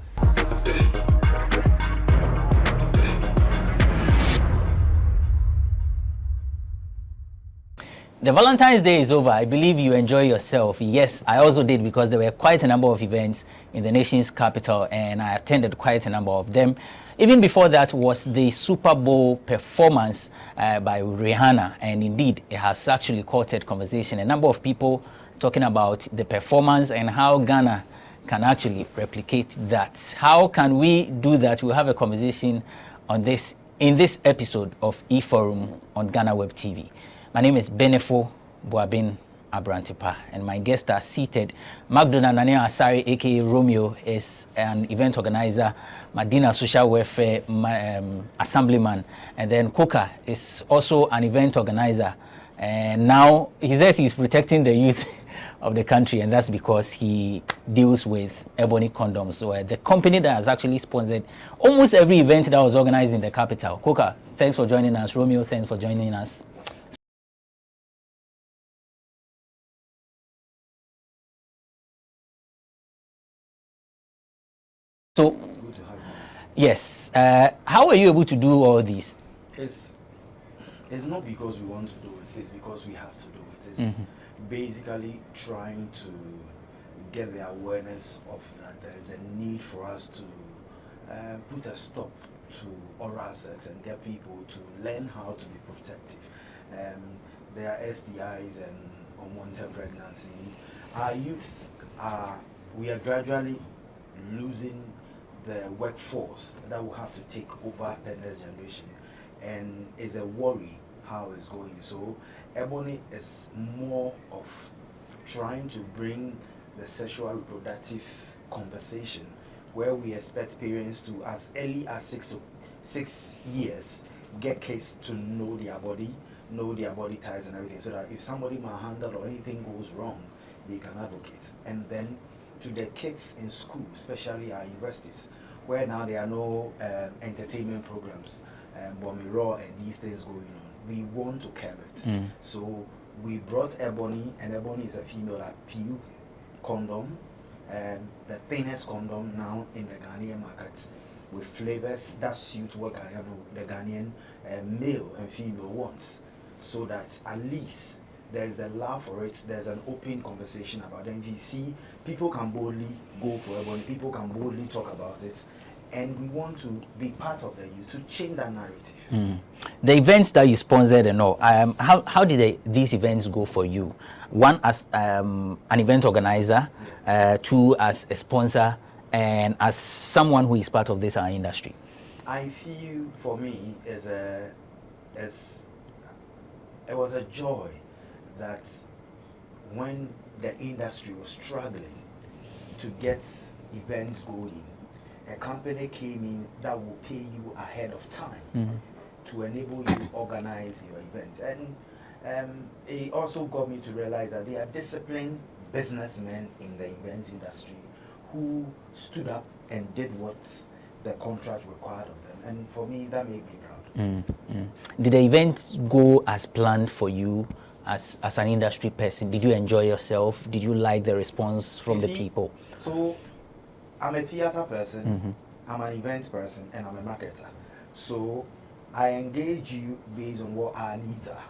The Valentine's Day is over. I believe you enjoy yourself. Yes, I also did because there were quite a number of events in the nation's capital and I attended quite a number of them. Even before that was the Super Bowl performance by Rihanna, and indeed it has actually courted conversation. A number of people talking about the performance and how Ghana can actually replicate that. How can we do that? We'll have a conversation on this in this episode of eForum on GhanaWeb TV. My name is Benefo Boabin Abrantipa, and my guests are seated. Magdona Nania Asari, aka Romeo, is an event organizer. Madina Social Welfare Assemblyman, and then Koka is also an event organizer. And now he says he's protecting the youth of the country, and that's because he deals with Ebony Condoms. So the company that has actually sponsored almost every event that was organized in the capital. Koka, thanks for joining us. Romeo, thanks for joining us. So, yes, how are you able to do all this? It's not because we want to do it, it's because we have to do it. It's basically trying to get the awareness of that there is a need for us to put a stop to oral sex and get people to learn how to be protective. There are STIs and unwanted pregnancy. Our youth we are gradually losing the workforce that will have to take over the next generation, and it's a worry how it's going. So Ebony is more of trying to bring the sexual reproductive conversation where we expect parents to, as early as 6 years, get kids to know their body types and everything, so that if somebody malhandled or anything goes wrong, they can advocate. And then to the kids in school, especially our universities, where now there are no entertainment programs, Bomiro and these things going on. We want to curb it. So we brought Ebony, and Ebony is a female PU condom, the thinnest condom now in the Ghanaian market, with flavors that suit what the Ghanaian male and female wants, so that at least there's a love for it, there's an open conversation about it. And if you see, people can boldly go for Ebony, people can boldly talk about it, and we want to be part of the youth to change that narrative. The events that you sponsored and all, how did these events go for you? One, as an event organizer, two, as a sponsor, and as someone who is part of this industry. I feel for me it was a joy that when the industry was struggling to get events going, a company came in that will pay you ahead of time to enable you to organize your event. And it also got me to realize that there are disciplined businessmen in the event industry who stood up and did what the contract required of them. And for me, that made me proud. Did the event go as planned for you as an industry person? Did you enjoy yourself? Did you like the response from the people? So I'm a theater person, I'm an event person, and I'm a marketer. So I engage you based on what our needs are,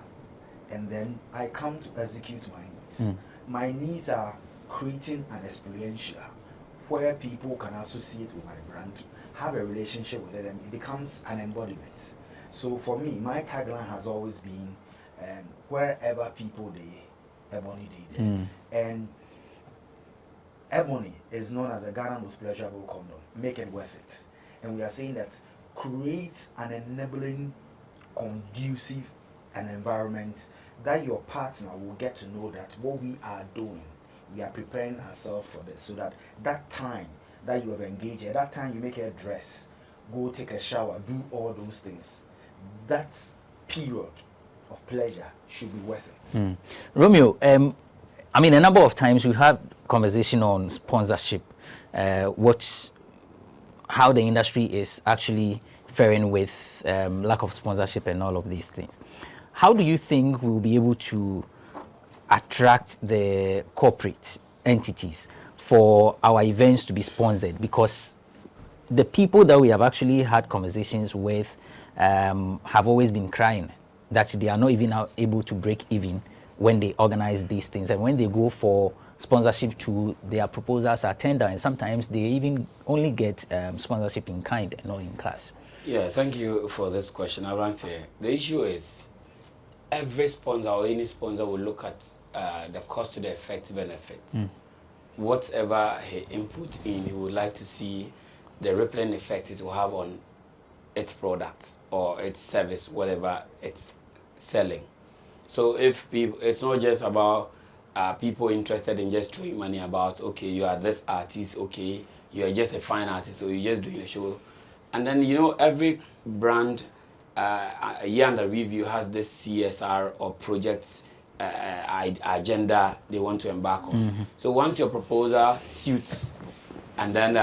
and then I come to execute my needs. My needs are creating an experiential where people can associate with my brand, have a relationship with it, and it becomes an embodiment. So for me, my tagline has always been wherever people they, Ebony they. And Ebony is known as a Ghana most pleasurable condom. Make it worth it. And we are saying that create an enabling, conducive an environment that your partner will get to know that what we are doing, we are preparing ourselves for this, so that that time that you have engaged, at that time you make a dress, go take a shower, do all those things, that period of pleasure should be worth it. Romeo, I mean, a number of times we had conversation on sponsorship, how the industry is actually faring with lack of sponsorship and all of these things. How do you think we'll be able to attract the corporate entities for our events to be sponsored? Because the people that we have actually had conversations with have always been crying that they are not even able to break even when they organize these things, and when they go for sponsorship to their proposals are tender, and sometimes they even only get sponsorship in kind and not in cash. Yeah, thank you for this question, Arante. The issue is every sponsor or any sponsor will look at the cost to the effect benefits. Whatever he inputs in, he would like to see the rippling effect it will have on its products or its service, whatever it's selling. So if people, it's not just about people interested in just throwing money about, okay, you are this artist, okay, you are just a fine artist, so you're just doing a show. And then, you know, every brand a year under review has this CSR or project agenda they want to embark on. So once your proposal suits and then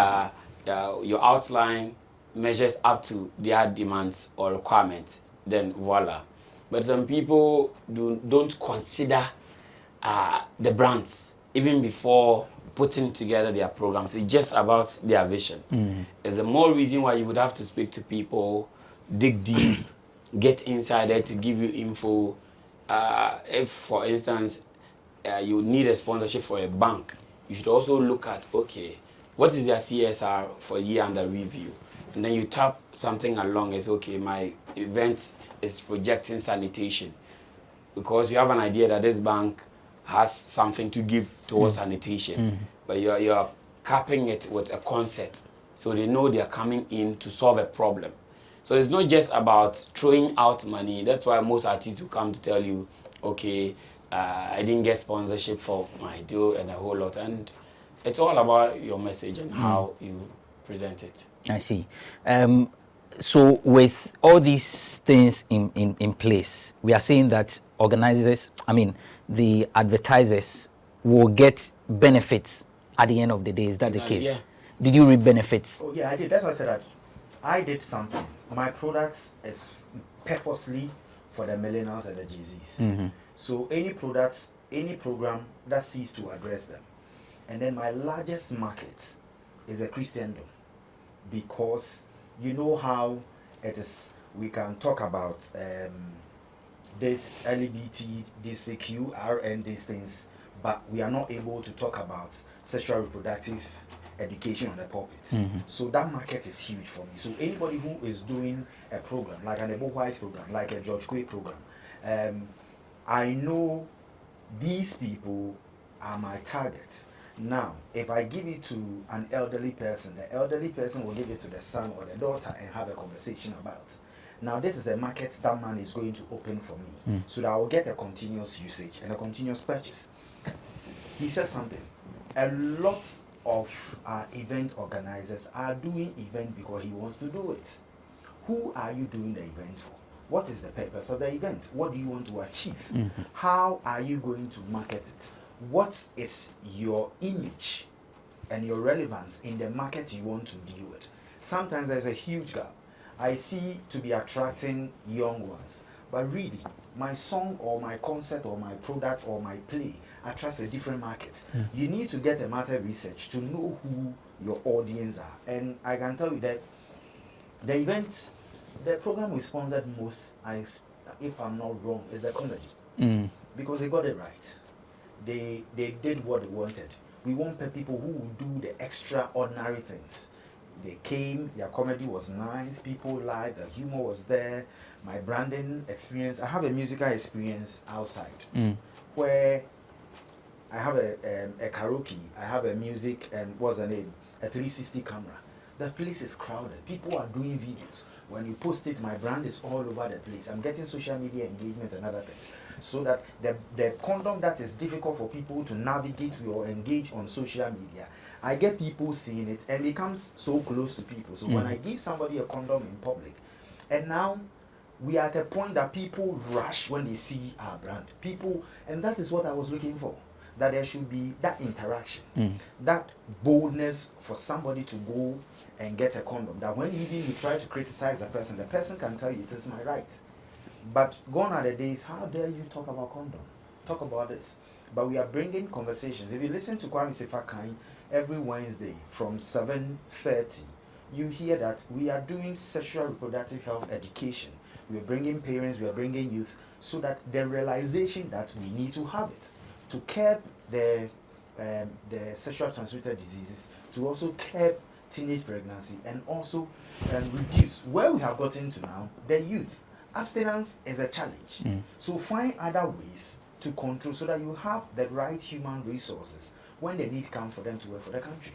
your outline measures up to their demands or requirements, then voila. But some people don't consider the brands even before putting together their programs. It's just about their vision. There's a more reason why you would have to speak to people, dig deep, get inside there to give you info. If, for instance, you need a sponsorship for a bank, you should also look at, okay, what is their CSR for a year under review? And then you tap something along as, okay, my event is projecting sanitation. Because you have an idea that this bank has something to give towards sanitation. But you're capping it with a concept. So they know they're coming in to solve a problem. So it's not just about throwing out money. That's why most artists will come to tell you, okay, I didn't get sponsorship for my deal and a whole lot. And it's all about your message and how you present it. I see. So with all these things in place, we are saying that organizers, I mean, the advertisers will get benefits at the end of the day. Is that the case? Yeah. Did you reap benefits? Oh yeah, I did. That's why I said that I did something. My products is purposely for the millennials and the Jay-Zs. So any products, any program that seeks to address them. And then my largest market is a Christendom, because you know how it is. We can talk about this LGBT, this CQRN, these things, but we are not able to talk about sexual reproductive education on the pulpit. So that market is huge for me. So anybody who is doing a program, like an Ebo White program, like a George Quay program, I know these people are my targets. Now, if I give it to an elderly person, the elderly person will give it to the son or the daughter and have a conversation about. Now, this is a market that man is going to open for me, so that I will get a continuous usage and a continuous purchase. He said something. A lot of event organizers are doing event because he wants to do it. Who are you doing the event for? What is the purpose of the event? What do you want to achieve? How are you going to market it? What is your image and your relevance in the market you want to deal with? Sometimes there's a huge gap. I see to be attracting young ones, but really, my song or my concert or my product or my play attracts a different market. You need to get a market research to know who your audience are. And I can tell you that the event, the program we sponsored most, if I'm not wrong, is the comedy. Because they got it right. They did what they wanted. We want people who will do the extraordinary things. They came, their comedy was nice, people liked, the humor was there. My branding experience, I have a musical experience outside where I have a karaoke, I have a music, and what's the name? A 360 camera. The place is crowded. People are doing videos. When you post it, my brand is all over the place. I'm getting social media engagement and other things. So that the content that is difficult for people to navigate or engage on social media, I get people seeing it and it comes so close to people. So when I give somebody a condom in public, and now we are at a point that people rush when they see our brand. People, and that is what I was looking for. that there should be that interaction, that boldness for somebody to go and get a condom. That when even you try to criticize the person can tell you it is my right. But gone are the days, how dare you talk about condom? Talk about this. But we are bringing conversations. If you listen to Kwame Sefakai every Wednesday from 7:30, you hear that we are doing sexual reproductive health education. We are bringing parents, we are bringing youth, so that the realization that we need to have it to curb the sexual transmitted diseases, to also curb teenage pregnancy, and also reduce where we have gotten to now, the youth. Abstinence is a challenge. So find other ways to control so that you have the right human resources when the need comes for them to work for the country.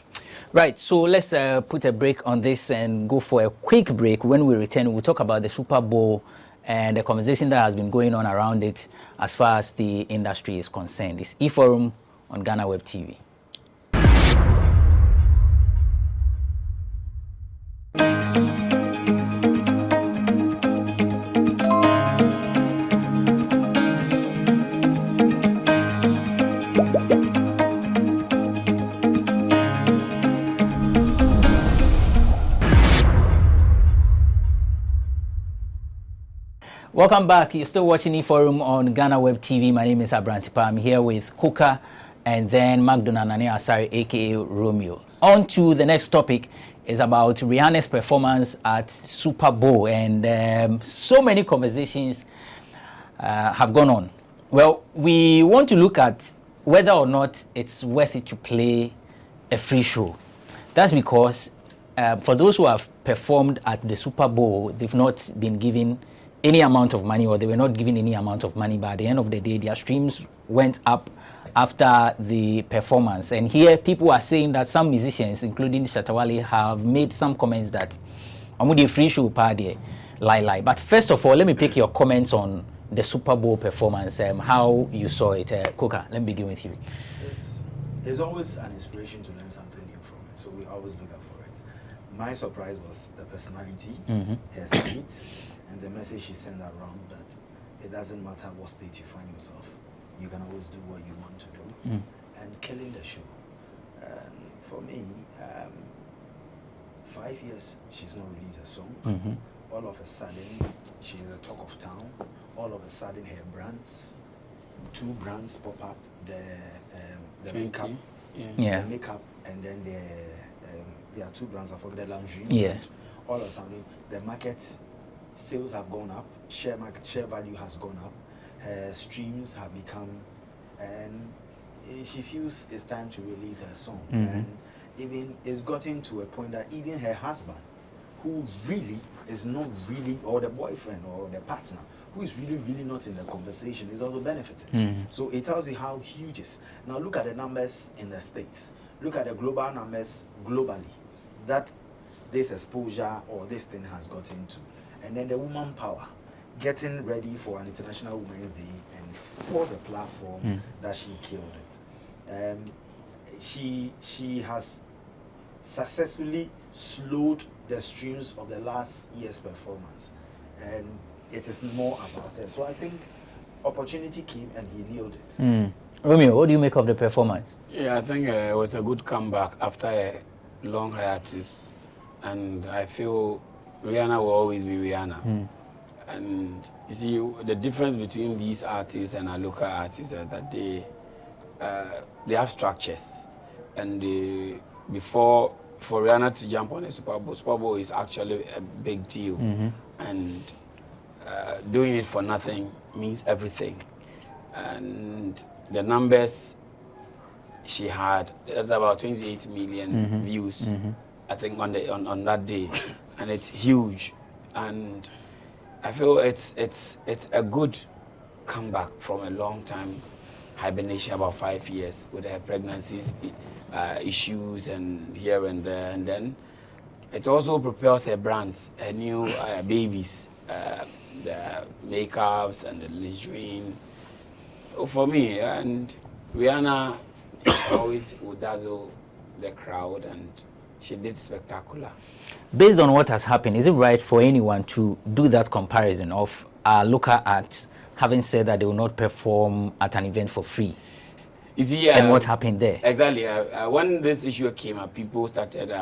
Right, so let's put a break on this and go for a quick break. When we return, we'll talk about the Super Bowl and the conversation that has been going on around it as far as the industry is concerned. It's eForum on GhanaWeb TV. Welcome back. You're still watching eForum on GhanaWeb TV. My name is Abrantipa. I'm here with Kuka and then Magdona Nane Asari, aka Romeo. On to the next topic is about Rihanna's performance at Super Bowl, and so many conversations have gone on. Well, we want to look at whether or not it's worth it to play a free show. That's because for those who have performed at the Super Bowl, they've not been given any amount of money, or they were not given any amount of money, but at the end of the day, their streams went up after the performance. And here, people are saying that some musicians, including Shatawale, have made some comments that I'm the free show party, lie. But first of all, let me pick your comments on the Super Bowl performance, how you saw it. Kuka, let me begin with you. It's always an inspiration to learn something new from it, so we always look out for it. My surprise was the personality, her speech, and the message she sent around that it doesn't matter what state you find yourself, you can always do what you want to do, and killing the show. For me, 5 years she's not released a song. All of a sudden, she's the talk of town. All of a sudden, her brands, 2 brands pop up: the makeup, the makeup, and then there are 2 brands. I forget the lingerie. Yeah. All of a sudden, the market sales have gone up, share value has gone up, her streams have become, and she feels it's time to release her song. And even it's gotten to a point that even her husband, who really is not really, or the boyfriend or the partner, who is really not in the conversation, is also benefiting. So it tells you how huge it is. Now look at the numbers in the States. Look at the global numbers globally that this exposure or this thing has gotten to. And then the woman power, getting ready for an International Women's Day and for the platform that she killed it. She has successfully slowed the streams of the last year's performance, and it is more about it. So I think opportunity came and he nailed it. Romeo, what do you make of the performance? Yeah, I think it was a good comeback after a long hiatus, and I feel Rihanna will always be Rihanna. And you see, the difference between these artists and our local artists is that they have structures. And for Rihanna to jump on a Super Bowl is actually a big deal. And doing it for nothing means everything. And the numbers she had, there's about 28 million views, I think, on that day. And it's huge, and I feel it's a good comeback from a long time hibernation, about 5 years, with her pregnancies issues and here and there, and then it also propels her brands, her new babies, the makeups and the lingerie. So for me, and Rihanna always would dazzle the crowd, and she did spectacular. Based on what has happened, is it right for anyone to do that comparison of local acts having said that they will not perform at an event for free? You see, and what happened there. Exactly. When this issue came up, people started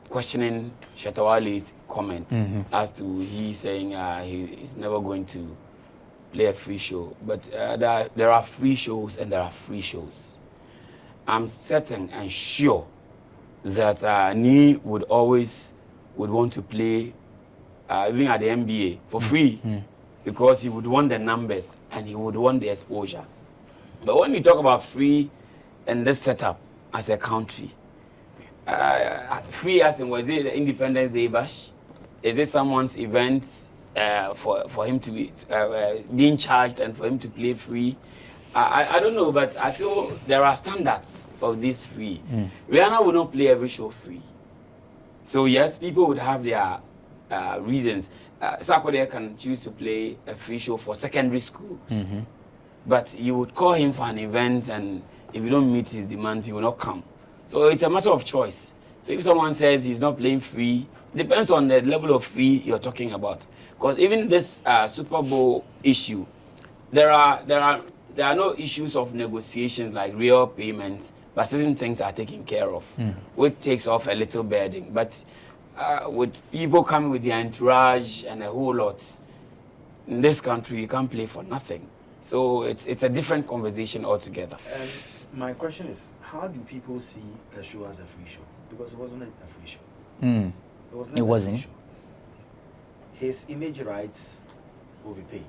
questioning Shetawali's comments as to he saying he's never going to play a free show. But there are free shows and there are free shows. I'm certain and sure that Ni would want to play even at the NBA for free because he would want the numbers and he would want the exposure. But when we talk about free and this setup as a country, free as in, was it the Independence Day bash? Is it someone's event for him to be being charged and for him to play free? I don't know, but I feel there are standards of this free. Rihanna would not play every show free. So yes, people would have their reasons. Sarkodie can choose to play a free show for secondary schools. But you would call him for an event, and if you don't meet his demands, he will not come. So it's a matter of choice. So if someone says he's not playing free, it depends on the level of free you're talking about. Because even this Super Bowl issue, there are no issues of negotiations like real payments, but certain things are taken care of, which takes off a little burden. But with people coming with their entourage and a whole lot, in this country, you can't play for nothing. So it's a different conversation altogether. My question is, how do people see the show as a free show? Because it wasn't a free show. It wasn't. A free show. His image rights will be paid.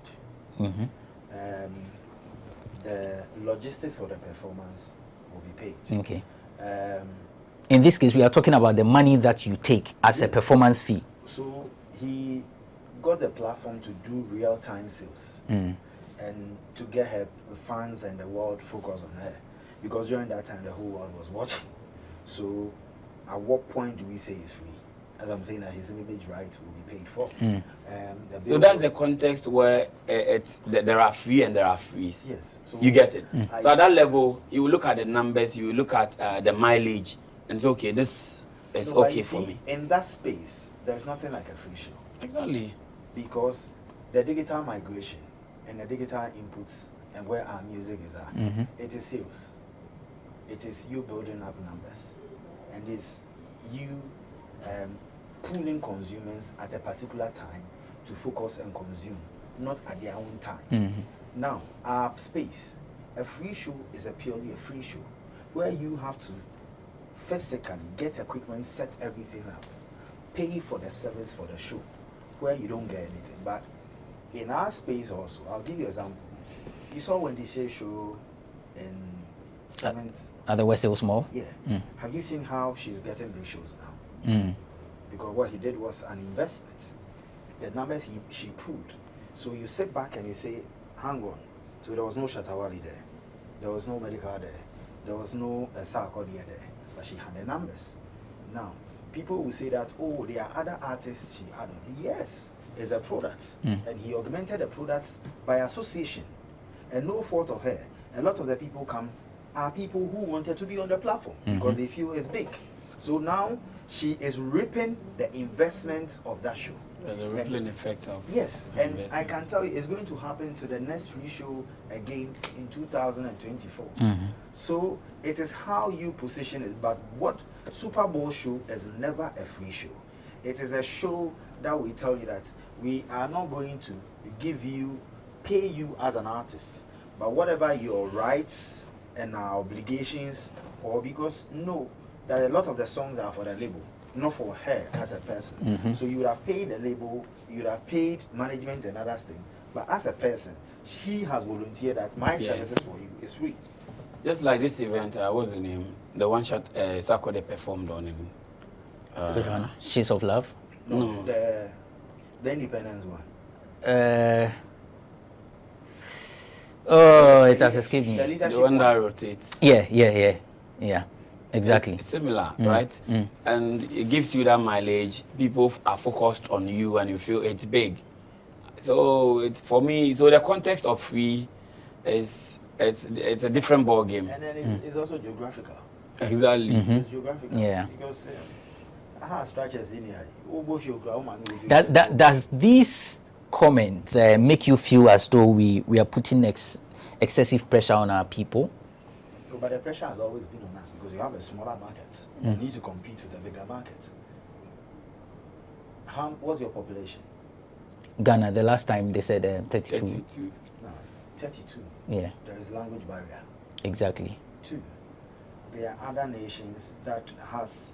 The logistics of the performance will be paid. Okay. In this case, we are talking about the money that you take as a performance fee. So he got the platform to do real-time sales and to get her fans and the world focused on her. Because during that time, the whole world was watching. So at what point do we say it's free? As I'm saying, that his image rights will be paid for. So that's the context where there are free and there are frees. Yes. So you get it. So at that level, you will look at the numbers, you will look at the mileage, and say, okay, this is okay for me. In that space, there's nothing like a free show. Exactly. Because the digital migration and the digital inputs and where our music is at, it is sales. It is you building up numbers. And it's you pulling consumers at a particular time to focus and consume, not at their own time. Now, our space, a free show is purely a free show, where you have to physically get equipment, set everything up, pay for the service for the show, where you don't get anything. But in our space also, I'll give you an example. You saw when this show in 7th. Otherwise, it was small. Yeah. Have you seen how she's getting big shows now? Because what he did was an investment. The numbers she pulled. So you sit back and you say, hang on. So there was no Shatawali there. There was no medical there. There was no Sarkodie there. But she had the numbers. Now, people will say that, oh, there are other artists she added. Yes, it's a product. And he augmented the products by association. And no fault of her. A lot of the people are people who wanted to be on the platform because they feel it's big. So now she is reaping the investment of that show. The rippling effect of and I can tell you it's going to happen to the next free show again in 2024. So it is how you position it. But what Super Bowl show is never a free show. It is a show that we tell you that we are not going to pay you as an artist, but whatever your rights and our obligations, or because that a lot of the songs are for the label, not for her as a person. So you would have paid the label, you would have paid management and other things, but as a person, she has volunteered that my services for you is free. Just like this event, what's the name? The one shot Sarkodie performed on in Shades of Love? No. The Independence one. Oh, it has escaped me. The one that rotates. Yeah. Exactly. It's similar, right? And it gives you that mileage. People are focused on you and you feel it's big. So for me, the context of free is it's a different ball game. And then it's also geographical. Exactly. It's geographical. Yeah. Because structures in here. Does these comments make you feel as though we are putting excessive pressure on our people? But the pressure has always been on us because you have a smaller market. You need to compete with a bigger market. What's your population? Ghana, the last time they said 32. 32. No, 32. Yeah. There is language barrier. Exactly. 2. There are other nations that has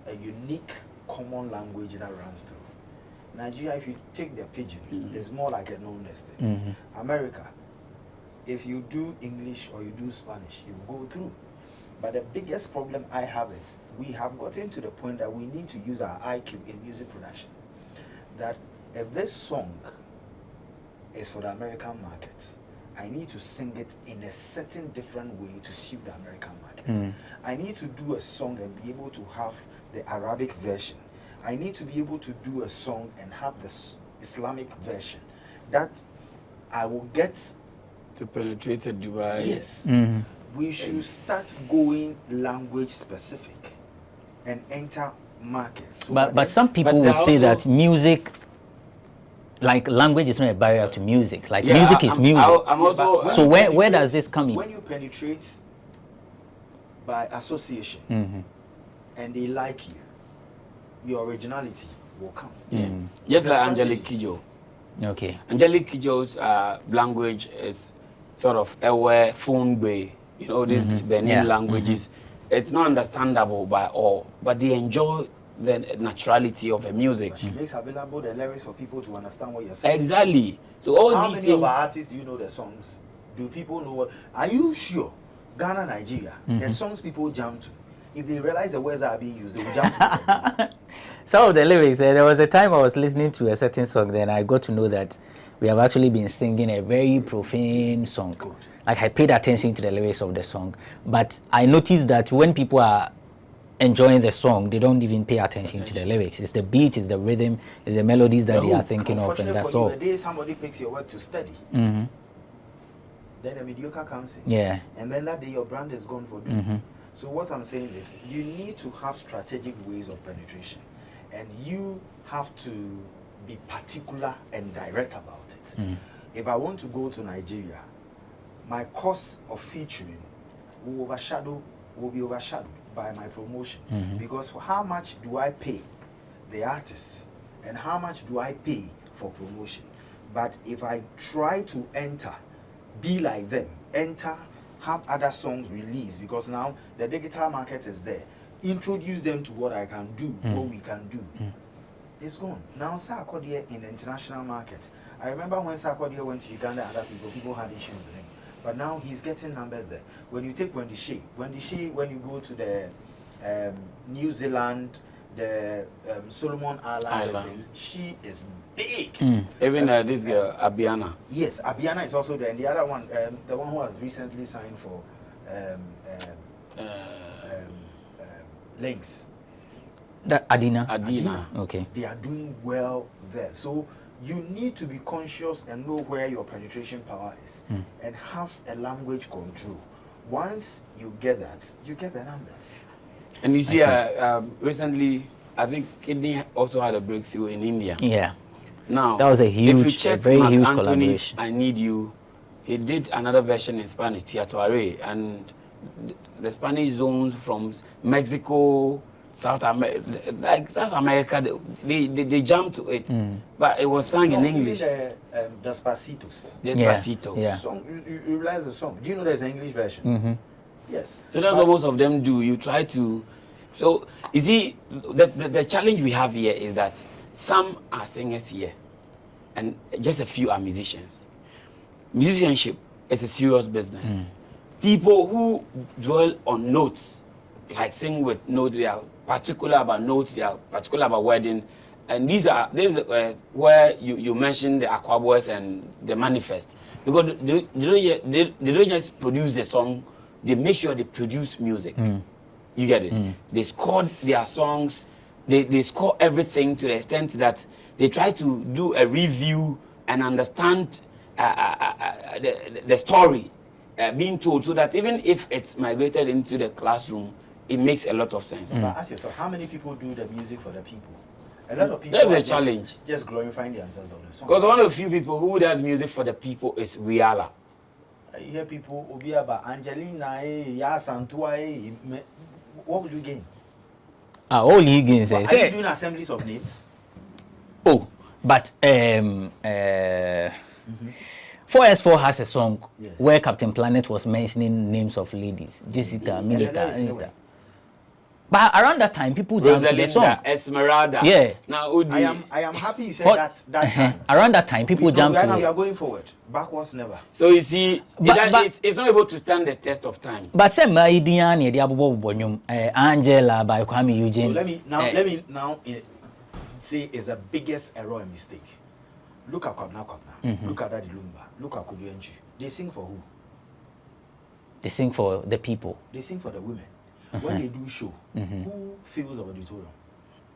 a unique common language that runs through. Nigeria, if you take the pidgin, it's more like a known thing. America, if you do English or you do Spanish, you go through. But the biggest problem I have is we have gotten to the point that we need to use our IQ in music production. That if this song is for the American market, I need to sing it in a certain different way to suit the American market. I need to do a song and be able to have the Arabic version. I need to be able to do a song and have the Islamic version. That I will get to penetrate Dubai. Yes. We should start going language specific and enter markets. So but some people will say that music, like language is not a barrier to music. Like music is music. So where does this come in? When you penetrate by association and they like you, your originality will come. Just like Angelique Kidjo. Okay. Angelique Kidjo's language is sort of Ewe, Funbe, you know, these Benin languages. It's not understandable by all, but they enjoy the naturality of the music. But she makes available the lyrics for people to understand what you're saying. Exactly. So all How these many things. of our artists do you know the songs? Do people know what? Are you sure? Ghana, Nigeria, the songs people jam to. If they realize the words that are being used, they will jump to them. Some of the lyrics, there was a time I was listening to a certain song, then I got to know that we have actually been singing a very profane song. Like I paid attention to the lyrics of the song, but I noticed that when people are enjoying the song, they don't even pay attention to the lyrics. It's the beat, it's the rhythm, it's the melodies that they are thinking of, and that's all. The day somebody picks your work to study, then the mediocre comes in. Yeah. And then that day your brand is gone for good. So what I'm saying is, you need to have strategic ways of penetration, and you have to be particular and direct about it. If I want to go to Nigeria, my cost of featuring will be overshadowed by my promotion. Because how much do I pay the artists and how much do I pay for promotion? But if I try to enter, be like them, have other songs released, because now the digital market is there, introduce them to what I can do, what we can do. It's gone. Now Sarkodie in the international market. I remember when Sarkodie went to Uganda and other people had issues with him. But now he's getting numbers there. When you take when you go to the New Zealand, the Solomon Islands, she is big. Even this girl, Abiana. Yes, Abiana is also there. And the other one, the one who has recently signed for Links. That Adina. Okay. They are doing well there. So you need to be conscious and know where your penetration power is and have a language control. Once you get that, you get the numbers. And you see, recently, I think Kidney also had a breakthrough in India. Yeah. Now, that was a if you huge, check very Mark huge Anthony's collaboration. I Need You, he did another version in Spanish, Teatro, and the Spanish zones from Mexico, South America, they jumped to it, but it was sung in English. Despacitos. Despacito. Yeah. Song, you realize the song. Do you know there's an English version? Yes. So that's what most of them do. You try to. So you see, the challenge we have here is that some are singers here, and just a few are musicians. Musicianship is a serious business. People who dwell on notes, like sing with notes, they are particular about notes, they are particular about wording, and this is where you mentioned the Aquaboys and the Manifest, because they don't just produce the song, they make sure they produce music. You get it? They scored their songs, they score everything to the extent that they try to do a review and understand the story being told, so that even if it's migrated into the classroom, it makes a lot of sense. But ask yourself, how many people do the music for the people? A lot of people That's are a challenge. Just glorifying the answers of the song. Because one of the few people who does music for the people is Riala. I hear people will be about Angelina, Santua, what will you gain? All he gains Are you doing assemblies of names? Oh, but 4S4 has a song where Captain Planet was mentioning names of ladies, Jessica, Milita, Anita. But around that time, people danced to the song. Esmeralda. Yeah. Now, I am happy you said that time. Around that time, people jumped to it. We are going forward. Backwards never. So you see, it's not able to stand the test of time. But say Angela by Kwame Eugene. So let me now say is the biggest error and mistake. Look at Kwabna. Look at Daddy Lumba. Look at Kuduenchi. They sing for who? They sing for the people. They sing for the women. When they do show, who fills the auditorium?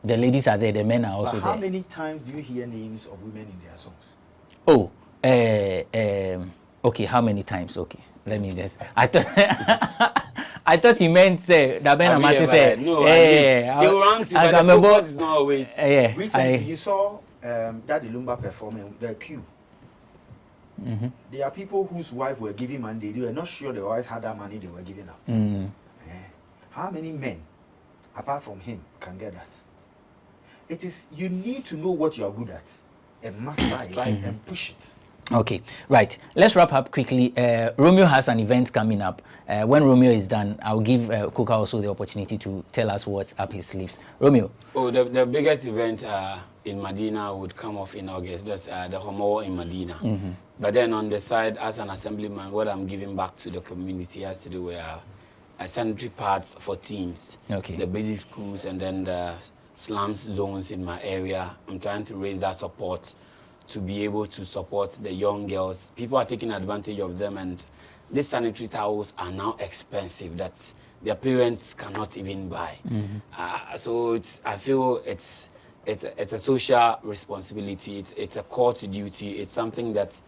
The ladies are there, the men are also but there. How many times do you hear names of women in their songs? Oh, okay, how many times? Okay, let me just. I thought you meant say that Ben Amati said. No, they were wrong, but the focus is not always. Recently, you saw Daddy Lumba performing the queue. There are people whose wives were giving money, they were not sure the wives had that money they were giving out. How many men, apart from him, can get that? It is, you need to know what you are good at and master it and push it. Okay, right. Let's wrap up quickly. Romeo has an event coming up. When Romeo is done, I'll give Kuka also the opportunity to tell us what's up his sleeves. Romeo. Oh, the biggest event in Medina would come off in August. That's the Homo in Medina. But then on the side, as an assemblyman, what I'm giving back to the community has to do with sanitary pads for teams. Okay. The basic schools and then the slums zones in my area. I'm trying to raise that support to be able to support the young girls. People are taking advantage of them, and these sanitary towels are now expensive that their parents cannot even buy. So I feel it's a social responsibility. It's a court duty. It's something that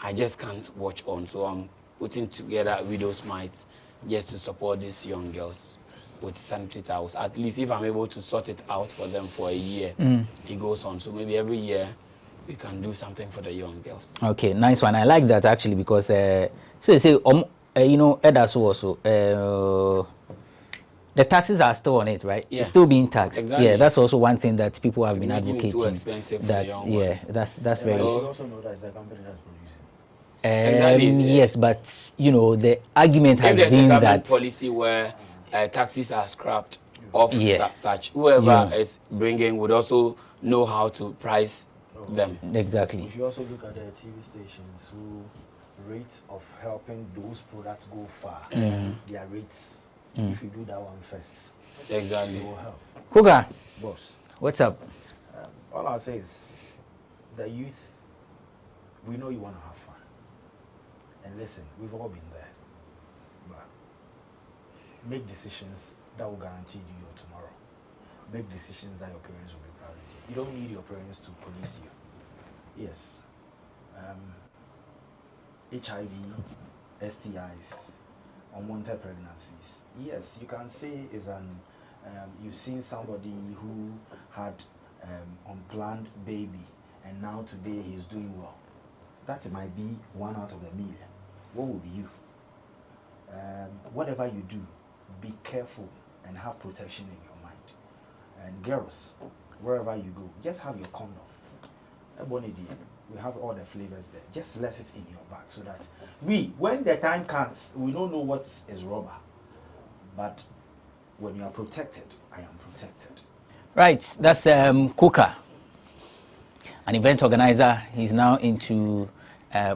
I just can't watch on. So I'm putting together Widows' Mites just to support these young girls with sanitary towels. At least if I'm able to sort it out for them for a year, it goes on. So maybe every year we can do something for the young girls. Okay, nice one. I like that actually because you know, Edaso also the taxes are still on it, right? Yeah. It's still being taxed. Exactly. Yeah, that's also one thing that people have been advocating. Too expensive for the young ones. that's very. So you also know that it's a company that's producing. Yes, but you know the argument has if been there's a that policy where taxes are scrapped off such, whoever is bringing would also know how to price them. Exactly. We should also look at the TV stations who rates of helping those products go far. Their rates. If you do that one first, exactly, it will help. Kuga, boss, what's up? All I'll say is, the youth, we know you want to have fun. And listen, we've all been there. But make decisions that will guarantee you your tomorrow. Make decisions that your parents will be proud of you. You don't need your parents to police you. Yes. HIV, STIs, unwanted pregnancies. Yes, you can say is you've seen somebody who had unplanned baby and now today he's doing well. That might be 1 out of a million. What will be you? Whatever you do, be careful and have protection in your mind. And girls, wherever you go, just have your condom. We have all the flavors there. Just let it in your bag so that when the time comes, we don't know what is rubber. But when you are protected, I am protected. Right, that's Kuka, an event organizer. He's now into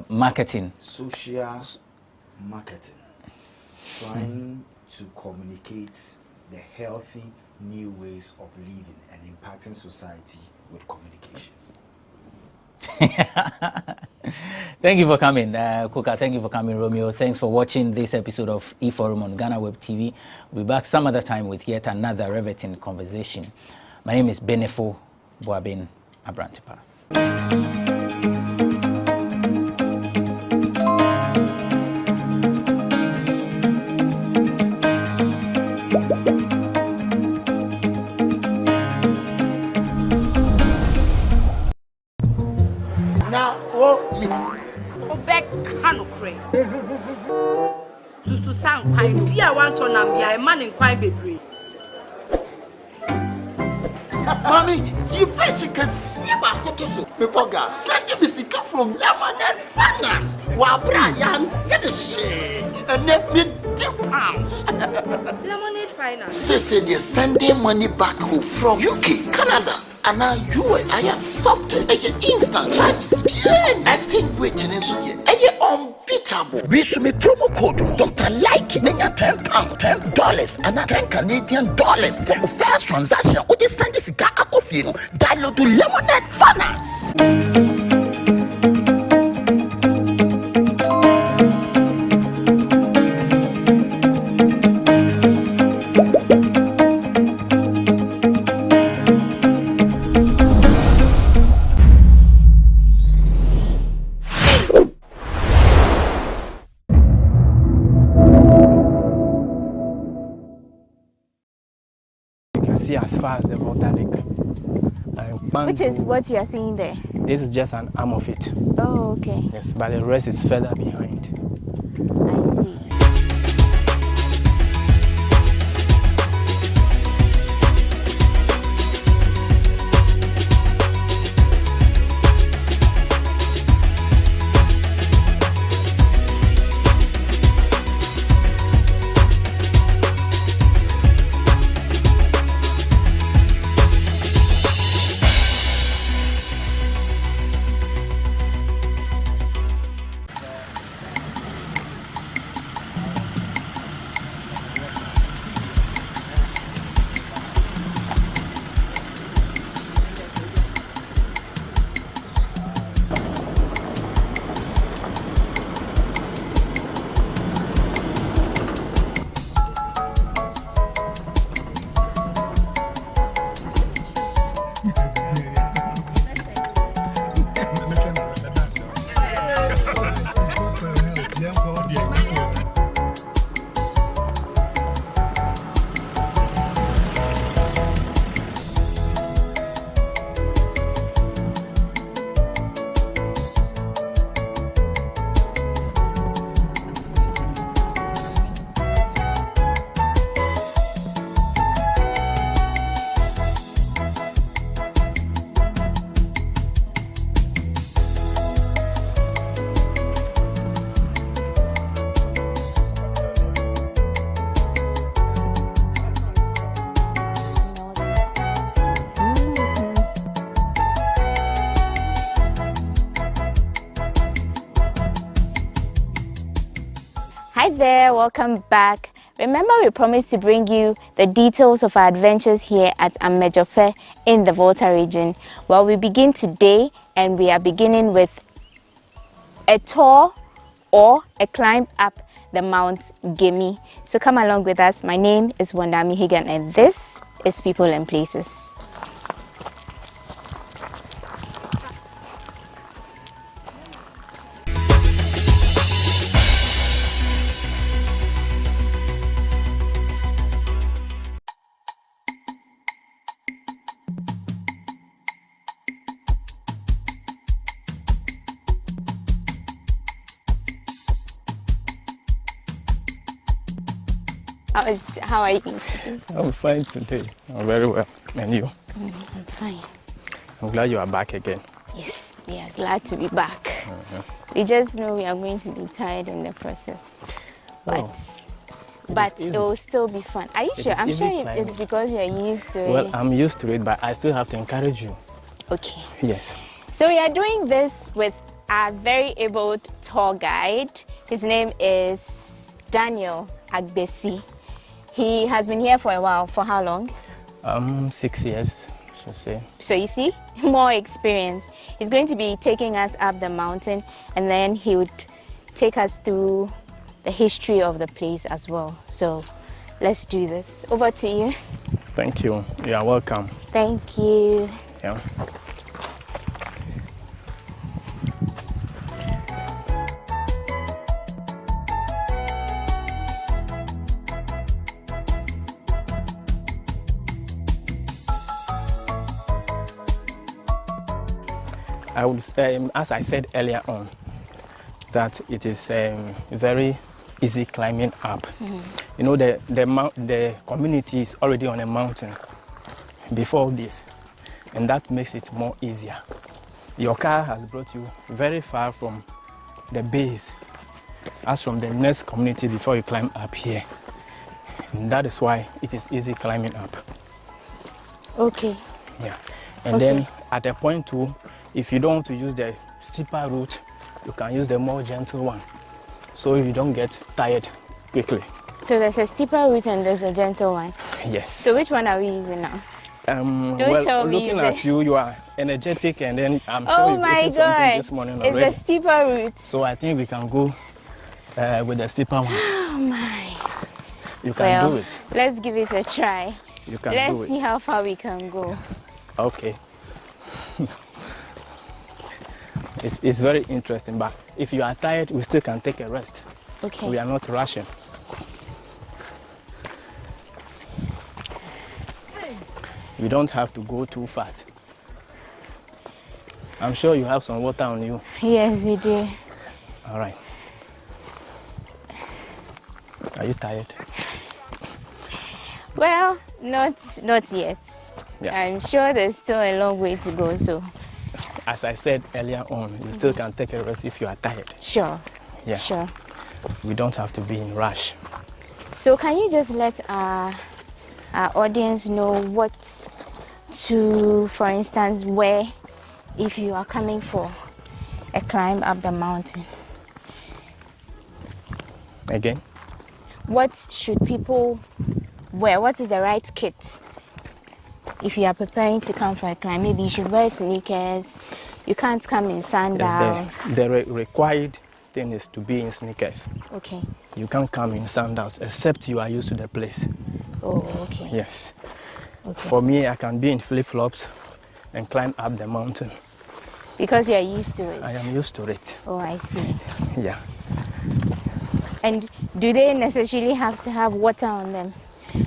marketing. Social marketing. Trying to communicate the healthy new ways of living and impacting society with communication. Thank you for coming, Kuka. Thank you for coming, Romeo. Thanks for watching this episode of eForum on GhanaWeb TV. We'll be back some other time with yet another riveting conversation. My name is Benefo Boabin Abrantipa. Now, oh, Obek Hanukre. to Nambia, a man in quite bebree. Mommy, you first can see my cotoso. Mepoga, send me sick from Lemonade Finance. While Brian did the shit and let me £10. Lemonade Finance. Say they're sending money back home from UK, Canada, and now US. I accepted a instant charges. Exchange rate in Suya. Unbeatable. We should make promo code Dr. Like £10, $10, and $10 Canadian for the first transaction. With this send this guy download to Lemonade Finance. As far as the Volta Link. Which is what you are seeing there? This is just an arm of it. Oh, okay. Yes, but the rest is further behind. I see. Hi there, welcome back. Remember, we promised to bring you the details of our adventures here at Amejofe in the Volta region. Well, we begin today, and we are beginning with a tour or a climb up the Mount Gemi. So come along with us. My name is Wandami Higan, and this is People and Places. How are you today? I'm fine today. I'm very well. And you? I'm fine. I'm glad you are back again. Yes, we are glad to be back. We just know we are going to be tired in the process. But it will still be fun. Are you sure? I'm sure it's because you're used to it. Well, I'm used to it, but I still have to encourage you. Okay. Yes. So we are doing this with our very able tour guide. His name is Daniel Agbesi. He has been here for a while. For how long? 6 years, I should say. So you see, more experience. He's going to be taking us up the mountain, and then he would take us through the history of the place as well. So let's do this. Over to you. Thank you. You are welcome. Thank you. Yeah. I would, as I said earlier on, that it is very easy climbing up. you know, the community is already on a mountain before this, and that makes it more easier. Your car has brought you very far from the base, as from the next community before you climb up here. And that is why it is easy climbing up. Okay. Yeah. And then at a point too, if you don't want to use the steeper route, you can use the more gentle one, so you don't get tired quickly. So there's a steeper route and there's a gentle one? Yes. So which one are we using now? Well, looking at you, you are energetic, and then I'm sure you've eaten something this morning already. It's the steeper route. So I think we can go with the steeper one. Oh my. You can do it. Let's give it a try. You can do it. Let's see how far we can go. Okay. It's very interesting, but if you are tired, we still can take a rest. Okay. We are not rushing. You don't have to go too fast. I'm sure you have some water on you. Yes, we do. All right. Are you tired? Well, not yet. Yeah. I'm sure there's still a long way to go, so. As I said earlier on, you still can take a rest if you are tired. Sure. Yeah. Sure. We don't have to be in rush. So can you just let our audience know what to, for instance, where, if you are coming for a climb up the mountain? Again? What should people wear? What is the right kit if you are preparing to come for a climb? Maybe you should wear sneakers. You can't come in sandals. Yes, the required thing is to be in sneakers. Okay. You can't come in sandals except you are used to the place. Oh, okay. Yes. Okay. For me, I can be in flip-flops and climb up the mountain. Because you are used to it? I am used to it. Oh, I see. Yeah. And do they necessarily have to have water on them?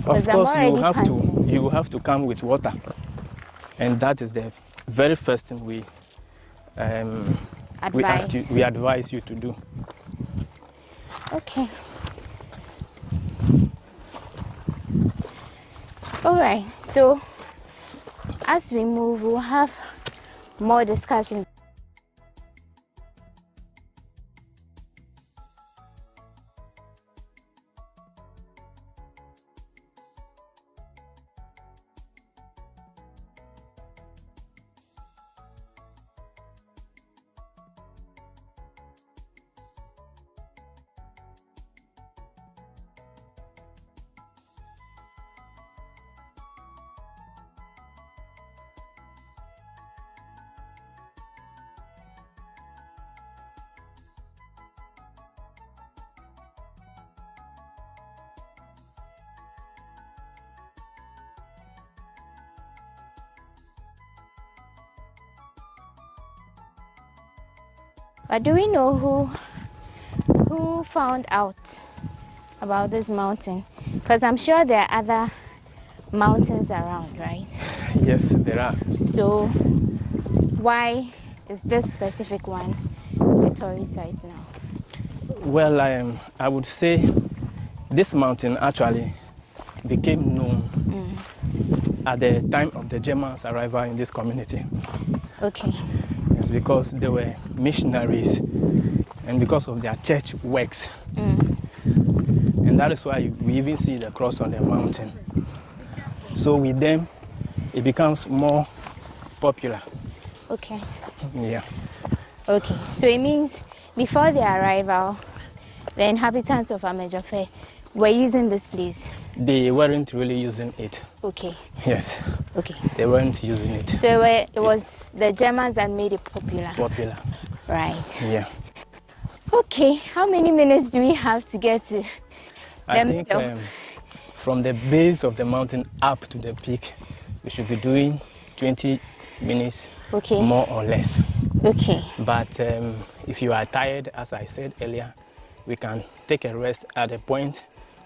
Of course, you have to come with water. And that is the very first thing we advise you to do. Okay. All right, so as we move, we'll have more discussions. But do we know who found out about this mountain? Because I'm sure there are other mountains around, right? Yes, there are. So why is this specific one a tourist site now? Well, I would say this mountain actually became known at the time of the Germans' arrival in this community. Okay. It's because they were missionaries and because of their church works. And that is why we even see the cross on the mountain. So with them, it becomes more popular. Okay. Yeah. Okay, so it means before their arrival, the inhabitants of Amejofe were using this place? They weren't really using it. Okay. Yes. Okay. They weren't using it. So it was the Germans that made it popular? Popular. Right. Yeah. Okay, how many minutes do we have to get to I think from the base of the mountain up to the peak, we should be doing 20 minutes, more or less. Okay. But if you are tired, as I said earlier, we can take a rest at a point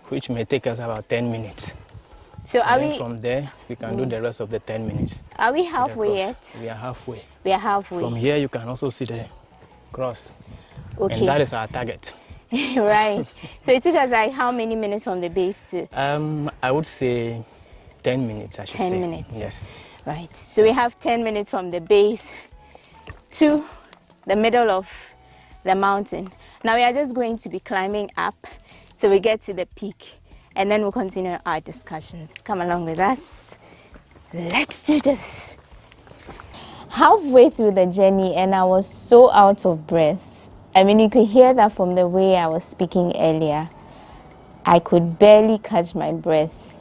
which may take us about 10 minutes. So are we... From there, we can do the rest of the 10 minutes. Are we halfway yet? We are halfway. We are halfway. From here, you can also see the cross. Okay. And that is our target. Right. So it took us like how many minutes from the base to? I would say 10 minutes, I should say. 10 minutes. Yes. Right. So we have 10 minutes from the base to the middle of the mountain. Now we are just going to be climbing up till we get to the peak, and then we'll continue our discussions. Come along with us. Let's do this. Halfway through the journey, and I was so out of breath. I mean, you could hear that from the way I was speaking earlier. I could barely catch my breath.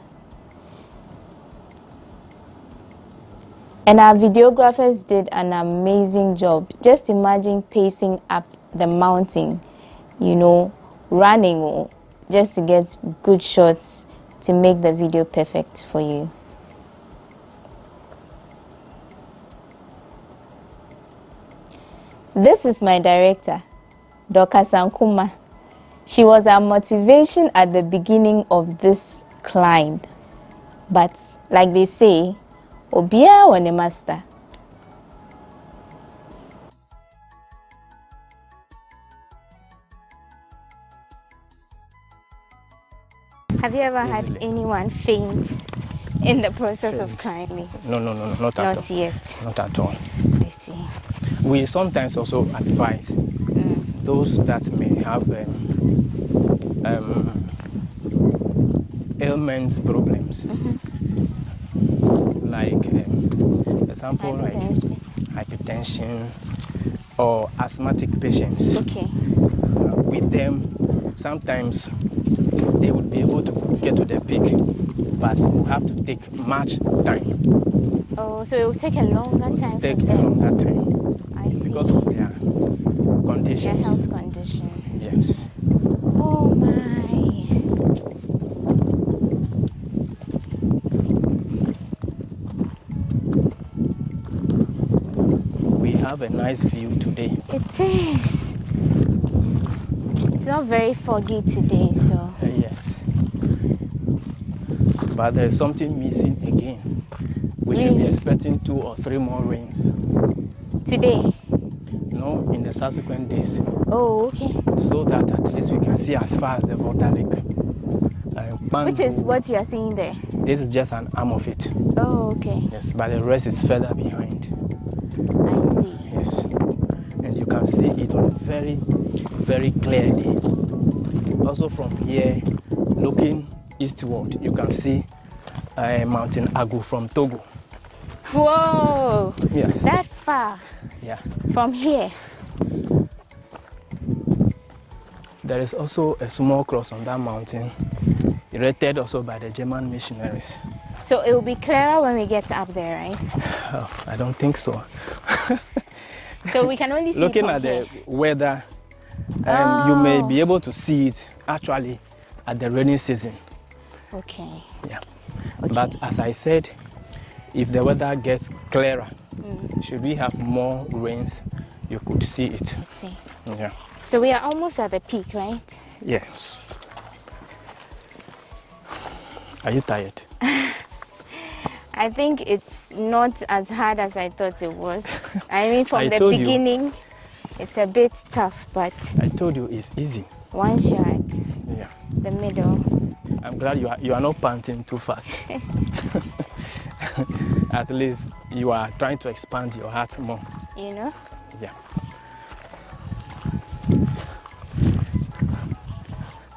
And our videographers did an amazing job. Just imagine pacing up the mountain, you know, running just to get good shots to make the video perfect for you. This is my director, Dr. Sankuma. She was our motivation at the beginning of this climb. But like they say, Obia wane master. Have you ever had anyone faint in the process of climbing? No, not at all. Not yet. Not at all. I see. We sometimes also advise those that may have ailments, problems, like example like hypertension or asthmatic patients. Okay. With them, sometimes they would be able to get to the peak, but will have to take much time. Oh, so it will take a longer time. Take a longer time. I see. Because of their conditions. Their health condition. Yes. Oh my. We have a nice view today. It is. It's not very foggy today, so. Yes. But there's something missing again. We should be expecting 2 or 3 more rains. Today? No, in the subsequent days. Oh, okay. So that at least we can see as far as the Volta Lake. Which is what you are seeing there? This is just an arm of it. Oh, okay. Yes, but the rest is further behind. I see. Yes. And you can see it on a very, very clear day. Also from here, looking eastward, you can see Mountain Agu from Togo. Whoa! Yes. That far? Yeah. From here? There is also a small cross on that mountain, erected also by the German missionaries. So it will be clearer when we get up there, right? Oh, I don't think so. So we can only see looking from at here. the weather, you may be able to see it actually at the rainy season. Okay. Yeah. Okay. But as I said, if the weather gets clearer, should we have more rains, you could see it. I see. Yeah. So we are almost at the peak, right? Yes. Are you tired? I think it's not as hard as I thought it was. I mean, from the beginning, it's a bit tough, but... I told you it's easy. Once you're at the middle. I'm glad you are not panting too fast. At least you are trying to expand your heart more. You know? Yeah.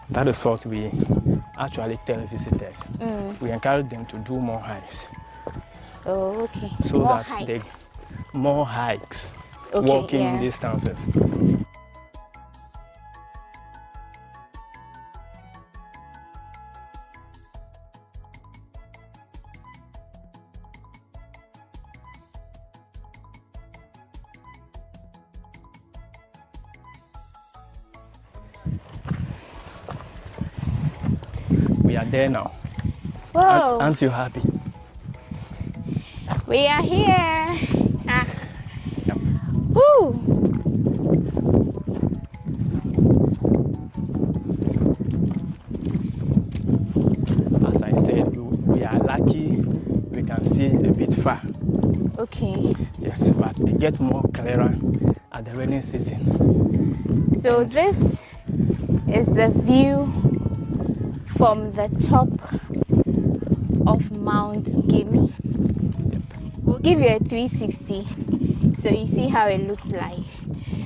That is what we actually tell visitors. We encourage them to do more hikes. Oh, okay. So more that hikes. they more hikes, okay, walking distances. We are there now. Whoa. Aren't you happy? We are here. Woo. As I said, we are lucky we can see a bit far. Okay. Yes, but it gets more clearer at the rainy season. So this is the view from the top of Mount Gimi. We'll give you a 360 so you see how it looks like,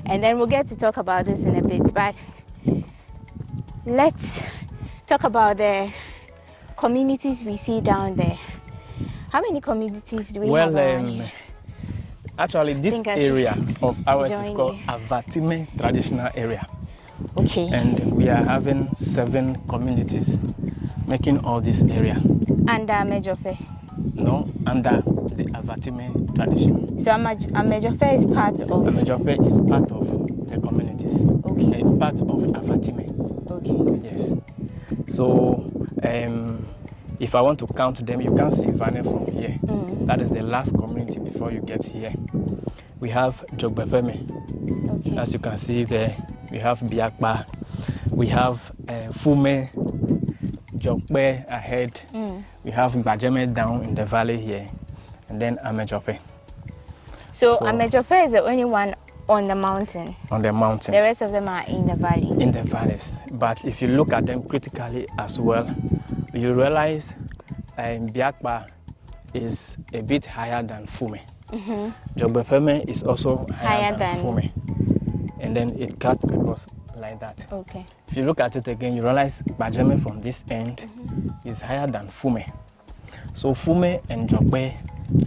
and then we'll get to talk about this in a bit. But let's talk about the communities we see down there. How many communities do we have around here? Actually, this area of ours is called Avatime Traditional Area. Okay. And we are having 7 communities making all this area. Under Amejofe? No, under the Avatime tradition. So Amejofe is part of? Amejofe is part of the communities. Okay. Part of Avatime. Okay. Yes. So, if I want to count them, you can't see Vane from here. That is the last community before you get here. We have Jogbefeme. Okay. As you can see there, we have Biakba. We have Fume, Jogbe ahead. We have Bajeme down in the valley here. And then Amejope. So Amejope is the only one on the mountain? On the mountain. The rest of them are in the valley? In the valleys. But if you look at them critically as well, you realize Biakba is a bit higher than Fume. Jogbefeme is also higher than Fume. And then it cuts across like that. Okay. If you look at it again, you realize Bajeme from this end is higher than Fume. So Fume and Jogbe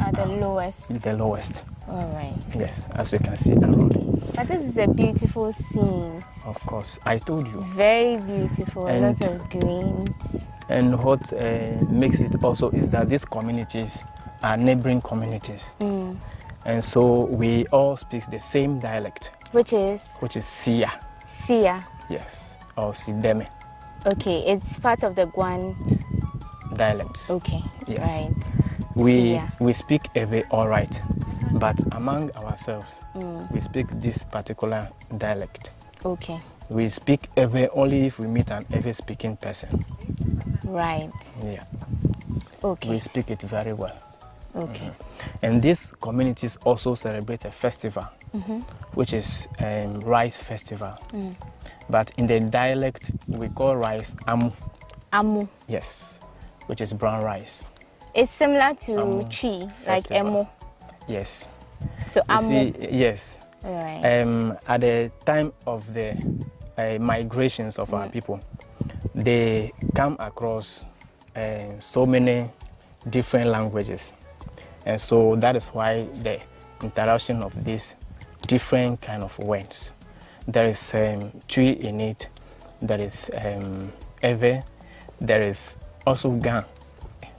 are the lowest. The lowest. All right. Yes, as you can see around. But this is a beautiful scene. Of course, I told you. Very beautiful, a lot of greens. And what makes it also is that these communities are neighboring communities. And so we all speak the same dialect. Which is? Which is Sia. Sia? Yes, or Sideme. Okay, it's part of the Guan dialects. Okay, yes. Right. We speak Ewe all right, but among ourselves, we speak this particular dialect. Okay. We speak Ewe only if we meet an Ewe speaking person. Right. Yeah. Okay. We speak it very well. Okay. And these communities also celebrate a festival, which is rice festival. But in the dialect, we call rice amu. Amu. Yes, which is brown rice. It's similar to chi, like emo. Yes. So amu. Yes. Right. At the time of the migrations of our people, they come across so many different languages. And so that is why the interaction of these different kind of words. There is Twi in it, there is Ewe, there is also Gan.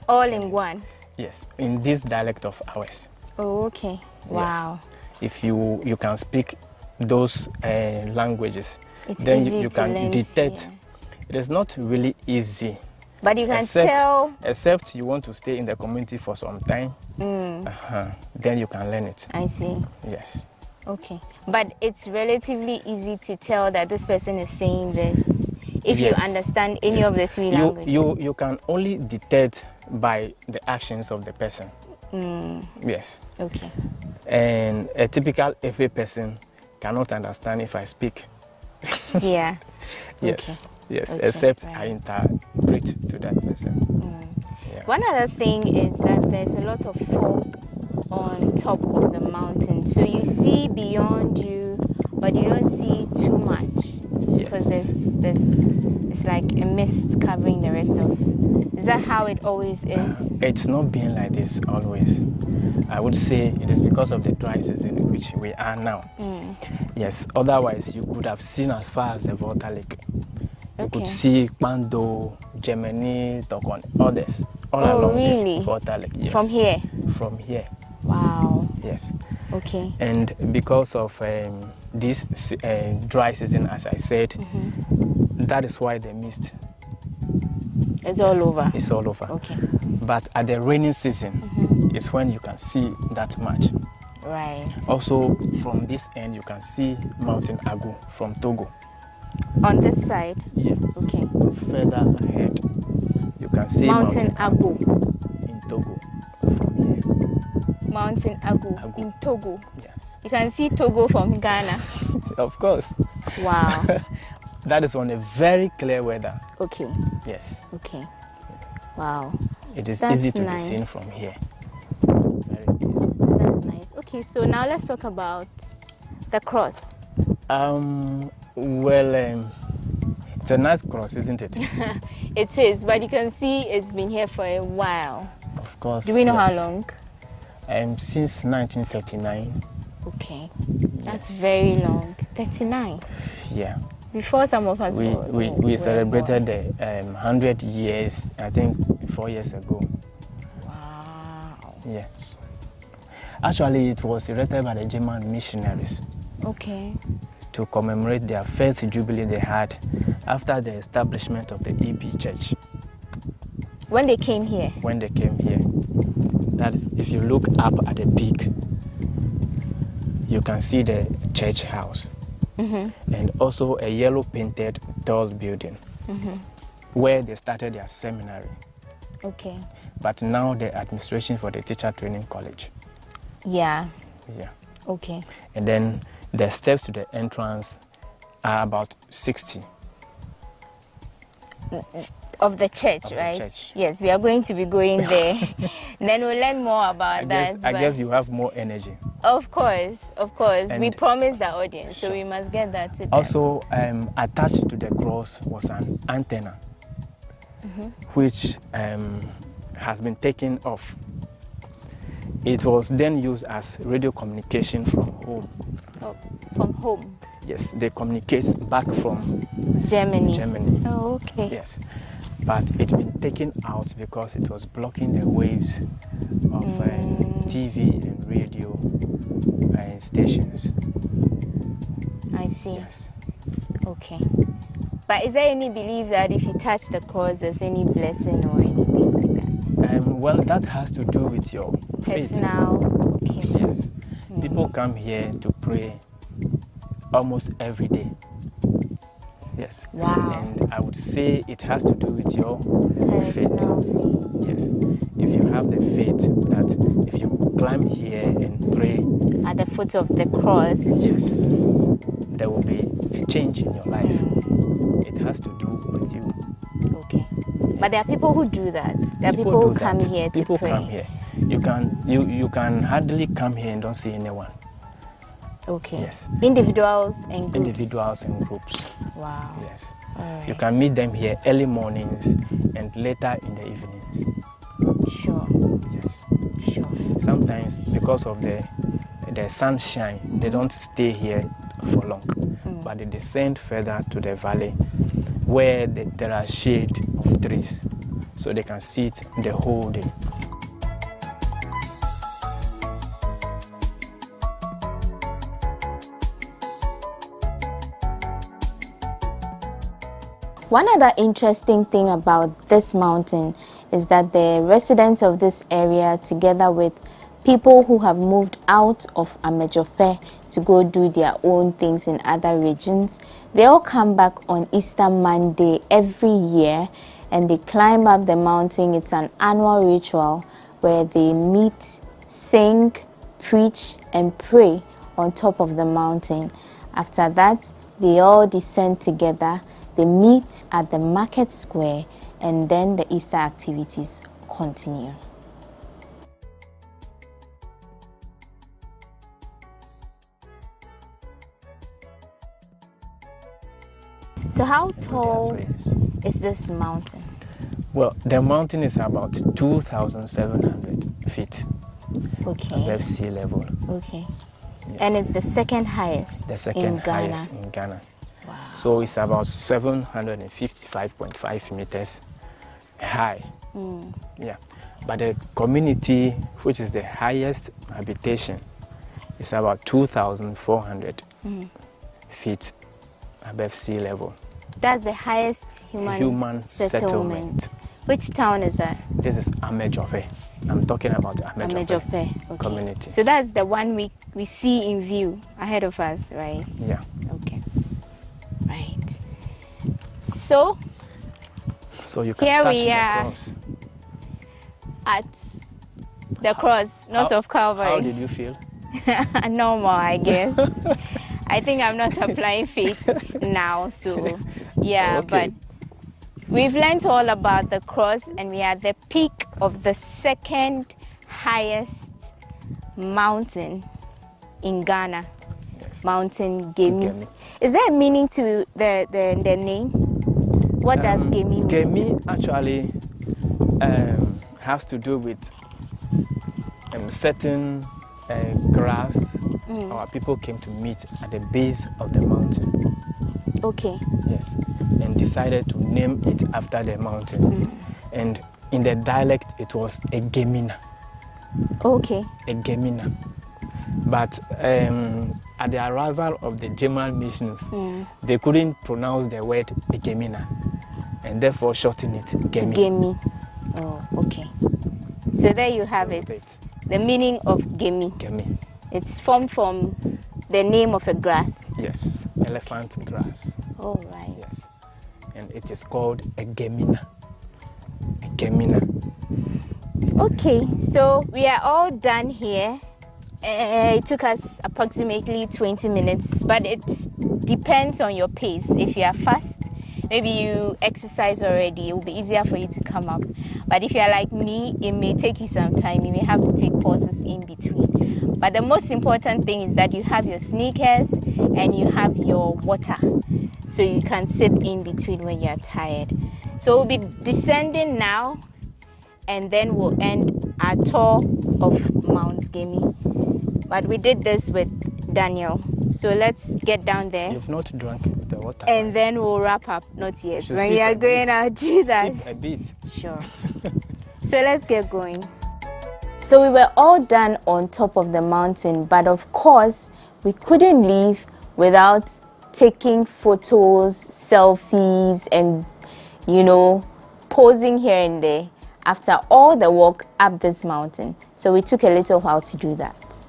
All in one? Yes, in this dialect of ours. Oh, okay. Wow. Yes. If you can speak those languages, it's then you can detect. Yeah. It is not really easy. But you can tell. Except you want to stay in the community for some time, then you can learn it. I see. Yes. Okay. But it's relatively easy to tell that this person is saying this if you understand any of the 3 languages. You can only detect by the actions of the person. Yes. Okay. And a typical FA person cannot understand if I speak. Yeah. Yes. Okay. Yes, okay, except I interpret to that person. Yeah. One other thing is that there's a lot of fog on top of the mountain. So you see beyond you, but you don't see too much. Because it's like a mist covering the rest of. Is that how it always is? It's not been like this always. I would say it is because of the dry season in which we are now. Yes, otherwise you could have seen as far as the Volta Lake. You could see Pando, Germany, Tokon, others, all along the Volta Lake. Yes. From here? From here. Wow. Yes. Okay. And because of this dry season, as I said, that is why the mist. It's all over? It's all over. Okay. But at the rainy season, is when you can see that much. Right. Also, from this end, you can see Mountain Agu from Togo. On this side? Yes. Okay. Further ahead, you can see Mountain Agu in Togo. Mountain Agu in Togo. Yes. You can see Togo from Ghana. Of course. Wow. That is on a very clear weather. Okay. Yes. Okay. Wow. It is That's easy to nice. be seen from here. That's nice. Okay, so now let's talk about the cross. It's a nice cross, isn't it? It is, but you can see it's been here for a while. Of course. Do we know yes. how long? Since 1939. Okay, that's very long. 39. Yeah. Before some of us we celebrated the 100 years, I think 4 years ago. Wow. Yes. Actually, it was erected by the German missionaries. Okay. To commemorate their first jubilee they had after the establishment of the EP Church. When they came here? When they came here. That is, if you look up at the peak, you can see the church house. And also a yellow painted tall building where they started their seminary. Okay. But now the administration for the teacher training college. Yeah. Yeah. Okay. And then the steps to the entrance are about 60. Of the church, right? The church. Yes, we are going to be going there. Then we'll learn more about that. I guess you have more energy. Of course, of course. And we promised the audience, so we must get that to them. Also, attached to the cross was an antenna, which has been taken off. It was then used as radio communication from home. Oh, from home? Yes, they communicate back from Germany. Oh, okay. Yes, but it's been taken out because it was blocking the waves of TV and radio stations. I see. Yes. Okay. But is there any belief that if you touch the cross, there's any blessing or anything like that? Well, that has to do with your faith. Personal. Okay. Yes. People come here to pray almost every day. Yes. Wow. And I would say it has to do with your personal faith. Yes. If you have the faith that if you climb here and pray at the foot of the cross, yes, there will be a change in your life. It has to do with you. Okay. But there are people who do that. There are people who come here to pray. People come here. You can hardly come here and don't see anyone. Okay. Yes. Individuals and groups. Individuals and groups. Wow. Yes. All right. You can meet them here early mornings and later in the evenings. Sure. Yes. Sure. Sometimes because of the sunshine, they don't stay here for long, but they descend further to the valley where there are shade of trees, so they can sit the whole day. One other interesting thing about this mountain is that the residents of this area, together with people who have moved out of Amejofe to go do their own things in other regions, they all come back on Easter Monday every year and they climb up the mountain. It's an annual ritual where they meet, sing, preach and pray on top of the mountain. After that, they all descend together. They meet at the market square and then the Easter activities continue. So how tall is this mountain? Well, the mountain is about 2,700 feet above sea level. Okay. Yes. And it's the second highest in Ghana. Wow. So it's about 755.5 meters high. Yeah. But the community, which is the highest habitation, is about 2,400 feet above sea level. That's the highest human settlement. Which town is that? This is Amejofe. I'm talking about Amejofe Okay. community. So that's the one we see in view ahead of us, right? Yeah. Okay. Right. So you can here touch we the are cross. At the cross, not of Calvary. How did you feel? Normal, I guess. I think I'm not applying faith now, so Yeah, but we've learned all about the cross, and we are at the peak of the second highest mountain in Ghana. Yes. Mountain Gemi. Is there a meaning to the name? What does Gemi mean? Gemi actually has to do with certain grass our people came to meet at the base of the mountain. Okay. Yes, and decided to name it after the mountain. And in the dialect, it was a Gemina. Okay. A Gemina. But at the arrival of the German missionaries, they couldn't pronounce the word Gemina, and therefore shortened it Gemi. Gemi. Oh, okay. So there you have it. The meaning of Gemi. Gemi. It's formed from the name of a grass. Yes, elephant grass. Oh, right. Yes. And it is called a Gemina. A Gemina. Okay, so we are all done here. It took us approximately 20 minutes, but it depends on your pace. If you are fast, maybe you exercise already, it will be easier for you to come up. But if you are like me, it may take you some time. You may have to take pauses in between. But the most important thing is that you have your sneakers and you have your water, so you can sip in between when you are tired. So we'll be descending now, and then we'll end our tour of Mount Gemi. But we did this with Daniel. So let's get down there. You've not drunk the water. And then we'll wrap up. Not yet. When you are going out, do that. Sip a bit. Sure. So let's get going. So we were all done on top of the mountain, but of course, we couldn't leave without taking photos, selfies, and, you know, posing here and there after all the walk up this mountain. So we took a little while to do that.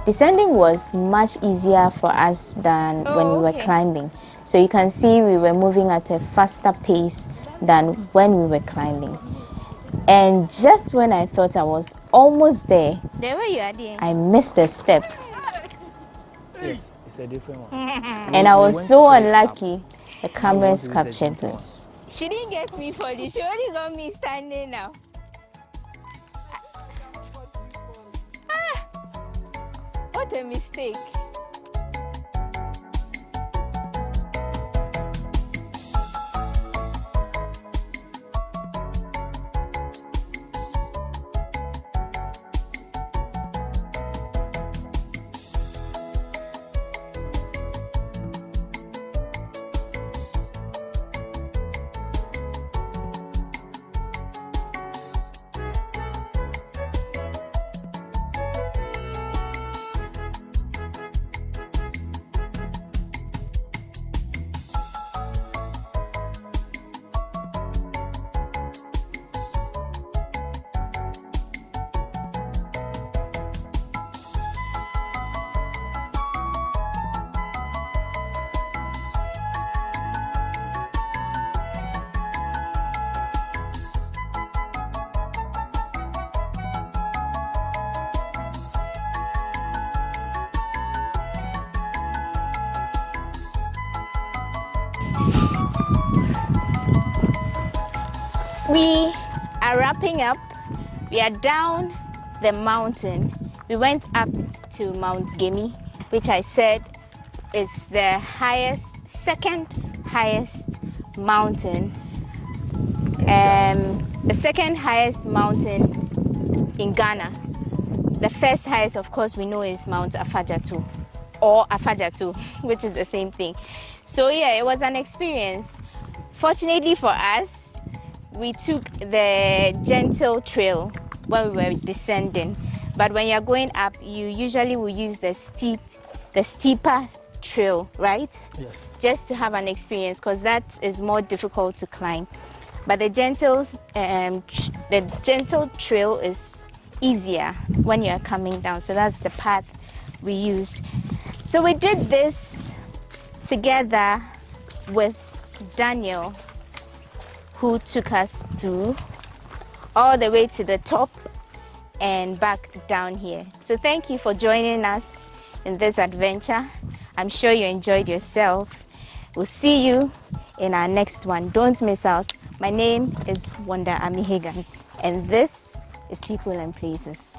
Descending was much easier for us than when we were climbing. So you can see we were moving at a faster pace than when we were climbing. And just when I thought I was almost there, I missed a step. Yes, it's a different one. And I was so unlucky, the cameras captured this. She didn't get me for this, she only got me standing now. What a mistake. We are wrapping up. We are down the mountain. We went up to Mount Gemi, which I said is the highest, second highest mountain. The second highest mountain in Ghana. The first highest, of course, we know is Mount Afajatu, or Afajatu, which is the same thing. So yeah, it was an experience. Fortunately for us, we took the gentle trail when we were descending. But when you're going up, you usually will use the steeper trail, right? Yes. Just to have an experience, because that is more difficult to climb. But the gentle trail is easier when you're coming down. So that's the path we used. So we did this together with Daniel, who took us through all the way to the top and back down here. So thank you for joining us in this adventure. I'm sure you enjoyed yourself. We'll see you in our next one. Don't miss out. My name is Wanda Amihegan, and this is People and Places.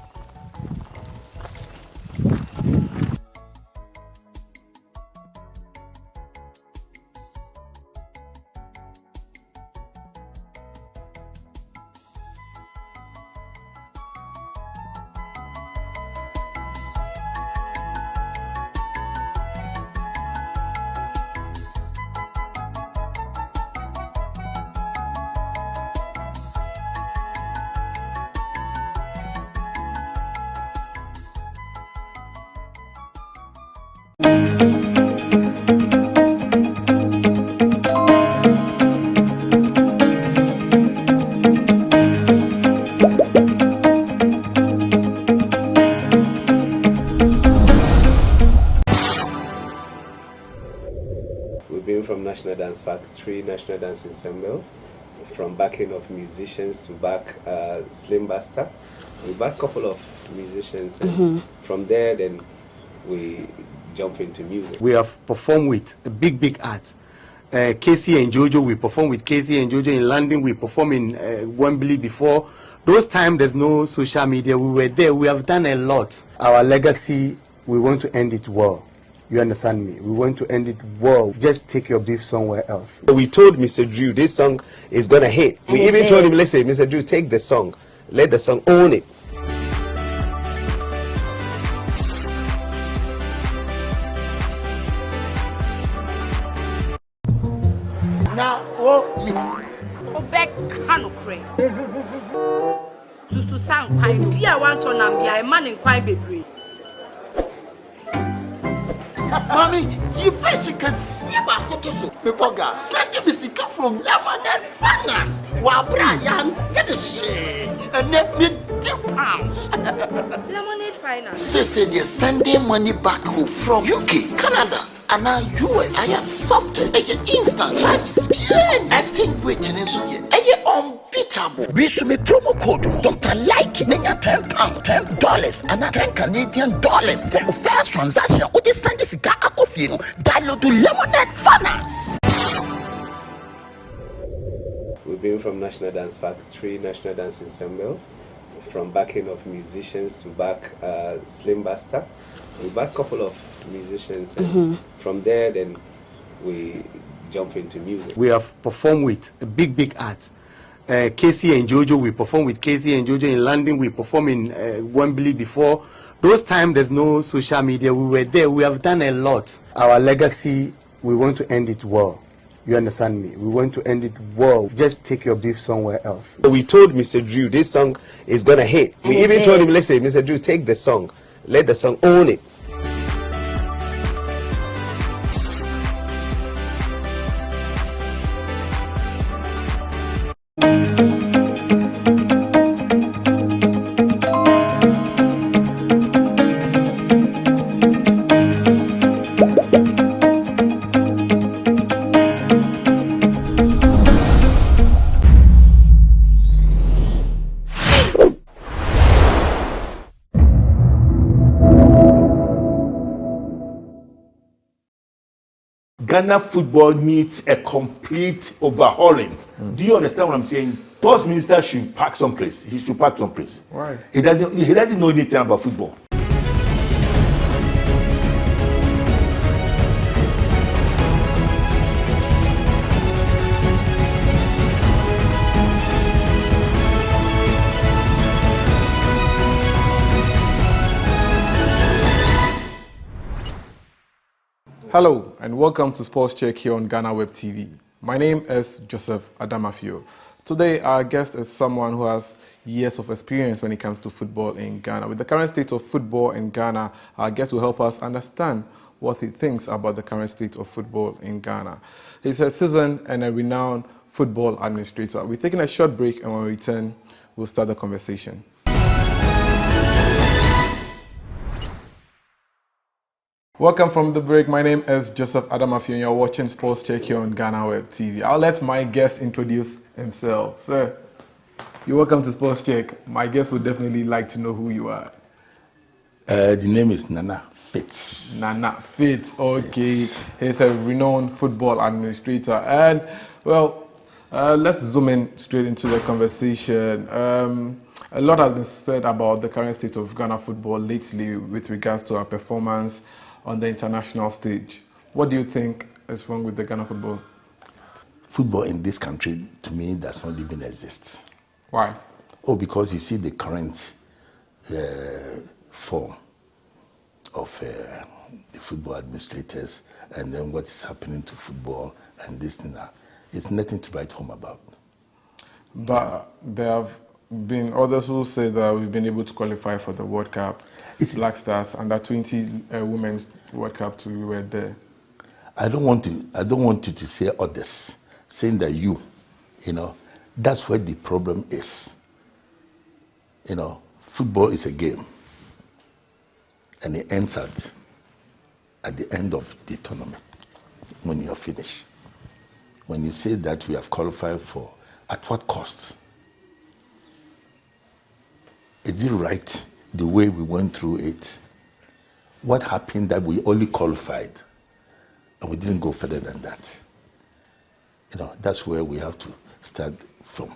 We've been from National Dance Factory, National Dance Ensembles, from backing of musicians to back Slim Basta. We back a couple of musicians, and from there then we jump into music. We have performed with a big art. Casey and Jojo, we performed with Casey and Jojo in London. We performed in Wembley before. Those times there's no social media. We were there. We have done a lot. Our legacy, we want to end it well. You understand me? We want to end it well. Just take your beef somewhere else. We told Mr. Drew this song is gonna hit. We even told him, listen, Mr. Drew, take the song. Let the song own it. Now, Susu sang kwai bi a wan to nam bia e man in kwai bebre. Mommy, you face can see about Kotoso. Mipoga, send me sika from Lemonade Finance. While Brian did the shit and let me £2. Lemonade Finance. Say they're sending money back home from UK, Canada, and now US. I accepted a instant charges. Extinguishing in Suya. Unbeatable. We should be promo code Dr. Like Nenya £10, $10, and $10 Canadian for the first transaction. What is send this guy coffee? Download to Lemonade Finance. We've been from National Dance Factory, National Dance Ensembles, from backing of musicians to back Slim Basta. We back a couple of musicians, and from there then we jump into music. We have performed with a big art. Casey and Jojo, we performed with Casey and Jojo in London. We performed in Wembley before. Those times there's no social media. We were there. We have done a lot. Our legacy, we want to end it well. You understand me? We want to end it well. Just take your beef somewhere else. We told Mr. Drew this song is gonna hit. We even told him, listen, Mr. Drew, take the song. Let the song own it. Ghana football needs a complete overhauling. Do you understand what I'm saying? Those ministers should park someplace. He should park someplace. Why? He doesn't know anything about football. Hello and welcome to Sports Check here on GhanaWeb TV. My name is Joseph Adamafio. Today our guest is someone who has years of experience when it comes to football in Ghana. With the current state of football in Ghana, our guest will help us understand what he thinks about the current state of football in Ghana. He's a seasoned and a renowned football administrator. We're taking a short break, and when we return, we'll start the conversation. Welcome from the break. My name is Joseph Adamafio and you're watching Sports Check here on GhanaWeb TV. I'll let my guest introduce himself. Sir, you're welcome to Sports Check. My guest would definitely like to know who you are. The name is Nana Fitz. Nana Fitz, okay. He's a renowned football administrator. And, well, let's zoom in straight into the conversation. A lot has been said about the current state of Ghana football lately with regards to our performance on the international stage. What do you think is wrong with the Ghana football? Football in this country, to me, does not even exist. Why? Oh, because you see the current form of the football administrators and then what is happening to football and this thing. It's nothing to write home about. But there have been others who say that we've been able to qualify for the World Cup. Black Stars under 20 Women's World Cup too, we were there. I don't want you to say others, saying that you know, that's where the problem is. You know, football is a game, and it ends at the end of the tournament when you're finished. When you say that we have qualified for, at what cost? Is it right the way we went through it? What happened that we only qualified and we didn't go further than that? You know, that's where we have to start from.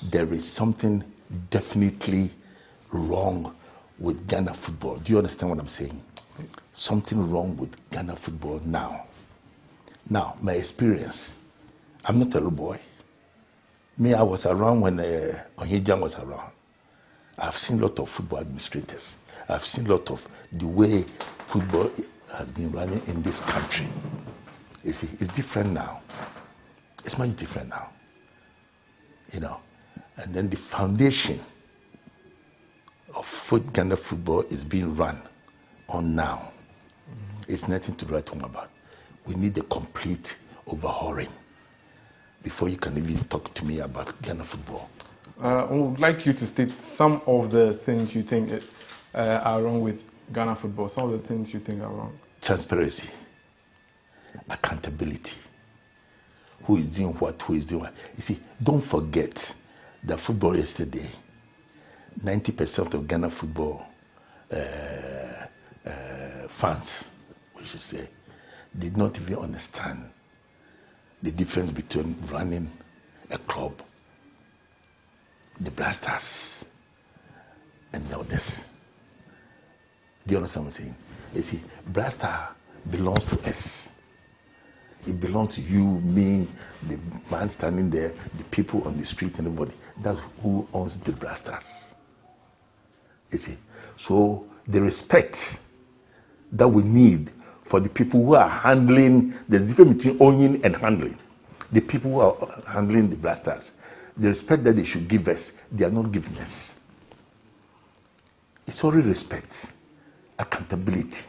There is something definitely wrong with Ghana football. Do you understand what I'm saying? Something wrong with Ghana football now. Now, my experience, I'm not a little boy. Me, I was around when Onyejan was around. I've seen a lot of football administrators. I've seen a lot of the way football has been running in this country. You see, it's different now. It's much different now. You know, and then the foundation of Ghana football is being run on now. It's nothing to write home about. We need a complete overhauling before you can even talk to me about Ghana football. I would like you to state some of the things you think are wrong with Ghana football, some of the things you think are wrong. Transparency, accountability, who is doing what, who is doing what. You see, don't forget that football yesterday, 90% of Ghana football fans, we should say, did not even understand the difference between running a club, the Blasters, and the others. Do you understand what I'm saying? You see, Blaster belongs to us. It belongs to you, me, the man standing there, the people on the street, and everybody. That's who owns the Blasters. You see, so the respect that we need for the people who are handling, there's a difference between owning and handling. The people who are handling the Blasters, the respect that they should give us, they are not giving us. It's only respect, accountability,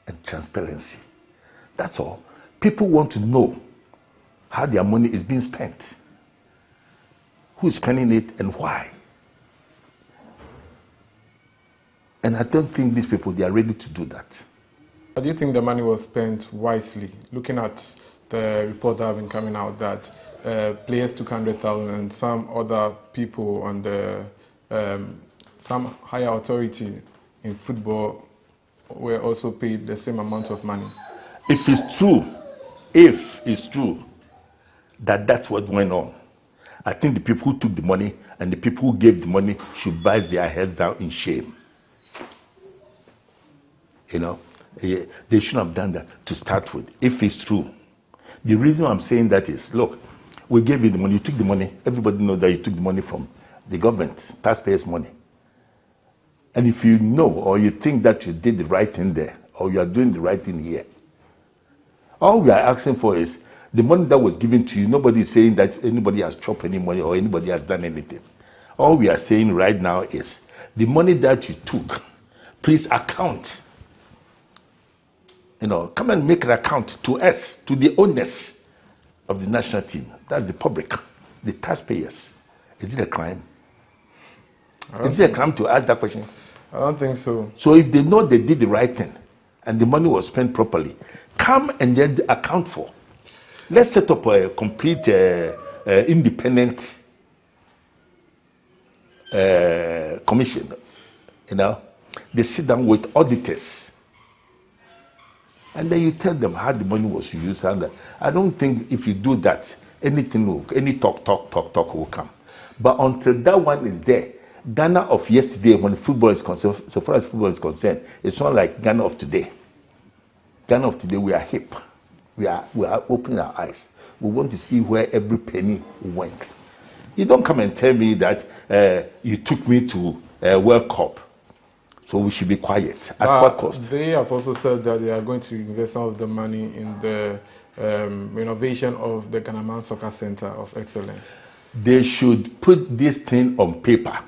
and transparency. That's all. People want to know how their money is being spent, who is spending it, and why. And I don't think these people, they are ready to do that. Do you think the money was spent wisely? Looking at the report that have been coming out that players took 100,000 and some other people on the some higher authority in football were also paid the same amount of money. If it's true that that's what went on, I think the people who took the money and the people who gave the money should bite their heads down in shame. You know, they shouldn't have done that to start with, if it's true. The reason I'm saying that is, look, we gave you the money, you took the money, everybody knows that you took the money from the government, taxpayers' money. And if you know or you think that you did the right thing there, or you are doing the right thing here, all we are asking for is the money that was given to you. Nobody is saying that anybody has chopped any money or anybody has done anything. All we are saying right now is the money that you took, please account. You know, come and make an account to us, to the owners of the national team. That's the public, the taxpayers. Is it a crime? Is it a crime to ask that question? I don't think so. So if they know they did the right thing and the money was spent properly, come and then account for. Let's set up a complete independent commission. You know, they sit down with auditors, and then you tell them how the money was used. And I don't think if you do that, anything will, any talk will come. But until that one is there, Ghana of yesterday, when football is concerned, so far as football is concerned, it's not like Ghana of today. Ghana of today, we are hip. We are opening our eyes. We want to see where every penny went. You don't come and tell me that you took me to World Cup, so we should be quiet. At what cost? They have also said that they are going to invest some of the money in the renovation of the Ghana Soccer Center of Excellence. They should put this thing on paper.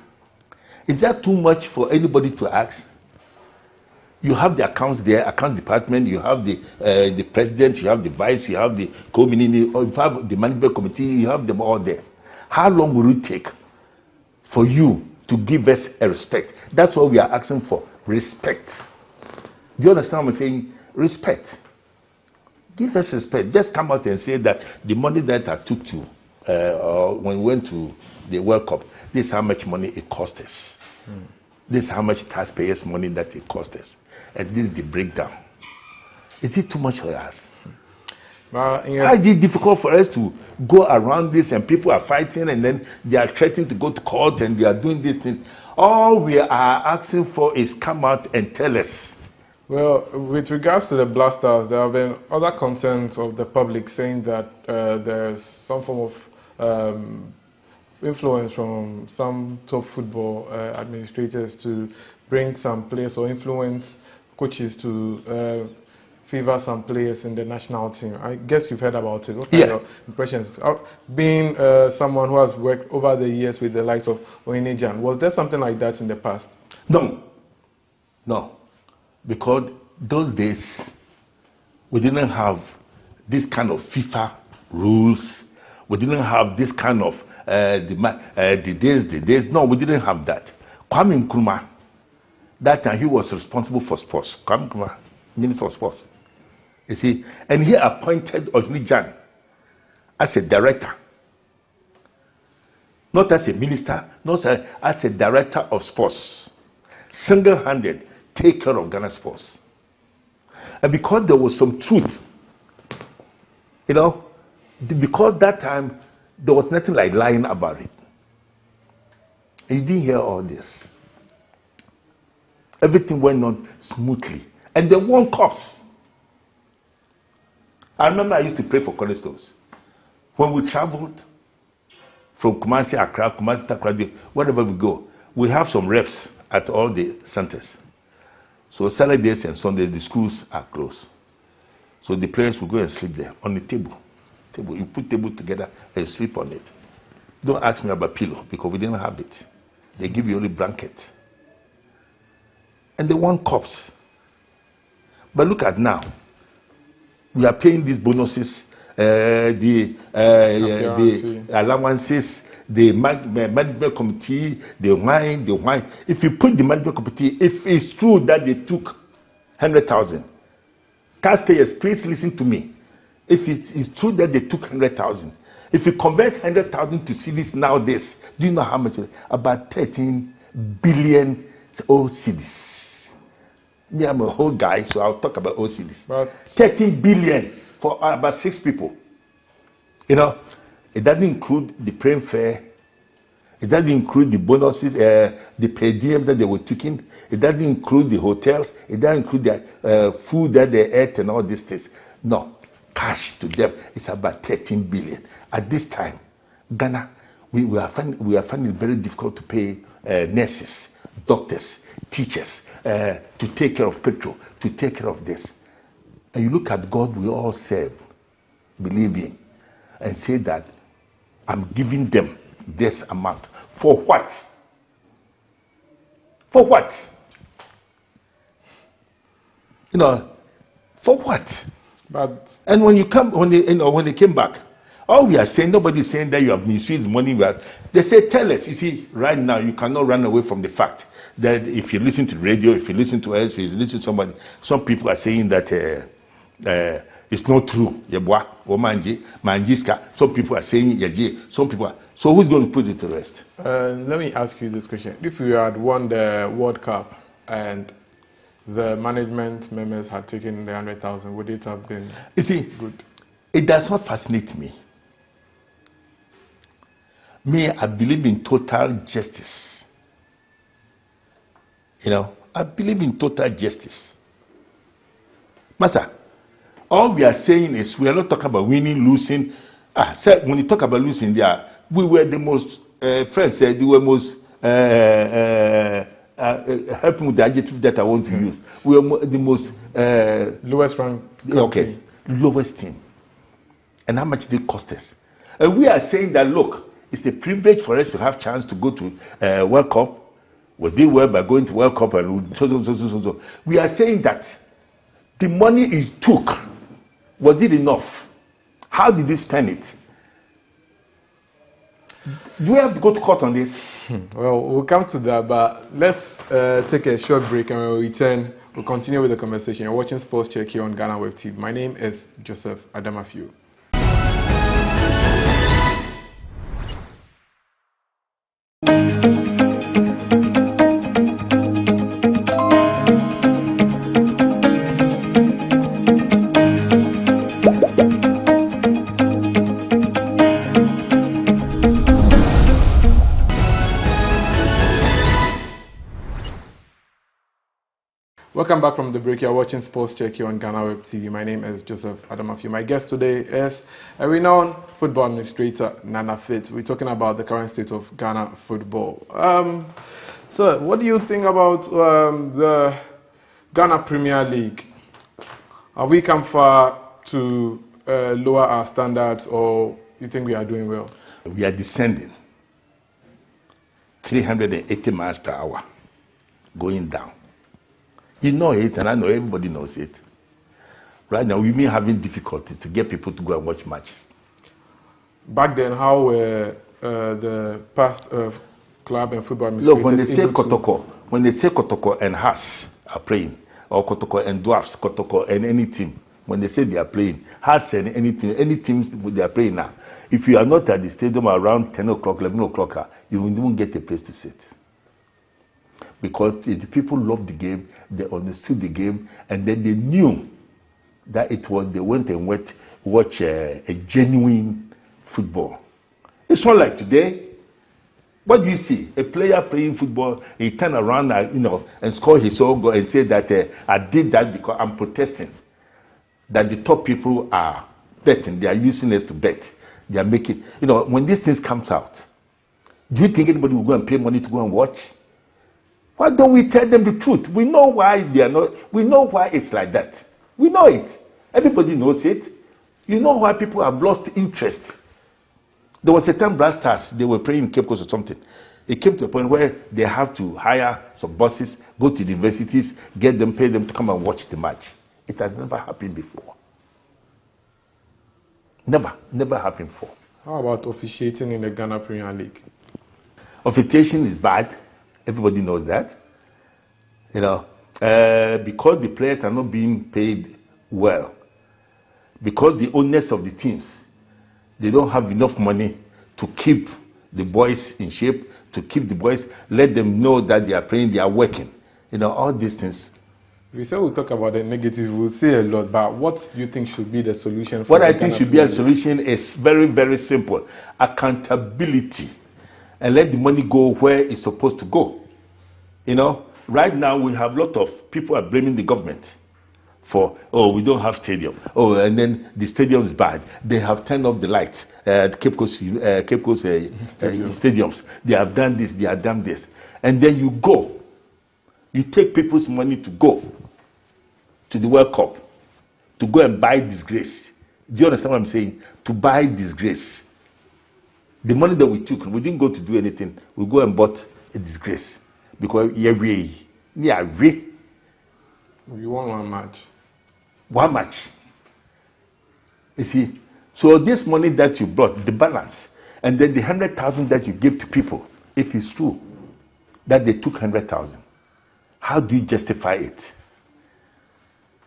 Is that too much for anybody to ask? You have the accounts there, account department, you have the president, you have the vice, you have the community, you have the management committee, you have them all there. How long will it take for you to give us a respect? That's what we are asking for, respect. Do you understand what I'm saying? Respect. Give us respect. Just come out and say that the money that I took to, when we went to the World Cup, this is how much money it cost us. This is how much taxpayers' money that it cost us. And this is the breakdown. Is it too much for us? How is it difficult for us to go around this and people are fighting and then they are threatening to go to court and they are doing this thing? All we are asking for is come out and tell us. Well, with regards to the blasters, there have been other concerns of the public saying that there's some form of influence from some top football administrators to bring some players or influence coaches to favor some players in the national team. I guess you've heard about it. What are your impressions? Being someone who has worked over the years with the likes of Oyenejan, was there something like that in the past? No. Because those days, we didn't have this kind of FIFA rules. We didn't have this kind of the days. No, we didn't have that. Kwame Nkrumah, that time he was responsible for sports. Kwame Nkrumah, Minister of Sports. You see, and he appointed Oyenejan as a director. Not as a minister, not as a director of sports. Single-handed, take care of Ghana sports. And because there was some truth, you know, because that time there was nothing like lying about it. And you didn't hear all this. Everything went on smoothly. And they won cups. I remember I used to pray for cornerstones. When we traveled from Kumasi, Accra, Kumasi, Takoradi, wherever we go, we have some reps at all the centers. So Saturdays and Sundays, the schools are closed. So the players will go and sleep there on the table. You put table together and sleep on it. Don't ask me about pillow because we didn't have it. They give you only blanket. And they want cups. But look at now. We are paying these bonuses, the allowances, the management committee, the wine. If you put the management committee, if it's true that they took 100,000, taxpayers, please listen to me. If it is true that they took 100,000, if you convert 100,000 to cedis nowadays, do you know how much? About 13 billion old cedis. Me, I'm a whole guy, so I'll talk about OCDs. 13 billion for about 6 people. You know, it doesn't include the plane fare. It doesn't include the bonuses, the per diems that they were taking. It doesn't include the hotels. It doesn't include the food that they ate and all these things. No, cash to them. It's about 13 billion. At this time, Ghana, we are finding it very difficult to pay nurses, doctors, teachers, to take care of petrol, to take care of this. And you look at God we all serve, believe in, and say that I'm giving them this amount. For what? For what? You know, for what? But and when they came back, all we are saying, nobody's saying that you have misused money. They say, tell us. You see, right now you cannot run away from the fact that if you listen to the radio, if you listen to us, if you listen to somebody, some people are saying that it's not true. Some people are saying some people are. So who's going to put it to rest? Let me ask you this question. If you had won the World Cup and the management members had taken the 100,000, would it have been good? It does not fascinate me. Me, I believe in total justice. You know, I believe in total justice. Master, all we are saying is we are not talking about winning, losing. When you talk about losing, we were the most, friends said, they were most, help me with the adjective that I want to use. We were the most... lowest ranked. Okay, lowest team. And how much did it cost us? And we are saying that, look, it's a privilege for us to have chance to go to World Cup. We did well by going to World Cup and so. We are saying that the money it took, was it enough? How did they spend it? Do we have to go to court on this? Well, we'll come to that, but let's take a short break, and when we return, we'll continue with the conversation. You're watching Sports Check here on GhanaWeb TV. My name is Joseph Adamafio. Welcome back from the break. You're watching Sports Check here on GhanaWeb TV. My name is Joseph Adamafio. My guest today is a renowned football administrator, Nana Fit. We're talking about the current state of Ghana football. So, what do you think about the Ghana Premier League? Have we come far to lower our standards, or you think we are doing well? We are descending 380 miles per hour, going down. You know it, and I know everybody knows it. Right now, we've been having difficulties to get people to go and watch matches. Back then, how were the past club and football administrators? Look, when they say Kotoko and Haas are playing, or Kotoko and Dwarfs, Kotoko and any team, when they say they are playing, Haas and any teams they are playing now, if you are not at the stadium around 10 o'clock, 11 o'clock, you won't even get a place to sit. Because the people loved the game, they understood the game, and then they knew that they went and watch a genuine football. It's not like today. What do you see? A player playing football, he turn around and score his own goal and say that I did that because I'm protesting. That the top people are betting, they are using us to bet. They are making, when these things comes out, do you think anybody will go and pay money to go and watch? Why don't we tell them the truth? We know why they are not. We know why it's like that. We know it. Everybody knows it. You know why people have lost interest. There was a time Black Stars, they were playing in Cape Coast or something. It came to a point where they have to hire some buses, go to the universities, get them, pay them to come and watch the match. It has never happened before. Never happened before. How about officiating in the Ghana Premier League? Officiating is bad. Everybody knows that, because the players are not being paid well, because the owners of the teams, they don't have enough money to keep the boys in shape, to keep the boys, let them know that they are playing, they are working. All these things We said we'll talk about the negative, we'll say a lot, but what do you think should be the solution? What I think should be a solution is very, very simple. Accountability. And let the money go where it's supposed to go. You know, right now we have a lot of people are blaming the government for, oh, we don't have stadium. Oh, and then the stadium is bad. They have turned off the lights at Cape Coast stadiums. They have done this, they have done this. And then you go. You take people's money to go to the World Cup, to go and buy disgrace. Do you understand what I'm saying? To buy disgrace. The money that we took, we didn't go to do anything. We go and bought a disgrace. Because you want one match. One match. You see, so this money that you brought, the balance, and then the 100,000 that you give to people, if it's true that they took 100,000, how do you justify it?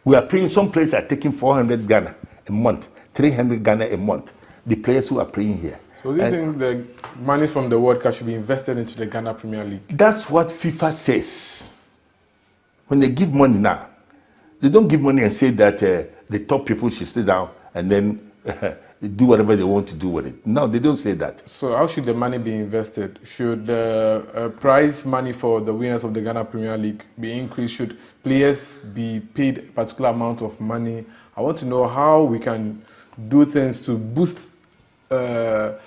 We are paying, some players are taking 400 Ghana a month, 300 Ghana a month, the players who are playing here. So do you think the money from the World Cup should be invested into the Ghana Premier League? That's what FIFA says. When they give money now, they don't give money and say that the top people should sit down and then do whatever they want to do with it. No, they don't say that. So how should the money be invested? Should prize money for the winners of the Ghana Premier League be increased? Should players be paid a particular amount of money? I want to know how we can do things to boost the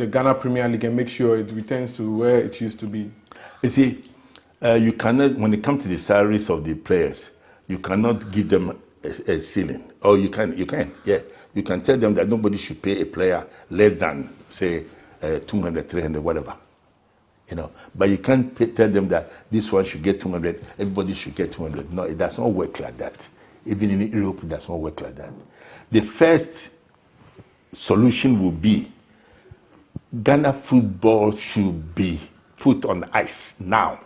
Ghana Premier League and make sure it returns to where it used to be. You see, you cannot, when it comes to the salaries of the players, you cannot give them a ceiling. Or you can, yeah. You can tell them that nobody should pay a player less than, say, 200, 300, whatever. You know, but you can't tell them that this one should get 200, everybody should get 200. No, it does not work like that. Even in Europe, it does not work like that. The first solution will be Ghana football should be put on ice now.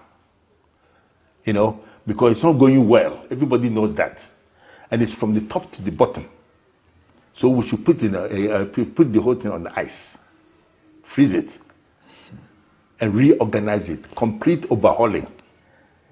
You know, because it's not going well. Everybody knows that. And it's from the top to the bottom. So we should put put the whole thing on the ice, freeze it, and reorganize it. Complete overhauling.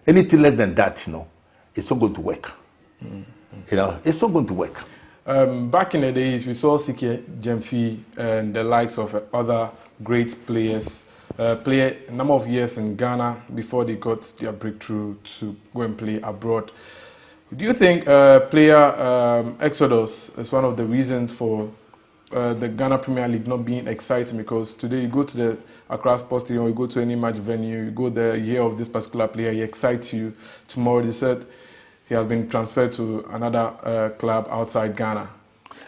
Anything less than that, you know, it's not going to work. You know, it's not going to work. Back in the days, we saw Sike Jemfi and the likes of other great players play a number of years in Ghana before they got their breakthrough to go and play abroad. Do you think player exodus is one of the reasons for the Ghana Premier League not being exciting? Because today you go to the Accra Sports Stadium, you go to any match venue, you go there, you hear of this particular player, he excites you. Tomorrow they said he has been transferred to another club outside Ghana.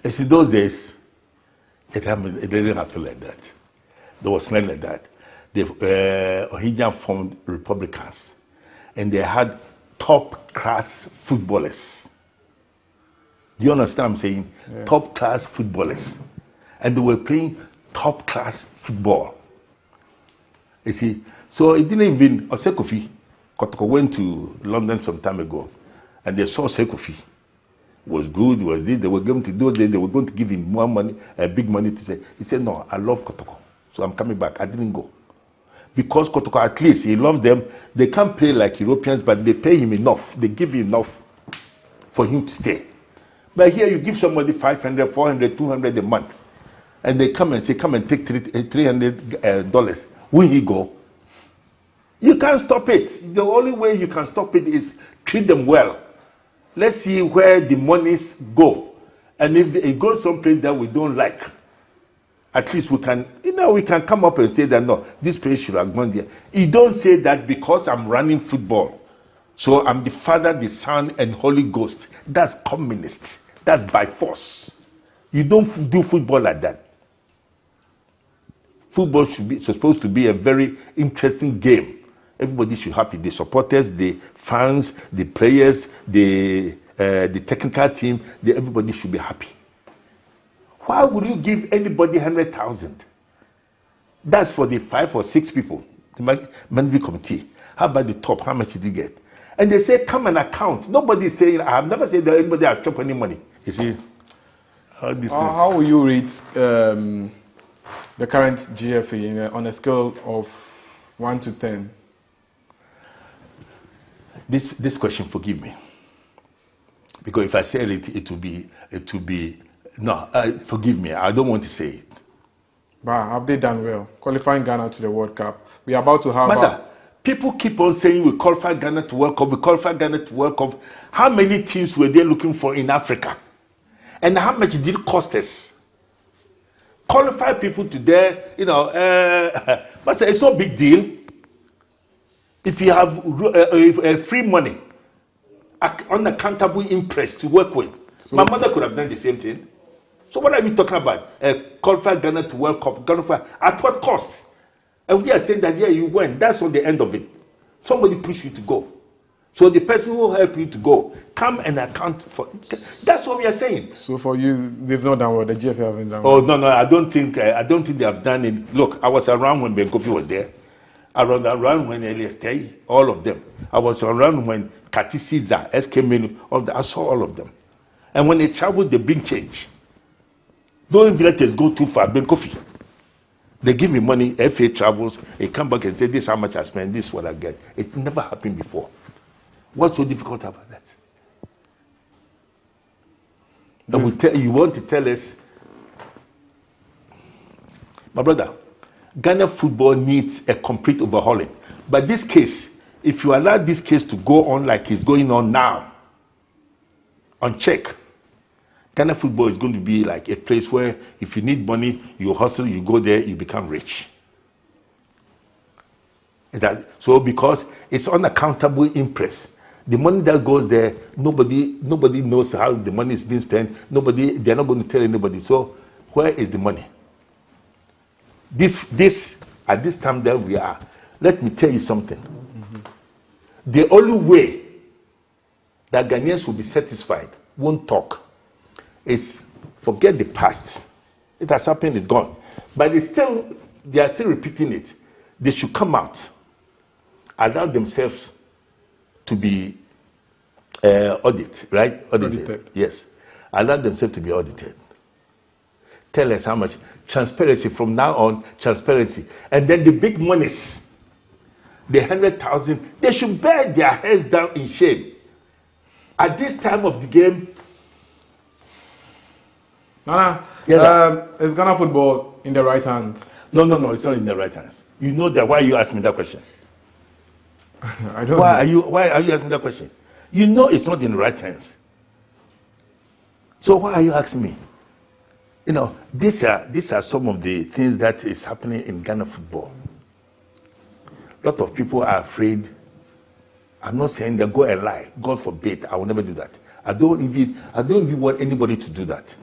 You see, those days, it didn't happen like that. There was nothing like that. The Ohijan formed Republicans, and they had top-class footballers. Do you understand what I'm saying? Yeah. Top-class footballers. And they were playing top-class football. You see? So it didn't even... Osekofi Kotoko went to London some time ago, and they saw Osekofi. Was good, was this. They were going to... Those days, they were going to give him more money, big money to say. He said, no, I love Kotoko, so I'm coming back. I didn't go. Because Kotoko, at least, he loves them. They can't play like Europeans, but they pay him enough. They give him enough for him to stay. But here you give somebody 500, 400, 200 a month, and they come and say, come and take $300. Will he go? You can't stop it. The only way you can stop it is treat them well. Let's see where the monies go. And if it goes someplace that we don't like, at least we can, you know, we can come up and say that, no, this place should have gone there. You don't say that because I'm running football. So I'm the Father, the Son, and Holy Ghost. That's communist. That's by force. You don't do football like that. Football should be supposed to be a very interesting game. Everybody should be happy. The supporters, the fans, the players, the technical team, everybody should be happy. Why would you give anybody 100,000? That's for the 5 or 6 people, the management committee. How about the top? How much did you get? And they say, come and account. Nobody is saying, I have never said that anybody has chopped any money. You see? How will you rate the current GFA on a scale of 1 to 10? This question, forgive me. Because if I say it will be, no, forgive me, I don't want to say it. But have they done well? Qualifying Ghana to the World Cup. We are about to have... Master, people keep on saying we qualify Ghana to World Cup, we qualify Ghana to World Cup. How many teams were they looking for in Africa? And how much did it cost us? Qualify people to there, Master, it's no big deal. If you have free money, unaccountable interest to work with. So my mother could have done the same thing. So what are we talking about? Qualify Ghana to World Cup, Ghana at what cost? And we are saying that, yeah, you went. That's not the end of it. Somebody pushed you to go. So the person who helped you to go, come and account for it. That's what we are saying. So for you, they've not done what the GFA haven't done. Oh, no, I don't think they have done it. Look, I was around when Ben Kofi was there. Around when Elias Tay, all of them. I was around when Kati Caesar, SK Menu, I saw all of them. And when they travel, they bring change. Don't even let us go too far. Ben Kofi. They give me money, FA travels, they come back and say, this is how much I spend, this is what I get. It never happened before. What's so difficult about that? And you want to tell us, my brother, Ghana football needs a complete overhauling. But this case, if you allow this case to go on like it's going on now, unchecked, Ghana football is going to be like a place where if you need money, you hustle, you go there, you become rich. So because it's unaccountable interest, the money that goes there, nobody knows how the money is being spent. They're not going to tell anybody. So where is the money? This at this time that we are, let me tell you something. Mm-hmm. The only way that Ghanaians will be satisfied, won't talk, is forget the past. It has happened, it's gone. But they are still repeating it. They should come out, allow themselves to be audited, right? Audited. Yes. Allow themselves to be audited. Tell us how much. Transparency from now on, transparency. And then the big monies, the 100,000, they should bear their heads down in shame. At this time of the game, is Ghana football in the right hands? No, it's not in the right hands. You know that. Why are you asking me that question? I don't why are you asking me that question? You know it's not in the right hands. So why are you asking me? These are some of the things that is happening in Ghana football. A lot of people are afraid. I'm not saying they go and lie. God forbid, I will never do that. I don't even want anybody to do that.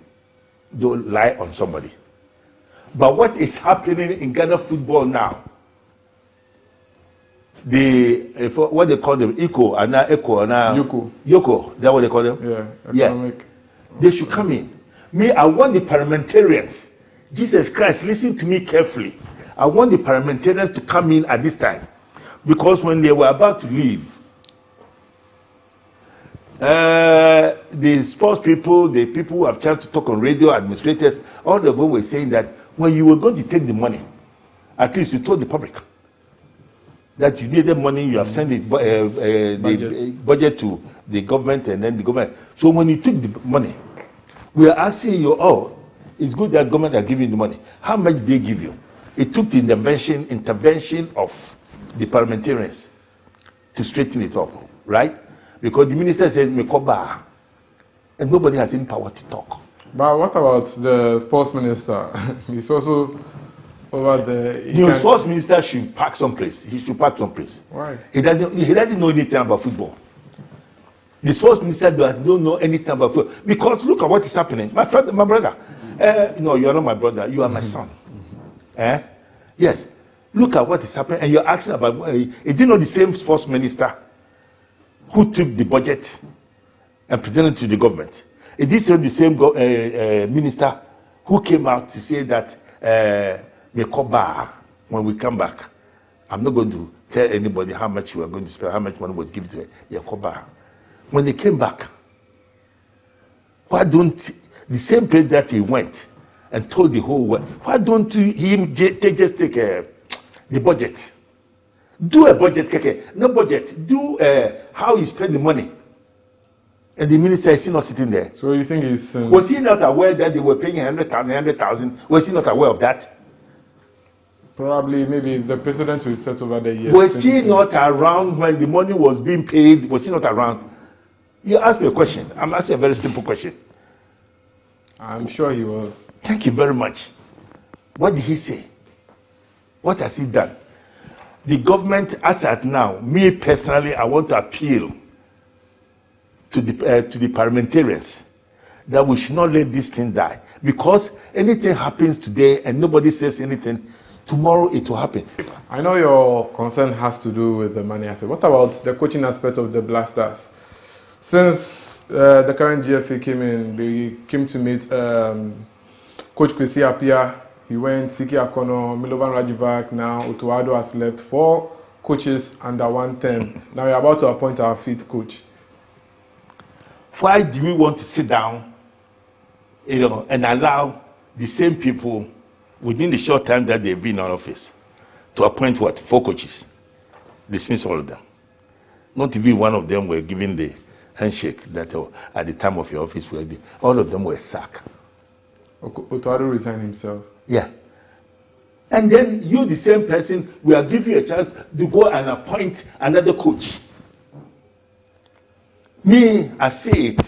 Don't lie on somebody. But what is happening in Ghana football now? What they call them, Yoko, is that what they call them? Yeah, economic. Yeah. They should come in. Me, I want the parliamentarians. Jesus Christ, listen to me carefully. I want the parliamentarians to come in at this time. Because when they were about to leave, the sports people, the people who have chance to talk on radio, administrators, all of them were saying that when you were going to take the money, at least you told the public that you needed money, you have sent the budget to the government and then the government. So when you took the money, we are asking you, it's good that government are giving the money. How much did they give you? It took the intervention of the parliamentarians to straighten it up, right? Because the minister says, Mekoba, and nobody has any power to talk. But what about the sports minister? He's also over there. The sports minister should park someplace. He should park someplace. Why? He doesn't know anything about football. The sports minister don't know anything about football. Because look at what is happening. My friend, my brother. No, you are not my brother. You are my son. Yes. Look at what is happening. And you're asking about, is it not the same sports minister who took the budget and presented it to the government? Is this not the same minister who came out to say that Mekoba, when we come back, I'm not going to tell anybody how much you are going to spend, how much money was given to Mekoba. When they came back, why don't the same place that he went and told the whole world, why don't him just take the budget? Do a budget, no budget. Do how you spend the money. And the minister is not sitting there. So you think he's... Was he not aware that they were paying 100,000? Was he not aware of that? Probably, maybe the president will set over the years. Was he not around when the money was being paid? Was he not around? You asked me a question. I'm asking a very simple question. I'm sure he was. Thank you very much. What did he say? What has he done? The government, as at now, me personally, I want to appeal to the parliamentarians that we should not let this thing die. Because anything happens today and nobody says anything, tomorrow it will happen. I know your concern has to do with the money aspect. What about the coaching aspect of the Blasters? Since the current GFA came in, they came to meet Coach Kwesi Appiah. He went, Siki Akono, Milovan Rajivac, now Otuado has left. 4 coaches under 1 term. Now we're about to appoint our 5th coach. Why do we want to sit down, and allow the same people within the short time that they've been in office to appoint 4 coaches? Dismiss all of them. Not even one of them were given the handshake that at the time of your office, all of them were sacked. Otuado resigned himself. Yeah. And then you, the same person, we are giving you a chance to go and appoint another coach. Me, I say it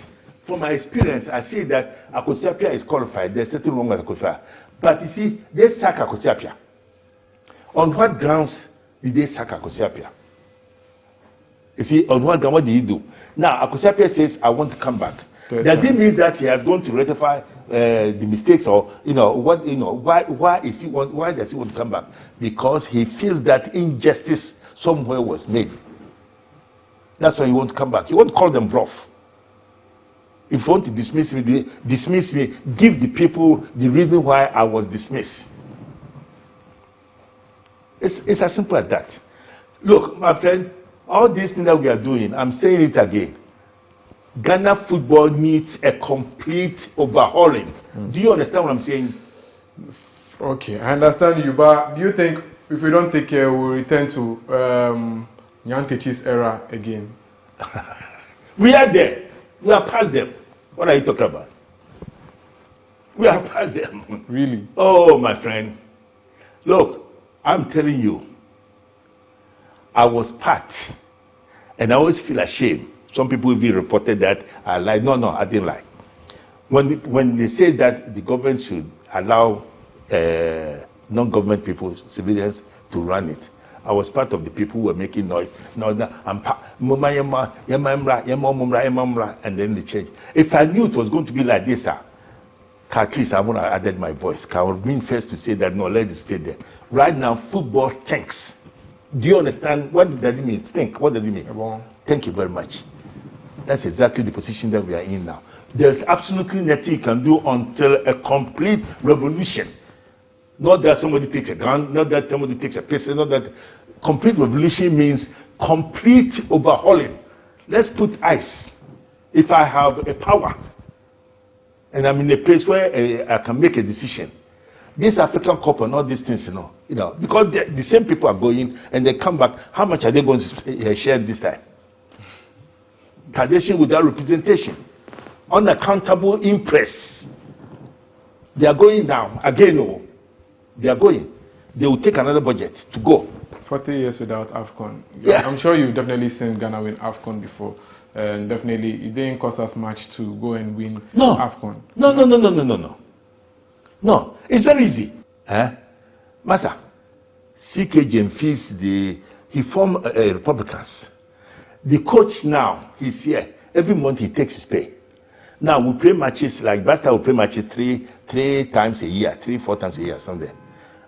from my experience. I say that Kwesi Appiah is qualified. There's nothing wrong with Kwesi. But you see, they sack Kwesi Appiah. On what grounds did they sack Kwesi Appiah? You see, on what ground, what did he do? Now, Kwesi Appiah says, I want to come back. Does it mean that he has gone to rectify the mistakes, or why does he want to come back? Because he feels that injustice somewhere was made. That's why he wants to come back. He won't call them bluff. If you want to dismiss me, give the people the reason why I was dismissed. It's as simple as that. Look, my friend, all these things that we are doing, I'm saying it again. Ghana football needs a complete overhauling. Do you understand what I'm saying? Okay, I understand you, but do you think if we don't take care, we'll return to Nyantechi's era again? We are there. We are past them. What are you talking about? We are past them. Really? Oh, my friend. Look, I'm telling you, I was part, and I always feel ashamed. Some people even reported that I lied. No, I didn't lie. When they say that the government should allow non-government people, civilians, to run it, I was part of the people who were making noise. No, I'm and then they changed. If I knew it was going to be like this, at least I would have added my voice. I would have been first to say that no, let it stay there. Right now, football stinks. Do you understand? What does it mean? Stink. What does it mean? Thank you very much. That's exactly the position that we are in now. There's absolutely nothing you can do until a complete revolution. Not that somebody takes a gun, not that somebody takes a pistol, not that. Complete revolution means complete overhauling. Let's put ice. If I have a power and I'm in a place where I can make a decision, this African Cup and all these things, because the same people are going and they come back, how much are they going to share this time? Tradition without representation, unaccountable impress. They are going now again. They are going. They will take another budget to go. 40 years without AFCON. Yeah. I'm sure you've definitely seen Ghana win AFCON before, and definitely it didn't cost us much to go and win AFCON. No, it's very easy. Massa, CK Jemfis, he formed Republicans. The coach now, he's here. Every month he takes his pay. Now we play matches, like Basta will play matches three times a year, 3-4 times a year, something.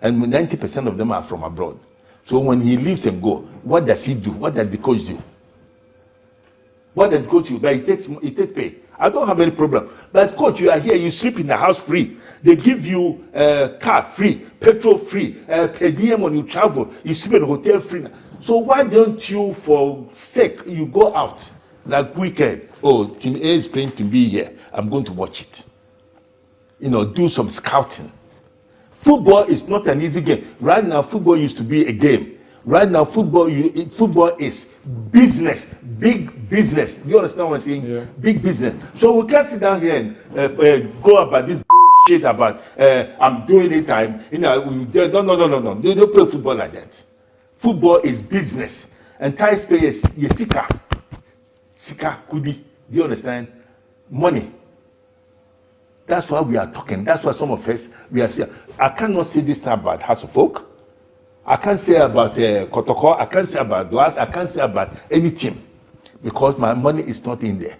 And 90% of them are from abroad. So when he leaves and go, what does he do? What does the coach do? What does the coach do? But he takes pay. I don't have any problem. But coach, you are here, you sleep in the house free. They give you car free, petrol free, per diem when you travel, you sleep in a hotel free. So why don't you, for sake, you go out like weekend? Oh, Team A is playing Team B here. I'm going to watch it. Do some scouting. Football is not an easy game. Right now, football used to be a game. Right now, football is business. big business. Do you understand what I'm saying? Yeah. Big business. So we can't sit down here and go about this shit about I'm doing it. No. They don't play football like that. Football is business. And taxpayer is sika kudi. Do you understand? Money. That's why we are talking. That's why some of us we are saying. I cannot say this time about House of Folk. I can't say about Kotoko. I can't say about Duas. I can't say about any team because my money is not in there.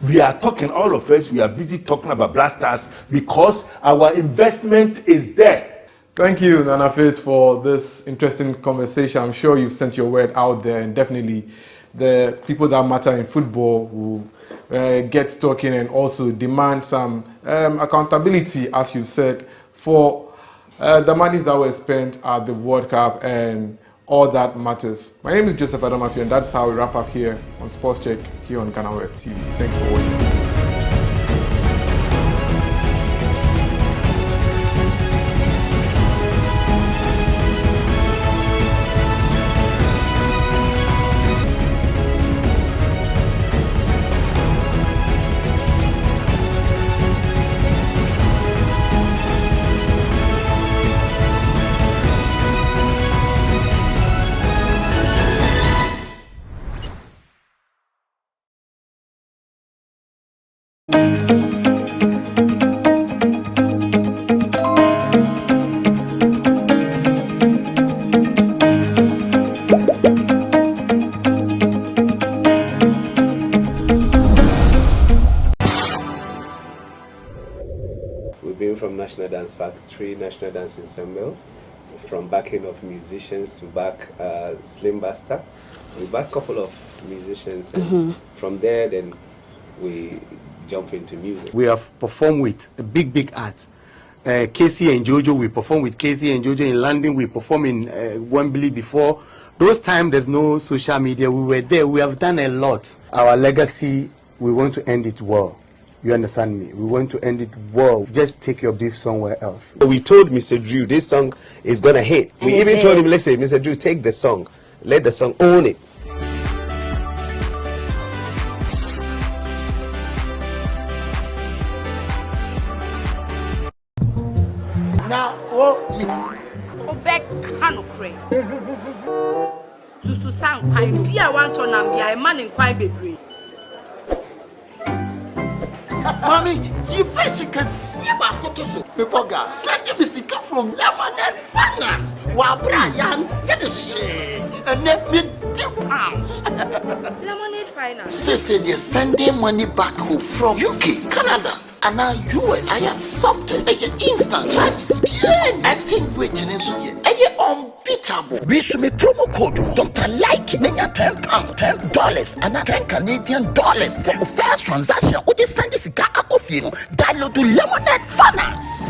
We are talking, all of us. We are busy talking about Blasters because our investment is there. Thank you, Nana Faith, for this interesting conversation. I'm sure you've sent your word out there, and definitely the people that matter in football will get talking and also demand some accountability, as you've said, for the monies that were spent at the World Cup and all that matters. My name is Joseph Adamafio, and that's how we wrap up here on Sports Check here on GhanaWeb TV. Thanks for watching. National Dance Factory, National Dance Ensembles, from backing of musicians to back Slim Basta. We back a couple of musicians, and from there then we jump into music. We have performed with a big art. Casey and Jojo, we performed with Casey and Jojo in London, we performed in Wembley before. Those times there's no social media, we were there, we have done a lot. Our legacy, we want to end it well. You understand me? We want to end it well. Just take your beef somewhere else. We told Mr. Drew this song is gonna hit. We even told him, listen, Mr. Drew, take the song. Let the song own it. Now, Obek Kanokre. Susu sang pine, Pia want to Nambia, a man in quite baby. Mommy, you basically see about Kotoso. People got send me sick from Lemonade Finance. While Brian did the shit and let me £2. Lemonade Finance. Say they're sending money back home from UK, Canada, and now US. I accepted a instant charges. Extinguishing in Suya. Unbeatable. We should be promo code Dr. Like £10, $10, and $10 Canadian for the first transaction. What is send this guy? Download to Lemonade Finance.